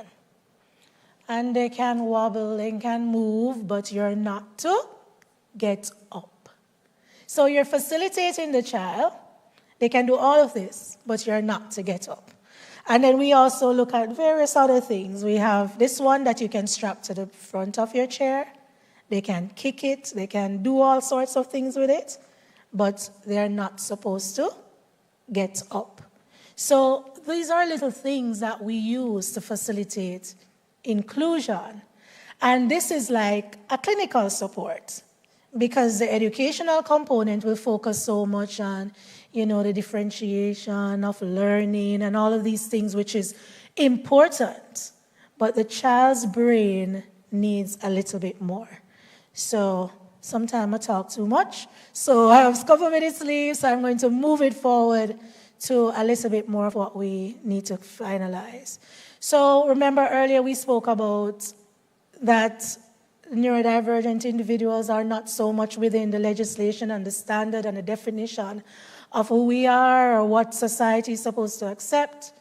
And they can wobble and can move, but you're not to get up. So you're facilitating the child. They can do all of this, but you're not to get up. And then we also look at various other things. We have this one that you can strap to the front of your chair. They can kick it. They can do all sorts of things with it, but they're not supposed to get up. So these are little things that we use to facilitate inclusion. And this is like a clinical support, because the educational component will focus so much on, you know, the differentiation of learning and all of these things, which is important. But the child's brain needs a little bit more. So sometimes I talk too much. So I have a couple minutes left, so I'm going to move it forward to a little bit more of what we need to finalize. So remember earlier we spoke about that neurodivergent individuals are not so much within the legislation and the standard and the definition of who we are or what society is supposed to accept.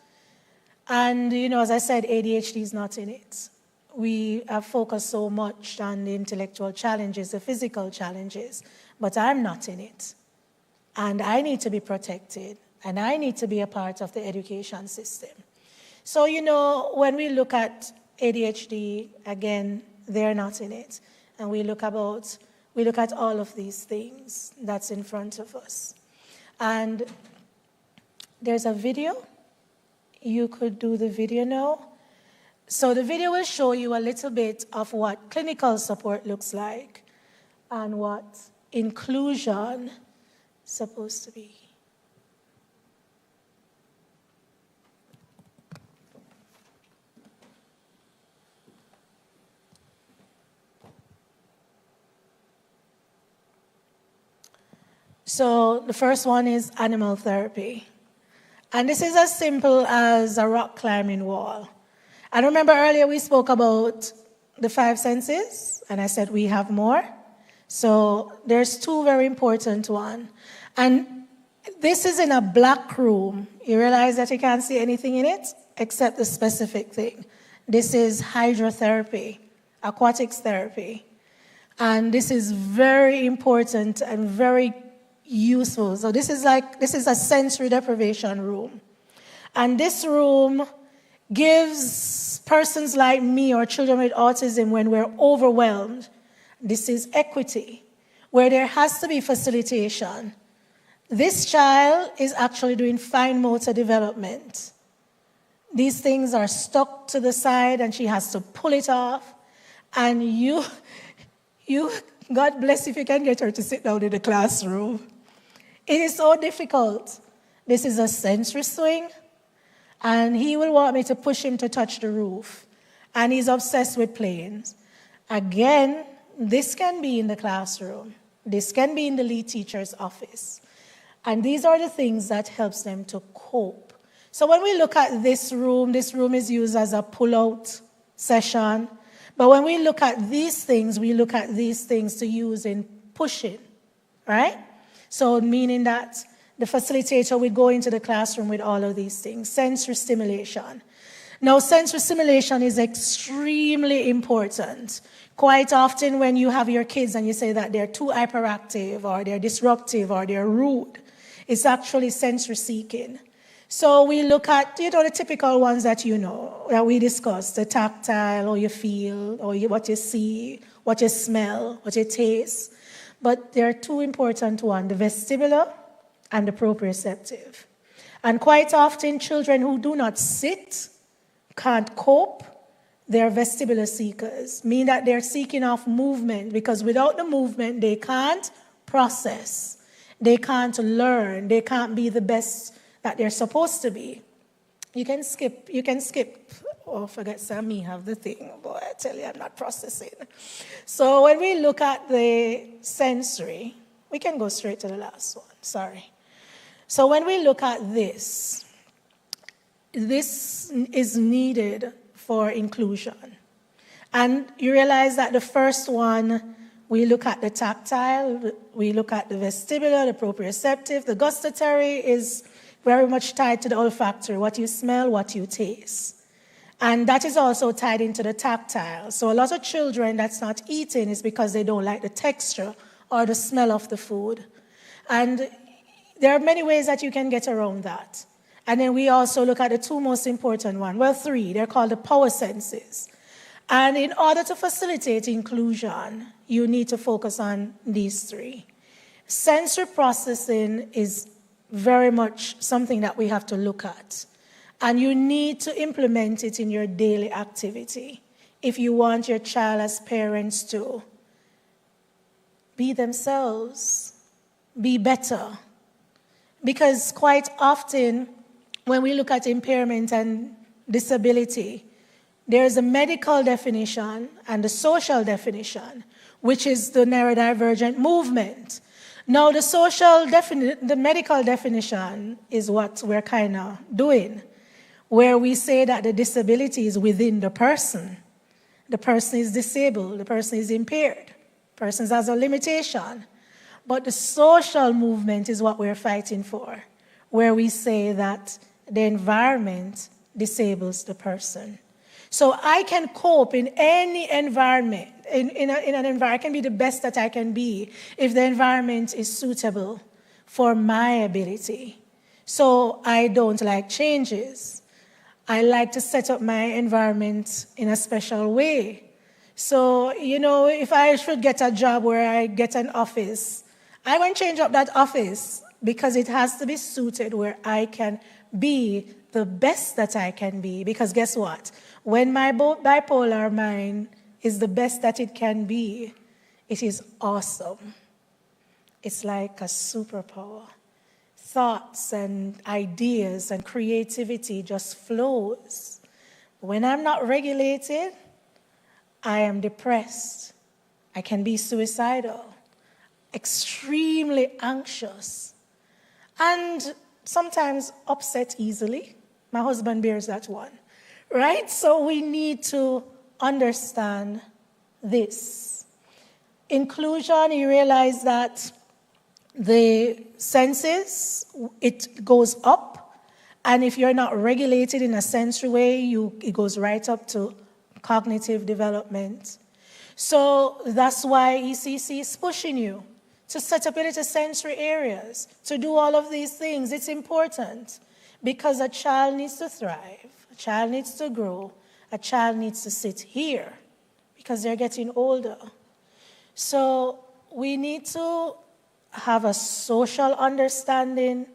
And, you know, as I said, ADHD is not in it. We have focused so much on the intellectual challenges, the physical challenges, but I'm not in it. And I need to be protected, and I need to be a part of the education system. So, you know, when we look at ADHD, again, they're not in it. And we look at all of these things that's in front of us. And there's a video. You could do the video now. So the video will show you a little bit of what clinical support looks like and what inclusion is supposed to be. So the first one is animal therapy. And this is as simple as a rock climbing wall. I remember earlier we spoke about the 5 senses, and I said we have more. So there's 2 very important ones. And this is in a black room. You realize that you can't see anything in it except the specific thing. This is hydrotherapy, aquatics therapy. And this is very important and very useful. So this is a sensory deprivation room. And this room gives persons like me or children with autism, when we're overwhelmed, this is equity, where there has to be facilitation. This child is actually doing fine motor development. These things are stuck to the side and she has to pull it off. And you, God bless if you can get her to sit down in the classroom. It is so difficult. This is a sensory swing, and he will want me to push him to touch the roof. And he's obsessed with planes. Again, this can be in the classroom. This can be in the lead teacher's office. And these are the things that helps them to cope. So when we look at this room is used as a pull-out session. But when we look at these things, we look at these things to use in pushing, right? So meaning that the facilitator would go into the classroom with all of these things. Sensory stimulation. Now, sensory stimulation is extremely important. Quite often when you have your kids and you say that they're too hyperactive or they're disruptive or they're rude, it's actually sensory seeking. So we look at, the typical ones that that we discussed, the tactile, or you feel, or what you see, what you smell, what you taste. But there are 2 important ones, the vestibular and the proprioceptive. And quite often, children who do not sit can't cope. They're vestibular seekers, meaning that they're seeking off movement, because without the movement, they can't process. They can't learn. They can't be the best that they're supposed to be. You can skip. Oh, forget Sammy have the thing. Boy, I tell you, I'm not processing. So when we look at the sensory, we can go straight to the last one. Sorry. So when we look at this is needed for inclusion. And you realize that the first one, we look at the tactile, we look at the vestibular, the proprioceptive. The gustatory is very much tied to the olfactory, what you smell, what you taste. And that is also tied into the tactile. So a lot of children that's not eating is because they don't like the texture or the smell of the food. And there are many ways that you can get around that. And then we also look at the 2 most important ones. Well, 3. They're called the power senses. And in order to facilitate inclusion, you need to focus on these 3. Sensory processing is very much something that we have to look at. And you need to implement it in your daily activity if you want your child as parents to be themselves, be better. Because quite often, when we look at impairment and disability, there is a medical definition and a social definition, which is the neurodivergent movement. Now, the medical definition is what we're kind of doing, where we say that the disability is within the person. The person is disabled, the person is impaired, the person has a limitation. But the social movement is what we're fighting for, where we say that the environment disables the person. So I can cope in any environment, in an environment, I can be the best that I can be if the environment is suitable for my ability. So I don't like changes. I like to set up my environment in a special way. So, you know, if I should get a job where I get an office, I won't change up that office because it has to be suited where I can be the best that I can be. Because guess what? When my bipolar mind is the best that it can be, it is awesome. It's like a superpower. Thoughts and ideas and creativity just flows. When I'm not regulated, I am depressed. I can be suicidal, extremely anxious, and sometimes upset easily. My husband bears that one, right? So we need to understand this. Inclusion, you realize that the senses, it goes up, and if you're not regulated in a sensory way, it goes right up to cognitive development. So that's why ECC is pushing you to set up little sensory areas, to do all of these things. It's important because a child needs to thrive, a child needs to grow, a child needs to sit here because they're getting older. So we need to have a social understanding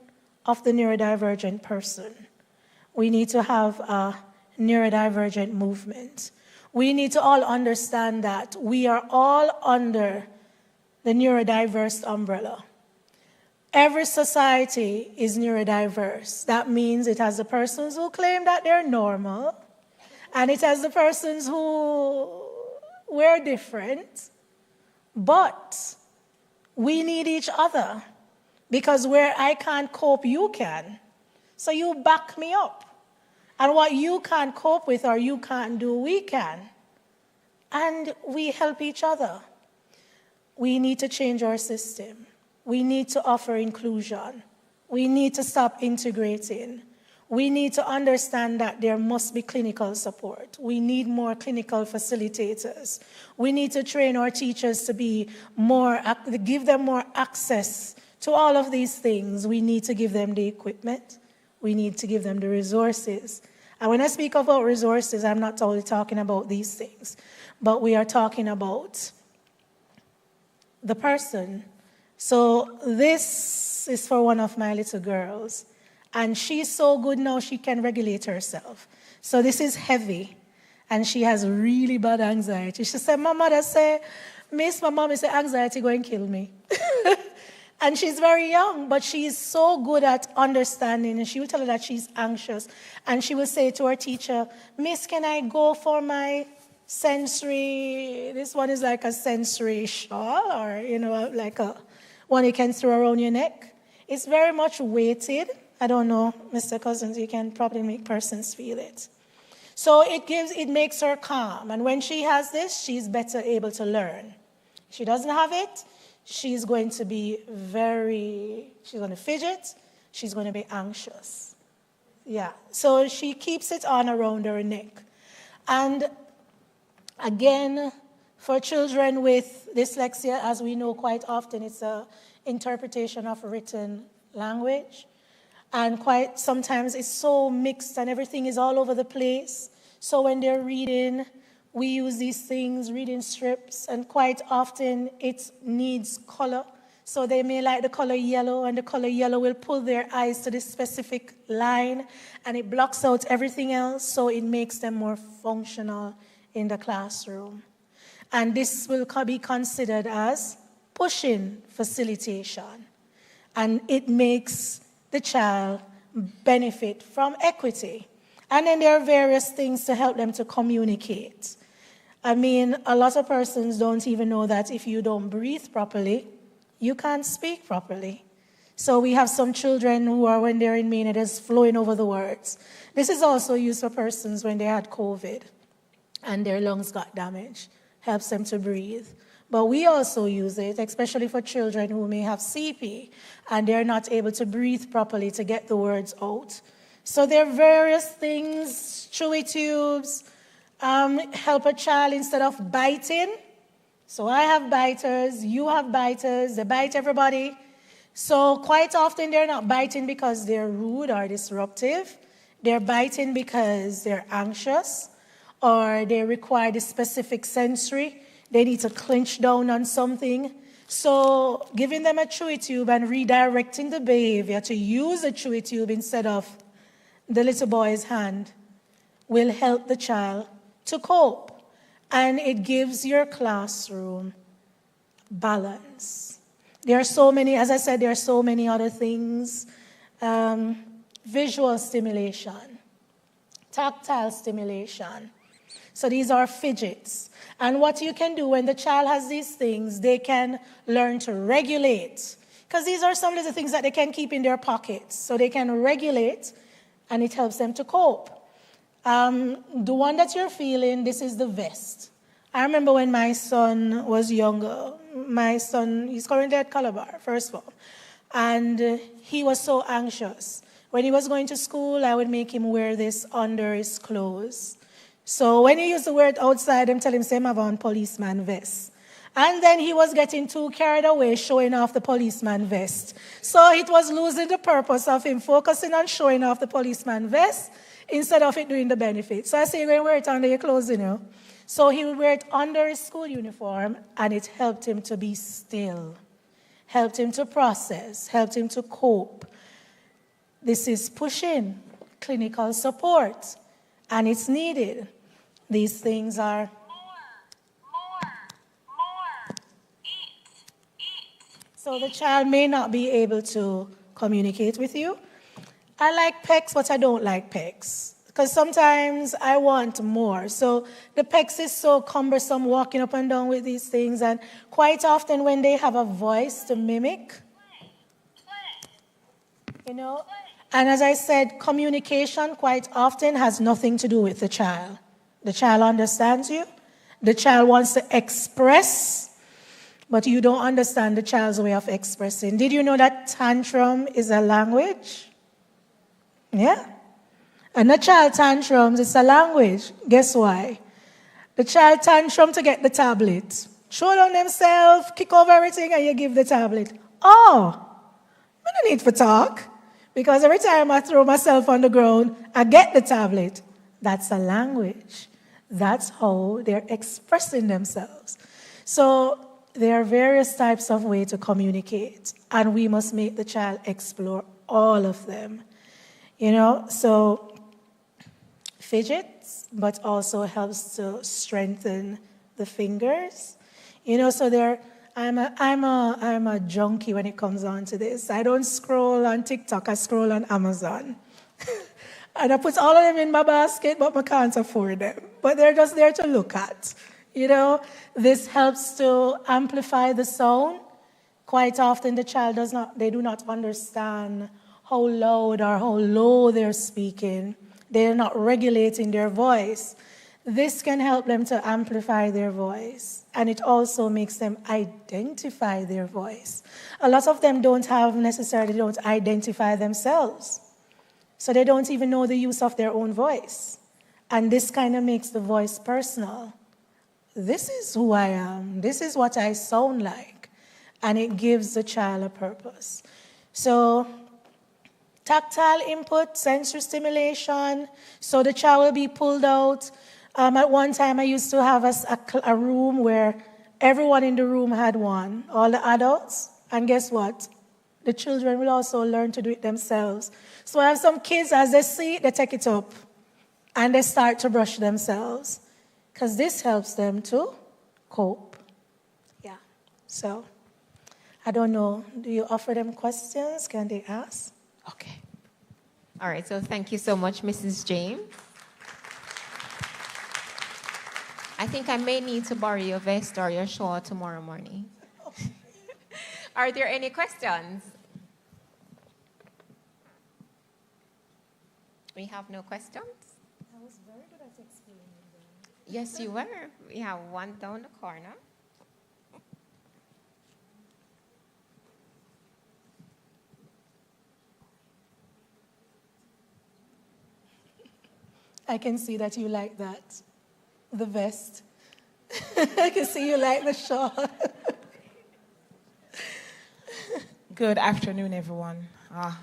of the neurodivergent person. We need to have a neurodivergent movement. We need to all understand that we are all under the neurodiverse umbrella. Every society is neurodiverse. That means it has the persons who claim that they're normal, and it has the persons who we're different, but we need each other because where I can't cope, you can. So you back me up. And what you can't cope with or you can't do, we can. And we help each other. We need to change our system. We need to offer inclusion. We need to stop integrating. We need to understand that there must be clinical support. We need more clinical facilitators. We need to train our teachers to be give them more access to all of these things. We need to give them the equipment. We need to give them the resources. And when I speak about resources, I'm not only talking about these things, but we are talking about the person. So this is for one of my little girls. And she's so good now she can regulate herself. So this is heavy. And she has really bad anxiety. She said, my mother said, Miss, my mom said, anxiety going to kill me. And she's very young, but she's so good at understanding. And she will tell her that she's anxious. And she will say to her teacher, Miss, can I go for my sensory, this one is like a sensory shawl or, you know, like a one you can throw around your neck. It's very much weighted. I don't know, Mr. Cousins, you can probably make persons feel it. So it makes her calm. And when she has this, she's better able to learn. If she doesn't have it, she's going to be she's going to fidget, she's going to be anxious. Yeah, so she keeps it on around her neck. And again, for children with dyslexia, as we know quite often, it's an interpretation of written language. And quite sometimes it's so mixed and everything is all over the place. So when they're reading, we use these things, reading strips, and quite often it needs color. So they may like the color yellow, and the color yellow will pull their eyes to this specific line, and it blocks out everything else, so it makes them more functional in the classroom. And this will be considered as pushing facilitation. And it makes the child benefit from equity. And then there are various things to help them to communicate. I mean, a lot of persons don't even know that if you don't breathe properly, you can't speak properly. So we have some children who are, when they're in Maine, it is flowing over the words. This is also used for persons when they had COVID and their lungs got damaged. Helps them to breathe. But we also use it, especially for children who may have CP and they're not able to breathe properly to get the words out. So there are various things, chewy tubes, help a child instead of biting. So I have biters, you have biters, they bite everybody. So quite often they're not biting because they're rude or disruptive. They're biting because they're anxious, or they require the specific sensory. They need to clinch down on something. So giving them a chewy tube and redirecting the behavior to use a chewy tube instead of the little boy's hand will help the child to cope. And it gives your classroom balance. There are so many, as I said, there are so many other things. Visual stimulation, tactile stimulation. So these are fidgets. And what you can do when the child has these things, they can learn to regulate. Because these are some of the things that they can keep in their pockets. So they can regulate, and it helps them to cope. The one that you're feeling, this is the vest. I remember when my son was younger. My son, he's currently at Calabar, first form. And he was so anxious. When he was going to school, I would make him wear this under his clothes. So when he used to wear it outside, I'm telling him, say, have on policeman vest. And then he was getting too carried away showing off the policeman vest. So it was losing the purpose of him focusing on showing off the policeman vest instead of it doing the benefit. So I say, you're going to wear it under your clothes, you know. So he would wear it under his school uniform, and it helped him to be still, helped him to process, helped him to cope. This is push-in, clinical support, and it's needed. These things are... So the child may not be able to communicate with you. I like PECs, but I don't like PECs. Because sometimes I want more. So the PECs is so cumbersome walking up and down with these things. And quite often when they have a voice to mimic, you know. And as I said, communication quite often has nothing to do with the child. The child understands you. The child wants to express, but you don't understand the child's way of expressing. Did you know that tantrum is a language? Yeah. And the child tantrums, it's a language. Guess why? The child tantrum to get the tablet. Show down themselves, kick over everything, and you give the tablet. Oh, I don't need for talk. Because every time I throw myself on the ground, I get the tablet. That's a language. That's how they're expressing themselves. So there are various types of ways to communicate, and we must make the child explore all of them. You know, so fidgets, but also helps to strengthen the fingers. You know, so I'm a junkie when it comes on to this. I don't scroll on TikTok, I scroll on Amazon. And I put all of them in my basket, but I can't afford them. But they're just there to look at. You know, this helps to amplify the sound. Quite often the child they do not understand how loud or how low they're speaking. They're not regulating their voice. This can help them to amplify their voice, and it also makes them identify their voice. A lot of them don't identify themselves, so they don't even know the use of their own voice, and this kind of makes the voice personal. This is who I am. This is what I sound like, and it gives the child a purpose. So tactile input, sensory stimulation, so the child will be pulled out. At one time, I used to have a room where everyone in the room had one, all the adults. And guess what? The children will also learn to do it themselves. So I have some kids, as they see it, they take it up. And they start to brush themselves. Because this helps them to cope. Yeah. So, I don't know. Do you offer them questions? Can they ask? Okay. All right. So thank you so much, Mrs. James. I think I may need to borrow your vest or your shawl tomorrow morning. Are there any questions? We have no questions? I was very good at explaining them. Yes, you were. We have one down the corner. I can see that you like that. The vest. I can see you like the shawl. Good afternoon, everyone.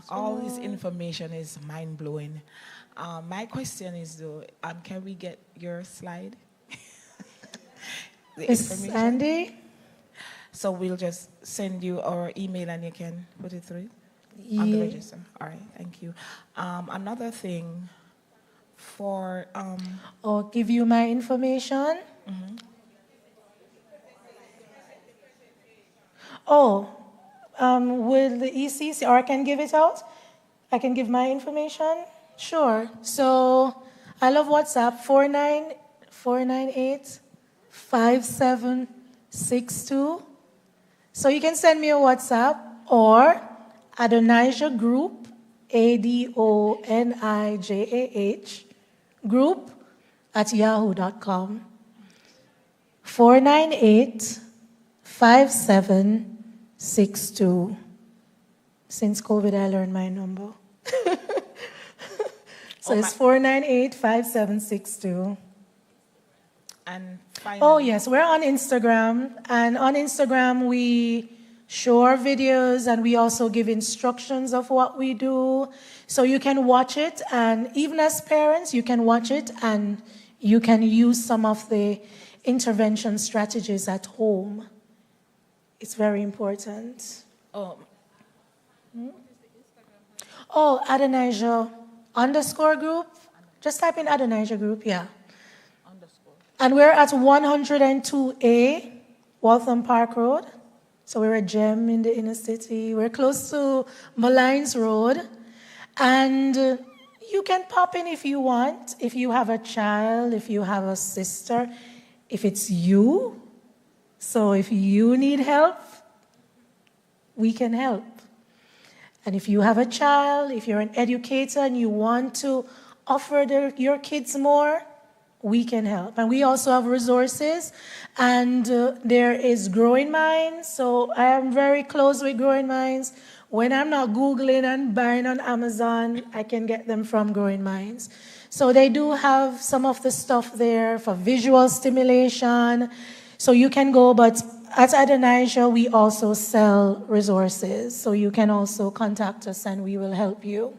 All this information is mind-blowing. My question is, though, can we get your slide? The Miss information? Sandy? So we'll just send you our email and you can put it through on the register. All right, thank you. Another thing for... Or give you my information? Mm-hmm. Will the ECC, or I can give it out? I can give my information? Sure. So I love WhatsApp, 498-5762. So you can send me a WhatsApp or Adonijah Group, ADONIJAH, group at yahoo.com. 498-5762. Since COVID, I learned my number. So it's 498-5762. And finally, oh, yes, we're on Instagram. And on Instagram, we show our videos and we also give instructions of what we do. So you can watch it, and even as parents, you can watch it and you can use some of the intervention strategies at home. It's very important. Oh, Adonijah _ group. Just type in Adonijah Group, yeah. And we're at 102A, Waltham Park Road. So we're a gem in the inner city. We're close to Malines Road. And you can pop in if you want. If you have a child, if you have a sister, if it's you. So if you need help, we can help. And if you have a child, if you're an educator and you want to offer your kids more, we can help. And we also have resources. And there is Growing Minds. So I am very close with Growing Minds. When I'm not Googling and buying on Amazon, I can get them from Growing Minds. So they do have some of the stuff there for visual stimulation. So you can go, but at Adonijah, we also sell resources. So you can also contact us and we will help you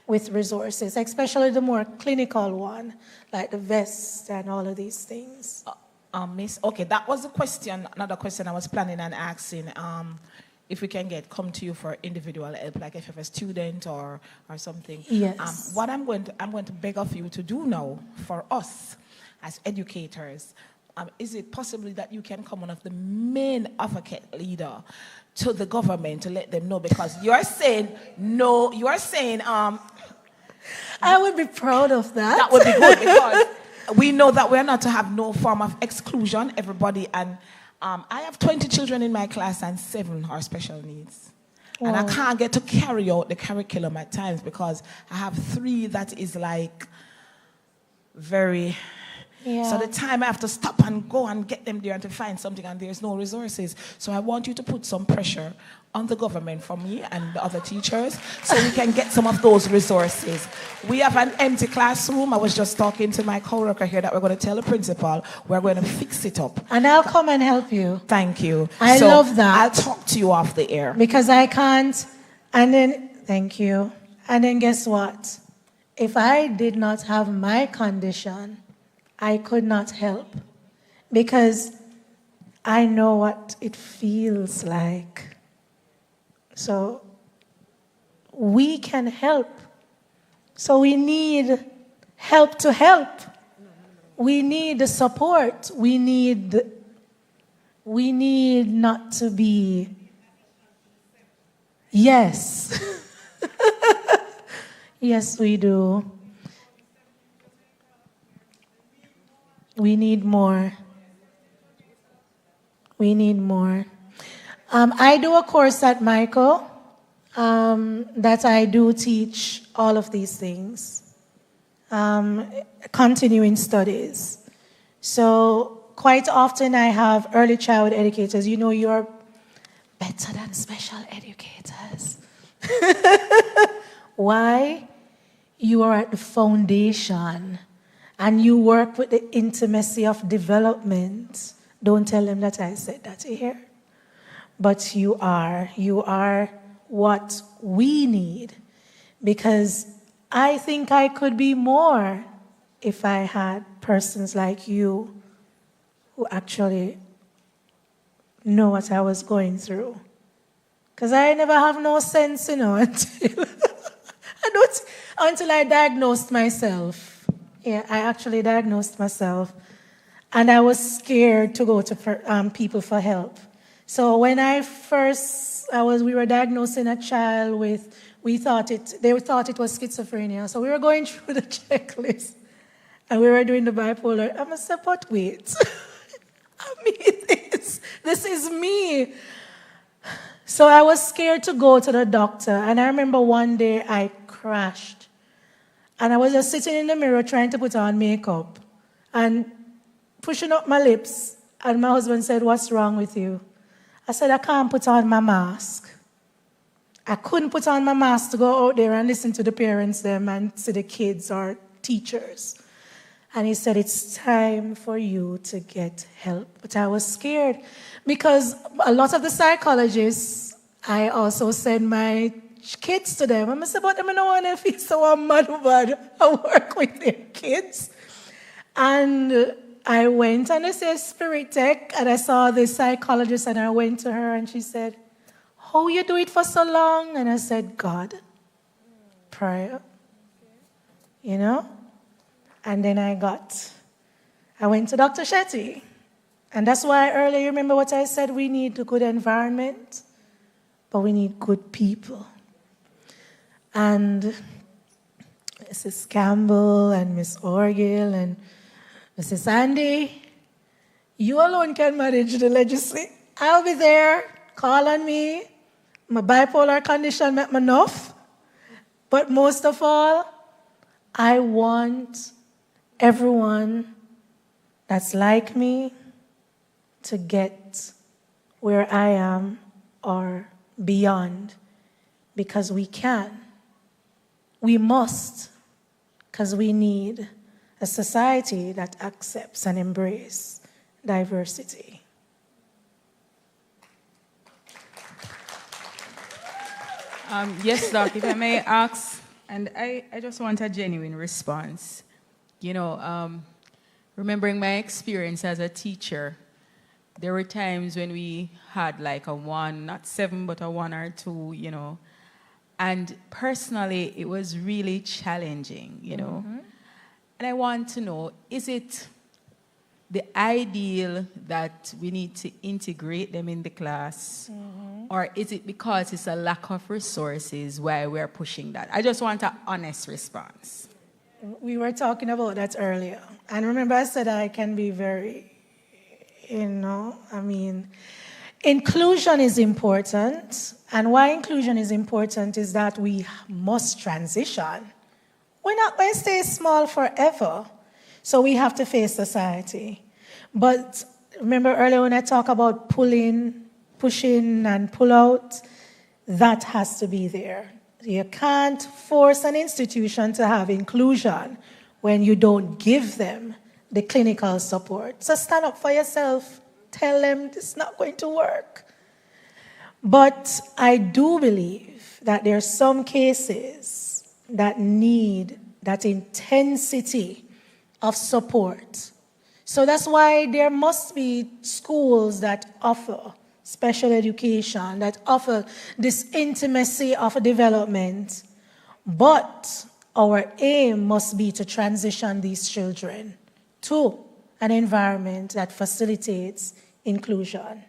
with resources, especially the more clinical one, like the vest and all of these things. Miss, okay, that was a question, another question I was planning on asking. If we can come to you for individual help, like if you have a student or something. Yes. What I'm going to beg of you to do now for us as educators, is it possible that you can come one of the main advocate leader to the government to let them know? Because you're saying no, I would be proud of that. That would be good because we know that we're not to have no form of exclusion, everybody. And I have 20 children in my class and 7 are special needs. Wow. And I can't get to carry out the curriculum at times because I have 3 that is like very... Yeah. So the time I have to stop and go and get them there and to find something and there's no resources. So I want you to put some pressure on the government for me and the other teachers so we can get some of those resources. We have an empty classroom. I was just talking to my coworker here that we're going to tell the principal we're going to fix it up. And I'll come and help you. Thank you. I love that. I'll talk to you off the air. Because I can't. And then, thank you. And then guess what? If I did not have my condition, I could not help because I know what it feels like. So we can help. So we need help to help. We need the support. We need not to be, yes. Yes, we do. We need more. We need more. I do a course at Michael that I do teach all of these things. Continuing studies. So quite often I have early childhood educators. You know, you're better than special educators. Why? You are at the foundation. And you work with the intimacy of development. Don't tell them that I said that here. But you are what we need, because I think I could be more if I had persons like you who actually know what I was going through. Because I never have no sense, until I diagnosed myself. Yeah, I actually diagnosed myself. And I was scared to go to people for help. So when we were diagnosing a child with, they thought it was schizophrenia. So we were going through the checklist. And we were doing the bipolar. I must say, but wait. I mean, this is me. So I was scared to go to the doctor. And I remember one day I crashed. And I was just sitting in the mirror trying to put on makeup and pushing up my lips. And my husband said, "What's wrong with you?" I said, "I can't put on my mask." I couldn't put on my mask to go out there and listen to the parents them and see the kids or teachers. And he said, "It's time for you to get help." But I was scared because a lot of the psychologists, I also send my kids to them. I said, "But I don't want to feel so mad about I work with their kids." And I went and I said, "Spirit Tech," and I saw the psychologist and I went to her and she said, "How you do it for so long?" And I said, "God, prayer, And then I went to Dr. Shetty. And that's why earlier, you remember what I said? We need a good environment, but we need good people. And Mrs. Campbell and Miss Orgill and Mrs. Sandy, you alone can manage the legislature. I'll be there. Call on me. My bipolar condition make me enough. But most of all, I want everyone that's like me to get where I am or beyond, because we can. We must, because we need a society that accepts and embraces diversity. Yes, Doc, if I may ask, and I just want a genuine response. Remembering my experience as a teacher, there were times when we had like a 1, not 7, but a 1 or 2, And personally, it was really challenging, Mm-hmm. And I want to know, is it the ideal that we need to integrate them in the class? Mm-hmm. Or is it because it's a lack of resources why we're pushing that? I just want an honest response. We were talking about that earlier. And remember I said I can be very, inclusion is important. And why inclusion is important is that we must transition. We're not going to stay small forever. So we have to face society. But remember earlier when I talked about pushing and pull out, that has to be there. You can't force an institution to have inclusion when you don't give them the clinical support. So stand up for yourself. Tell them it's not going to work. But I do believe that there are some cases that need that intensity of support. So that's why there must be schools that offer special education, that offer this intimacy of development. But our aim must be to transition these children to an environment that facilitates inclusion.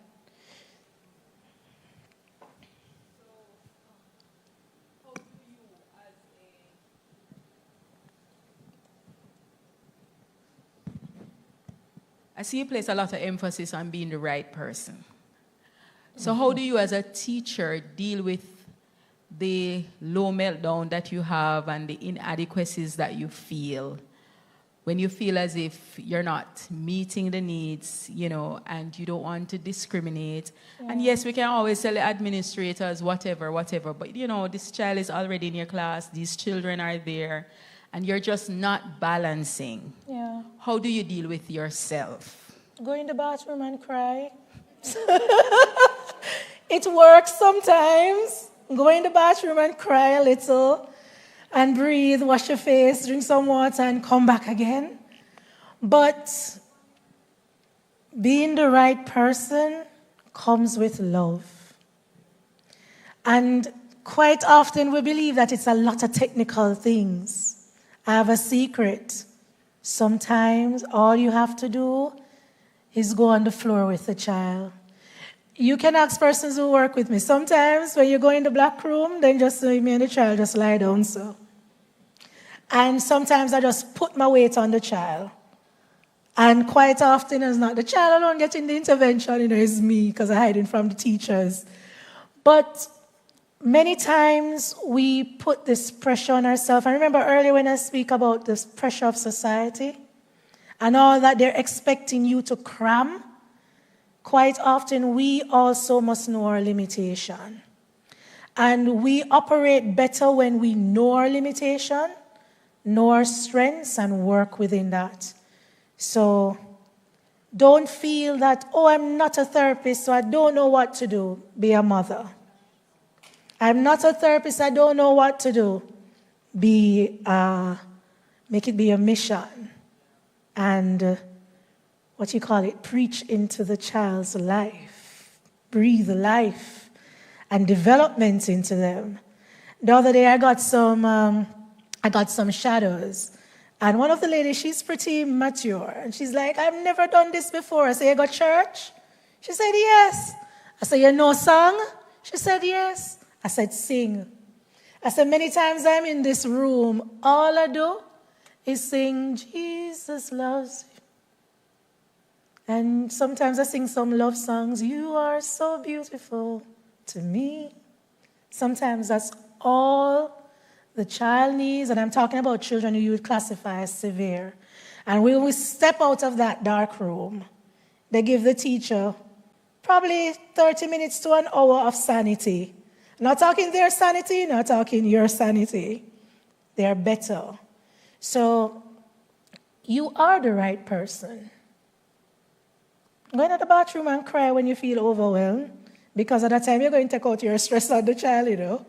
I see you place a lot of emphasis on being the right person. So how do you as a teacher deal with the low meltdown that you have and the inadequacies that you feel when you feel as if you're not meeting the needs, and you don't want to discriminate? Yeah. And yes, we can always tell the administrators, whatever, but this child is already in your class, these children are there, and you're just not balancing. Yeah. How do you deal with yourself? Go in the bathroom and cry. It works sometimes. Go in the bathroom and cry a little and breathe, wash your face, drink some water, and come back again. But being the right person comes with love. And quite often we believe that it's a lot of technical things. I have a secret. Sometimes all you have to do is go on the floor with the child. You can ask persons who work with me. Sometimes when you go in the black room, then just me and the child just lie down so. And sometimes I just put my weight on the child. And quite often it's not the child alone getting the intervention, it's me because I'm hiding from the teachers. But many times we put this pressure on ourselves. I remember earlier when I speak about this pressure of society and all that they're expecting you to cram. Quite often, we also must know our limitation. And we operate better when we know our limitation, know our strengths, and work within that. So don't feel that, I'm not a therapist, so I don't know what to do. Be a mother. I'm not a therapist, I don't know what to do. Make it be a mission. And preach into the child's life. Breathe life and development into them. The other day I got some shadows. And one of the ladies, she's pretty mature. And she's like, I've never done this before. I said, you got church? She said, yes. I said, you know song? She said, yes. I said, sing. I said, many times I'm in this room, all I do is sing, Jesus loves you. And sometimes I sing some love songs, you are so beautiful to me. Sometimes that's all the child needs, and I'm talking about children who you would classify as severe. And when we step out of that dark room, they give the teacher probably 30 minutes to an hour of sanity. Not talking their sanity, not talking your sanity. They are better. So you are the right person. Go into the bathroom and cry when you feel overwhelmed, because at that time you're going to take out your stress on the child,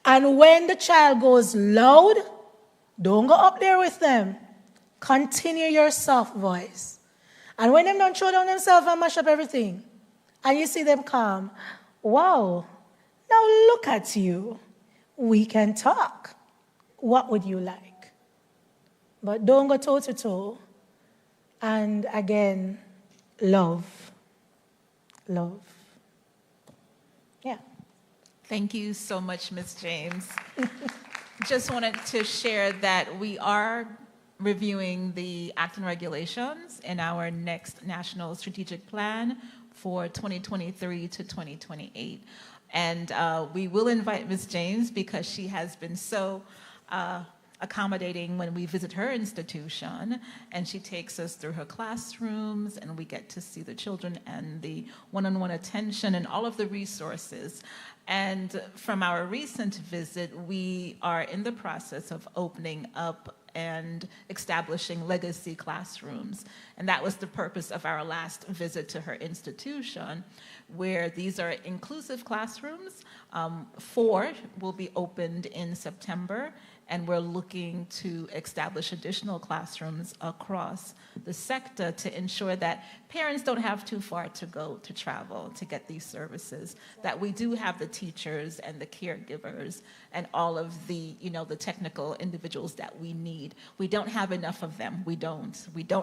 And when the child goes loud, don't go up there with them. Continue your soft voice. And when them don't throw down themselves and mash up everything, and you see them calm, wow, now look at you. We can talk. What would you like? But don't go toe to toe. And again, love. Love. Yeah. Thank you so much, Ms. James. Just wanted to share that we are reviewing the Act and regulations in our next National Strategic Plan for 2023 to 2028. And we will invite Ms. James because she has been so accommodating when we visit her institution, and she takes us through her classrooms, and we get to see the children and the one-on-one attention and all of the resources. And from our recent visit, we are in the process of opening up and establishing legacy classrooms. And that was the purpose of our last visit to her institution, where these are inclusive classrooms. 4 will be opened in September, and we're looking to establish additional classrooms across the sector to ensure that parents don't have too far to go to travel to get these services, that we do have the teachers and the caregivers and all of the, the technical individuals that we need. We don't have enough of them. We don't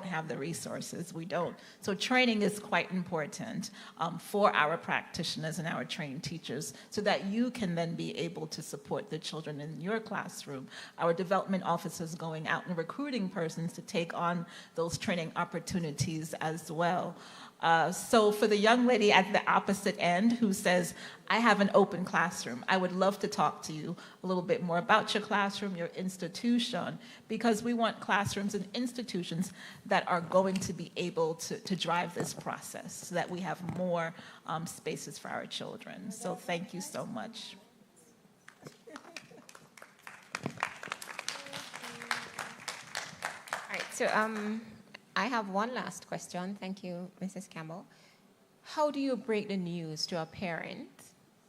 have the resources. We don't. So training is quite important for our practitioners and our trained teachers so that you can then be able to support the children in your classroom. Our development officers going out and recruiting persons to take on those training opportunities as well. So for the young lady at the opposite end who says, I have an open classroom, I would love to talk to you a little bit more about your classroom, your institution, because we want classrooms and institutions that are going to be able to drive this process so that we have more spaces for our children. So thank you so much. All right, so I have one last question. Thank you, Mrs. Campbell. How do you break the news to a parent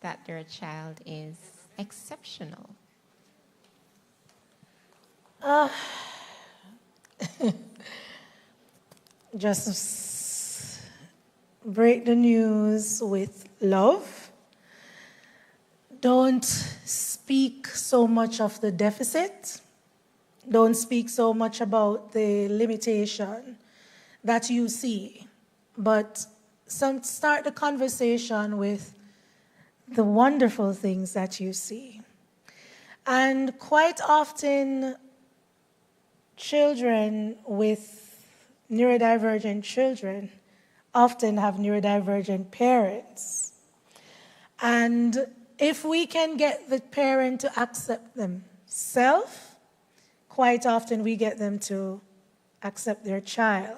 that their child is exceptional? Just break the news with love. Don't speak so much of the deficit. Don't speak so much about the limitation that you see. But start the conversation with the wonderful things that you see. And quite often, children with neurodivergent children often have neurodivergent parents. And if we can get the parent to accept themselves, quite often we get them to accept their child.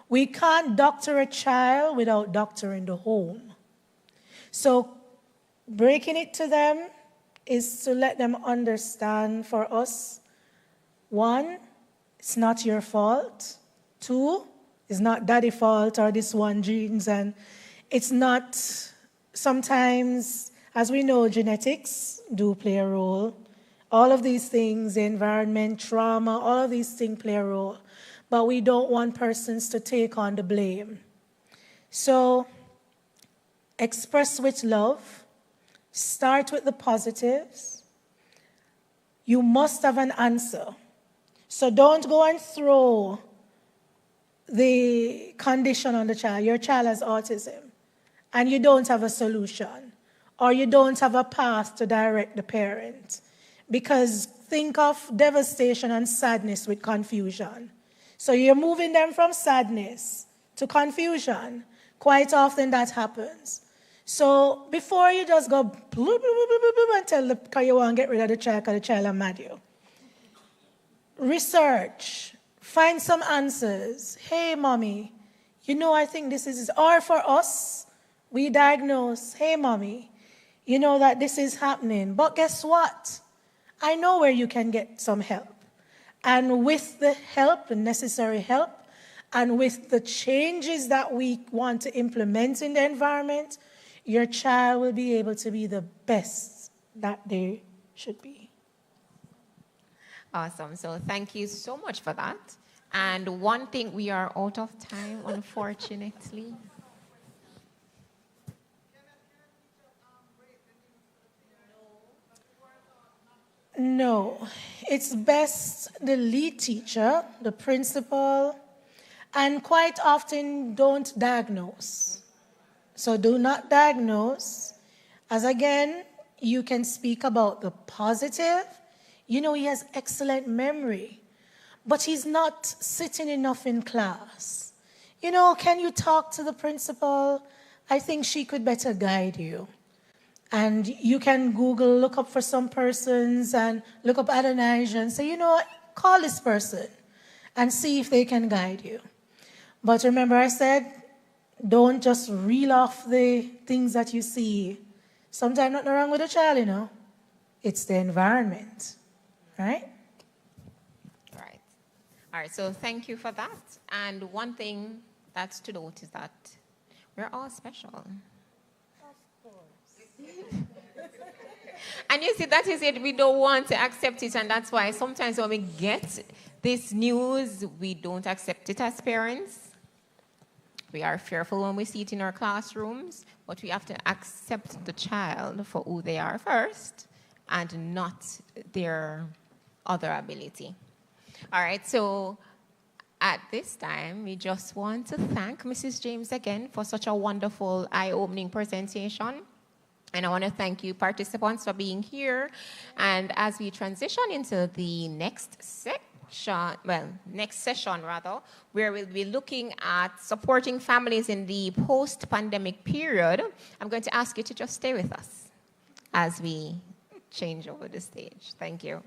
We can't doctor a child without doctoring the home. So breaking it to them is to let them understand for us, one, it's not your fault. Two, it's not daddy's fault or this one genes. And it's not, sometimes, as we know, genetics do play a role. All of these things, the environment, trauma, all of these things play a role. But we don't want persons to take on the blame. So express with love. Start with the positives. You must have an answer. So don't go and throw the condition on the child. Your child has autism, and you don't have a solution, or you don't have a path to direct the parent. Because think of devastation and sadness with confusion. So you're moving them from sadness to confusion. Quite often that happens. So before you just go bloop, bloop, bloop, bloop, bloop, and tell because you want to get rid of the child because the child is mad at you. Research. Find some answers. Hey, mommy, I think this is, or for us, we diagnose, hey, mommy, that this is happening. But guess what? I know where you can get some help. And with the help, the necessary help, and with the changes that we want to implement in the environment, your child will be able to be the best that they should be. Awesome. So thank you so much for that. And one thing, we are out of time, unfortunately. No. It's best the lead teacher, the principal, and quite often don't diagnose. So do not diagnose. As again, you can speak about the positive. He has excellent memory, but he's not sitting enough in class. Can you talk to the principal? I think she could better guide you. And you can Google, look up for some persons and look up Adonijah and say, call this person and see if they can guide you. But remember I said, don't just reel off the things that you see. Sometimes nothing wrong with the child, It's the environment, right? Right. All right, so thank you for that. And one thing that's to note is that we're all special. Of course. And you see, that is it. We don't want to accept it, and that's why sometimes when we get this news, we don't accept it as parents. We are fearful when we see it in our classrooms, but we have to accept the child for who they are first and not their other ability. All right, so at this time, we just want to thank Mrs. James again for such a wonderful, eye-opening presentation. And I want to thank you, participants, for being here. And as we transition into the next session, where we'll be looking at supporting families in the post-pandemic period, I'm going to ask you to just stay with us as we change over the stage. Thank you.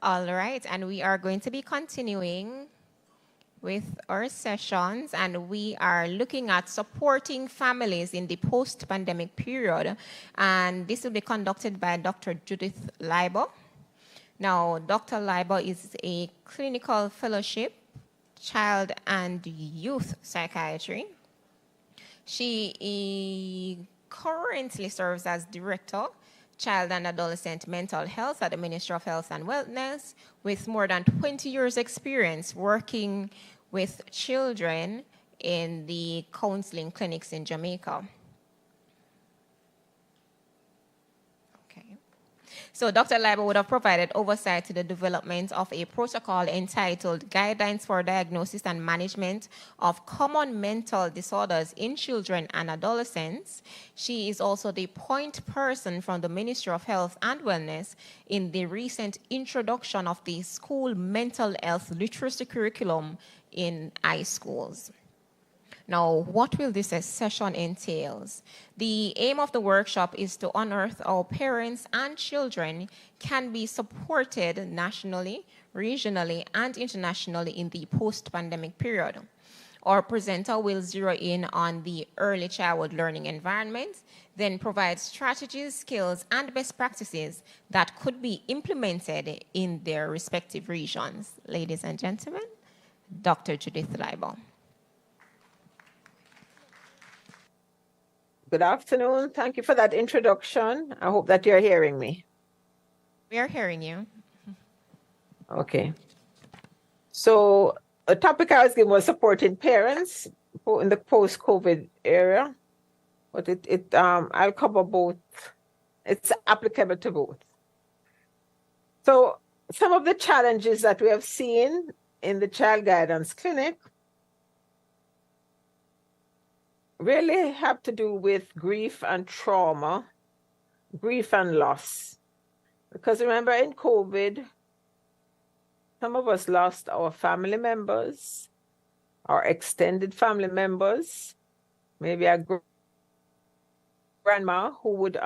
All right, and we are going to be continuing with our sessions, and we are looking at supporting families in the post-pandemic period, and this will be conducted by Dr. Judith Leiber. Now, Dr. Leiber is a clinical fellowship, child and youth psychiatry. She currently serves as director, child and adolescent mental health at the Ministry of Health and Wellness, with more than 20 years experience working with children in the counseling clinics in Jamaica. So Dr. Leiber would have provided oversight to the development of a protocol entitled Guidelines for Diagnosis and Management of Common Mental Disorders in Children and Adolescents. She is also the point person from the Ministry of Health and Wellness in the recent introduction of the school mental health literacy curriculum in high schools. Now, what will this session entail? The aim of the workshop is to unearth how parents and children can be supported nationally, regionally, and internationally in the post-pandemic period. Our presenter will zero in on the early childhood learning environment, then provide strategies, skills, and best practices that could be implemented in their respective regions. Ladies and gentlemen, Dr. Judith Leiber. Good afternoon. Thank you for that introduction. I hope that you're hearing me. We are hearing you. Okay. So a topic I was given was supporting parents in the post-COVID era, but I'll cover both. It's applicable to both. So some of the challenges that we have seen in the child guidance clinic really have to do with grief and trauma, grief and loss. Because remember, in COVID, some of us lost our family members, our extended family members, maybe a grandma who would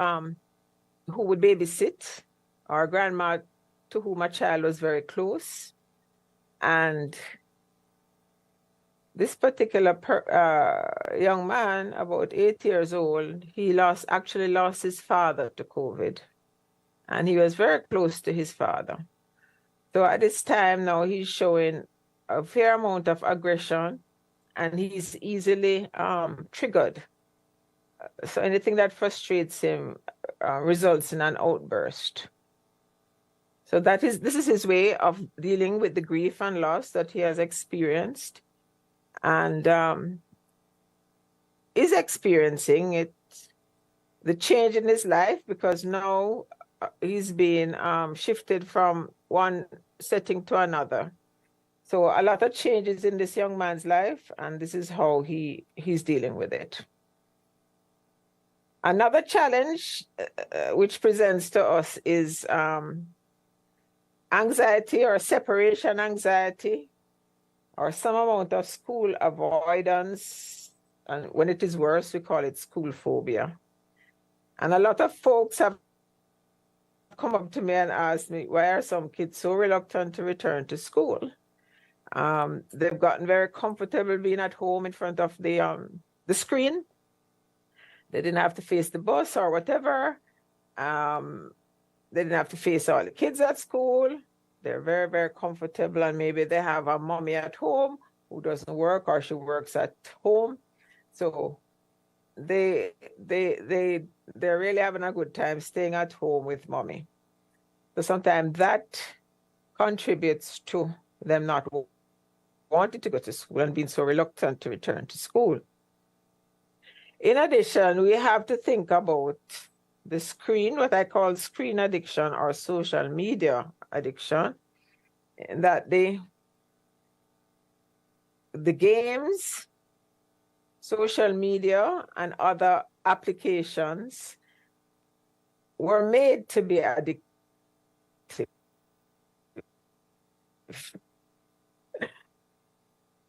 babysit, or a grandma to whom a child was very close. And this particular young man, about 8 years old, he actually lost his father to COVID. And he was very close to his father. So at this time now, he's showing a fair amount of aggression, and he's easily triggered. So anything that frustrates him results in an outburst. So this is his way of dealing with the grief and loss that he has experienced. And is experiencing it, the change in his life, because now he's being shifted from one setting to another. So a lot of changes in this young man's life, and this is how he's dealing with it. Another challenge which presents to us is anxiety or separation anxiety, or some amount of school avoidance, and when it is worse, we call it school phobia. And a lot of folks have come up to me and asked me, why are some kids so reluctant to return to school? They've gotten very comfortable being at home in front of the screen. They didn't have to face the bus or whatever. They didn't have to face all the kids at school. They're very, very comfortable, and maybe they have a mommy at home who doesn't work, or she works at home. So they're really having a good time staying at home with mommy. So sometimes that contributes to them not wanting to go to school and being so reluctant to return to school. In addition, we have to think about the screen, what I call screen addiction or social media addiction, and that the games, social media, and other applications were made to be addictive.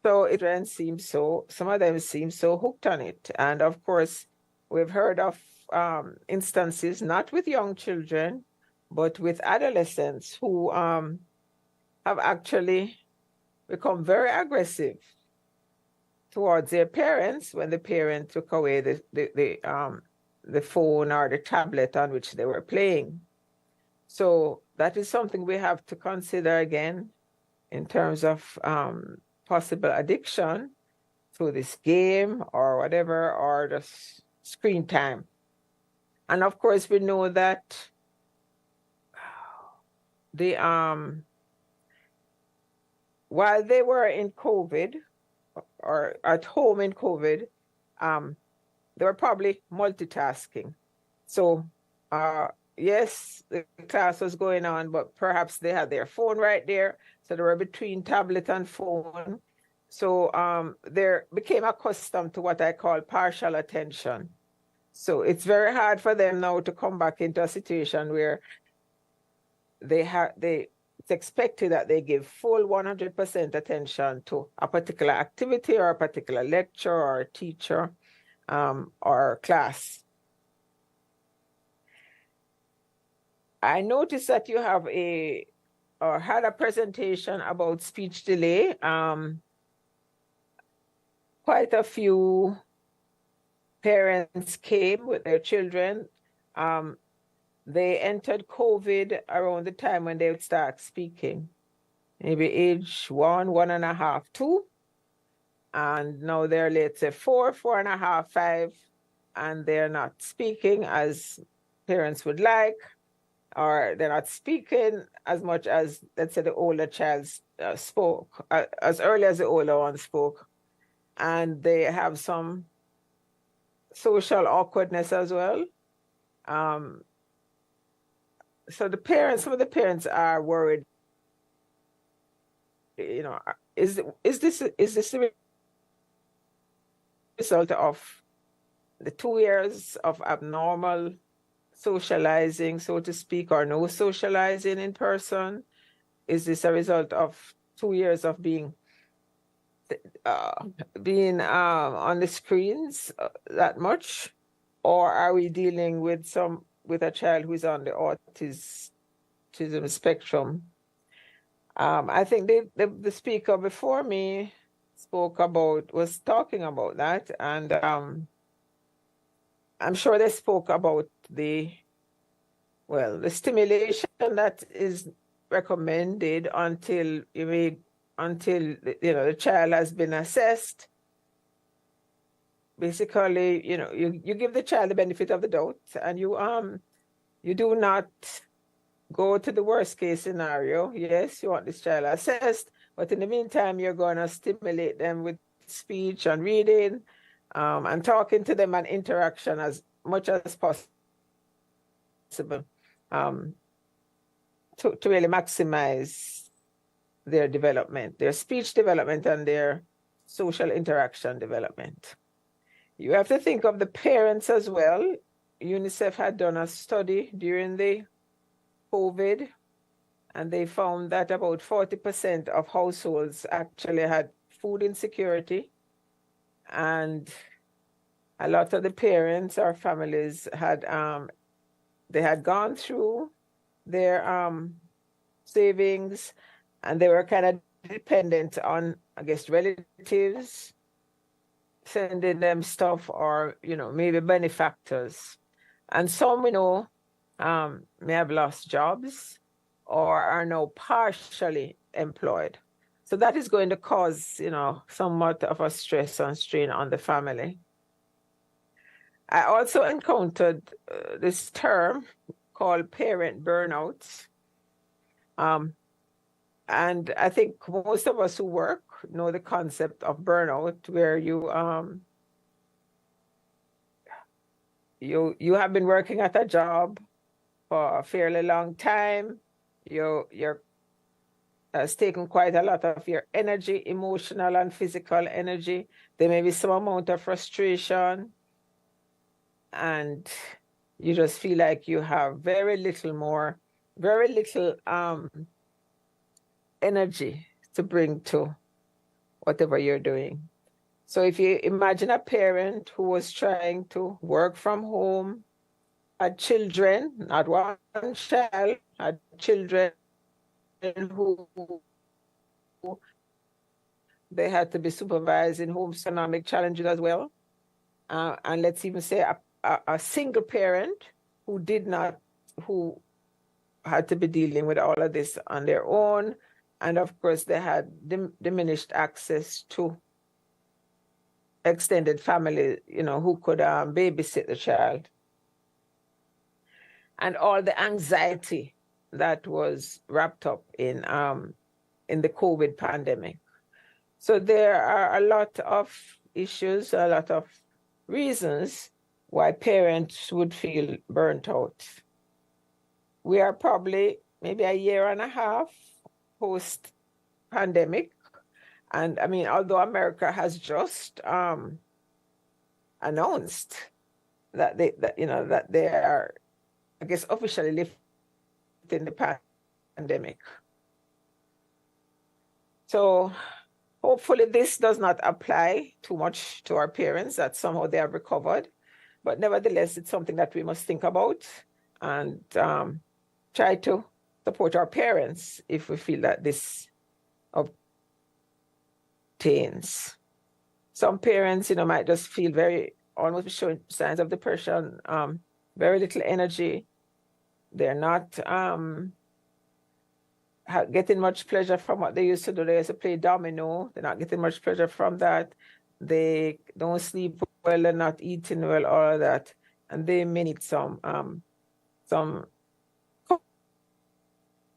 So some of them seem so hooked on it. And of course, we've heard of instances, not with young children, but with adolescents who have actually become very aggressive towards their parents when the parent took away the phone or the tablet on which they were playing. So that is something we have to consider again in terms of possible addiction to this game or whatever, or just screen time. And of course, we know that the while they were in COVID or at home in COVID, they were probably multitasking. So yes, the class was going on, but perhaps they had their phone right there. So they were between tablet and phone. So they became accustomed to what I call partial attention. So it's very hard for them now to come back into a situation where it's expected that they give full 100% attention to a particular activity or a particular lecture or a teacher or class. I noticed that you have had a presentation about speech delay. Quite a few parents came with their children. They entered COVID around the time when they would start speaking, maybe age 1, 1.5, 2. And now they're, let's say, 4, 4.5, 5, and they're not speaking as parents would like, or they're not speaking as much as, let's say, the older child spoke, as early as the older one spoke. And they have some social awkwardness as well. So some of the parents are worried, you know, is this the result of the 2 years of abnormal socializing, so to speak, or no socializing in person? Is this a result of 2 years of being on the screens that much? Or are we dealing with a child who's on the autism spectrum? I think the speaker before me was talking about that, and I'm sure they spoke about the stimulation that is recommended until the child has been assessed. Basically, you give the child the benefit of the doubt, and you do not go to the worst case scenario. Yes, you want this child assessed, but in the meantime, you're going to stimulate them with speech and reading, and talking to them and interaction as much as possible, to really maximize their development, their speech development and their social interaction development. You have to think of the parents as well. UNICEF had done a study during the COVID, and they found that about 40% of households actually had food insecurity, and a lot of the parents or families had gone through their savings, and they were kind of dependent on, I guess, relatives sending them stuff, or maybe benefactors. And some we know may have lost jobs or are now partially employed. So that is going to cause somewhat of a stress and strain on the family. I also encountered this term called parent burnout. And I think most of us who work know the concept of burnout, where you have been working at a job for a fairly long time. It's taken quite a lot of your energy, emotional and physical energy. There may be some amount of frustration, and you just feel like you have very little energy to bring to whatever you're doing. So if you imagine a parent who was trying to work from home, had children, not one child, had children who they had to be supervised in home economic challenges as well. And let's even say a single parent who had to be dealing with all of this on their own. And of course, they had diminished access to extended family, who could babysit the child. And all the anxiety that was wrapped up in the COVID pandemic. So there are a lot of issues, a lot of reasons why parents would feel burnt out. We are probably maybe a year and a half post-pandemic. And I mean, although America has just announced that they are, I guess, officially lifting the pandemic. So hopefully this does not apply too much to our parents, that somehow they have recovered. But nevertheless, it's something that we must think about and try to support our parents if we feel that this obtains. Some parents, might just feel almost showing signs of depression, very little energy. They're not getting much pleasure from what they used to do. They used to play domino. They're not getting much pleasure from that. They don't sleep well, they're not eating well, all of that. And they may need some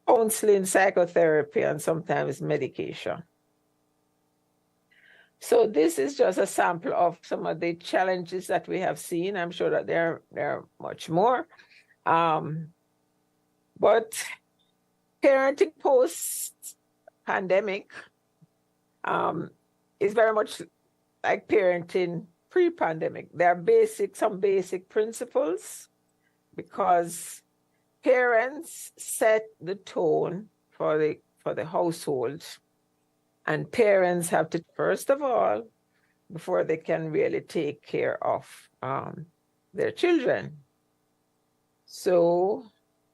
counseling, psychotherapy, and sometimes medication. So this is just a sample of some of the challenges that we have seen. I'm sure that there are much more. But parenting post-pandemic is very much like parenting pre-pandemic. There are some basic principles, because parents set the tone for the household, and parents have to, first of all, before they can really take care of their children. So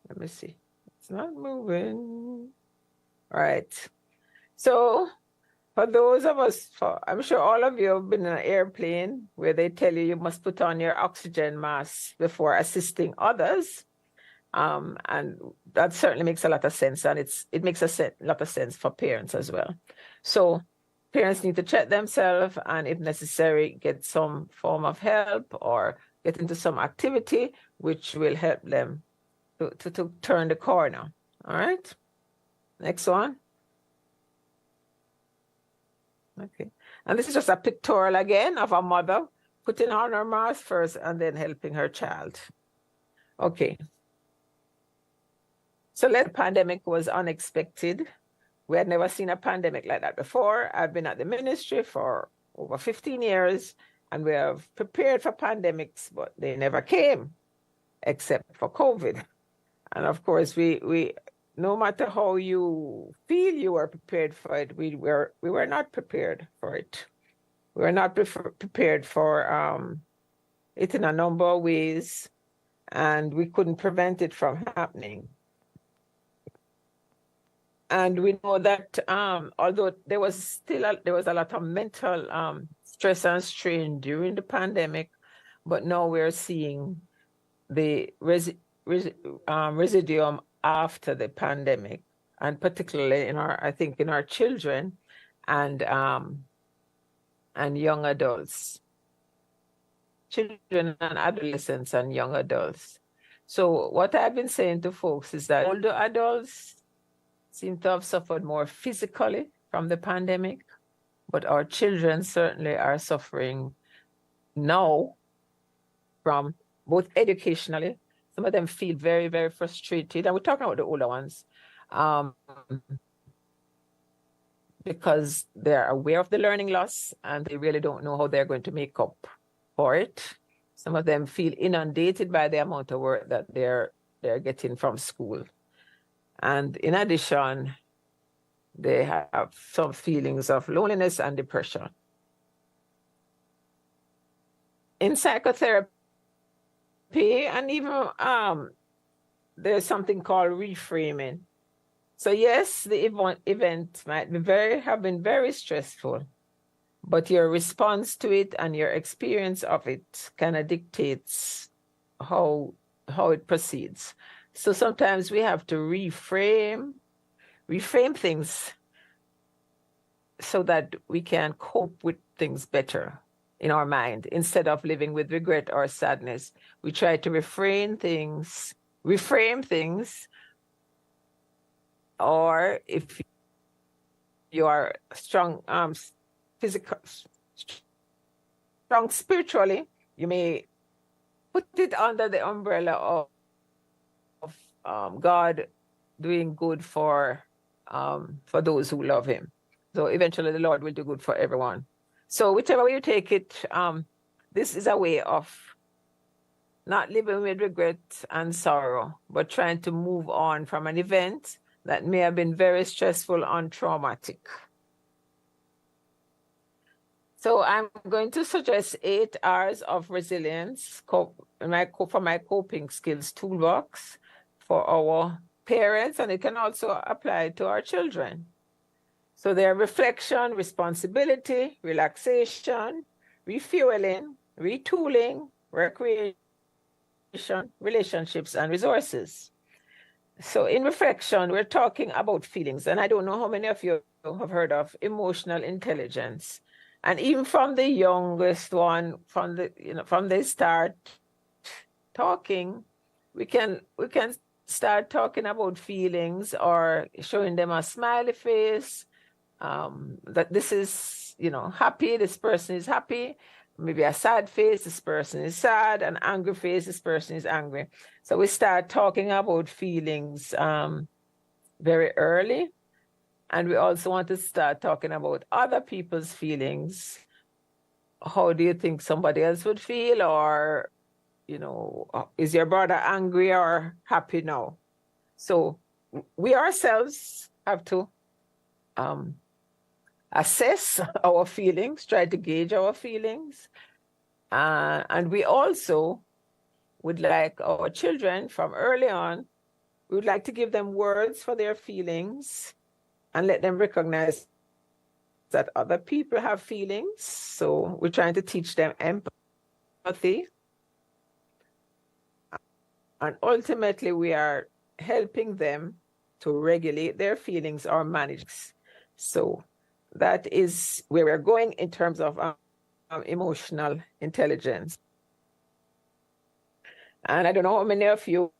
let me see. It's not moving. All right. So for those of us, I'm sure all of you have been in an airplane where they tell you must put on your oxygen mask before assisting others. And that certainly makes a lot of sense. And it makes a lot of sense for parents as well. So parents need to check themselves and, if necessary, get some form of help or get into some activity which will help them to turn the corner. All right. Next one. Okay. And this is just a pictorial again of a mother putting on her mask first and then helping her child. Okay. So the pandemic was unexpected. We had never seen a pandemic like that before. I've been at the ministry for over 15 years, and we have prepared for pandemics, but they never came, except for COVID. And of course, we no matter how you feel you were prepared for it, we were not prepared for it. We were not prepared for it in a number of ways, and we couldn't prevent it from happening. And we know that although there was a lot of mental stress and strain during the pandemic, but now we're seeing the residuum after the pandemic, and particularly in our children and young adults, children and adolescents and young adults. So what I've been saying to folks is that older adults seem to have suffered more physically from the pandemic, but our children certainly are suffering now from both educationally. Some of them feel very, very frustrated, and we're talking about the older ones, because they're aware of the learning loss and they really don't know how they're going to make up for it. Some of them feel inundated by the amount of work that they're getting from school. And in addition, they have some feelings of loneliness and depression. In psychotherapy, and even there's something called reframing. So yes, the event might be have been very stressful, but your response to it and your experience of it kind of dictates how it proceeds. So sometimes we have to reframe things so that we can cope with things better in our mind. Instead of living with regret or sadness, we try to reframe things, or if you are strong strong spiritually, you may put it under the umbrella of God doing good for those who love him. So eventually the Lord will do good for everyone. So whichever way you take it, this is a way of not living with regret and sorrow, but trying to move on from an event that may have been very stressful and traumatic. So I'm going to suggest 8 R's of resilience for my coping skills toolbox for our parents, and it can also apply to our children. So they're reflection, responsibility, relaxation, refueling, retooling, recreation, relationships, and resources. So in reflection, we're talking about feelings, and I don't know how many of you have heard of emotional intelligence. And even from the youngest one, from they start talking, we can start talking about feelings or showing them a smiley face, that this is, happy, this person is happy, maybe a sad face, this person is sad, an angry face, this person is angry. So we start talking about feelings very early. And we also want to start talking about other people's feelings. How do you think somebody else would feel? Or, is your brother angry or happy now? So we ourselves have to assess our feelings, try to gauge our feelings. And we also would like our children from early on, we would like to give them words for their feelings and let them recognize that other people have feelings. So we're trying to teach them empathy. And ultimately, we are helping them to regulate their feelings or manage. So that is where we're going in terms of emotional intelligence. And I don't know how many of you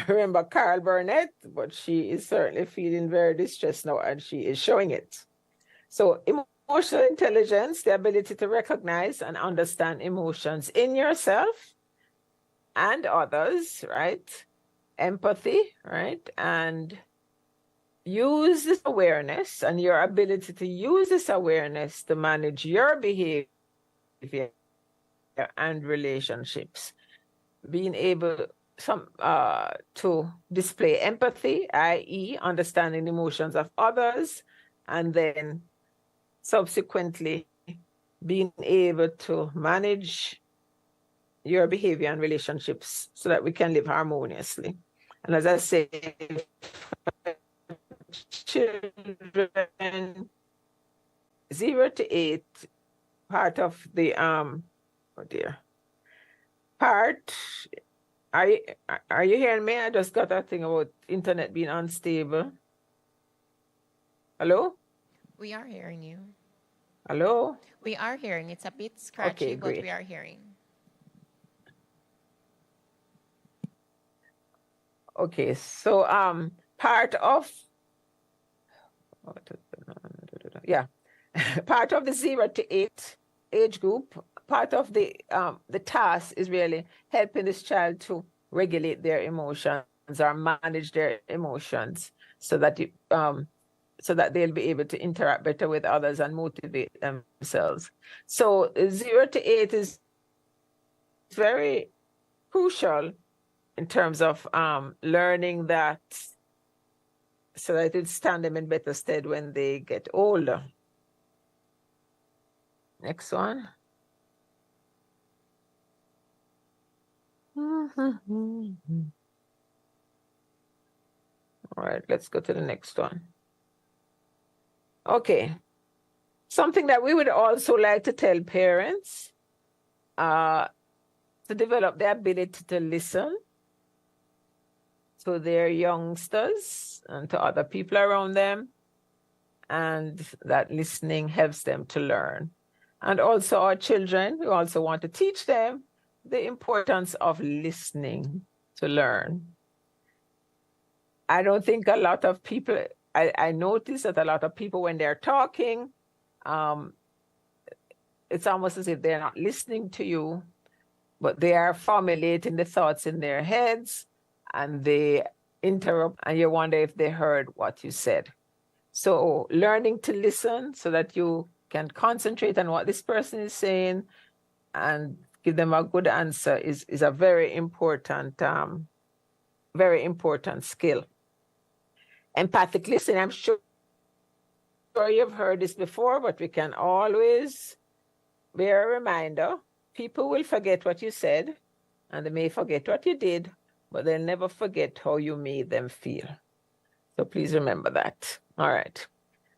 remember Carol Burnett, but she is certainly feeling very distressed now, and she is showing it. So emotional intelligence, the ability to recognize and understand emotions in yourself and others, right? Empathy, right? And use this awareness and your ability to use this awareness to manage your behavior and relationships. Being able to display empathy, i.e., understanding the emotions of others, and then subsequently being able to manage your behavior and relationships so that we can live harmoniously. And as I say, children 0 to 8, part of the are you hearing me? I just got that thing about internet being unstable. Hello? We are hearing you. Hello? We are hearing. It's a bit scratchy, Okay, but great. we are hearing. Okay, so part of part of the 0 to 8 age group, part of the task is really helping this child to regulate their emotions or manage their emotions so that they'll be able to interact better with others and motivate themselves. So 0 to 8 is very crucial in terms of learning that so that it will stand them in better stead when they get older. Next one. All right, let's go to the next one. Okay. Something that we would also like to tell parents to develop the ability to listen to their youngsters and to other people around them. And that listening helps them to learn. And also our children, we also want to teach them the importance of listening to learn. I don't think a lot of people, I notice that a lot of people, when they're talking, it's almost as if they're not listening to you, but they are formulating the thoughts in their heads and they interrupt and you wonder if they heard what you said. So learning to listen so that you can concentrate on what this person is saying and give them a good answer is a very important skill. Empathic listening, I'm sure you've heard this before, but we can always bear a reminder. People will forget what you said, and they may forget what you did, but they'll never forget how you made them feel. So please remember that. All right.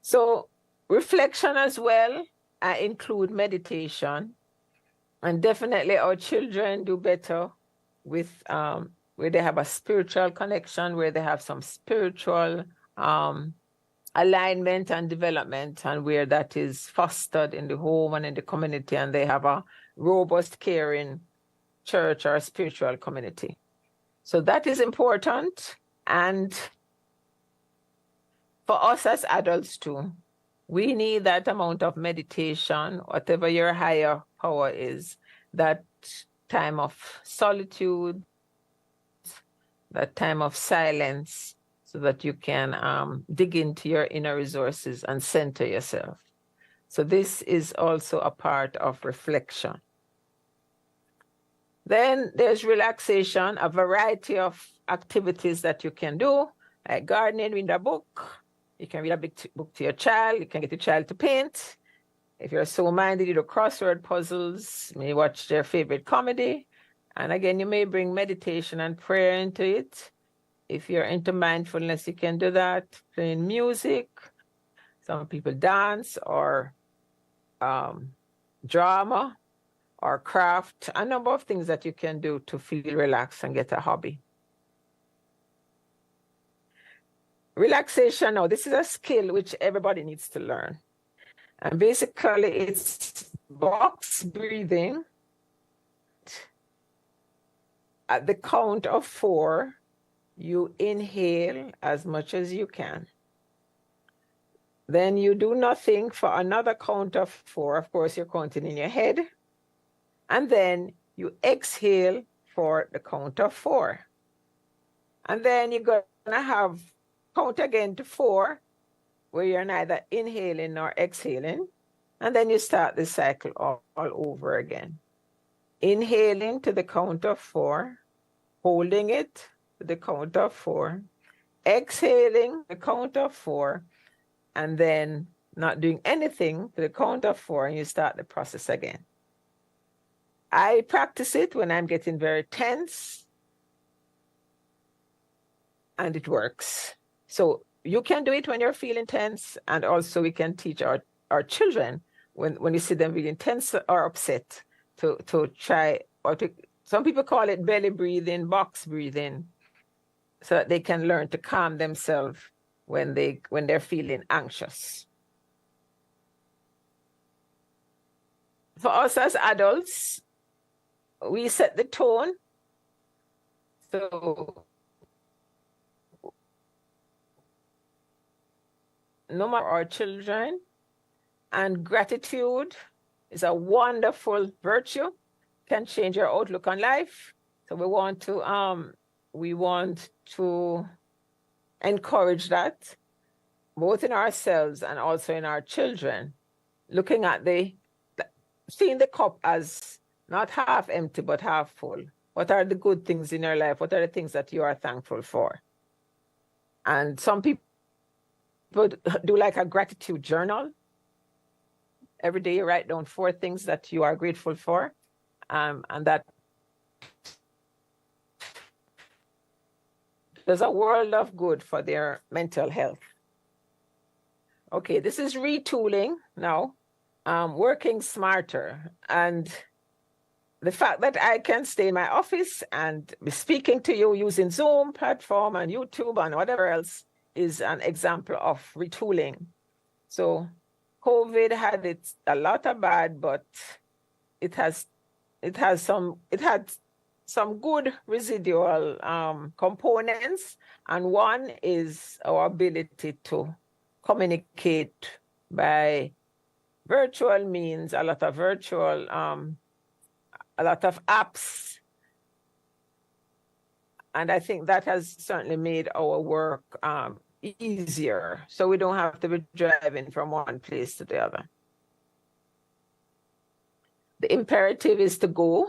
So reflection as well include meditation. And definitely our children do better with where they have a spiritual connection, where they have some spiritual alignment and development, and where that is fostered in the home and in the community, and they have a robust, caring church or a spiritual community. So that is important. And for us as adults too, we need that amount of meditation, whatever your higher power is, that time of solitude, that time of silence, so that you can dig into your inner resources and center yourself. So this is also a part of reflection. Then there's relaxation, a variety of activities that you can do, like gardening, read a book. You can read a big book to your child. You can get your child to paint. If you're so minded, you do crossword puzzles. You may watch their favorite comedy. And again, you may bring meditation and prayer into it. If you're into mindfulness, you can do that. Playing music. Some people dance or drama or craft. A number of things that you can do to feel relaxed and get a hobby. Relaxation, now this is a skill which everybody needs to learn. And basically it's box breathing. At the count of 4, you inhale as much as you can. Then you do nothing for another count of 4. Of course, you're counting in your head. And then you exhale for the count of 4. And then you're going to have count again to 4, where you're neither inhaling nor exhaling. And then you start the cycle all over again. Inhaling to the count of 4, holding it to the count of 4, exhaling the count of 4, and then not doing anything to the count of 4, and you start the process again. I practice it when I'm getting very tense, and it works. So you can do it when you're feeling tense, and also we can teach our children when you see them feeling tense or upset to try, or to, some people call it belly breathing, box breathing, so that they can learn to calm themselves when they're feeling anxious. For us as adults, we set the tone. So no matter our children, and gratitude is a wonderful virtue, can change your outlook on life. So we want to encourage that, both in ourselves and also in our children, looking at seeing the cup as not half empty, but half full. What are the good things in your life? What are the things that you are thankful for? And some people do like a gratitude journal. Every day you write down 4 things that you are grateful for. And that does a world of good for their mental health. Okay, this is retooling now, working smarter. And the fact that I can stay in my office and be speaking to you using Zoom platform and YouTube and whatever else is an example of retooling. So COVID had a lot of bad, but it had some good residual components, and one is our ability to communicate by virtual means, a lot of virtual, a lot of apps. And I think that has certainly made our work easier, so we don't have to be driving from one place to the other. The imperative is to go.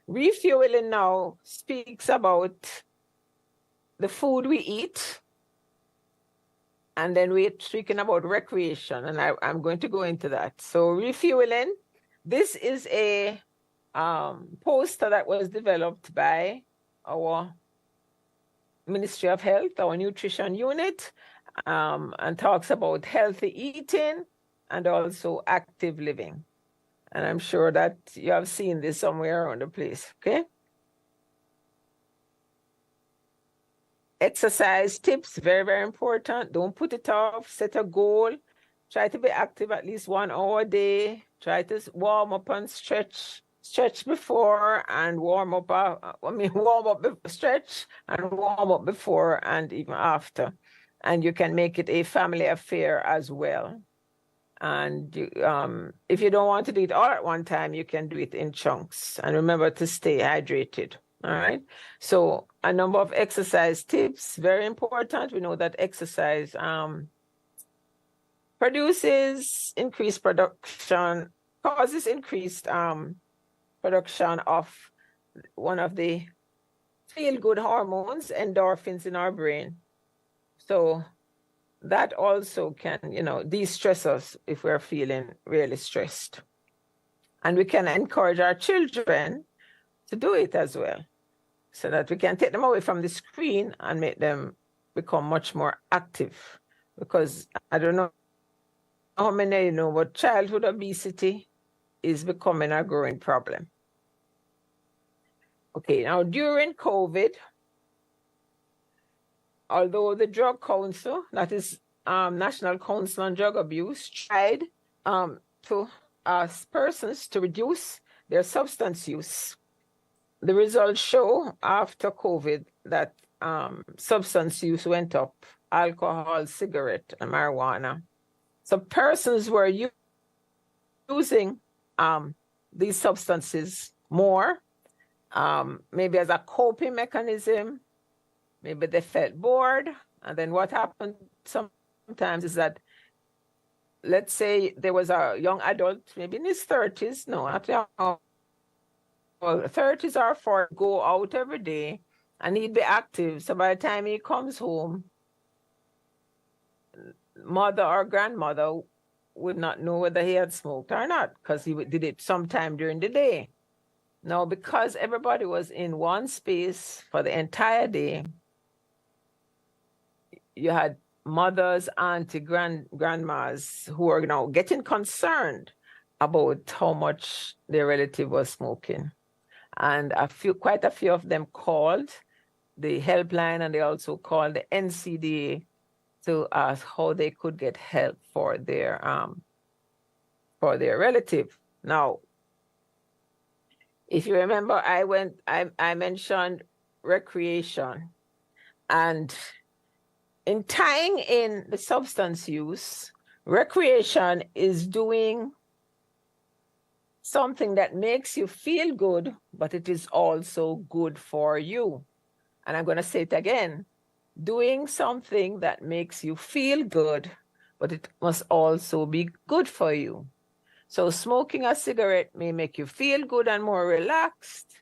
Refueling now speaks about the food we eat, and then we're speaking about recreation, and I'm going to go into that. So refueling, this is a poster that was developed by our Ministry of Health, our nutrition unit, and talks about healthy eating and also active living. And I'm sure that you have seen this somewhere around the place, okay? Exercise tips, very, very important. Don't put it off, set a goal. Try to be active at least 1 hour a day. Try to warm up and stretch before and warm up, stretch and warm up before and even after. And you can make it a family affair as well. And you, if you don't want to do it all at one time, you can do it in chunks. And remember to stay hydrated, all right? So a number of exercise tips, very important. We know that exercise produces increased production, causes increased production of one of the feel-good hormones, endorphins in our brain. So that also can, de-stress us if we're feeling really stressed. And we can encourage our children to do it as well, so that we can take them away from the screen and make them become much more active. Because I don't know how many of you know, but childhood obesity is becoming a growing problem. Okay, now during COVID, although the Drug Council, that is National Council on Drug Abuse, tried to ask persons to reduce their substance use, the results show after COVID that substance use went up, alcohol, cigarette, and marijuana. So persons were using these substances more, maybe as a coping mechanism. Maybe they felt bored. And then what happened sometimes is that, let's say there was a young adult, maybe in his 30s, no, not young, 30s or 40s, go out every day and he'd be active. So by the time he comes home, mother or grandmother would not know whether he had smoked or not, because he did it sometime during the day. Now, because everybody was in one space for the entire day, you had mothers, auntie, grandmas who are now getting concerned about how much their relative was smoking. And quite a few of them called the helpline, and they also called the NCDA to ask how they could get help for their relative. Now, if you remember, I mentioned recreation, and in tying in the substance use, recreation is doing something that makes you feel good, but it is also good for you. And I'm going to say it again, doing something that makes you feel good, but it must also be good for you. So smoking a cigarette may make you feel good and more relaxed.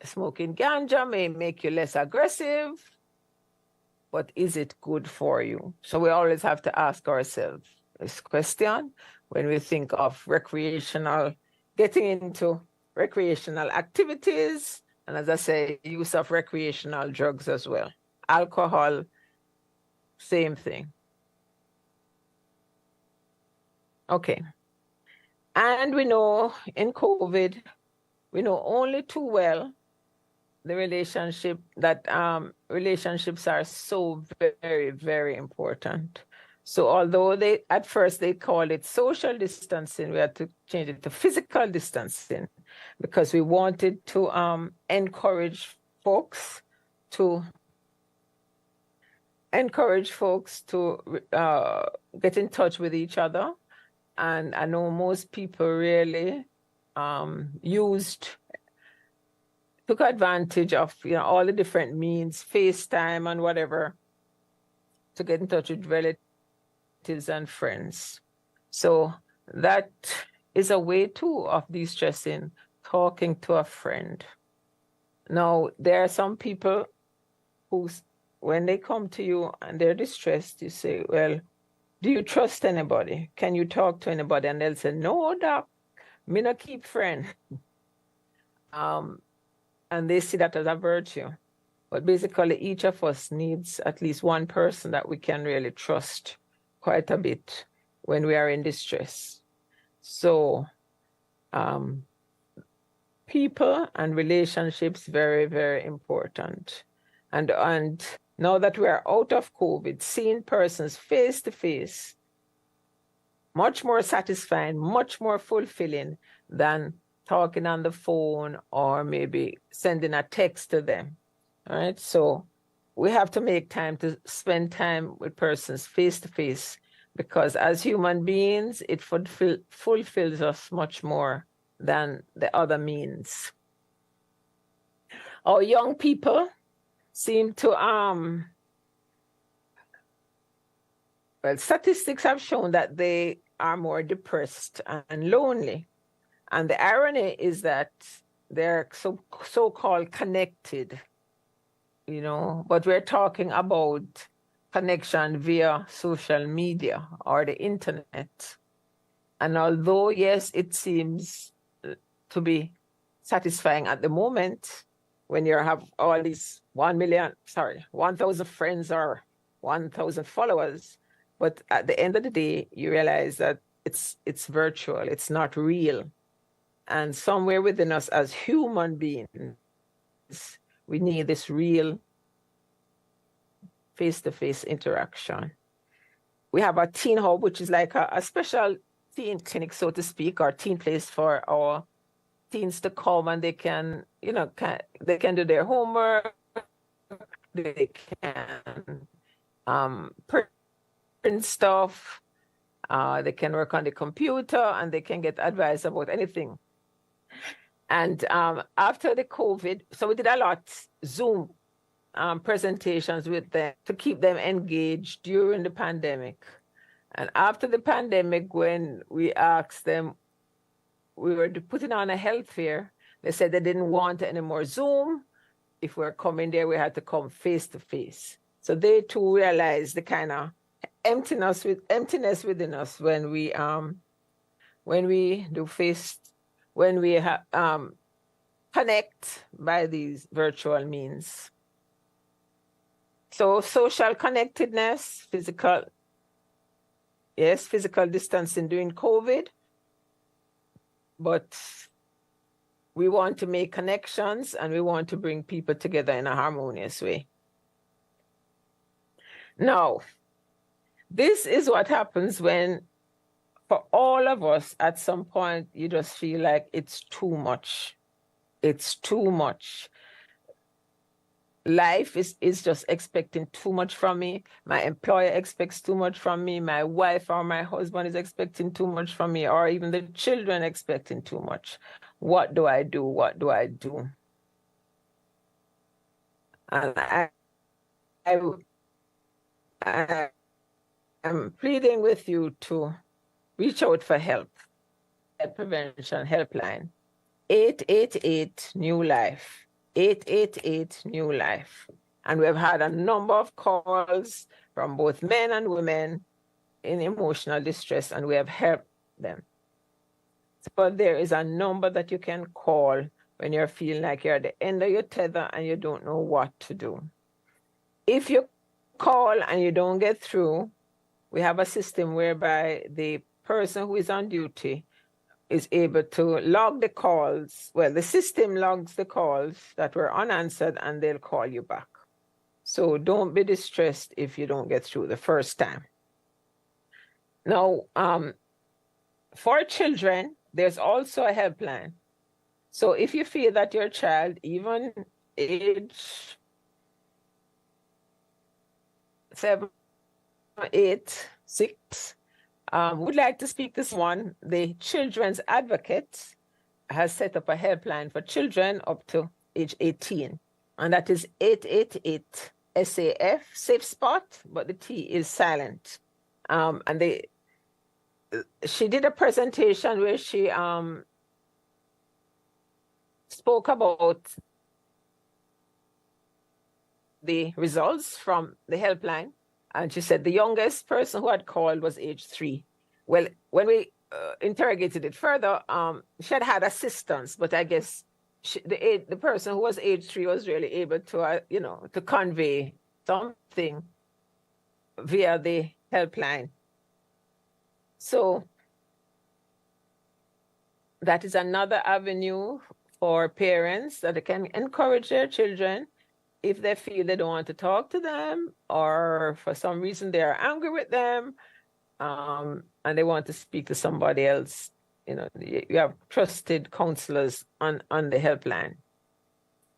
Smoking ganja may make you less aggressive, but is it good for you? So we always have to ask ourselves this question when we think of getting into recreational activities And as I say, use of recreational drugs as well. Alcohol, same thing. Okay. And we know in COVID, we know only too well the relationships are so very, very important. So although at first they called it social distancing, we had to change it to physical distancing because we wanted to encourage folks to get in touch with each other. And I know most people really took advantage of all the different means, FaceTime and whatever, to get in touch with relatives and friends. So that is a way too of de-stressing, talking to a friend. Now, there are some people who, when they come to you and they're distressed, you say, well, do you trust anybody? Can you talk to anybody? And they'll say, no, doc, me not keep friend. And they see that as a virtue. But basically, each of us needs at least one person that we can really trust quite a bit when we are in distress. So people and relationships, very, very important. And now that we are out of COVID, seeing persons face to face, much more satisfying, much more fulfilling than talking on the phone or maybe sending a text to them. All right. So we have to make time to spend time with persons face to face, because as human beings, it fulfills us much more than the other means. Our young people seem to, well, statistics have shown that they are more depressed and lonely. And the irony is that they're so-called connected, but we're talking about connection via social media or the internet. And although, yes, it seems to be satisfying at the moment when you have all these 1,000 friends or 1,000 followers, but at the end of the day, you realize that it's virtual, it's not real. And somewhere within us as human beings, we need this real face-to-face interaction. We have a teen hub, which is like a special teen clinic, so to speak, or teen place for our teens to come, and they can, they can do their homework, they can print stuff, they can work on the computer, and they can get advice about anything. And after the COVID, so we did a lot Zoom presentations with them to keep them engaged during the pandemic. And after the pandemic, when we asked them, we were putting on a health fair, they said they didn't want any more Zoom. If we're coming there, we had to come face to face. So they too realized the kind of emptiness within us when we connect by these virtual means. So social connectedness, physical distancing during COVID, but we want to make connections and we want to bring people together in a harmonious way. Now, this is what happens when, for all of us, at some point, you just feel like it's too much. It's too much. Life is just expecting too much from me. My employer expects too much from me. My wife or my husband is expecting too much from me, or even the children expecting too much. What do I do? What do I do? And I'm pleading with you to reach out for help. Prevention helpline, 888 New Life. 888 New Life. And we've had a number of calls from both men and women in emotional distress, and we have helped them. So there is a number that you can call when you're feeling like you're at the end of your tether and you don't know what to do. If you call and you don't get through, we have a system whereby the person who is on duty is able to log the calls. Well, the system logs the calls that were unanswered and they'll call you back. So don't be distressed if you don't get through the first time. Now, for children, there's also a helpline. So if you feel that your child, even age 7, 8, 6, would like to speak to someone, the Children's Advocate has set up a helpline for children up to age 18. And that is 888 SAF, safe spot, but the T is silent. And she did a presentation where she spoke about the results from the helpline. And she said the youngest person who had called was age 3. Well, when we interrogated it further, she had had assistance, but I guess the person who was age 3 was really able to, to convey something via the helpline. So that is another avenue for parents that they can encourage their children if they feel they don't want to talk to them, or for some reason they are angry with them, and they want to speak to somebody else. You have trusted counselors on the helpline.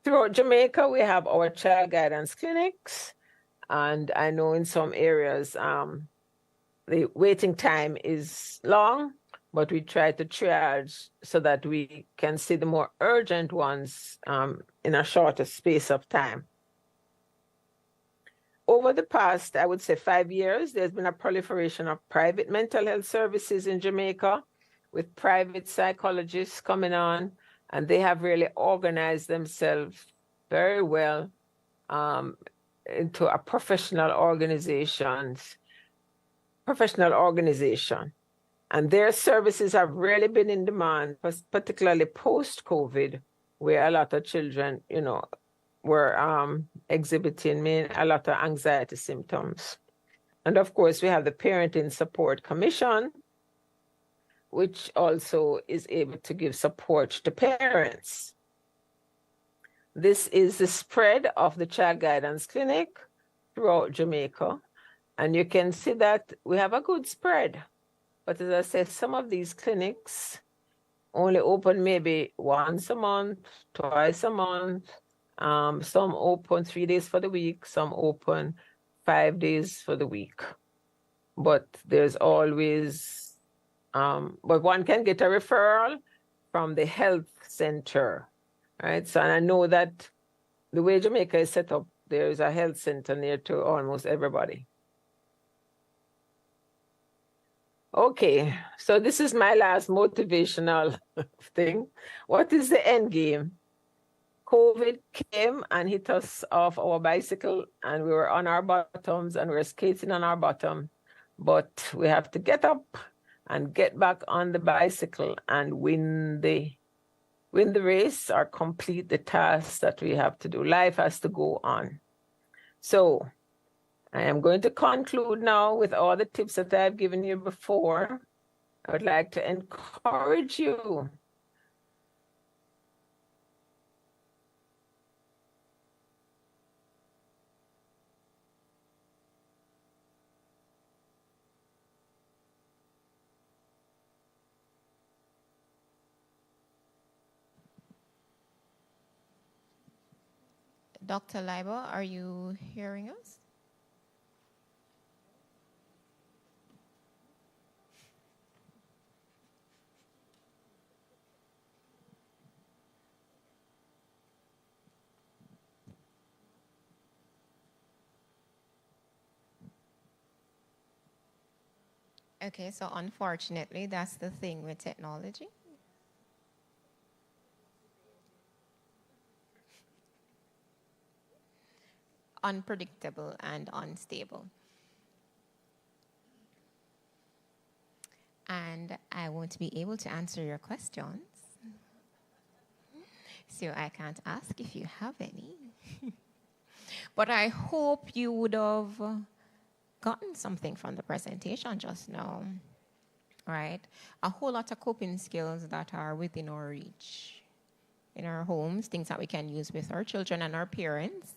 Throughout Jamaica, we have our child guidance clinics, and I know in some areas the waiting time is long, but we try to triage so that we can see the more urgent ones in a shorter space of time. Over the past, I would say 5 years, there's been a proliferation of private mental health services in Jamaica, with private psychologists coming on, and they have really organized themselves very well into a professional organization. And their services have really been in demand, particularly post-COVID, where a lot of children, were exhibiting a lot of anxiety symptoms. And of course, we have the Parenting Support Commission, which also is able to give support to parents. This is the spread of the Child Guidance Clinic throughout Jamaica. And you can see that we have a good spread. But as I said, some of these clinics only open maybe once a month, twice a month. Some open 3 days for the week, some open 5 days for the week. But there's always, but one can get a referral from the health center, right? So, and I know that the way Jamaica is set up, there is a health center near to almost everybody. Okay, so this is my last motivational thing. What is the end game? COVID came and hit us off our bicycle, and we were on our bottoms and we were skating on our bottom. But we have to get up and get back on the bicycle and win the race or complete the task that we have to do. Life has to go on. So I am going to conclude now with all the tips that I've given you before. I would like to encourage you Dr. Leiber, are you hearing us? Okay, so unfortunately, that's the thing with technology. Unpredictable and unstable. And I won't be able to answer your questions. you, I can't ask if you have any. But I hope you would have gotten something from the presentation just now, right? A whole lot of coping skills that are within our reach in our homes, things that we can use with our children and our parents.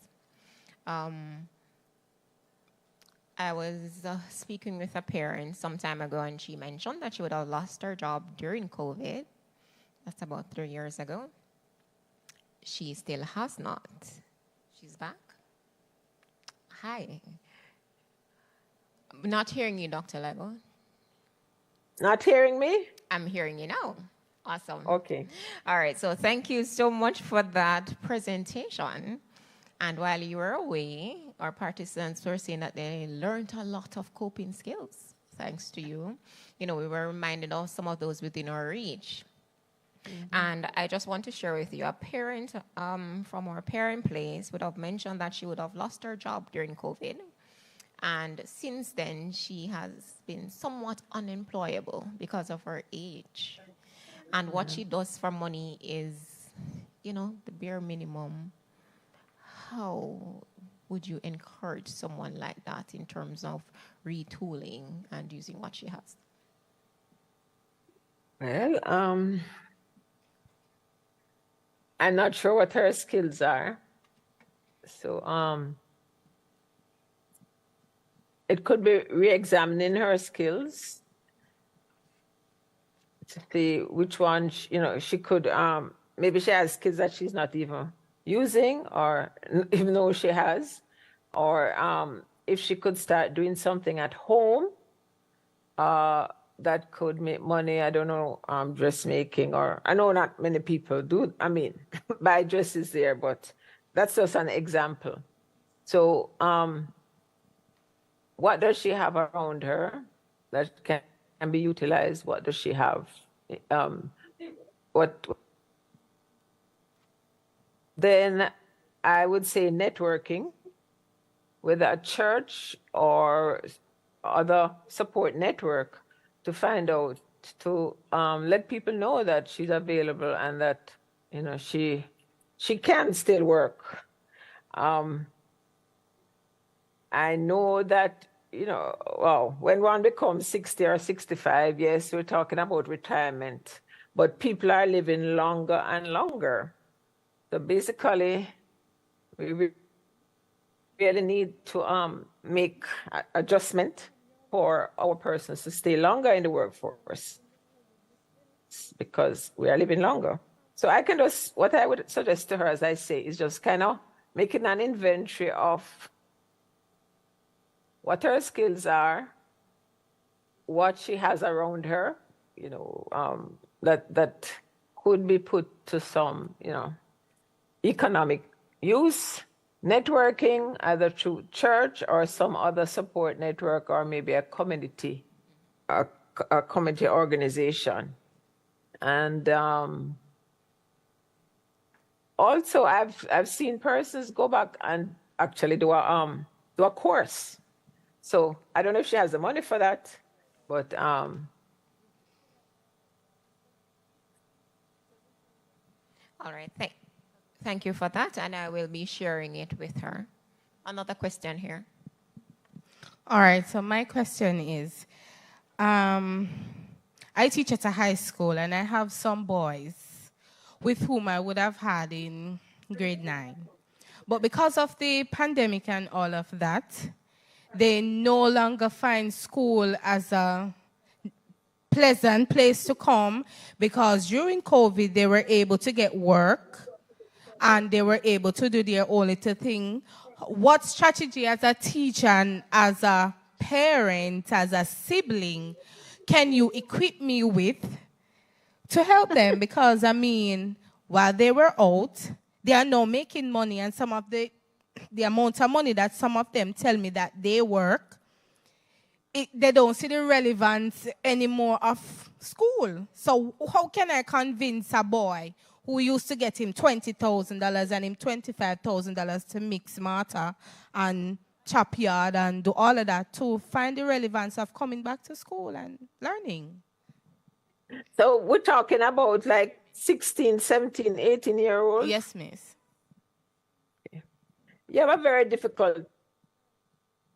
I was speaking with a parent some time ago, and she mentioned that she would have lost her job during COVID. That's about 3 years ago. She still has not. She's back. Hi. I'm not hearing you, Dr. Lego. Not hearing me? I'm hearing you now. Awesome. Okay. All right, so thank you so much for that presentation. And while you were away, our participants were saying that they learned a lot of coping skills, thanks to you. You know, we were reminded of some of those within our reach. And I just want to share with you, a parent from our parent place would have mentioned that she would have lost her job during COVID. And since then, she has been somewhat unemployable because of her age. And what she does for money is, you know, the bare minimum. How would you encourage someone like that in terms of retooling and using what she has? Well, I'm not sure what her skills are. So it could be re-examining her skills to see which one, she could, maybe she has skills that she's not even using or even though she has, or if she could start doing something at home that could make money. I don't know, dressmaking, or I know not many people do, buy dresses there, but that's just an example. So what does she have around her that can be utilized? What does she have? Then I would say networking with a church or other support network to find out, to let people know that she's available and that, she can still work. I know that, when one becomes 60 or 65, yes, we're talking about retirement, but people are living longer and longer. So basically, we really need to make adjustment for our persons to stay longer in the workforce because we are living longer. So what I would suggest to her, as I say, is just kind of making an inventory of what her skills are, what she has around her, that could be put to some, economic use, networking, either through church or some other support network, or maybe a community organization. And also, I've seen persons go back and actually do a course. So I don't know if she has the money for that, but all right. Thank you for that, and I will be sharing it with her. Another question here. All right, so my question is, I teach at a high school, and I have some boys with whom I would have had in grade 9. But because of the pandemic and all of that, they no longer find school as a pleasant place to come, because during COVID, they were able to get work and they were able to do their own little thing. What strategy as a teacher and as a parent, as a sibling, can you equip me with to help them? Because, while they were out, they are now making money, and some of the amount of money that some of them tell me that they work, they don't see the relevance anymore of school. So how can I convince a boy who used to get him $20,000 and him $25,000 to mix mortar and chop yard and do all of that to find the relevance of coming back to school and learning? So we're talking about like 16, 17, 18-year-old? Yes, miss. You have a very difficult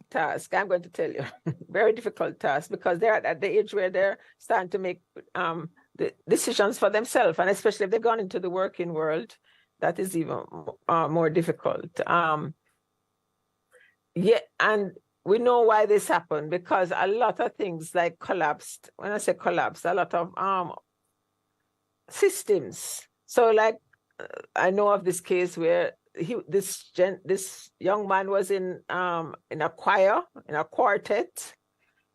task, I'm going to tell you. Very difficult task, because they're at the age where they're starting to make the decisions for themselves, and especially if they've gone into the working world, that is even more difficult. Yeah, and we know why this happened, because a lot of things like collapsed. When I say collapsed, a lot of systems. So like I know of this case where this young man was in a choir, in a quartet,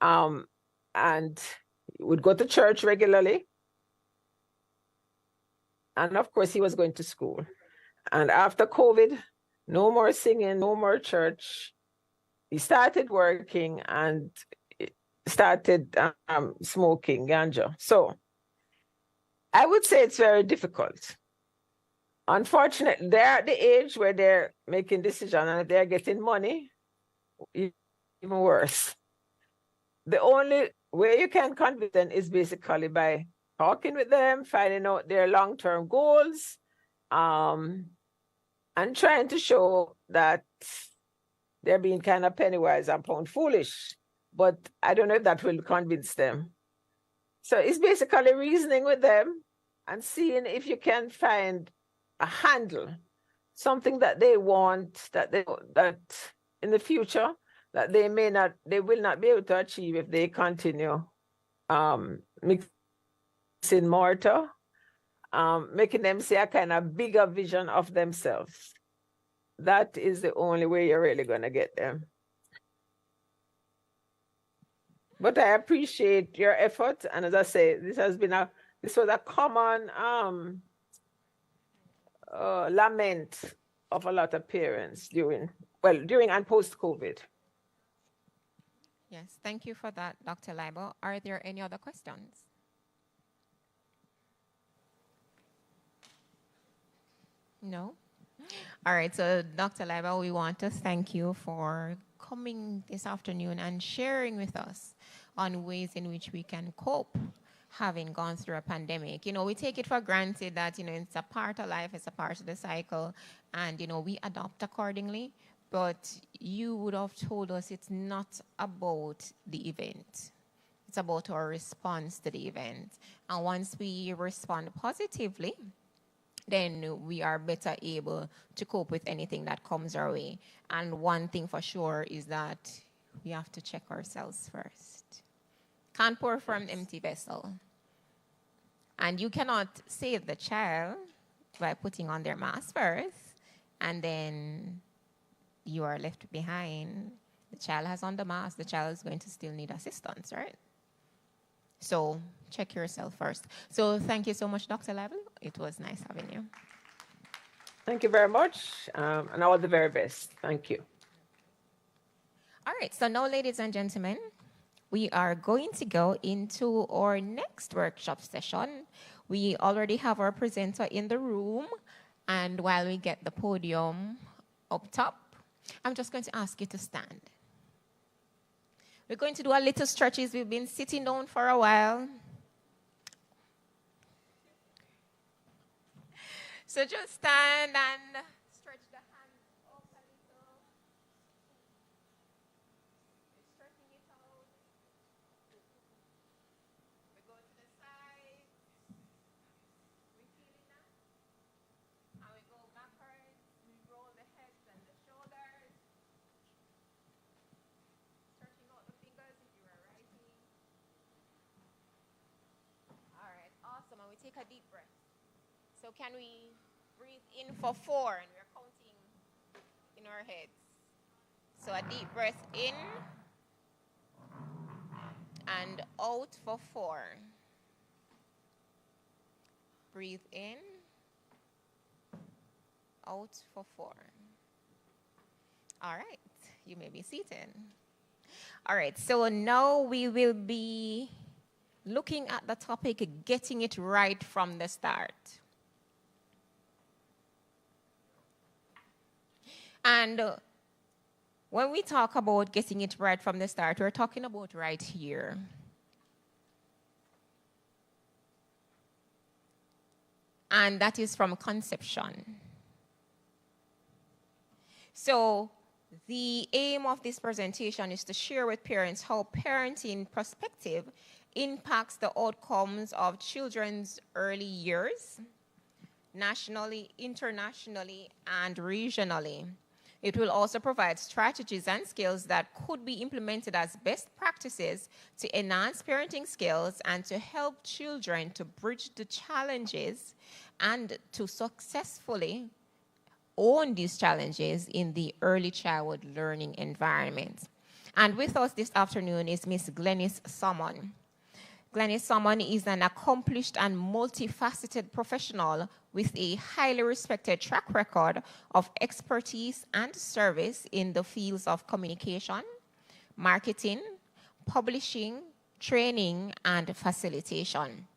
and would go to church regularly. And of course, he was going to school. And after COVID, no more singing, no more church. He started working and started smoking ganja. So I would say it's very difficult. Unfortunately, they're at the age where they're making decisions, and if they're getting money, even worse. The only way you can convince them is basically by talking with them, finding out their long-term goals, and trying to show that they're being kind of penny wise and pound foolish. But I don't know if that will convince them. So it's basically reasoning with them and seeing if you can find a handle, something that they want, that in the future that they will not be able to achieve if they continue mixing mortar, making them see a kind of bigger vision of themselves. That is the only way you're really going to get them. But I appreciate your effort, and as I say, this was a common lament of a lot of parents during and post-COVID. Yes, thank you for that, Dr. Leiber. Are there any other questions? No? All right, so Dr. Leiber, we want to thank you for coming this afternoon and sharing with us on ways in which we can cope having gone through a pandemic. You know, we take it for granted that, you know, it's a part of life, it's a part of the cycle, and, you know, we adapt accordingly. But you would have told us it's not about the event. It's about our response to the event. And once we respond positively, then we are better able to cope with anything that comes our way. And one thing for sure is that we have to check ourselves first. Can't pour from an empty vessel. And you cannot save the child by putting on their mask first, and then you are left behind. The child has on the mask, the child is going to still need assistance, right? So check yourself first. So thank you so much, Dr. Leiber. It was nice having you. Thank you very much, and all the very best. Thank you. All right, so now, ladies and gentlemen, we are going to go into our next workshop session. We already have our presenter in the room, and while we get the podium up top, I'm just going to ask you to stand. We're going to do a little stretches. We've been sitting down for a while. So just stand and stretch the hands up a little. Stretching it out. We go to the side. We feel it now. And we go backwards. We roll the heads and the shoulders. Stretching out the fingers if you are writing. All right, awesome. And we take a deep breath. So can we breathe in for 4, and we're counting in our heads. So a deep breath in and out for 4. Breathe in, out for 4. All right, you may be seated. All right, so now we will be looking at the topic, getting it right from the start. And when we talk about getting it right from the start, we're talking about right here. and that is from conception. So the aim of this presentation is to share with parents how parenting perspective impacts the outcomes of children's early years, nationally, internationally, and regionally. It will also provide strategies and skills that could be implemented as best practices to enhance parenting skills and to help children to bridge the challenges and to successfully own these challenges in the early childhood learning environment. And with us this afternoon is Miss Glenys Salmon. Glenys Salmon is an accomplished and multifaceted professional with a highly respected track record of expertise and service in the fields of communication, marketing, publishing, training, and facilitation.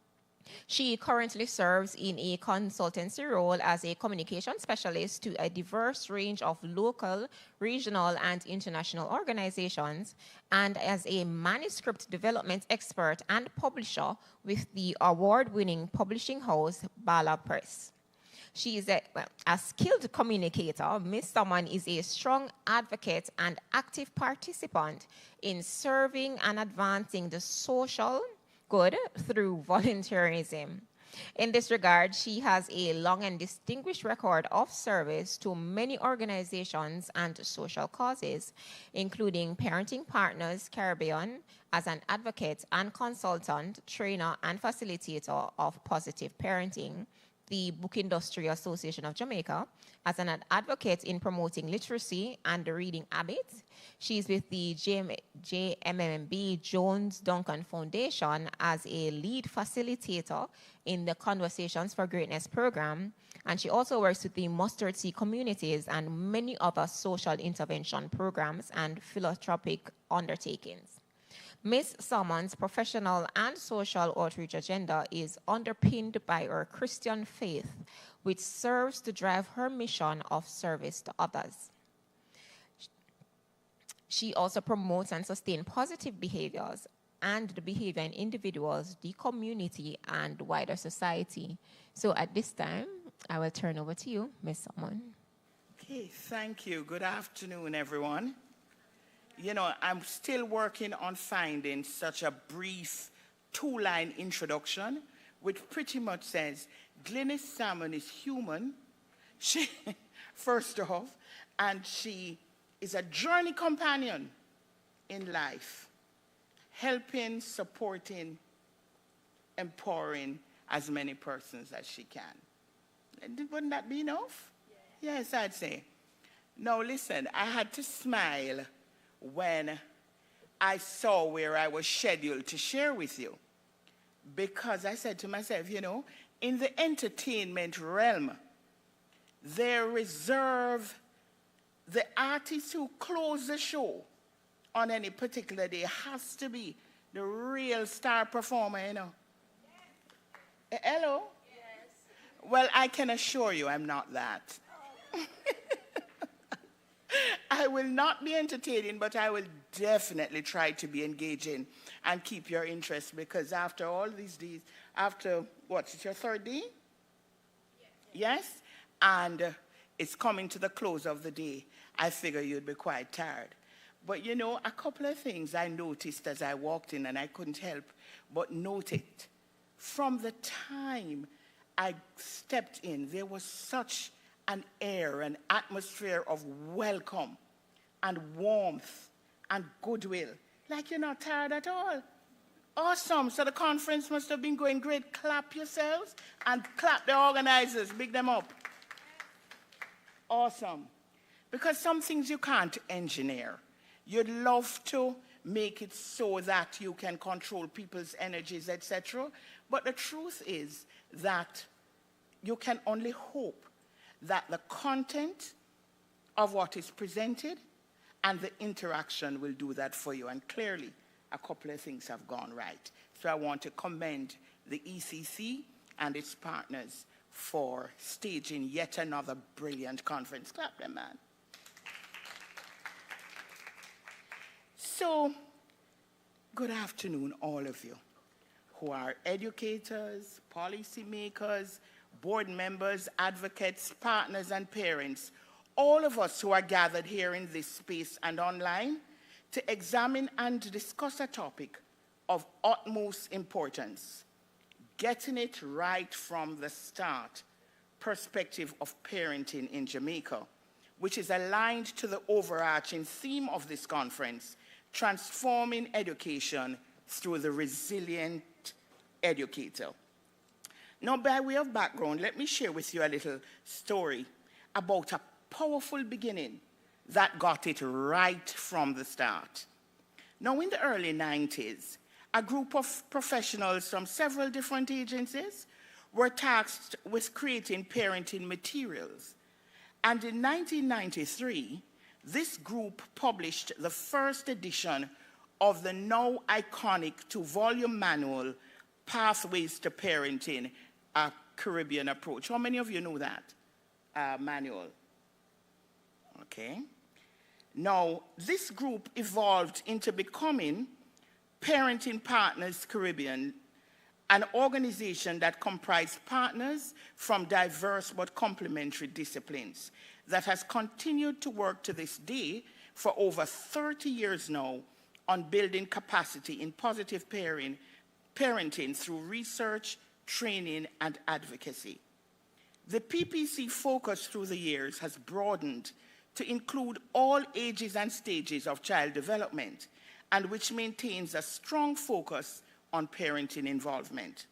She currently serves in a consultancy role as a communication specialist to a diverse range of local, regional, and international organizations, and as a manuscript development expert and publisher with the award-winning publishing house Bala Press. She is a skilled communicator. Ms. Salmon is a strong advocate and active participant in serving and advancing the social good through volunteerism. In this regard, she has a long and distinguished record of service to many organizations and social causes, including Parenting Partners Caribbean as an advocate and consultant, trainer, and facilitator of positive parenting, the Book Industry Association of Jamaica as an advocate in promoting literacy and the reading habits. She's with the JMMB Jones Duncan Foundation as a lead facilitator in the Conversations for Greatness program, and she also works with the Mustard Seed communities and many other social intervention programs and philanthropic undertakings. Ms. Salmon's professional and social outreach agenda is underpinned by her Christian faith, which serves to drive her mission of service to others. She also promotes and sustains positive behaviors and the behavior in individuals, the community, and wider society. So at this time, I will turn over to you, Ms. Salmon. Okay, thank you. Good afternoon, everyone. You know, I'm still working on finding such a brief two-line introduction, which pretty much says, Glenys Salmon is human, she, first off, and she is a journey companion in life, helping, supporting, empowering as many persons as she can. Wouldn't that be enough? Yes, I'd say. Now, listen, I had to smile when I saw where I was scheduled to share with you, because I said to myself, you know, in the entertainment realm, they reserve the artist who close the show on any particular day has to be the real star performer, you know. Yes. Hello? Yes. Well, I can assure you I'm not that. I will not be entertaining, but I will definitely try to be engaging and keep your interest, because after all these days, after, what, it's your third day? Yes? And it's coming to the close of the day. I figure you'd be quite tired. But you know, a couple of things I noticed as I walked in, and I couldn't help but note it. From the time I stepped in, there was such an air, an atmosphere of welcome and warmth and goodwill. Like you're not tired at all. Awesome. So the conference must have been going great. Clap yourselves and clap the organizers. Big them up. Awesome. Because some things you can't engineer. You'd love to make it so that you can control people's energies, etc. But the truth is that you can only hope that the content of what is presented and the interaction will do that for you. And clearly, a couple of things have gone right. So I want to commend the ECC and its partners for staging yet another brilliant conference. Clap them, man. So, good afternoon, all of you who are educators, policymakers, board members, advocates, partners, and parents, all of us who are gathered here in this space and online to examine and discuss a topic of utmost importance, getting it right from the start, perspective of parenting in Jamaica, which is aligned to the overarching theme of this conference, transforming education through the resilient educator. Now, by way of background, let me share with you a little story about a powerful beginning that got it right from the start. Now, in the early 90s, a group of professionals from several different agencies were tasked with creating parenting materials. And in 1993, this group published the first edition of the now iconic two-volume manual, Pathways to Parenting, a Caribbean Approach. How many of you know that manual? Okay. Now, this group evolved into becoming Parenting Partners Caribbean, an organization that comprised partners from diverse but complementary disciplines that has continued to work to this day for over 30 years now on building capacity in positive parenting through research, training, and advocacy. The PPC focus through the years has broadened to include all ages and stages of child development, and which maintains a strong focus on parenting involvement.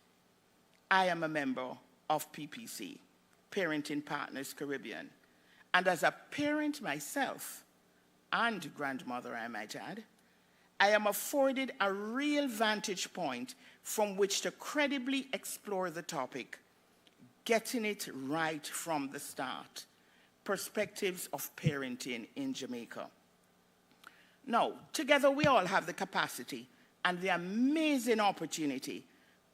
I am a member of PPC, Parenting Partners Caribbean, and as a parent myself, and grandmother I might add, I am afforded a real vantage point from which to credibly explore the topic, getting it right from the start, perspectives of parenting in Jamaica. Now, together we all have the capacity and the amazing opportunity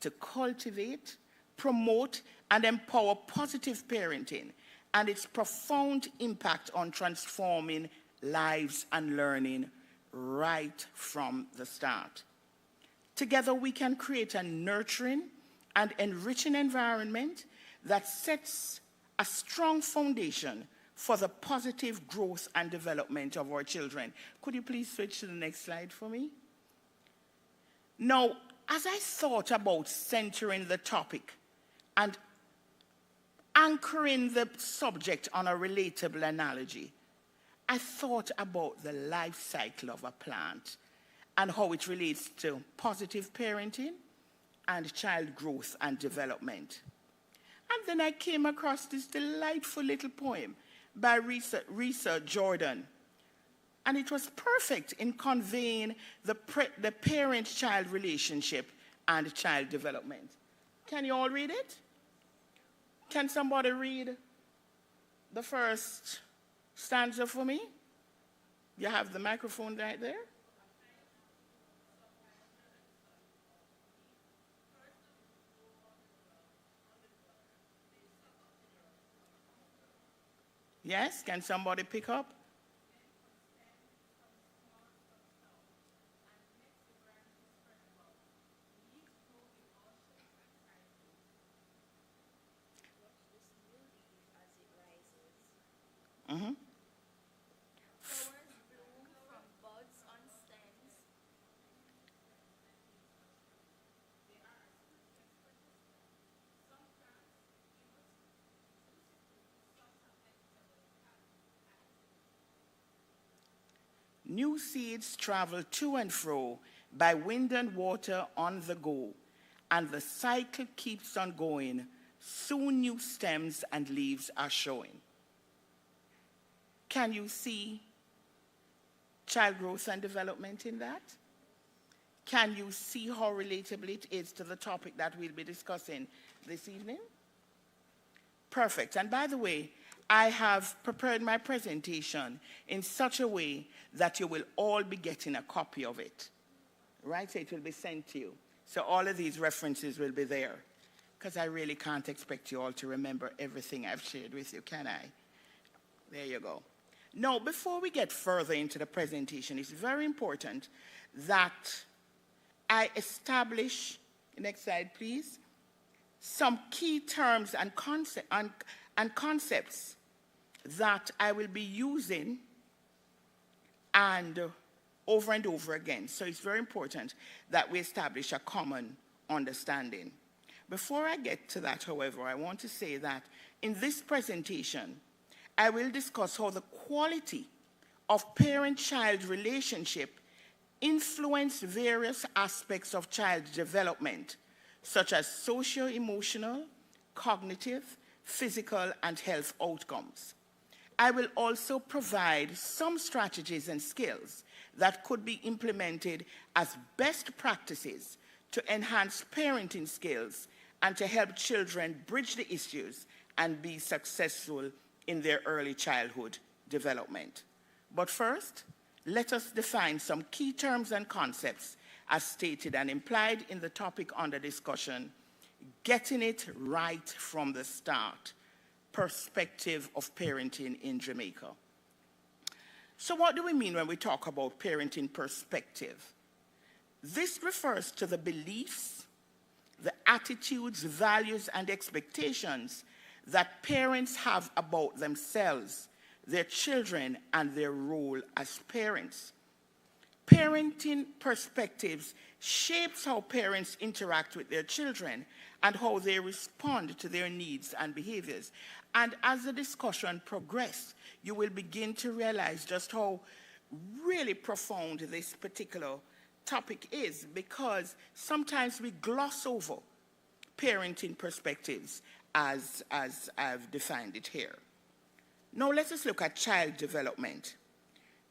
to cultivate, promote, and empower positive parenting and its profound impact on transforming lives and learning right from the start. Together we can create a nurturing and enriching environment that sets a strong foundation for the positive growth and development of our children. Could you please switch to the next slide for me? Now, as I thought about centering the topic and anchoring the subject on a relatable analogy, I thought about the life cycle of a plant and how it relates to positive parenting and child growth and development. And then I came across this delightful little poem by Risa Jordan. And it was perfect in conveying the parent-child relationship and child development. Can you all read it? Can somebody read the first stanza for me? You have the microphone right there. Yes, can somebody pick up? Mm-hmm. New seeds travel to and fro by wind and water on the go, and the cycle keeps on going. Soon new stems and leaves are showing. Can you see child growth and development in that? Can you see how relatable it is to the topic that we'll be discussing this evening? Perfect. And by the way, I have prepared my presentation in such a way that you will all be getting a copy of it, right? So it will be sent to you. So all of these references will be there, because I really can't expect you all to remember everything I've shared with you, can I? There you go. Now, before we get further into the presentation, it's very important that I establish, next slide please, some key terms and concepts that I will be using and over again. So it's very important that we establish a common understanding. Before I get to that, however, I want to say that in this presentation, I will discuss how the quality of parent-child relationship influence various aspects of child development, such as socio-emotional, cognitive, physical, and health outcomes. I will also provide some strategies and skills that could be implemented as best practices to enhance parenting skills and to help children bridge the issues and be successful in their early childhood development. But first, let us define some key terms and concepts as stated and implied in the topic under discussion, getting it right from the start, perspective of parenting in Jamaica. So what do we mean when we talk about parenting perspective? This refers to the beliefs, the attitudes, values, and expectations that parents have about themselves, their children, and their role as parents. Parenting perspectives shapes how parents interact with their children and how they respond to their needs and behaviors. And as the discussion progresses, you will begin to realize just how really profound this particular topic is, because sometimes we gloss over parenting perspectives as I've defined it here. Now let us look at child development.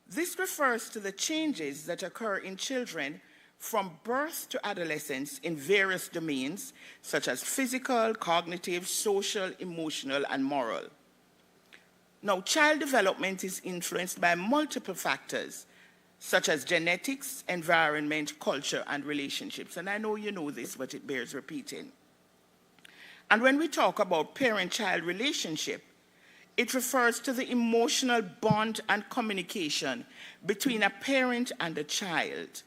This refers to the changes that occur in children from birth to adolescence in various domains, such as physical, cognitive, social, emotional, and moral. Now, child development is influenced by multiple factors, such as genetics, environment, culture, and relationships. And I know you know this, but it bears repeating. And when we talk about parent-child relationship, it refers to the emotional bond and communication between a parent and a child.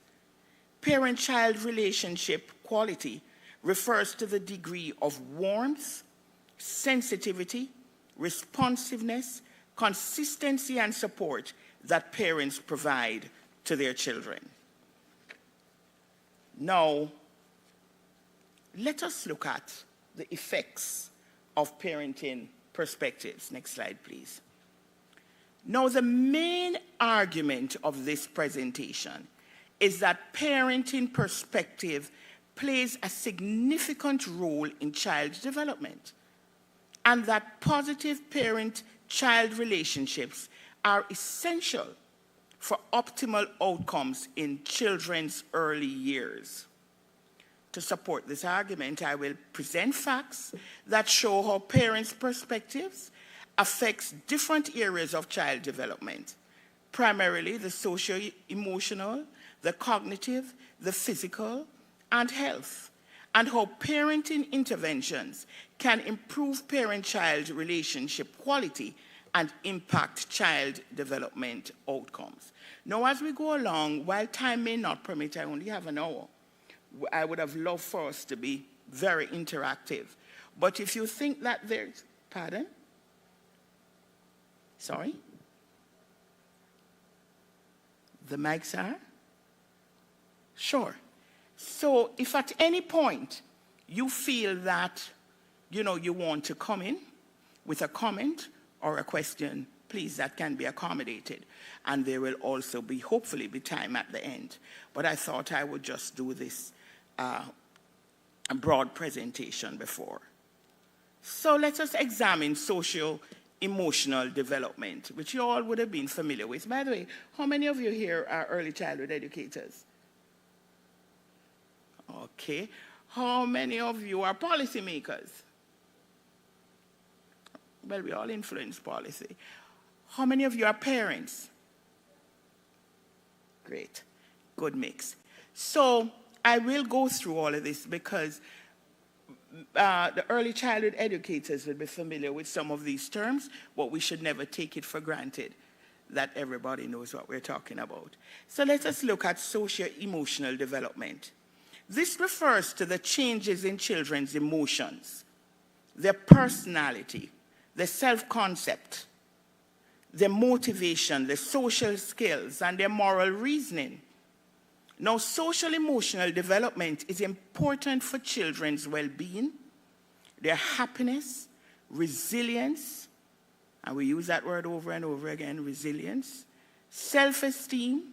Parent-child relationship quality refers to the degree of warmth, sensitivity, responsiveness, consistency, and support that parents provide to their children. Now, let us look at the effects of parenting perspectives. Next slide, please. Now, the main argument of this presentation is that parenting perspective plays a significant role in child development, and that positive parent-child relationships are essential for optimal outcomes in children's early years. To support this argument, I will present facts that show how parents' perspectives affects different areas of child development, primarily the socio-emotional, the cognitive, the physical, and health, and how parenting interventions can improve parent-child relationship quality and impact child development outcomes. Now, as we go along, while time may not permit, I only have an hour, I would have loved for us to be very interactive. But if you think that there's, pardon? Sorry? The mics are? Sure. So if at any point you feel that, you want to come in with a comment or a question, please, that can be accommodated. And there will also be, hopefully, be time at the end. But I thought I would just do this a broad presentation before. So let us examine socio-emotional development, which you all would have been familiar with. By the way, how many of you here are early childhood educators? Okay. How many of you are policymakers? Well, we all influence policy. How many of you are parents? Great. Good mix. So I will go through all of this because the early childhood educators will be familiar with some of these terms, but we should never take it for granted that everybody knows what we're talking about. So let us look at socio-emotional development. This refers to the changes in children's emotions, their personality, their self-concept, their motivation, their social skills, and their moral reasoning. Now, social emotional development is important for children's well-being, their happiness, resilience, and we use that word over and over again, resilience, self-esteem,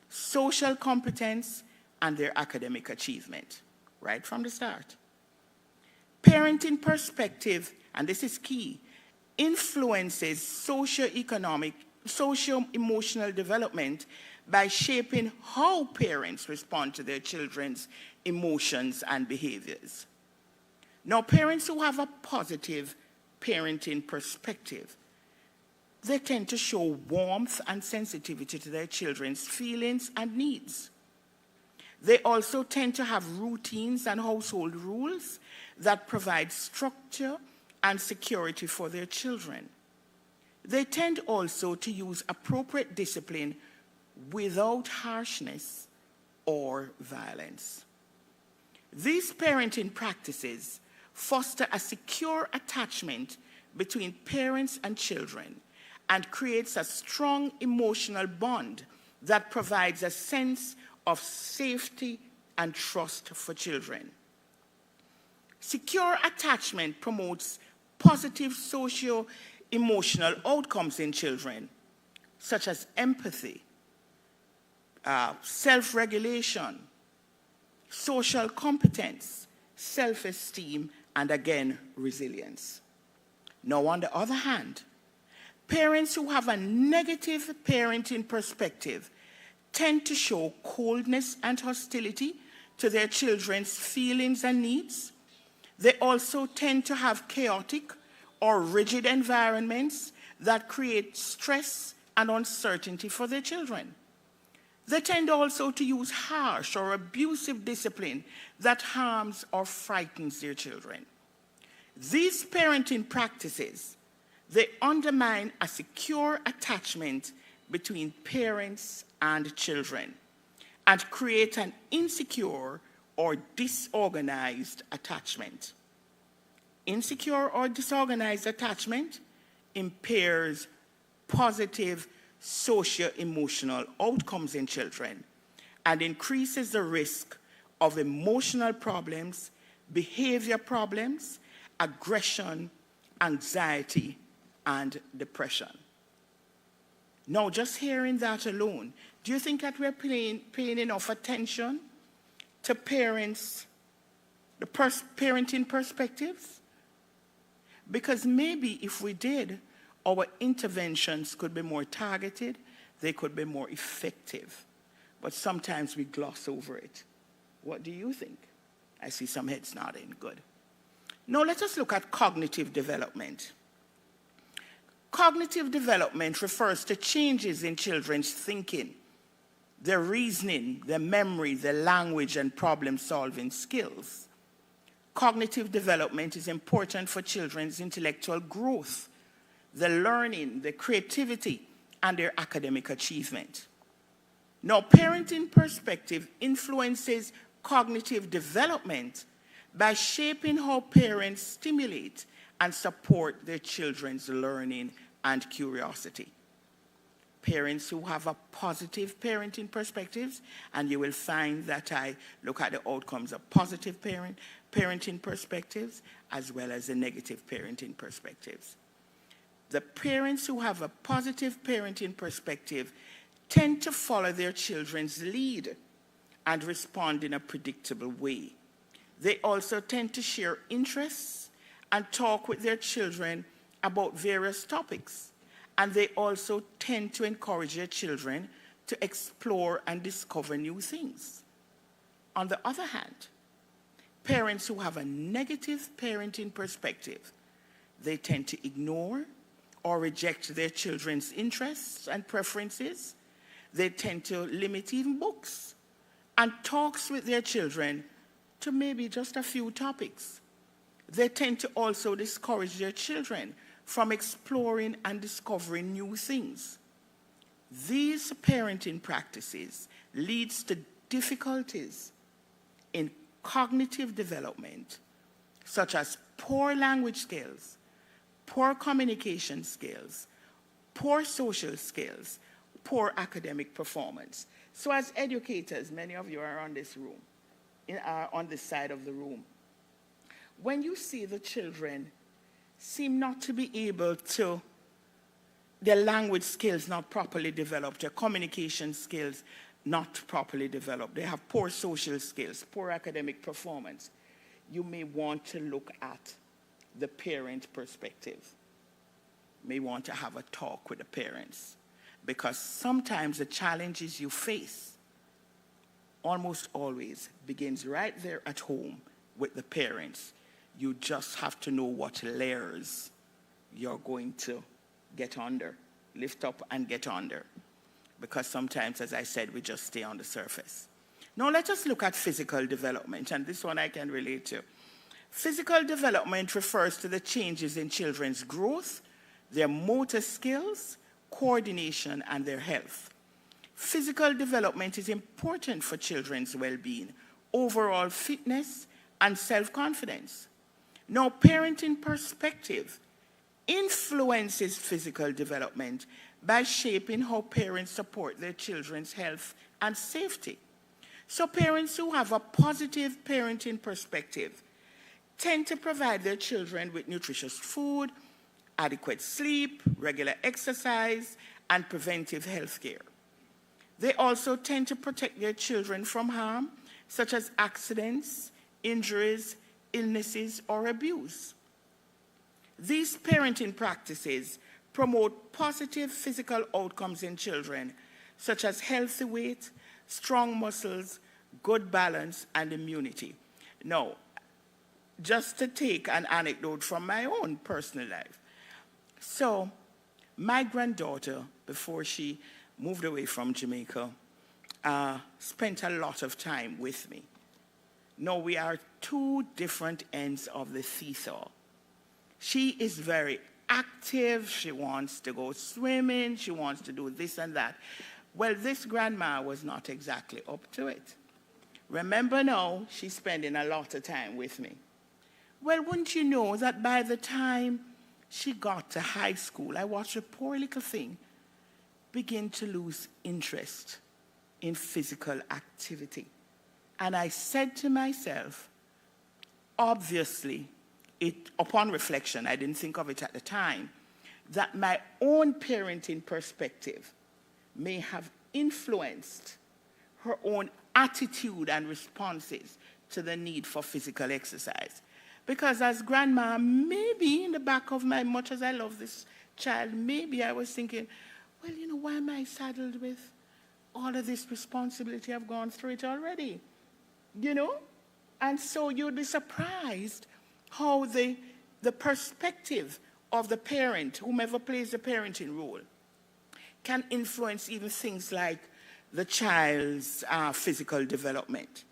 social competence, and their academic achievement, right from the start. Parenting perspective, and this is key, influences socio-emotional development by shaping how parents respond to their children's emotions and behaviors. Now, parents who have a positive parenting perspective, they tend to show warmth and sensitivity to their children's feelings and needs. They also tend to have routines and household rules that provide structure and security for their children. They tend also to use appropriate discipline without harshness or violence. These parenting practices foster a secure attachment between parents and children and creates a strong emotional bond that provides a sense of safety and trust for children. Secure attachment promotes positive socio-emotional outcomes in children, such as empathy, self-regulation, social competence, self-esteem, and again, resilience. Now, on the other hand, parents who have a negative parenting perspective tend to show coldness and hostility to their children's feelings and needs. They also tend to have chaotic or rigid environments that create stress and uncertainty for their children. They tend also to use harsh or abusive discipline that harms or frightens their children. These parenting practices, they undermine a secure attachment between parents and children and create an insecure or disorganized attachment. Insecure or disorganized attachment impairs positive socio-emotional outcomes in children and increases the risk of emotional problems, behavior problems, aggression, anxiety, and depression. Now, just hearing that alone, do you think that we're paying enough attention to parents, the parenting perspectives? Because maybe if we did, our interventions could be more targeted, they could be more effective. But sometimes we gloss over it. What do you think? I see some heads nodding. Good. Now let us look at cognitive development. Cognitive development refers to changes in children's thinking, their reasoning, their memory, their language, and problem-solving skills. Cognitive development is important for children's intellectual growth, their learning, their creativity, and their academic achievement. Now, parenting perspective influences cognitive development by shaping how parents stimulate and support their children's learning and curiosity. Parents who have a positive parenting perspectives, and you will find that I look at the outcomes of positive parenting perspectives as well as the negative parenting perspectives. The parents who have a positive parenting perspective tend to follow their children's lead and respond in a predictable way. They also tend to share interests and talk with their children about various topics. And they also tend to encourage their children to explore and discover new things. On the other hand, parents who have a negative parenting perspective, they tend to ignore or reject their children's interests and preferences. They tend to limit even books and talks with their children to maybe just a few topics. They tend to also discourage their children from exploring and discovering new things. These parenting practices leads to difficulties in cognitive development, such as poor language skills, poor communication skills, poor social skills, poor academic performance. So as educators, many of you are on this room, on this side of the room. When you see the children seem not to be able to, their language skills not properly developed, their communication skills not properly developed, they have poor social skills, poor academic performance, you may want to look at the parent perspective. May want to have a talk with the parents, because sometimes the challenges you face almost always begins right there at home with the parents. You just have to know what layers you're going to get under, lift up and get under, because sometimes, as I said, we just stay on the surface. Now let us look at physical development, and this one I can relate to. Physical development refers to the changes in children's growth, their motor skills, coordination, and their health. Physical development is important for children's well-being, overall fitness, and self-confidence. Now, parenting perspective influences physical development by shaping how parents support their children's health and safety. So parents who have a positive parenting perspective tend to provide their children with nutritious food, adequate sleep, regular exercise, and preventive health care. They also tend to protect their children from harm, such as accidents, injuries, illnesses, or abuse. These parenting practices promote positive physical outcomes in children, such as healthy weight, strong muscles, good balance, and immunity. Now, just to take an anecdote from my own personal life. So, my granddaughter, before she moved away from Jamaica, spent a lot of time with me. Now, we are two different ends of the seesaw. She is very active. She wants to go swimming. She wants to do this and that. Well, this grandma was not exactly up to it. Remember now, she's spending a lot of time with me. Well, wouldn't you know that by the time she got to high school, I watched a poor little thing begin to lose interest in physical activity. And I said to myself, obviously, upon reflection, I didn't think of it at the time, that my own parenting perspective may have influenced her own attitude and responses to the need for physical exercise. Because as grandma, maybe in the back of my, much as I love this child, maybe I was thinking, well, you know, why am I saddled with all of this responsibility? I've gone through it already, you know? And so you'd be surprised how the perspective of the parent, whomever plays the parenting role, can influence even things like the child's physical development.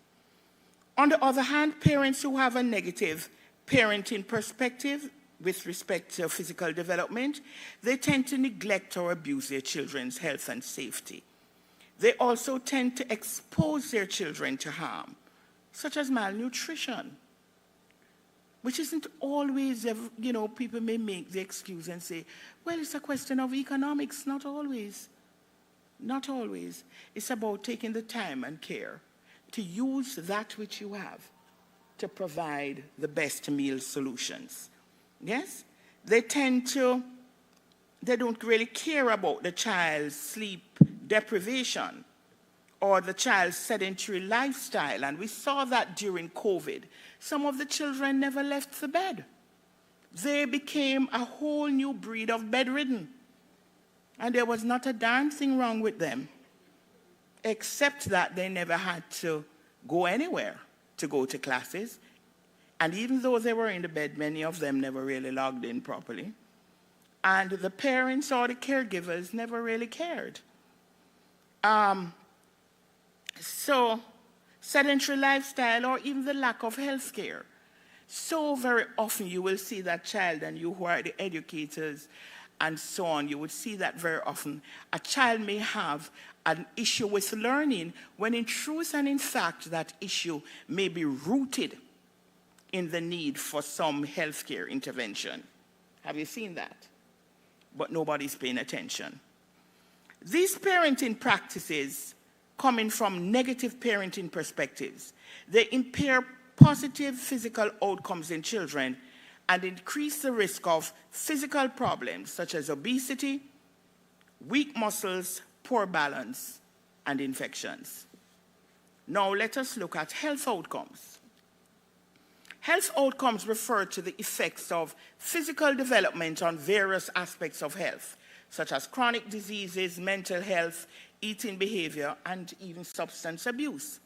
On the other hand, parents who have a negative parenting perspective with respect to physical development, they tend to neglect or abuse their children's health and safety. They also tend to expose their children to harm, such as malnutrition, which isn't always, you know, people may make the excuse and say, well, it's a question of economics. Not always. Not always. It's about taking the time and care to use that which you have to provide the best meal solutions. Yes? They don't really care about the child's sleep deprivation or the child's sedentary lifestyle. And we saw that during COVID. Some of the children never left the bed. They became a whole new breed of bedridden. And there was not a darn thing wrong with them, except that they never had to go anywhere to go to classes. And even though they were in the bed, many of them never really logged in properly. And the parents or the caregivers never really cared. So sedentary lifestyle or even the lack of health care. So very often you will see that child, and you who are the educators and so on, you would see that very often. A child may have an issue with learning when in truth and in fact that issue may be rooted in the need for some healthcare intervention. Have you seen that? But nobody's paying attention. These parenting practices coming from negative parenting perspectives, they impair positive physical outcomes in children and increase the risk of physical problems such as obesity, weak muscles, poor balance, and infections. Now let us look at health outcomes. Health outcomes refer to the effects of physical development on various aspects of health, such as chronic diseases, mental health, eating behavior, and even substance abuse.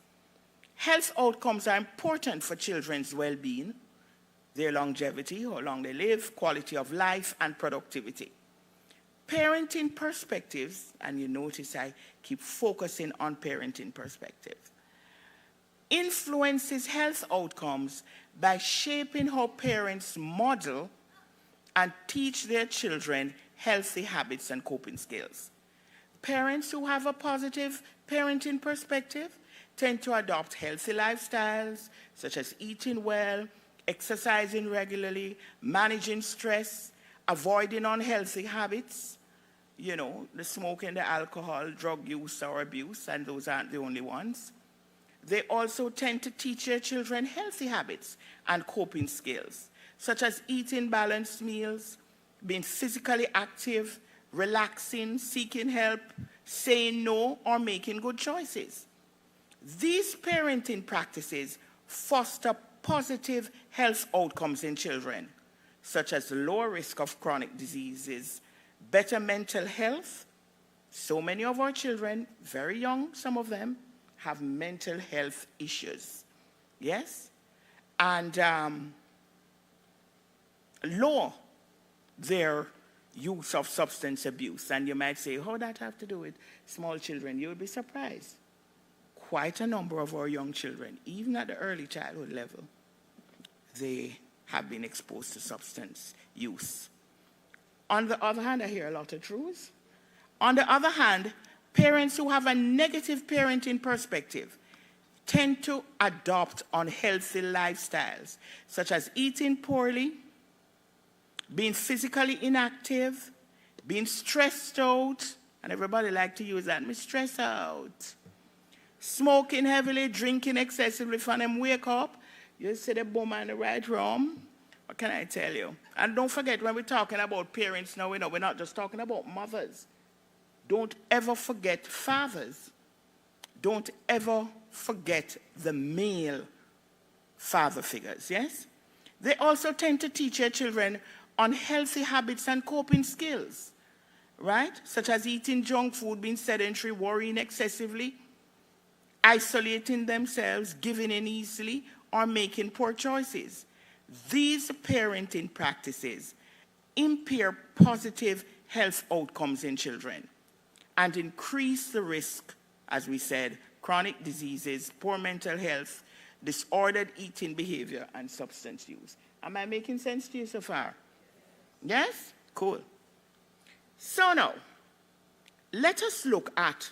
Health outcomes are important for children's well-being, their longevity, how long they live, quality of life, and productivity. Parenting perspectives, and you notice I keep focusing on parenting perspectives, influences health outcomes by shaping how parents model and teach their children healthy habits and coping skills. Parents who have a positive parenting perspective tend to adopt healthy lifestyles, such as eating well, exercising regularly, managing stress, avoiding unhealthy habits, you know, the smoking, the alcohol, drug use or abuse, and those aren't the only ones. They also tend to teach their children healthy habits and coping skills, such as eating balanced meals, being physically active, relaxing, seeking help, saying no, or making good choices. These parenting practices foster positive health outcomes in children, such as lower risk of chronic diseases, better mental health. So many of our children, very young, some of them, have mental health issues, yes? And lower their use of substance abuse. And you might say, how does that have to do with small children? You'll be surprised. Quite a number of our young children, even at the early childhood level, they have been exposed to substance use. On the other hand, I hear a lot of truths. On the other hand, parents who have a negative parenting perspective tend to adopt unhealthy lifestyles, such as eating poorly, being physically inactive, being stressed out, and everybody like to use that, me stress out. Smoking heavily, drinking excessively, for them wake up, you see the bomb in the right room. What can I tell you? And don't forget, when we're talking about parents now, we're not just talking about mothers. Don't ever forget fathers. Don't ever forget the male father figures, yes? They also tend to teach their children unhealthy habits and coping skills, right? Such as eating junk food, being sedentary, worrying excessively, isolating themselves, giving in easily, or making poor choices. These parenting practices impair positive health outcomes in children and increase the risk, as we said, chronic diseases, poor mental health, disordered eating behavior, and substance use. Am I making sense to you so far? Yes? Cool. So now, let us look at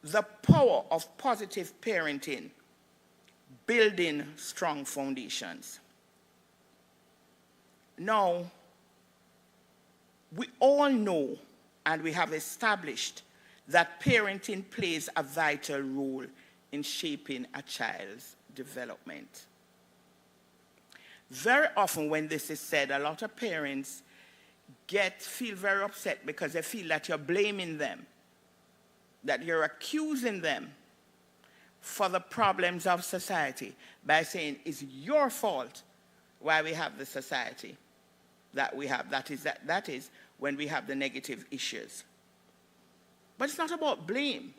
the power of positive parenting, building strong foundations. Now, we all know and we have established that parenting plays a vital role in shaping a child's development. Very often when this is said, a lot of parents feel very upset because they feel that you're blaming them, that you're accusing them for the problems of society by saying it's your fault why we have the society that we have. That is when we have the negative issues. But it's not about blame.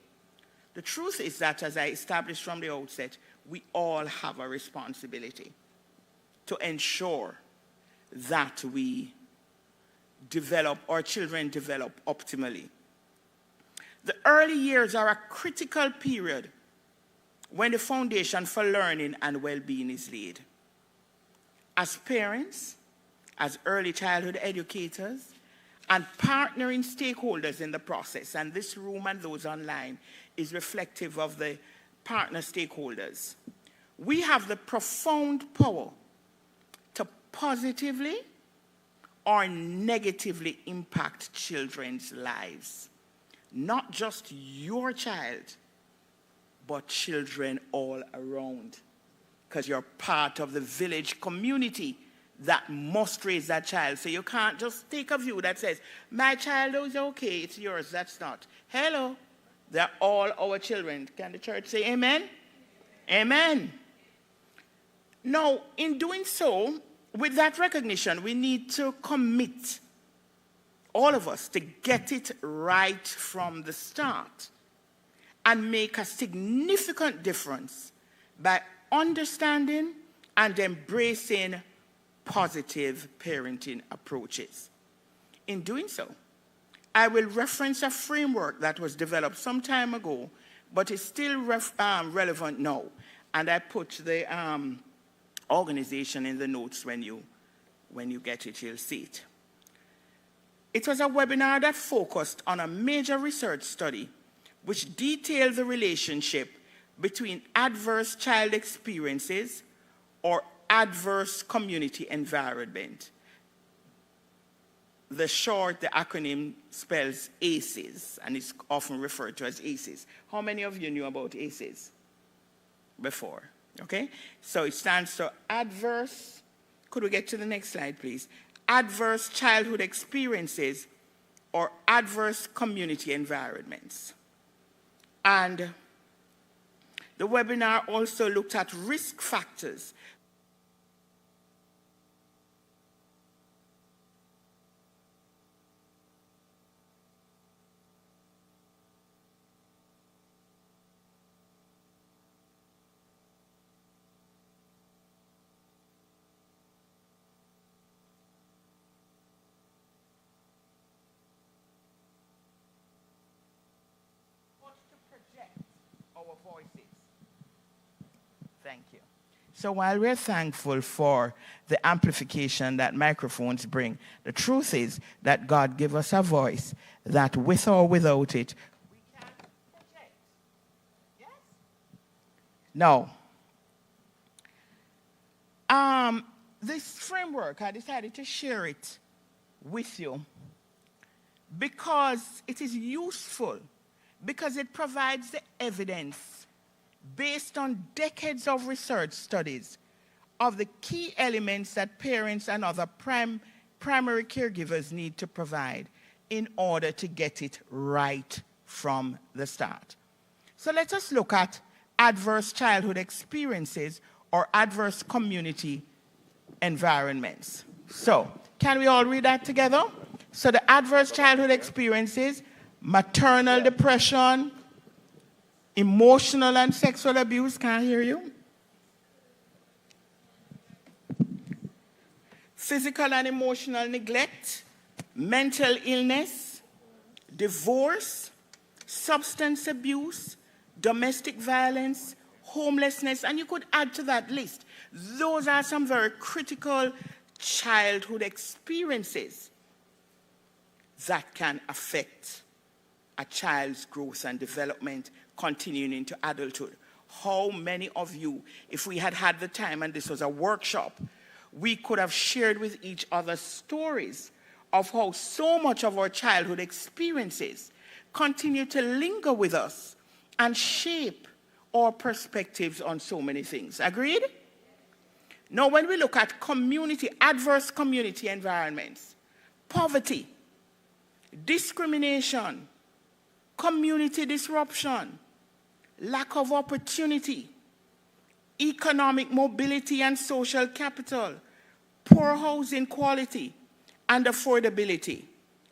The truth is that, as I established from the outset, we all have a responsibility to ensure that we develop, our children develop optimally. The early years are a critical period when the foundation for learning and well-being is laid. As parents, as early childhood educators, and partnering stakeholders in the process. And this room and those online is reflective of the partner stakeholders. We have the profound power to positively or negatively impact children's lives. Not just your child, but children all around. Because you're part of the village community that must raise that child. So you can't just take a view that says, my child is okay, it's yours. That's not. Hello. They're all our children. Can the church say amen? Amen. Now, in doing so, with that recognition, we need to commit, all of us, to get it right from the start and make a significant difference by understanding and embracing positive parenting approaches. In doing so, I will reference a framework that was developed some time ago, but is still relevant now. And I put the organization in the notes when you get it, you'll see it. It was a webinar that focused on a major research study which detailed the relationship between adverse child experiences or adverse community environment. The acronym spells ACEs, and it's often referred to as ACEs. How many of you knew about ACEs before? Okay, so it stands for adverse, could we get to the next slide, please? Adverse childhood experiences or adverse community environments. And the webinar also looked at risk factors. Thank you. So while we're thankful for the amplification that microphones bring, the truth is that God gave us a voice that with or without it, we can project. Yes? Now, this framework, I decided to share it with you because it is useful, because it provides the evidence based on decades of research studies of the key elements that parents and other primary caregivers need to provide in order to get it right from the start. So let us look at adverse childhood experiences or adverse community environments. So, can we all read that together? So the adverse childhood experiences, maternal depression, emotional and sexual abuse, can't hear you. Physical and emotional neglect, mental illness, divorce, substance abuse, domestic violence, homelessness, and you could add to that list. Those are some very critical childhood experiences that can affect a child's growth and development continuing into adulthood. How many of you, if we had had the time and this was a workshop, we could have shared with each other stories of how so much of our childhood experiences continue to linger with us and shape our perspectives on so many things. Agreed? Now, when we look at adverse community environments, poverty, discrimination, community disruption, lack of opportunity, economic mobility and social capital, poor housing quality and affordability,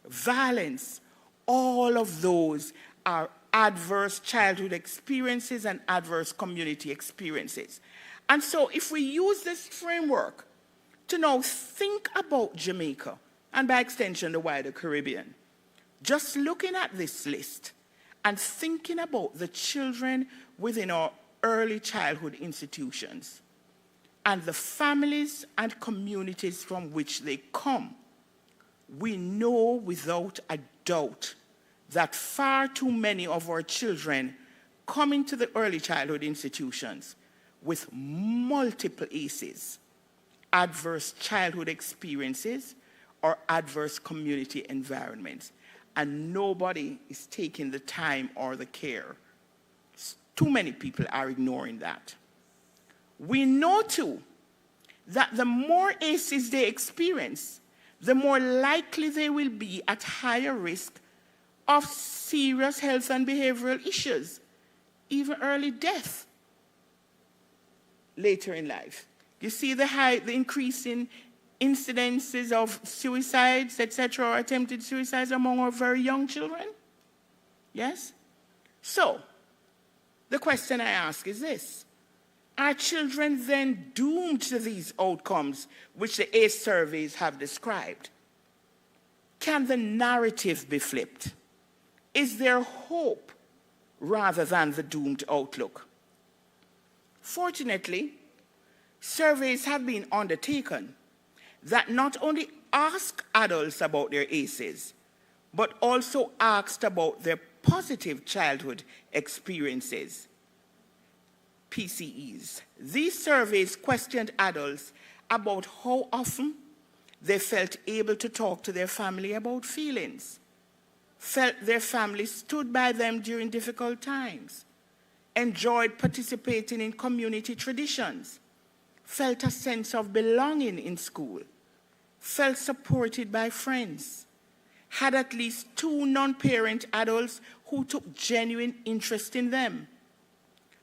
violence, all of those are adverse childhood experiences and adverse community experiences. And so if we use this framework to now think about Jamaica, and by extension the wider Caribbean, just looking at this list and thinking about the children within our early childhood institutions and the families and communities from which they come, we know without a doubt that far too many of our children come into the early childhood institutions with multiple ACEs, adverse childhood experiences, or adverse community environments, and nobody is taking the time or the care. Too many people are ignoring that. We know, too, that the more ACEs they experience, the more likely they will be at higher risk of serious health and behavioral issues, even early death later in life. You see the increase in incidences of suicides, etc., or attempted suicides among our very young children? Yes? So, the question I ask is this. Are children then doomed to these outcomes which the ACE surveys have described? Can the narrative be flipped? Is there hope rather than the doomed outlook? Fortunately, surveys have been undertaken that not only ask adults about their ACEs, but also asked about their positive childhood experiences, PCEs. These surveys questioned adults about how often they felt able to talk to their family about feelings, felt their family stood by them during difficult times, enjoyed participating in community traditions, felt a sense of belonging in school, felt supported by friends, had at least 2 non-parent adults who took genuine interest in them,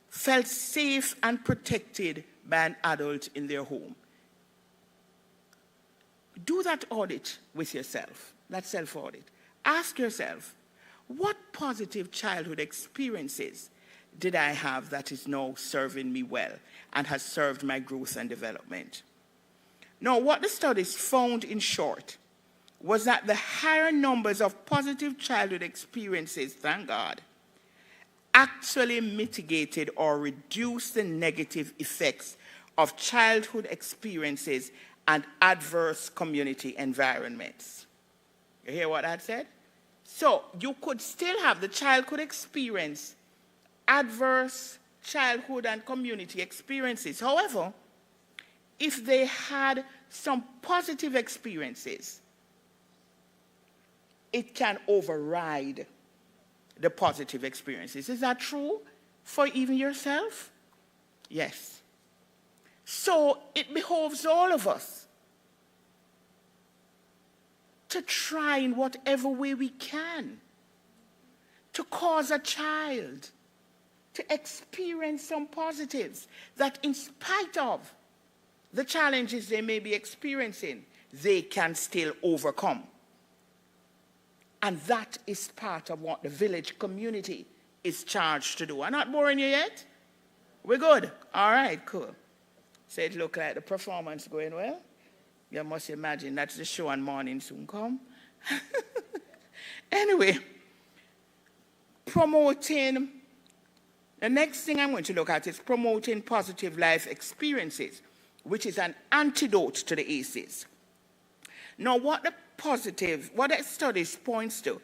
felt safe and protected by an adult in their home. Do that audit with yourself, that self-audit. Ask yourself, what positive childhood experiences did I have that is now serving me well and has served my growth and development? Now, what the studies found, in short, was that the higher numbers of positive childhood experiences, thank God, actually mitigated or reduced the negative effects of childhood experiences and adverse community environments. You hear what I said? So you could still have, the child could experience adverse childhood and community experiences. However, if they had some positive experiences, it can override the positive experiences. Is that true for even yourself? Yes. So it behoves all of us to try in whatever way we can to cause a child to experience some positives that, in spite of the challenges they may be experiencing, they can still overcome. And that is part of what the village community is charged to do. I'm not boring you yet? We're good? All right, cool. So it looks like the performance going well. You must imagine that's the show and morning soon come. Anyway, promoting, the next thing I'm going to look at is promoting positive life experiences, which is an antidote to the ACEs. Now, what the studies points to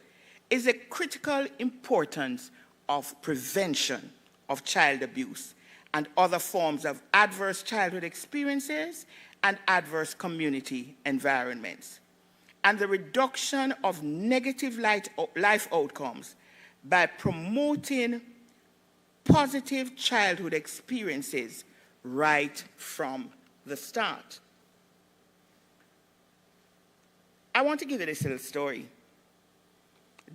is the critical importance of prevention of child abuse and other forms of adverse childhood experiences and adverse community environments, and the reduction of negative life outcomes by promoting positive childhood experiences right from the start. I want to give you this little story.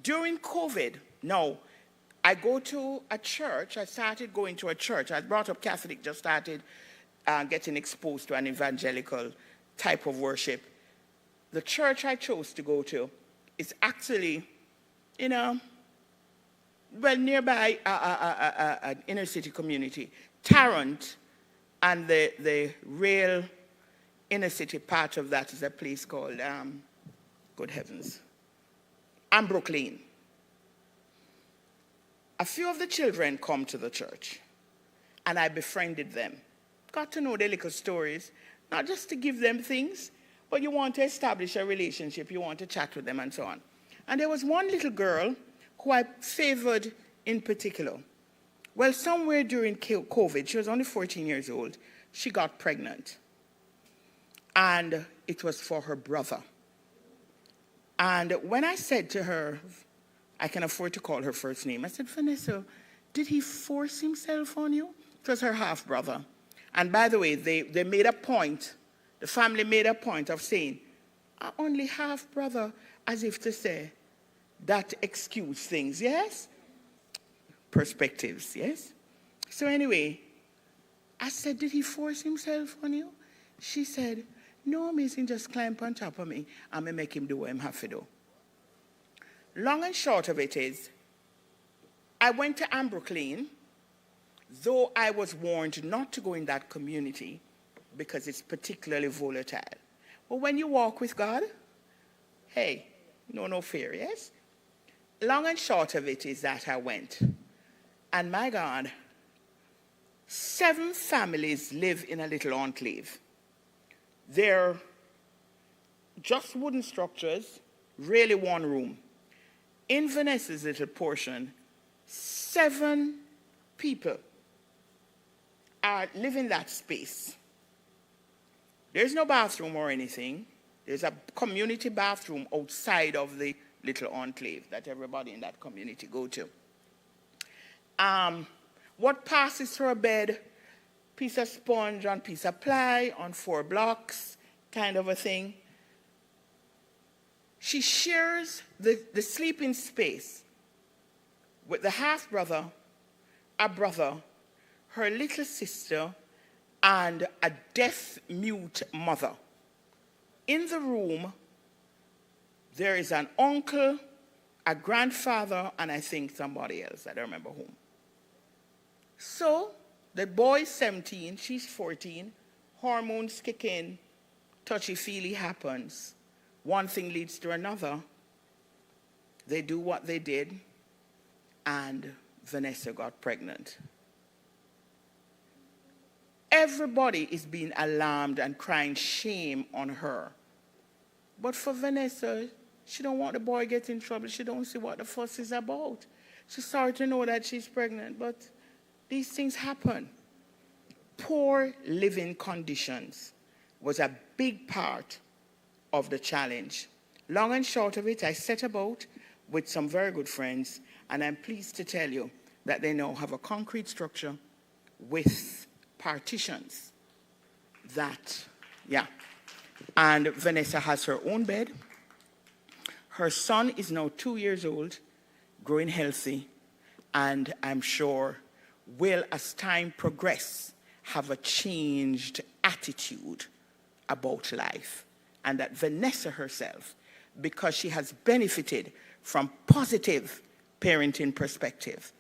During COVID, now, I go to a church. I started going to a church. I was brought up Catholic, just started getting exposed to an evangelical type of worship. The church I chose to go to is actually, nearby an inner city community. Tarrant, and the real inner city part of that is a place called, good heavens, Ambrook Lane. A few of the children come to the church, and I befriended them. Got to know their little stories, not just to give them things, but you want to establish a relationship, you want to chat with them and so on. And there was one little girl who I favored in particular. Well, somewhere during COVID, she was only 14 years old, she got pregnant. And it was for her brother. And when I said to her, I can afford to call her first name, I said, Vanessa, did he force himself on you? It was her half-brother. And by the way, they made a point, the family made a point of saying, our only half-brother, as if to say, that excuse things, yes? Perspectives, yes? So anyway, I said, did he force himself on you? She said, no, miss, he just climbed on top of me and I make him do what him have to do. Long and short of it is, I went to Ambrooklyn, though I was warned not to go in that community because it's particularly volatile. But when you walk with God, hey, no fear, yes? Long and short of it is that I went. And my God, 7 families live in a little enclave. They're just wooden structures, really one room. In Vanessa's little portion, 7 people live in that space. There's no bathroom or anything. There's a community bathroom outside of the little enclave that everybody in that community go to. What passes through a bed, piece of sponge and piece of ply on 4 blocks, kind of a thing. She shares the sleeping space with the half-brother, a brother, her little sister, and a deaf-mute mother. In the room, there is an uncle, a grandfather, and I think somebody else. I don't remember whom. So the boy's 17, she's 14, hormones kick in, touchy-feely happens. One thing leads to another. They do what they did, and Vanessa got pregnant. Everybody is being alarmed and crying shame on her. But for Vanessa, she don't want the boy get in trouble. She don't see what the fuss is about. She's sorry to know that she's pregnant, but these things happen. Poor living conditions was a big part of the challenge. Long and short of it, I set about with some very good friends, and I'm pleased to tell you that they now have a concrete structure with partitions that, yeah. And Vanessa has her own bed. Her son is now 2 years old, growing healthy, and I'm sure will, as time progresses, have a changed attitude about life. And that Vanessa herself, because she has benefited from positive parenting perspective,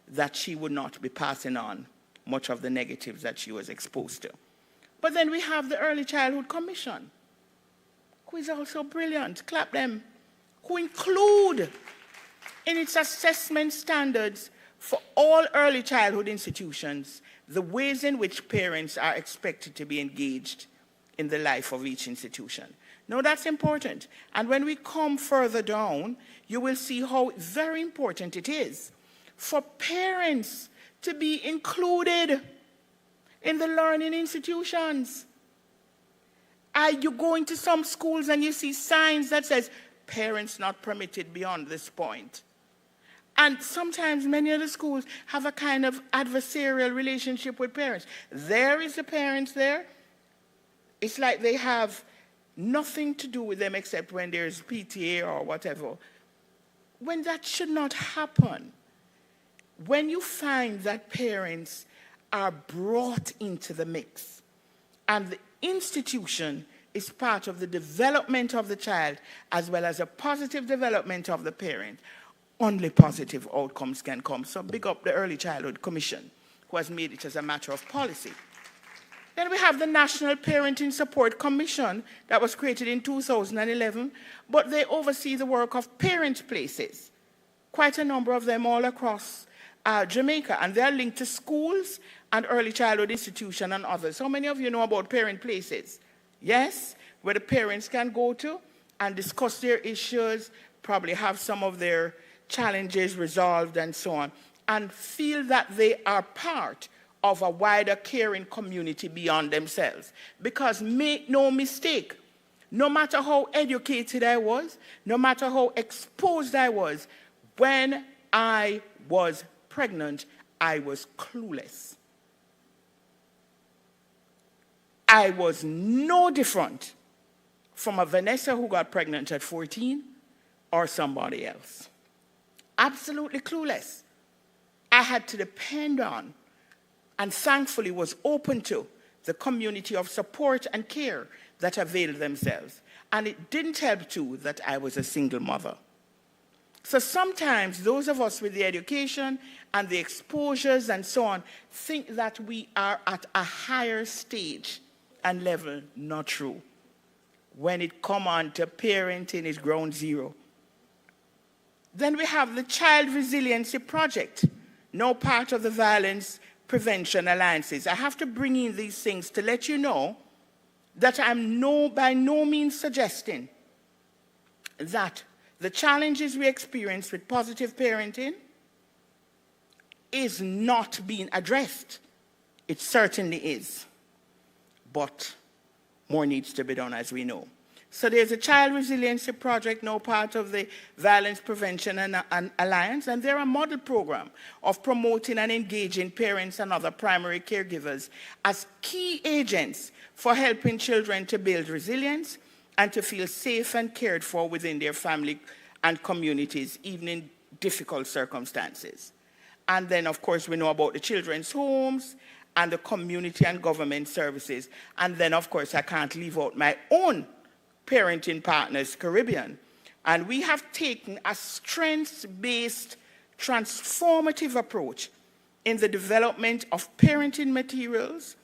that she would not be passing on much of the negatives that she was exposed to. But then we have the Early Childhood Commission, who is also brilliant, clap them, who include in its assessment standards for all early childhood institutions the ways in which parents are expected to be engaged in the life of each institution. Now that's important. And when we come further down, you will see how very important it is for parents to be included in the learning institutions. You go into some schools and you see signs that says, parents not permitted beyond this point. And sometimes many of the schools have a kind of adversarial relationship with parents. There is the parents there. It's like they have nothing to do with them except when there's PTA or whatever. When that should not happen. When you find that parents are brought into the mix and the institution is part of the development of the child as well as a positive development of the parent, only positive outcomes can come. So big up the Early Childhood Commission, who has made it as a matter of policy. Then we have the National Parenting Support Commission that was created in 2011, but they oversee the work of parent places, quite a number of them all across Jamaica, and they're linked to schools and early childhood institutions and others. How many of you know about parent places? Yes? where the parents can go to and discuss their issues, probably have some of their challenges resolved and so on, and feel that they are part of a wider caring community beyond themselves. Because make no mistake, no matter how educated I was, no matter how exposed I was, when I was pregnant, I was clueless. I was no different from a Vanessa who got pregnant at 14 or somebody else. Absolutely clueless. I had to depend on, and thankfully was open to, the community of support and care that availed themselves. And it didn't help too that I was a single mother. So sometimes those of us with the education and the exposures and so on think that we are at a higher stage and level. Not true. When it comes on to parenting, it's ground zero. Then we have the Child Resiliency Project, now part of the Violence Prevention Alliances. I have to bring in these things to let you know that I'm by no means suggesting that the challenges we experience with positive parenting is not being addressed. It certainly is. But more needs to be done, as we know. So there's a Child Resiliency Project, now part of the Violence Prevention and Alliance, and they're a model program of promoting and engaging parents and other primary caregivers as key agents for helping children to build resilience and to feel safe and cared for within their family and communities, even in difficult circumstances. And then, of course, we know about the children's homes and the community and government services. And then, of course, I can't leave out my own parenting partners, Caribbean. And we have taken a strengths-based, transformative approach in the development of parenting materials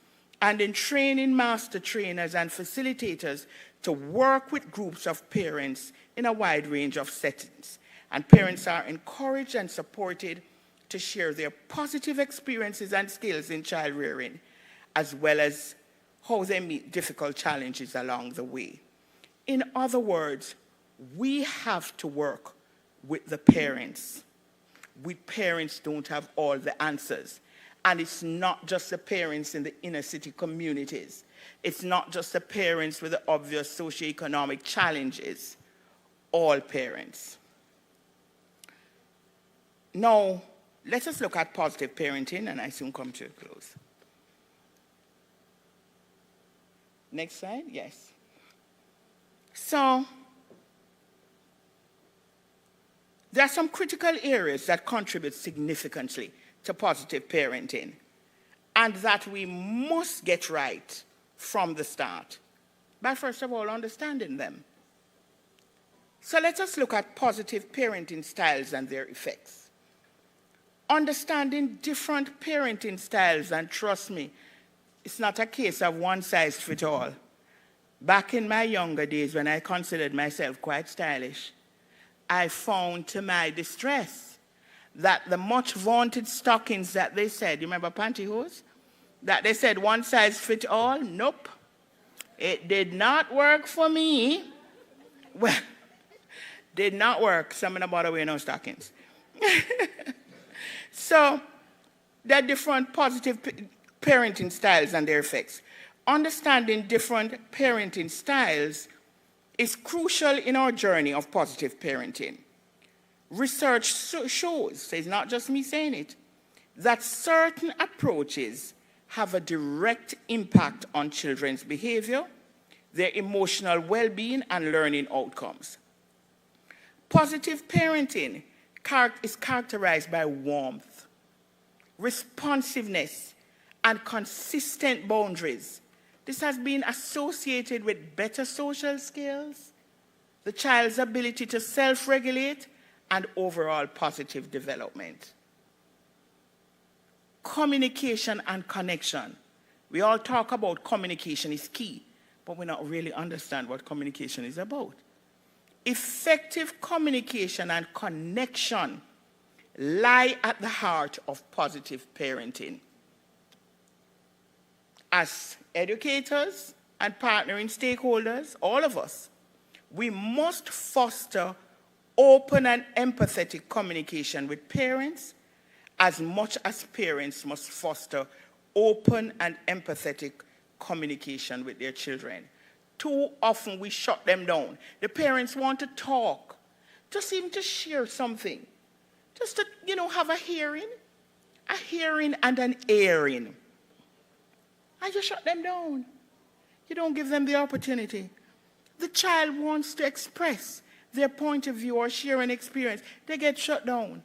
and in training master trainers and facilitators to work with groups of parents in a wide range of settings. And parents are encouraged and supported to share their positive experiences and skills in child rearing, as well as how they meet difficult challenges along the way. In other words, we have to work with the parents. We parents don't have all the answers. And it's not just the parents in the inner city communities. It's not just the parents with the obvious socioeconomic challenges. All parents. Now, let us look at positive parenting, and I soon come to a close. Next slide, yes. So, there are some critical areas that contribute significantly to positive parenting, and that we must get right from the start by first of all understanding them. So let us look at positive parenting styles and their effects. Understanding different parenting styles, and trust me, it's not a case of one size fits all. Back in my younger days, when I considered myself quite stylish, I found to my distress that the much vaunted stockings that they said, you remember pantyhose? That they said one size fits all? Nope. It did not work for me. Well, did not work. Some of them wear no stockings. So, there are different positive parenting styles and their effects. Understanding different parenting styles is crucial in our journey of positive parenting. Research shows, it's not just me saying it, that certain approaches have a direct impact on children's behavior, their emotional well-being, and learning outcomes. Positive parenting is characterized by warmth, responsiveness, and consistent boundaries. This has been associated with better social skills, the child's ability to self-regulate, and overall positive development. Communication and connection. We all talk about communication is key, but we don't really understand what communication is about. Effective communication and connection lie at the heart of positive parenting. As educators, and partnering stakeholders, all of us, we must foster open and empathetic communication with parents as much as parents must foster open and empathetic communication with their children. Too often we shut them down. The parents want to talk, just even to share something, just to, have a hearing and an airing. And you shut them down. You don't give them the opportunity. The child wants to express their point of view or share an experience. They get shut down.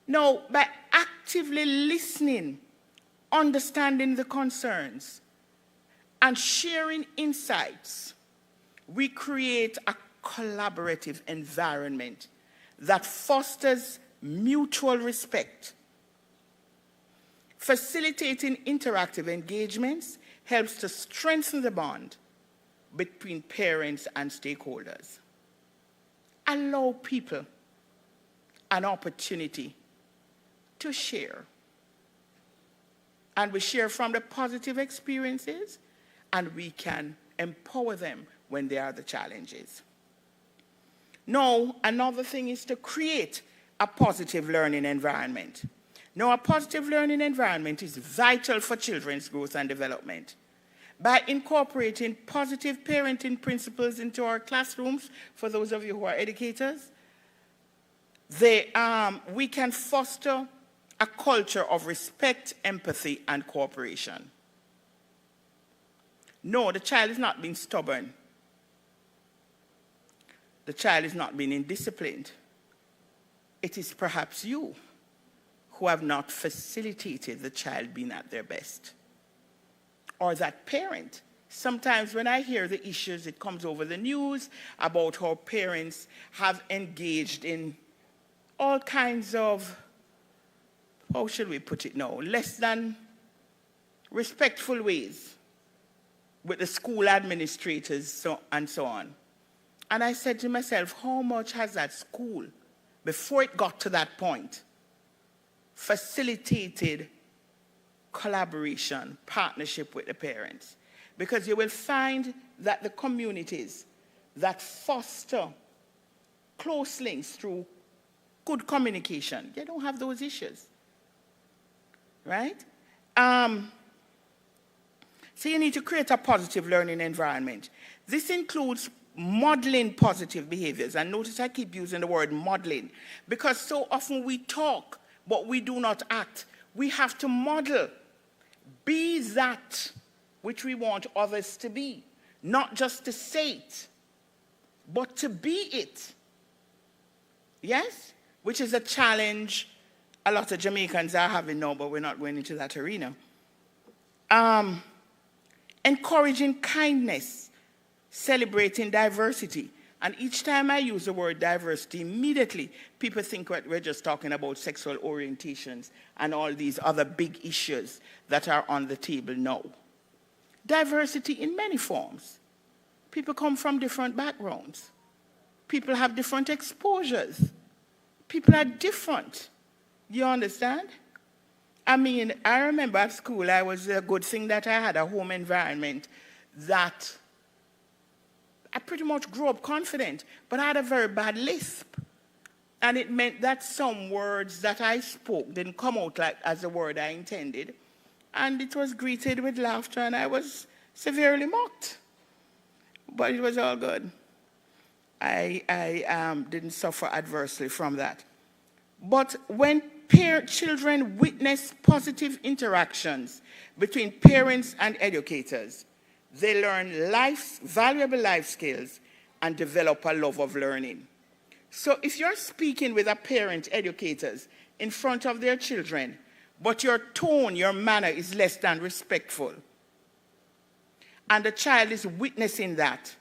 No, by actively listening, understanding the concerns, and sharing insights, we create a collaborative environment that fosters mutual respect. Facilitating interactive engagements helps to strengthen the bond between parents and stakeholders. Allow people an opportunity to share. And we share from the positive experiences, and we can empower them when there are the challenges. Now, another thing is to create a positive learning environment. Now, a positive learning environment is vital for children's growth and development. By incorporating positive parenting principles into our classrooms, for those of you who are educators, we can foster a culture of respect, empathy, and cooperation. No, the child is not being stubborn. The child is not being indisciplined. It is perhaps you who have not facilitated the child being at their best. Or that parent. Sometimes when I hear the issues, it comes over the news about how parents have engaged in all kinds of, how should we put it now, less than respectful ways with the school administrators and so on. And I said to myself, how much has that school, before it got to that point, facilitated collaboration, partnership with the parents? Because you will find that the communities that foster close links through good communication, they don't have those issues, right? So you need to create a positive learning environment. This includes modeling positive behaviors. And notice I keep using the word modeling, because so often we talk, but we do not act. We have to model. Be that which we want others to be. Not just to say it, but to be it. Yes? Which is a challenge a lot of Jamaicans are having now, but we're not going into that arena. Encouraging kindness, celebrating diversity. And each time I use the word diversity, immediately people think we're just talking about sexual orientations and all these other big issues that are on the table now. Diversity in many forms. People come from different backgrounds. People have different exposures. People are different. You understand? I mean, I remember at school, it was a good thing that I had a home environment that I pretty much grew up confident, but I had a very bad lisp. And it meant that some words that I spoke didn't come out like as the word I intended. And it was greeted with laughter, and I was severely mocked. But it was all good. I didn't suffer adversely from that. But when children witness positive interactions between parents and educators, they learn valuable life skills and develop a love of learning. So if you're speaking with a parent, educators, in front of their children, but your tone, your manner is less than respectful, and the child is witnessing that,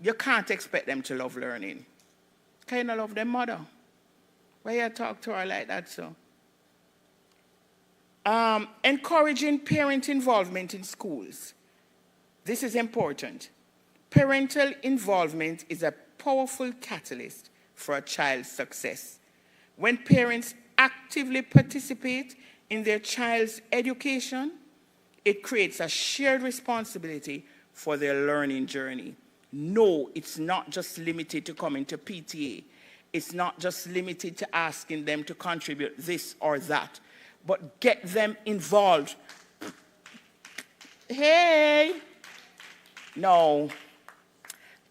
you can't expect them to love learning. Can you not love their mother? Why you talk to her like that, so? Encouraging parent involvement in schools. This is important. Parental involvement is a powerful catalyst for a child's success. When parents actively participate in their child's education, it creates a shared responsibility for their learning journey. No, it's not just limited to coming to PTA. It's not just limited to asking them to contribute this or that, but get them involved. Hey! No.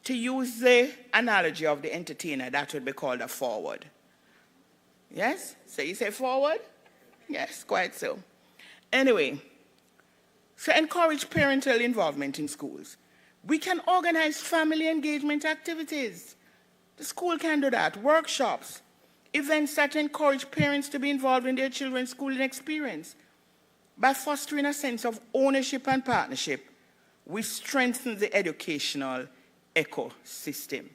To use the analogy of the entertainer, that would be called a forward. Yes? So you say forward? Yes, quite so. Anyway, so encourage parental involvement in schools. We can organize family engagement activities. The school can do that. Workshops, events that encourage parents to be involved in their children's schooling experience. By fostering a sense of ownership and partnership, we strengthen the educational ecosystem.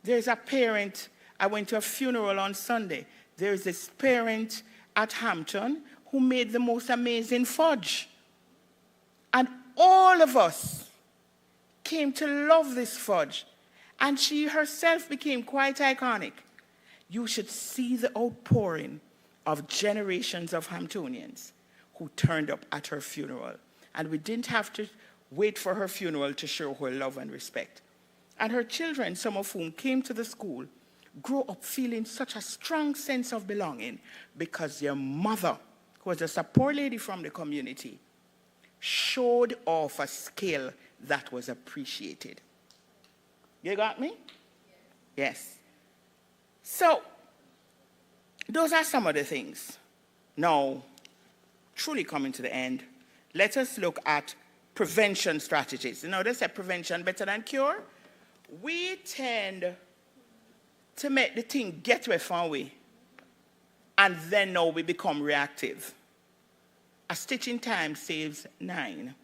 There's a parent, I went to a funeral on Sunday. There's this parent at Hampton who made the most amazing fudge. And all of us came to love this fudge. And she herself became quite iconic. You should see the outpouring of generations of Hamptonians who turned up at her funeral. And we didn't have to wait for her funeral to show her love and respect. And her children, some of whom came to the school, grew up feeling such a strong sense of belonging because their mother, who was just a poor lady from the community, showed off a skill that was appreciated. You got me? Yes. So, those are some of the things. Now, truly coming to the end, let us look at prevention strategies. You know, they say prevention better than cure. We tend to make the thing get away from we, and then now we become reactive. A stitch in time saves 9.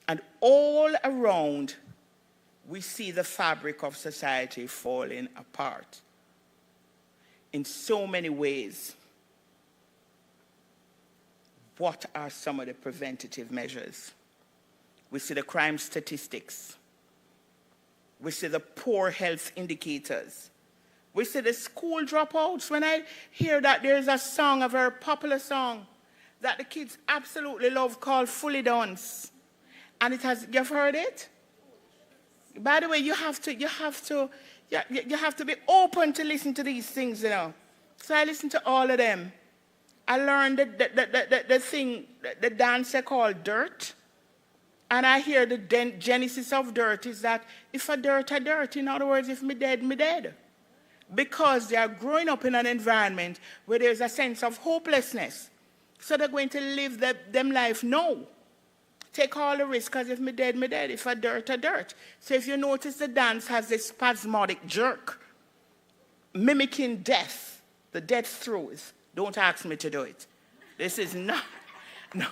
And all around, we see the fabric of society falling apart in so many ways. What are some of the preventative measures? We see the crime statistics. We see the poor health indicators. We see the school dropouts. When I hear that there's a song, a very popular song, that the kids absolutely love called Fully Dance. And it has, you've heard it? By the way, you have to be open to listen to these things, you know. So I listen to all of them. I learned the dance they call dirt. And I hear the genesis of dirt is that if a dirt, in other words, if me dead, me dead. Because they are growing up in an environment where there's a sense of hopelessness. So they're going to live them life now. Take all the risk, because if me dead, me dead. If a dirt. So if you notice, the dance has this spasmodic jerk, mimicking death, the death throes. Don't ask me to do it. This is not, no.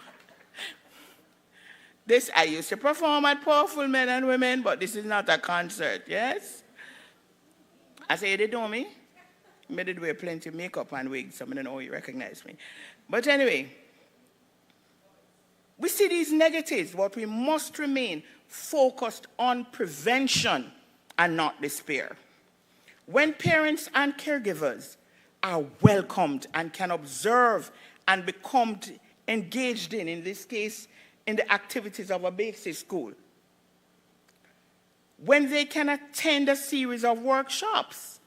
This, I used to perform at Powerful Men and Women, but this is not a concert, yes? I say, they know me. I did wear plenty of makeup and wigs, so I don't know you recognize me. But anyway, we see these negatives, but we must remain focused on prevention and not despair. When parents and caregivers are welcomed and can observe and become engaged in this case, in the activities of a basic school, when they can attend a series of workshops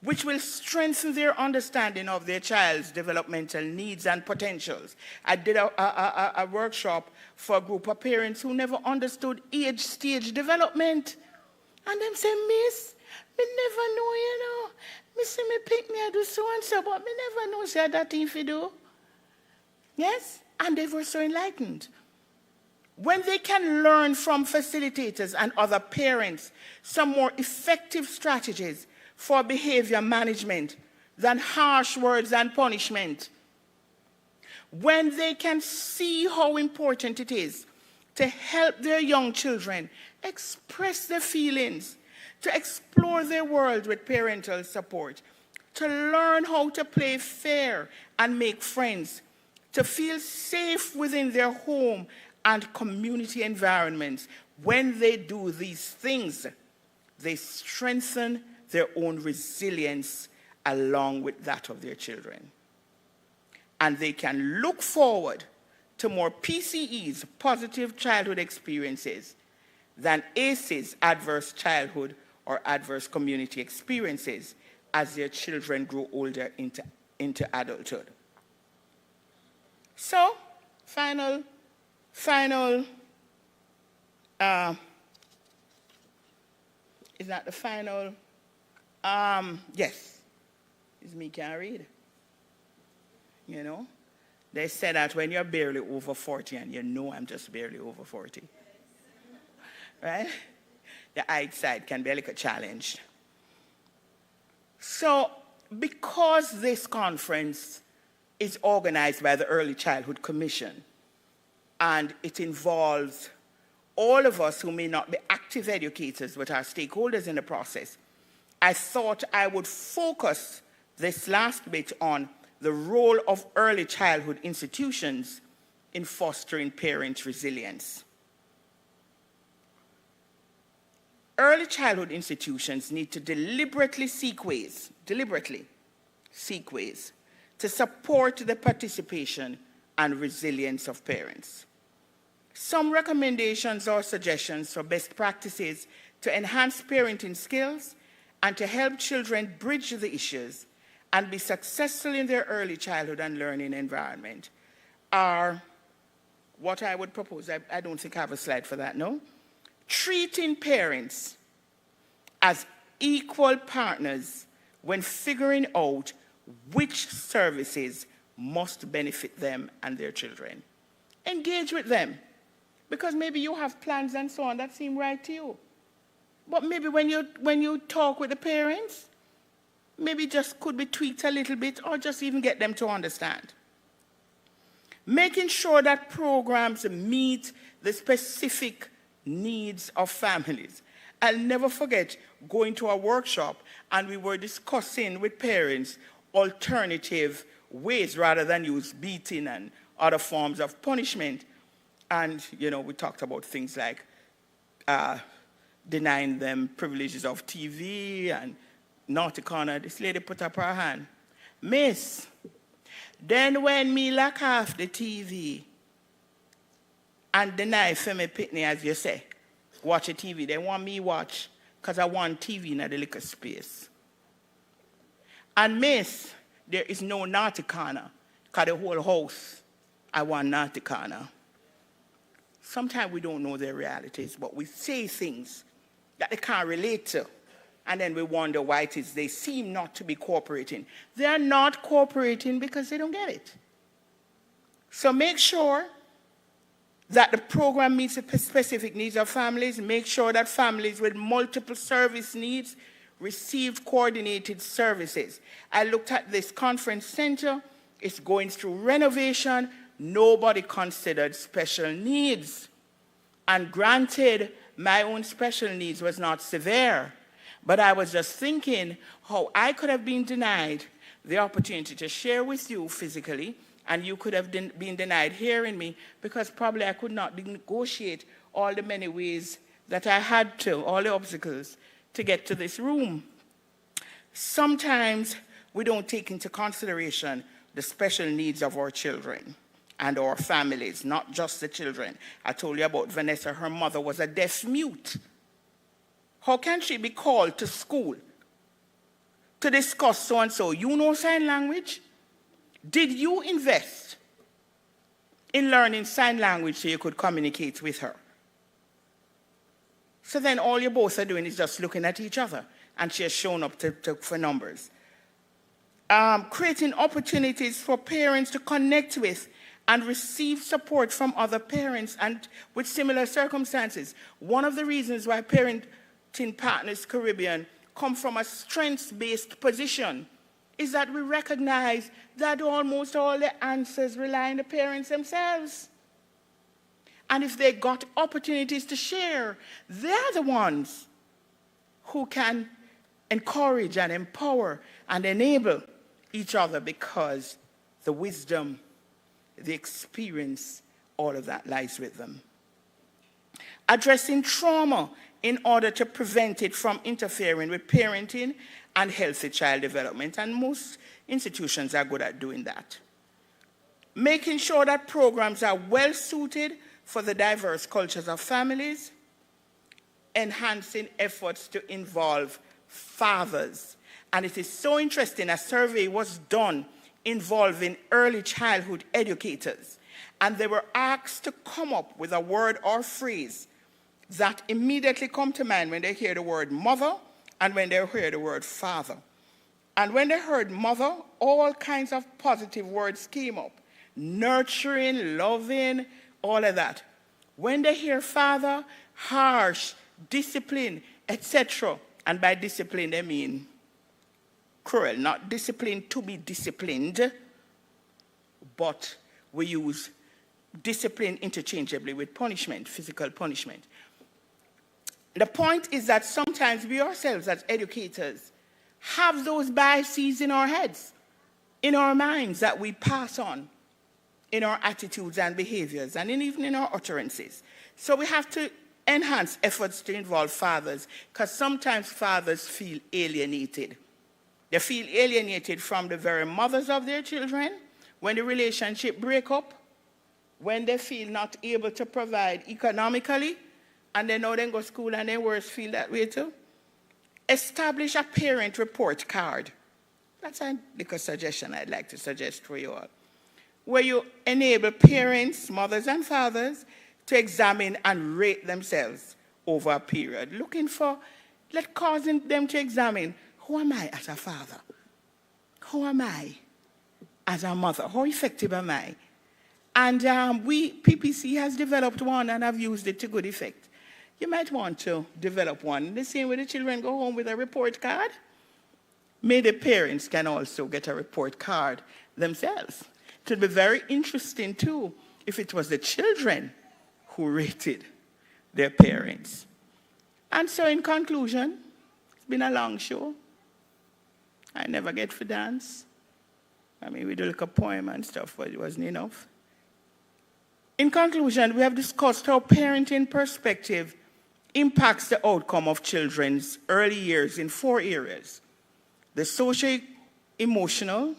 which will strengthen their understanding of their child's developmental needs and potentials. I did a workshop for a group of parents who never understood age stage development. And them say, Miss, me never know, you know. Me say me pick me, I do so and so, but me never know say that thing for do. Yes? And they were so enlightened. When they can learn from facilitators and other parents some more effective strategies for behavior management than harsh words and punishment, when they can see how important it is to help their young children express their feelings, to explore their world with parental support, to learn how to play fair and make friends, to feel safe within their home and community environments, when they do these things, they strengthen their own resilience along with that of their children. And they can look forward to more PCEs, positive childhood experiences, than ACEs, adverse childhood or adverse community experiences, as their children grow older into adulthood. So, final, is that the final? Yes. It's me can't read. You know? They say that when you're barely over 40, and you know I'm just barely over 40. Right? The eyesight can be a little challenged. So, because this conference is organized by the Early Childhood Commission, and it involves all of us who may not be active educators but are stakeholders in the process, I thought I would focus this last bit on the role of early childhood institutions in fostering parent resilience. Early childhood institutions need to deliberately seek ways to support the participation and resilience of parents. Some recommendations or suggestions for best practices to enhance parenting skills and to help children bridge the issues and be successful in their early childhood and learning environment are what I would propose. I don't think I have a slide for that, no? Treating parents as equal partners when figuring out which services must benefit them and their children. Engage with them, because maybe you have plans and so on that seem right to you. But maybe when you talk with the parents, maybe just could be tweaked a little bit, or just even get them to understand. Making sure that programs meet the specific needs of families. I'll never forget going to a workshop and we were discussing with parents alternative ways rather than use beating and other forms of punishment. And, you know, we talked about things like denying them privileges of TV and naughty corner. This lady put up her hand. Miss, then when me lock off the TV and deny for me pitney, as you say, watch a TV, they want me watch because I want TV in the little space. And miss, there is no naughty corner because the whole house, I want naughty corner. Sometimes we don't know their realities, but we say things that they can't relate to. And then we wonder why it is they seem not to be cooperating. They are not cooperating because they don't get it. So make sure that the program meets the specific needs of families. Make sure that families with multiple service needs receive coordinated services. I looked at this conference center. It's going through renovation. Nobody considered special needs. And granted, my own special needs was not severe. But I was just thinking how I could have been denied the opportunity to share with you physically, and you could have been denied hearing me because probably I could not negotiate all the many ways that I had to, all the obstacles to get to this room. Sometimes we don't take into consideration the special needs of our children and our families, not just the children. I told you about Vanessa. Her mother was a deaf mute. How can she be called to school to discuss so-and-so? You know sign language? Did you invest in learning sign language so you could communicate with her? So then all you both are doing is just looking at each other, and she has shown up for numbers. Creating opportunities for parents to connect with and receive support from other parents and with similar circumstances. One of the reasons why Parenting Partners Caribbean come from a strengths-based position is that we recognize that almost all the answers rely on the parents themselves. And if they got opportunities to share, they're the ones who can encourage and empower and enable each other, because the wisdom, the experience, all of that lies with them. Addressing trauma in order to prevent it from interfering with parenting and healthy child development, and most institutions are good at doing that. making sure that programs are well suited for the diverse cultures of families, enhancing efforts to involve fathers. And it is so interesting, a survey was done involving early childhood educators, and they were asked to come up with a word or phrase that immediately come to mind when they hear the word mother and when they hear the word father. And when they heard mother, all kinds of positive words came up. Nurturing, loving, all of that. When they hear father, harsh, discipline, etc. And by discipline, they mean cruel, not discipline to be disciplined, but we use discipline interchangeably with punishment, physical punishment. The point is that sometimes we ourselves as educators have those biases in our heads, in our minds that we pass on in our attitudes and behaviors and even in our utterances. So we have to enhance efforts to involve fathers, because sometimes fathers feel alienated. They feel alienated from the very mothers of their children when the relationship breaks up, when they feel not able to provide economically, and they know they go to school and their worse feel that way too. Establish a parent report card. That's a little suggestion I'd like to suggest for you all, where you enable parents, mothers and fathers, to examine and rate themselves over a period, causing them to examine, who am I as a father? Who am I as a mother? How effective am I? And PPC has developed one, and I've used it to good effect. You might want to develop one. The same way the children go home with a report card, maybe the parents can also get a report card themselves. It would be very interesting, too, if it was the children who rated their parents. And so in conclusion, it's been a long show. I never get to dance. I mean, we do like a poem and stuff, but it wasn't enough. In conclusion, we have discussed how parenting perspective impacts the outcome of children's early years in 4 areas: the socio-emotional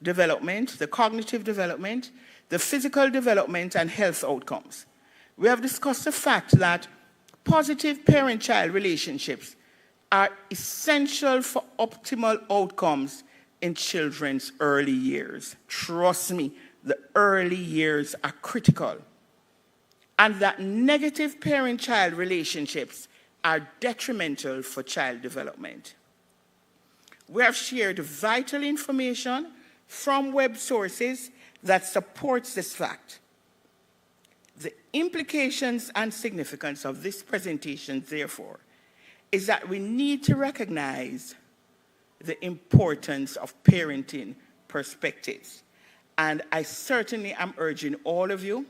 development, the cognitive development, the physical development, and health outcomes. We have discussed the fact that positive parent-child relationships are essential for optimal outcomes in children's early years. Trust me, the early years are critical. And that negative parent-child relationships are detrimental for child development. We have shared vital information from web sources that supports this fact. The implications and significance of this presentation, therefore, is that we need to recognize the importance of parenting perspectives. And I certainly am urging all of you,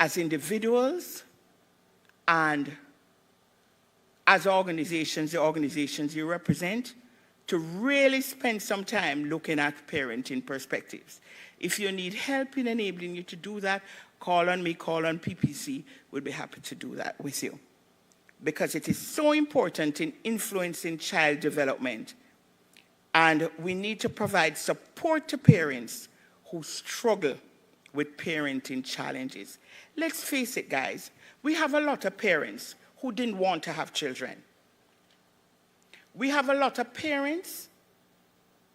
as individuals and as organizations, the organizations you represent, to really spend some time looking at parenting perspectives. If you need help in enabling you to do that, call on me, call on PPC. We'll be happy to do that with you. Because it is so important in influencing child development. And we need to provide support to parents who struggle with parenting challenges. Let's face it, guys. We have a lot of parents who didn't want to have children. We have a lot of parents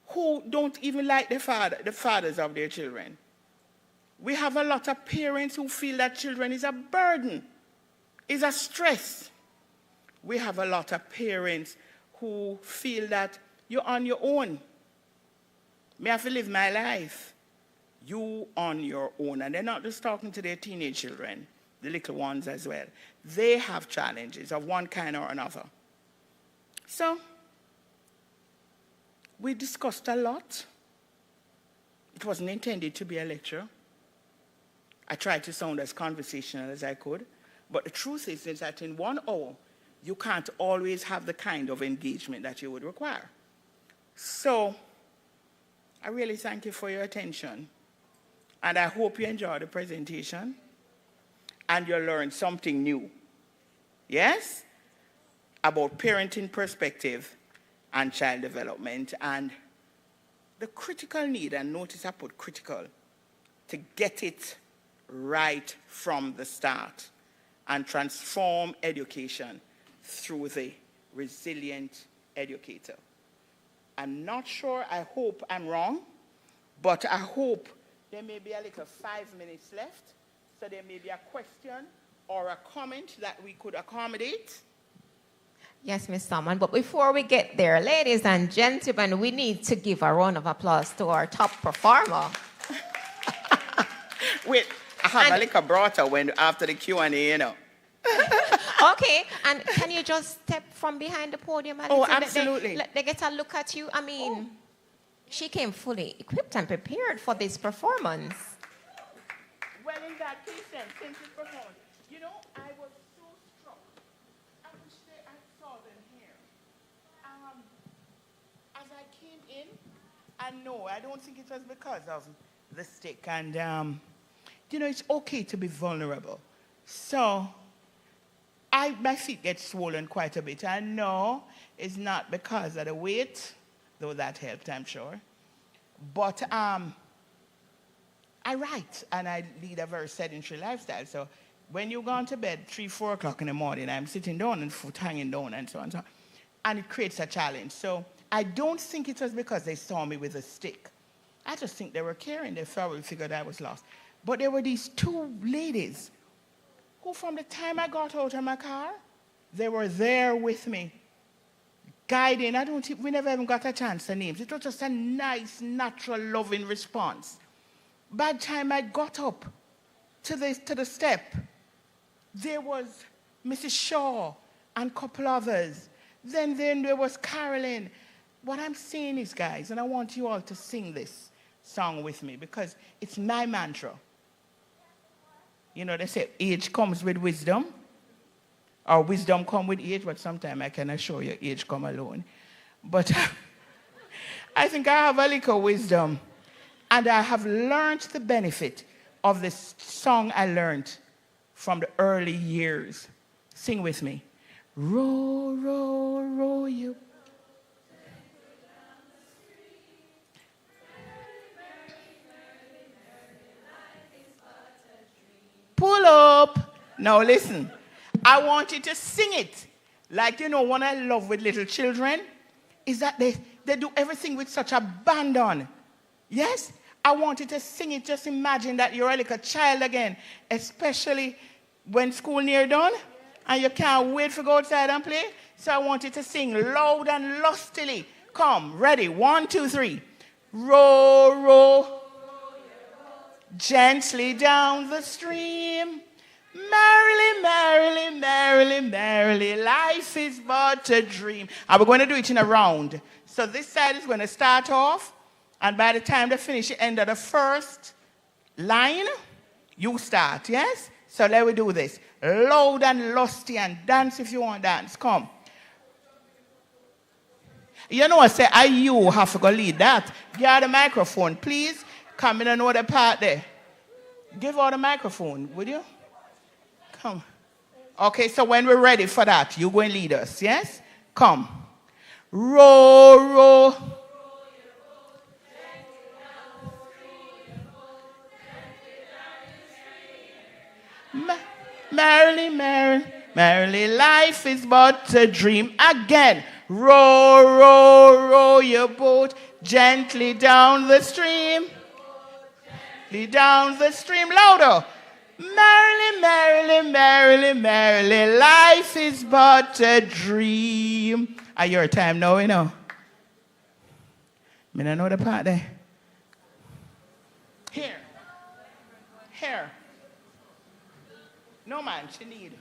who don't even like the fathers of their children. We have a lot of parents who feel that children is a burden, is a stress. We have a lot of parents who feel that you're on your own. Me have to live my life. You on your own. And they're not just talking to their teenage children, the little ones as well. They have challenges of one kind or another. So, we discussed a lot. It wasn't intended to be a lecture. I tried to sound as conversational as I could. But the truth is that in 1 hour, you can't always have the kind of engagement that you would require. So, I really thank you for your attention. And I hope you enjoyed the presentation and you learned something new. Yes? About parenting perspective and child development and the critical need, and notice I put critical, to get it right from the start and transform education through the resilient educator. I'm not sure, I hope I'm wrong, but I hope there may be a little 5 minutes left, so there may be a question or a comment that we could accommodate. Yes, Ms. Salmon, but before we get there, ladies and gentlemen, we need to give a round of applause to our top performer. Wait, I have a little broader when after the Q&A, you know. Okay, and can you just step from behind the podium and absolutely. Let they get a look at you? I mean, she came fully equipped and prepared for this performance. Well, in that case then, since it's performance, you know, I was so struck. I wish I saw them here. As I came in, and no, I don't think it was because of the stick. And, you know, it's okay to be vulnerable. So, my feet get swollen quite a bit. I know it's not because of the weight, though that helped, I'm sure. But I write, and I lead a very sedentary lifestyle. So when you go to bed 3, 4 o'clock in the morning, I'm sitting down and foot hanging down and so on. So on. And it creates a challenge. So I don't think it was because they saw me with a stick. I just think they were caring. They probably figured I was lost. But there were these 2 ladies who, from the time I got out of my car, they were there with me, guiding. We never even got a chance to names. It was just a nice, natural, loving response. By the time I got up to the step, there was Mrs. Shaw and a couple others. Then there was Carolyn. What I'm saying is, guys, and I want you all to sing this song with me because it's my mantra. You know, they say age comes with wisdom, or wisdom comes with age, but sometimes I can assure you age come alone. But I think I have a little wisdom, and I have learned the benefit of this song I learned from the early years. Sing with me. Row, row, row you. Pull up. Now listen, I want you to sing it. Like, you know, what I love with little children is that they do everything with such abandon. Yes? I want you to sing it. Just imagine that you're like a child again, especially when school near done and you can't wait to go outside and play. So I want you to sing loud and lustily. Come, ready, 1, 2, 3. Row, row, gently down the stream. Merrily, merrily, merrily, merrily, life is but a dream. And we're going to do it in a round. So this side is going to start off, and by the time they finish the end of the first line, you start, yes? So let me do this. Loud and lusty, and dance if you want to dance. Come. You know, I say, you have to go lead that. Give her the microphone, please. Come in another part there. Give her the microphone, would you? Come. Okay, so when we're ready for that, you go and lead us, yes? Come. Row, row. Merrily, merrily, merrily, life is but a dream. Again. Row, row, row your boat gently down the stream. Gently down the stream. Louder. Merrily, merrily, merrily, merrily, life is but a dream. At your time now, you know. I don't know the part there. Here. Here. No, man, she need.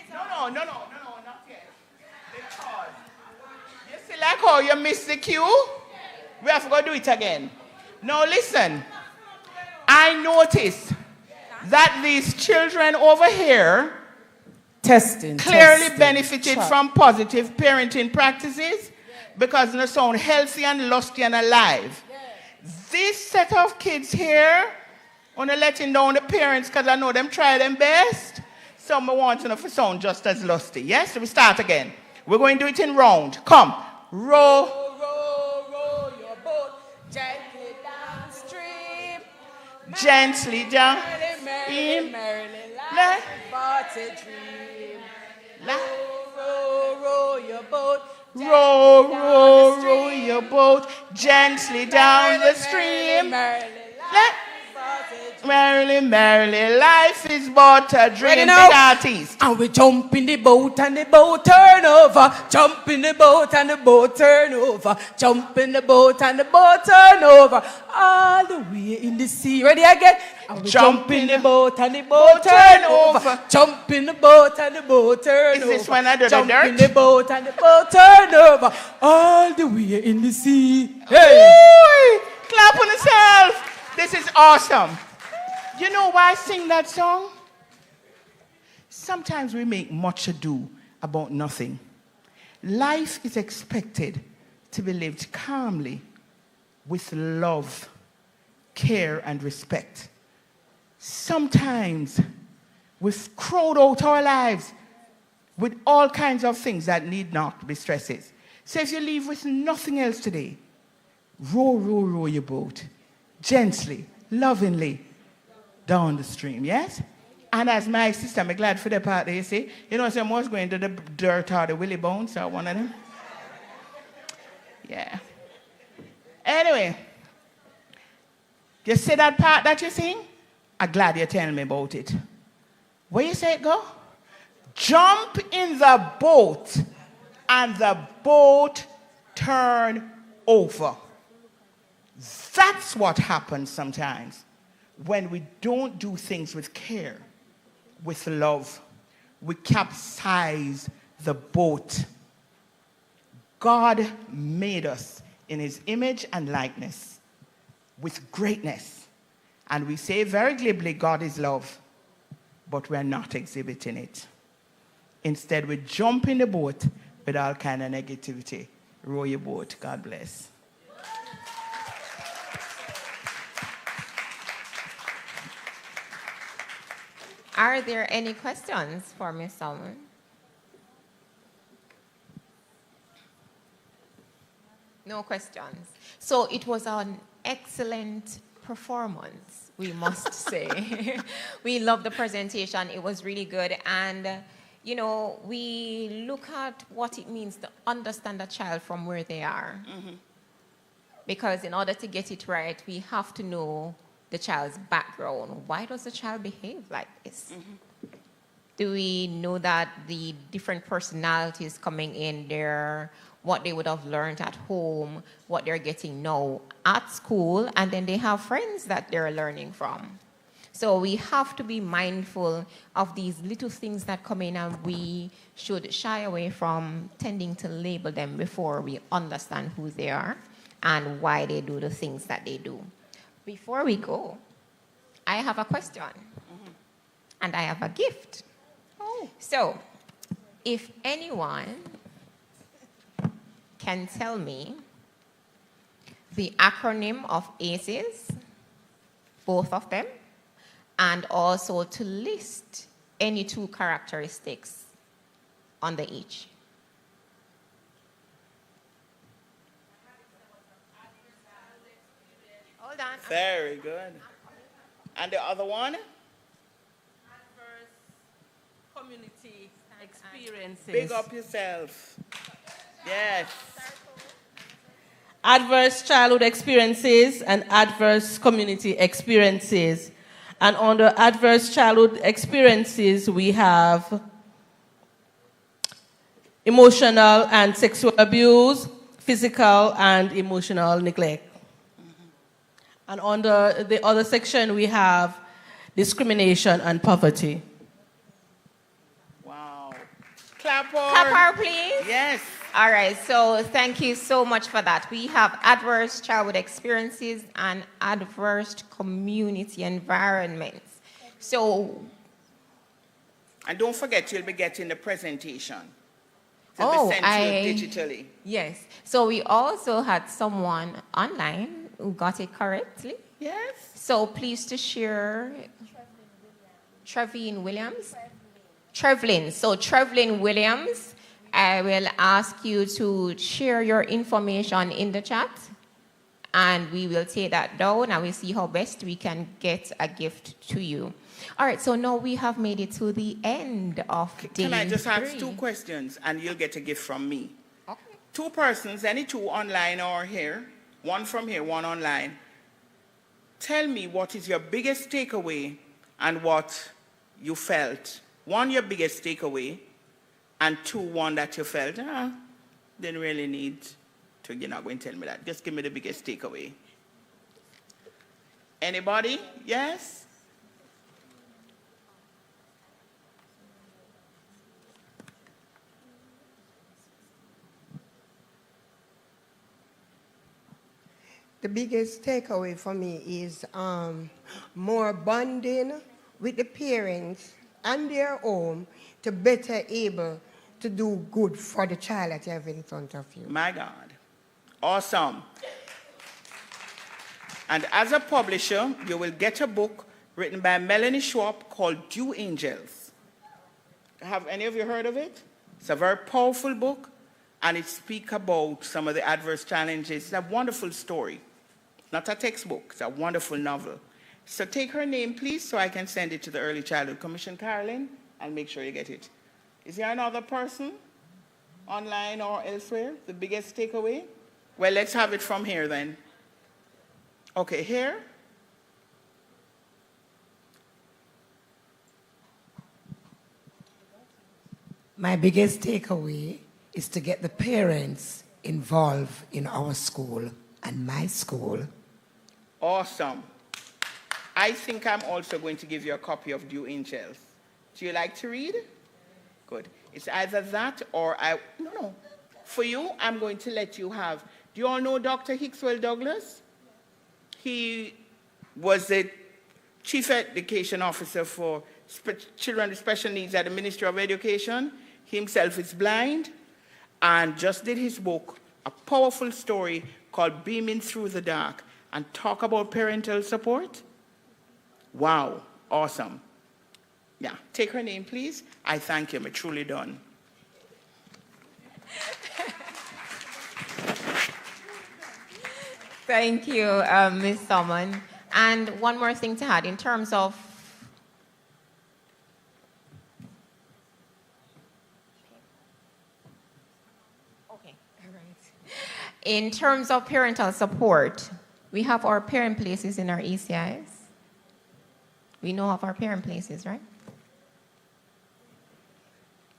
No, not yet. Because you see like how you missed the cue? We have to go do it again. Now listen. I noticed that these children over here clearly benefited from positive parenting practices because they sound healthy and lusty and alive. This set of kids here, I'm letting down the parents because I know them try them best. So I want to know if it sound just as lusty. Yes? So we start again. We're going to do it in round. Come. Row, row, row your boat gently downstream. gently down. Merrily, life is but a dream. Row your boat. Row your boat gently down the stream. Merrily, life is but a dream. Big artist. And we jump in the boat and the boat turn over. Jump in the boat and the boat turn over. Jump in the boat and the boat turn over. All the way in the sea. Ready again? And we jump in the boat and the boat turn over. Jump in the boat and the boat turn over. Is this when I do the Jump dirt? in the boat and the boat turn over. All the way in the sea. Hey! Clap on yourself. This is awesome. You know why I sing that song? Sometimes we make much ado about nothing. Life is expected to be lived calmly with love, care, and respect. Sometimes we've crowed out our lives with all kinds of things that need not be stresses. So if you leave with nothing else today, row your boat gently, lovingly down the stream, yes? And as my sister, I'm glad for the part there, you see. You know, someone's going to the dirt or the willy bones or one of them. Yeah. Anyway, you see that part that you sing? I'm glad you're telling me about it. Where you say it go? Jump in the boat and the boat turn over. That's what happens sometimes when we don't do things with care, with love. We capsize the boat. God made us in his image and likeness with greatness. And we say very glibly, God is love, but we're not exhibiting it. Instead, we jump in the boat with all kind of negativity. Row your boat. God bless. Are there any questions for Ms. Salmon? No questions. So it was an excellent performance, we must say. We loved the presentation. It was really good. And, you know, we look at what it means to understand a child from where they are. Mm-hmm. Because in order to get it right, we have to know the child's background. Why does the child behave like this? Mm-hmm. Do we know that the different personalities coming in there, what they would have learned at home, what they're getting now at school, and then they have friends that they're learning from. So we have to be mindful of these little things that come in, and we should shy away from tending to label them before we understand who they are and why they do the things that they do. Before we go, I have a question, and I have a gift. Oh. So, if anyone can tell me the acronym of ACEs, both of them, and also to list any 2 characteristics under each. Hold on. Very good. And the other one? Adverse community experiences. Big up yourself. Yes. Adverse childhood experiences and adverse community experiences. And under adverse childhood experiences, we have emotional and sexual abuse, physical and emotional neglect. And under the other section, we have discrimination and poverty. Wow. Clapper. Clapper, please. Yes. All right, so thank you so much for that. We have adverse childhood experiences and adverse community environments. So. And don't forget, you'll be getting the presentation. To be sent to you digitally. Yes. So we also had someone online who got it correctly. Yes. So please to share. Trevlyn Williams. Trevlyn. So Trevlyn Williams, I will ask you to share your information in the chat, and we will take that down and we'll see how best we can get a gift to you. All right, so now we have made it to the end of day 3. Can I just ask 2 questions and you'll get a gift from me? Okay. 2 persons, any 2 online or here, 1 from here, 1 online. Tell me what is your biggest takeaway and what you felt. 1, your biggest takeaway, and 2, 1 that you felt, didn't really need to, you're not going to tell me that. Just give me the biggest takeaway. Anybody? Yes? The biggest takeaway for me is more bonding with the parents and their home to better able to do good for the child that you have in front of you. My God. Awesome. And as a publisher, you will get a book written by Melanie Schwab called Dew Angels. Have any of you heard of it? It's a very powerful book, and it speaks about some of the adverse challenges. It's a wonderful story. Not a textbook, it's a wonderful novel. So take her name, please, so I can send it to the Early Childhood Commission, Carolyn, and make sure you get it. Is there another person, online or elsewhere, the biggest takeaway? Well, let's have it from here then. Okay, here. My biggest takeaway is to get the parents involved in our school and my school. Awesome. I think I'm also going to give you a copy of Dew Angels. Do you like to read? Good. It's either that or no. For you, I'm going to let you have, do you all know Dr. Hickswell Douglas? He was the Chief Education Officer for Children with Special Needs at the Ministry of Education. He himself is blind and just did his book, a powerful story called Beaming Through the Dark, and talk about parental support. Wow, awesome. Yeah, take her name, please. I thank you, I'm truly done. Thank you, Ms. Salmon. And one more thing to add in terms of in terms of parental support, we have our parent places in our ECIs. We know of our parent places, right?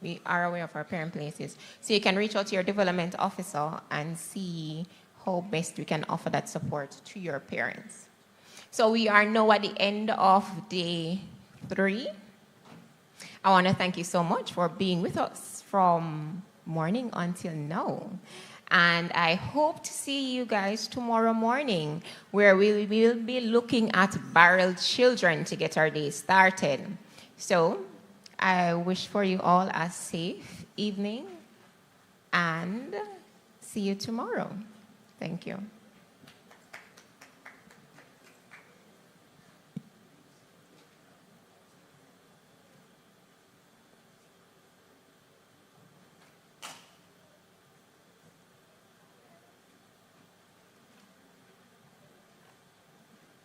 We are aware of our parent places. So you can reach out to your development officer and see how best we can offer that support to your parents. So we are now at the end of day 3. I want to thank you so much for being with us from morning until now. And I hope to see you guys tomorrow morning, where we will be looking at barreled children to get our day started. So I wish for you all a safe evening and see you tomorrow. Thank you.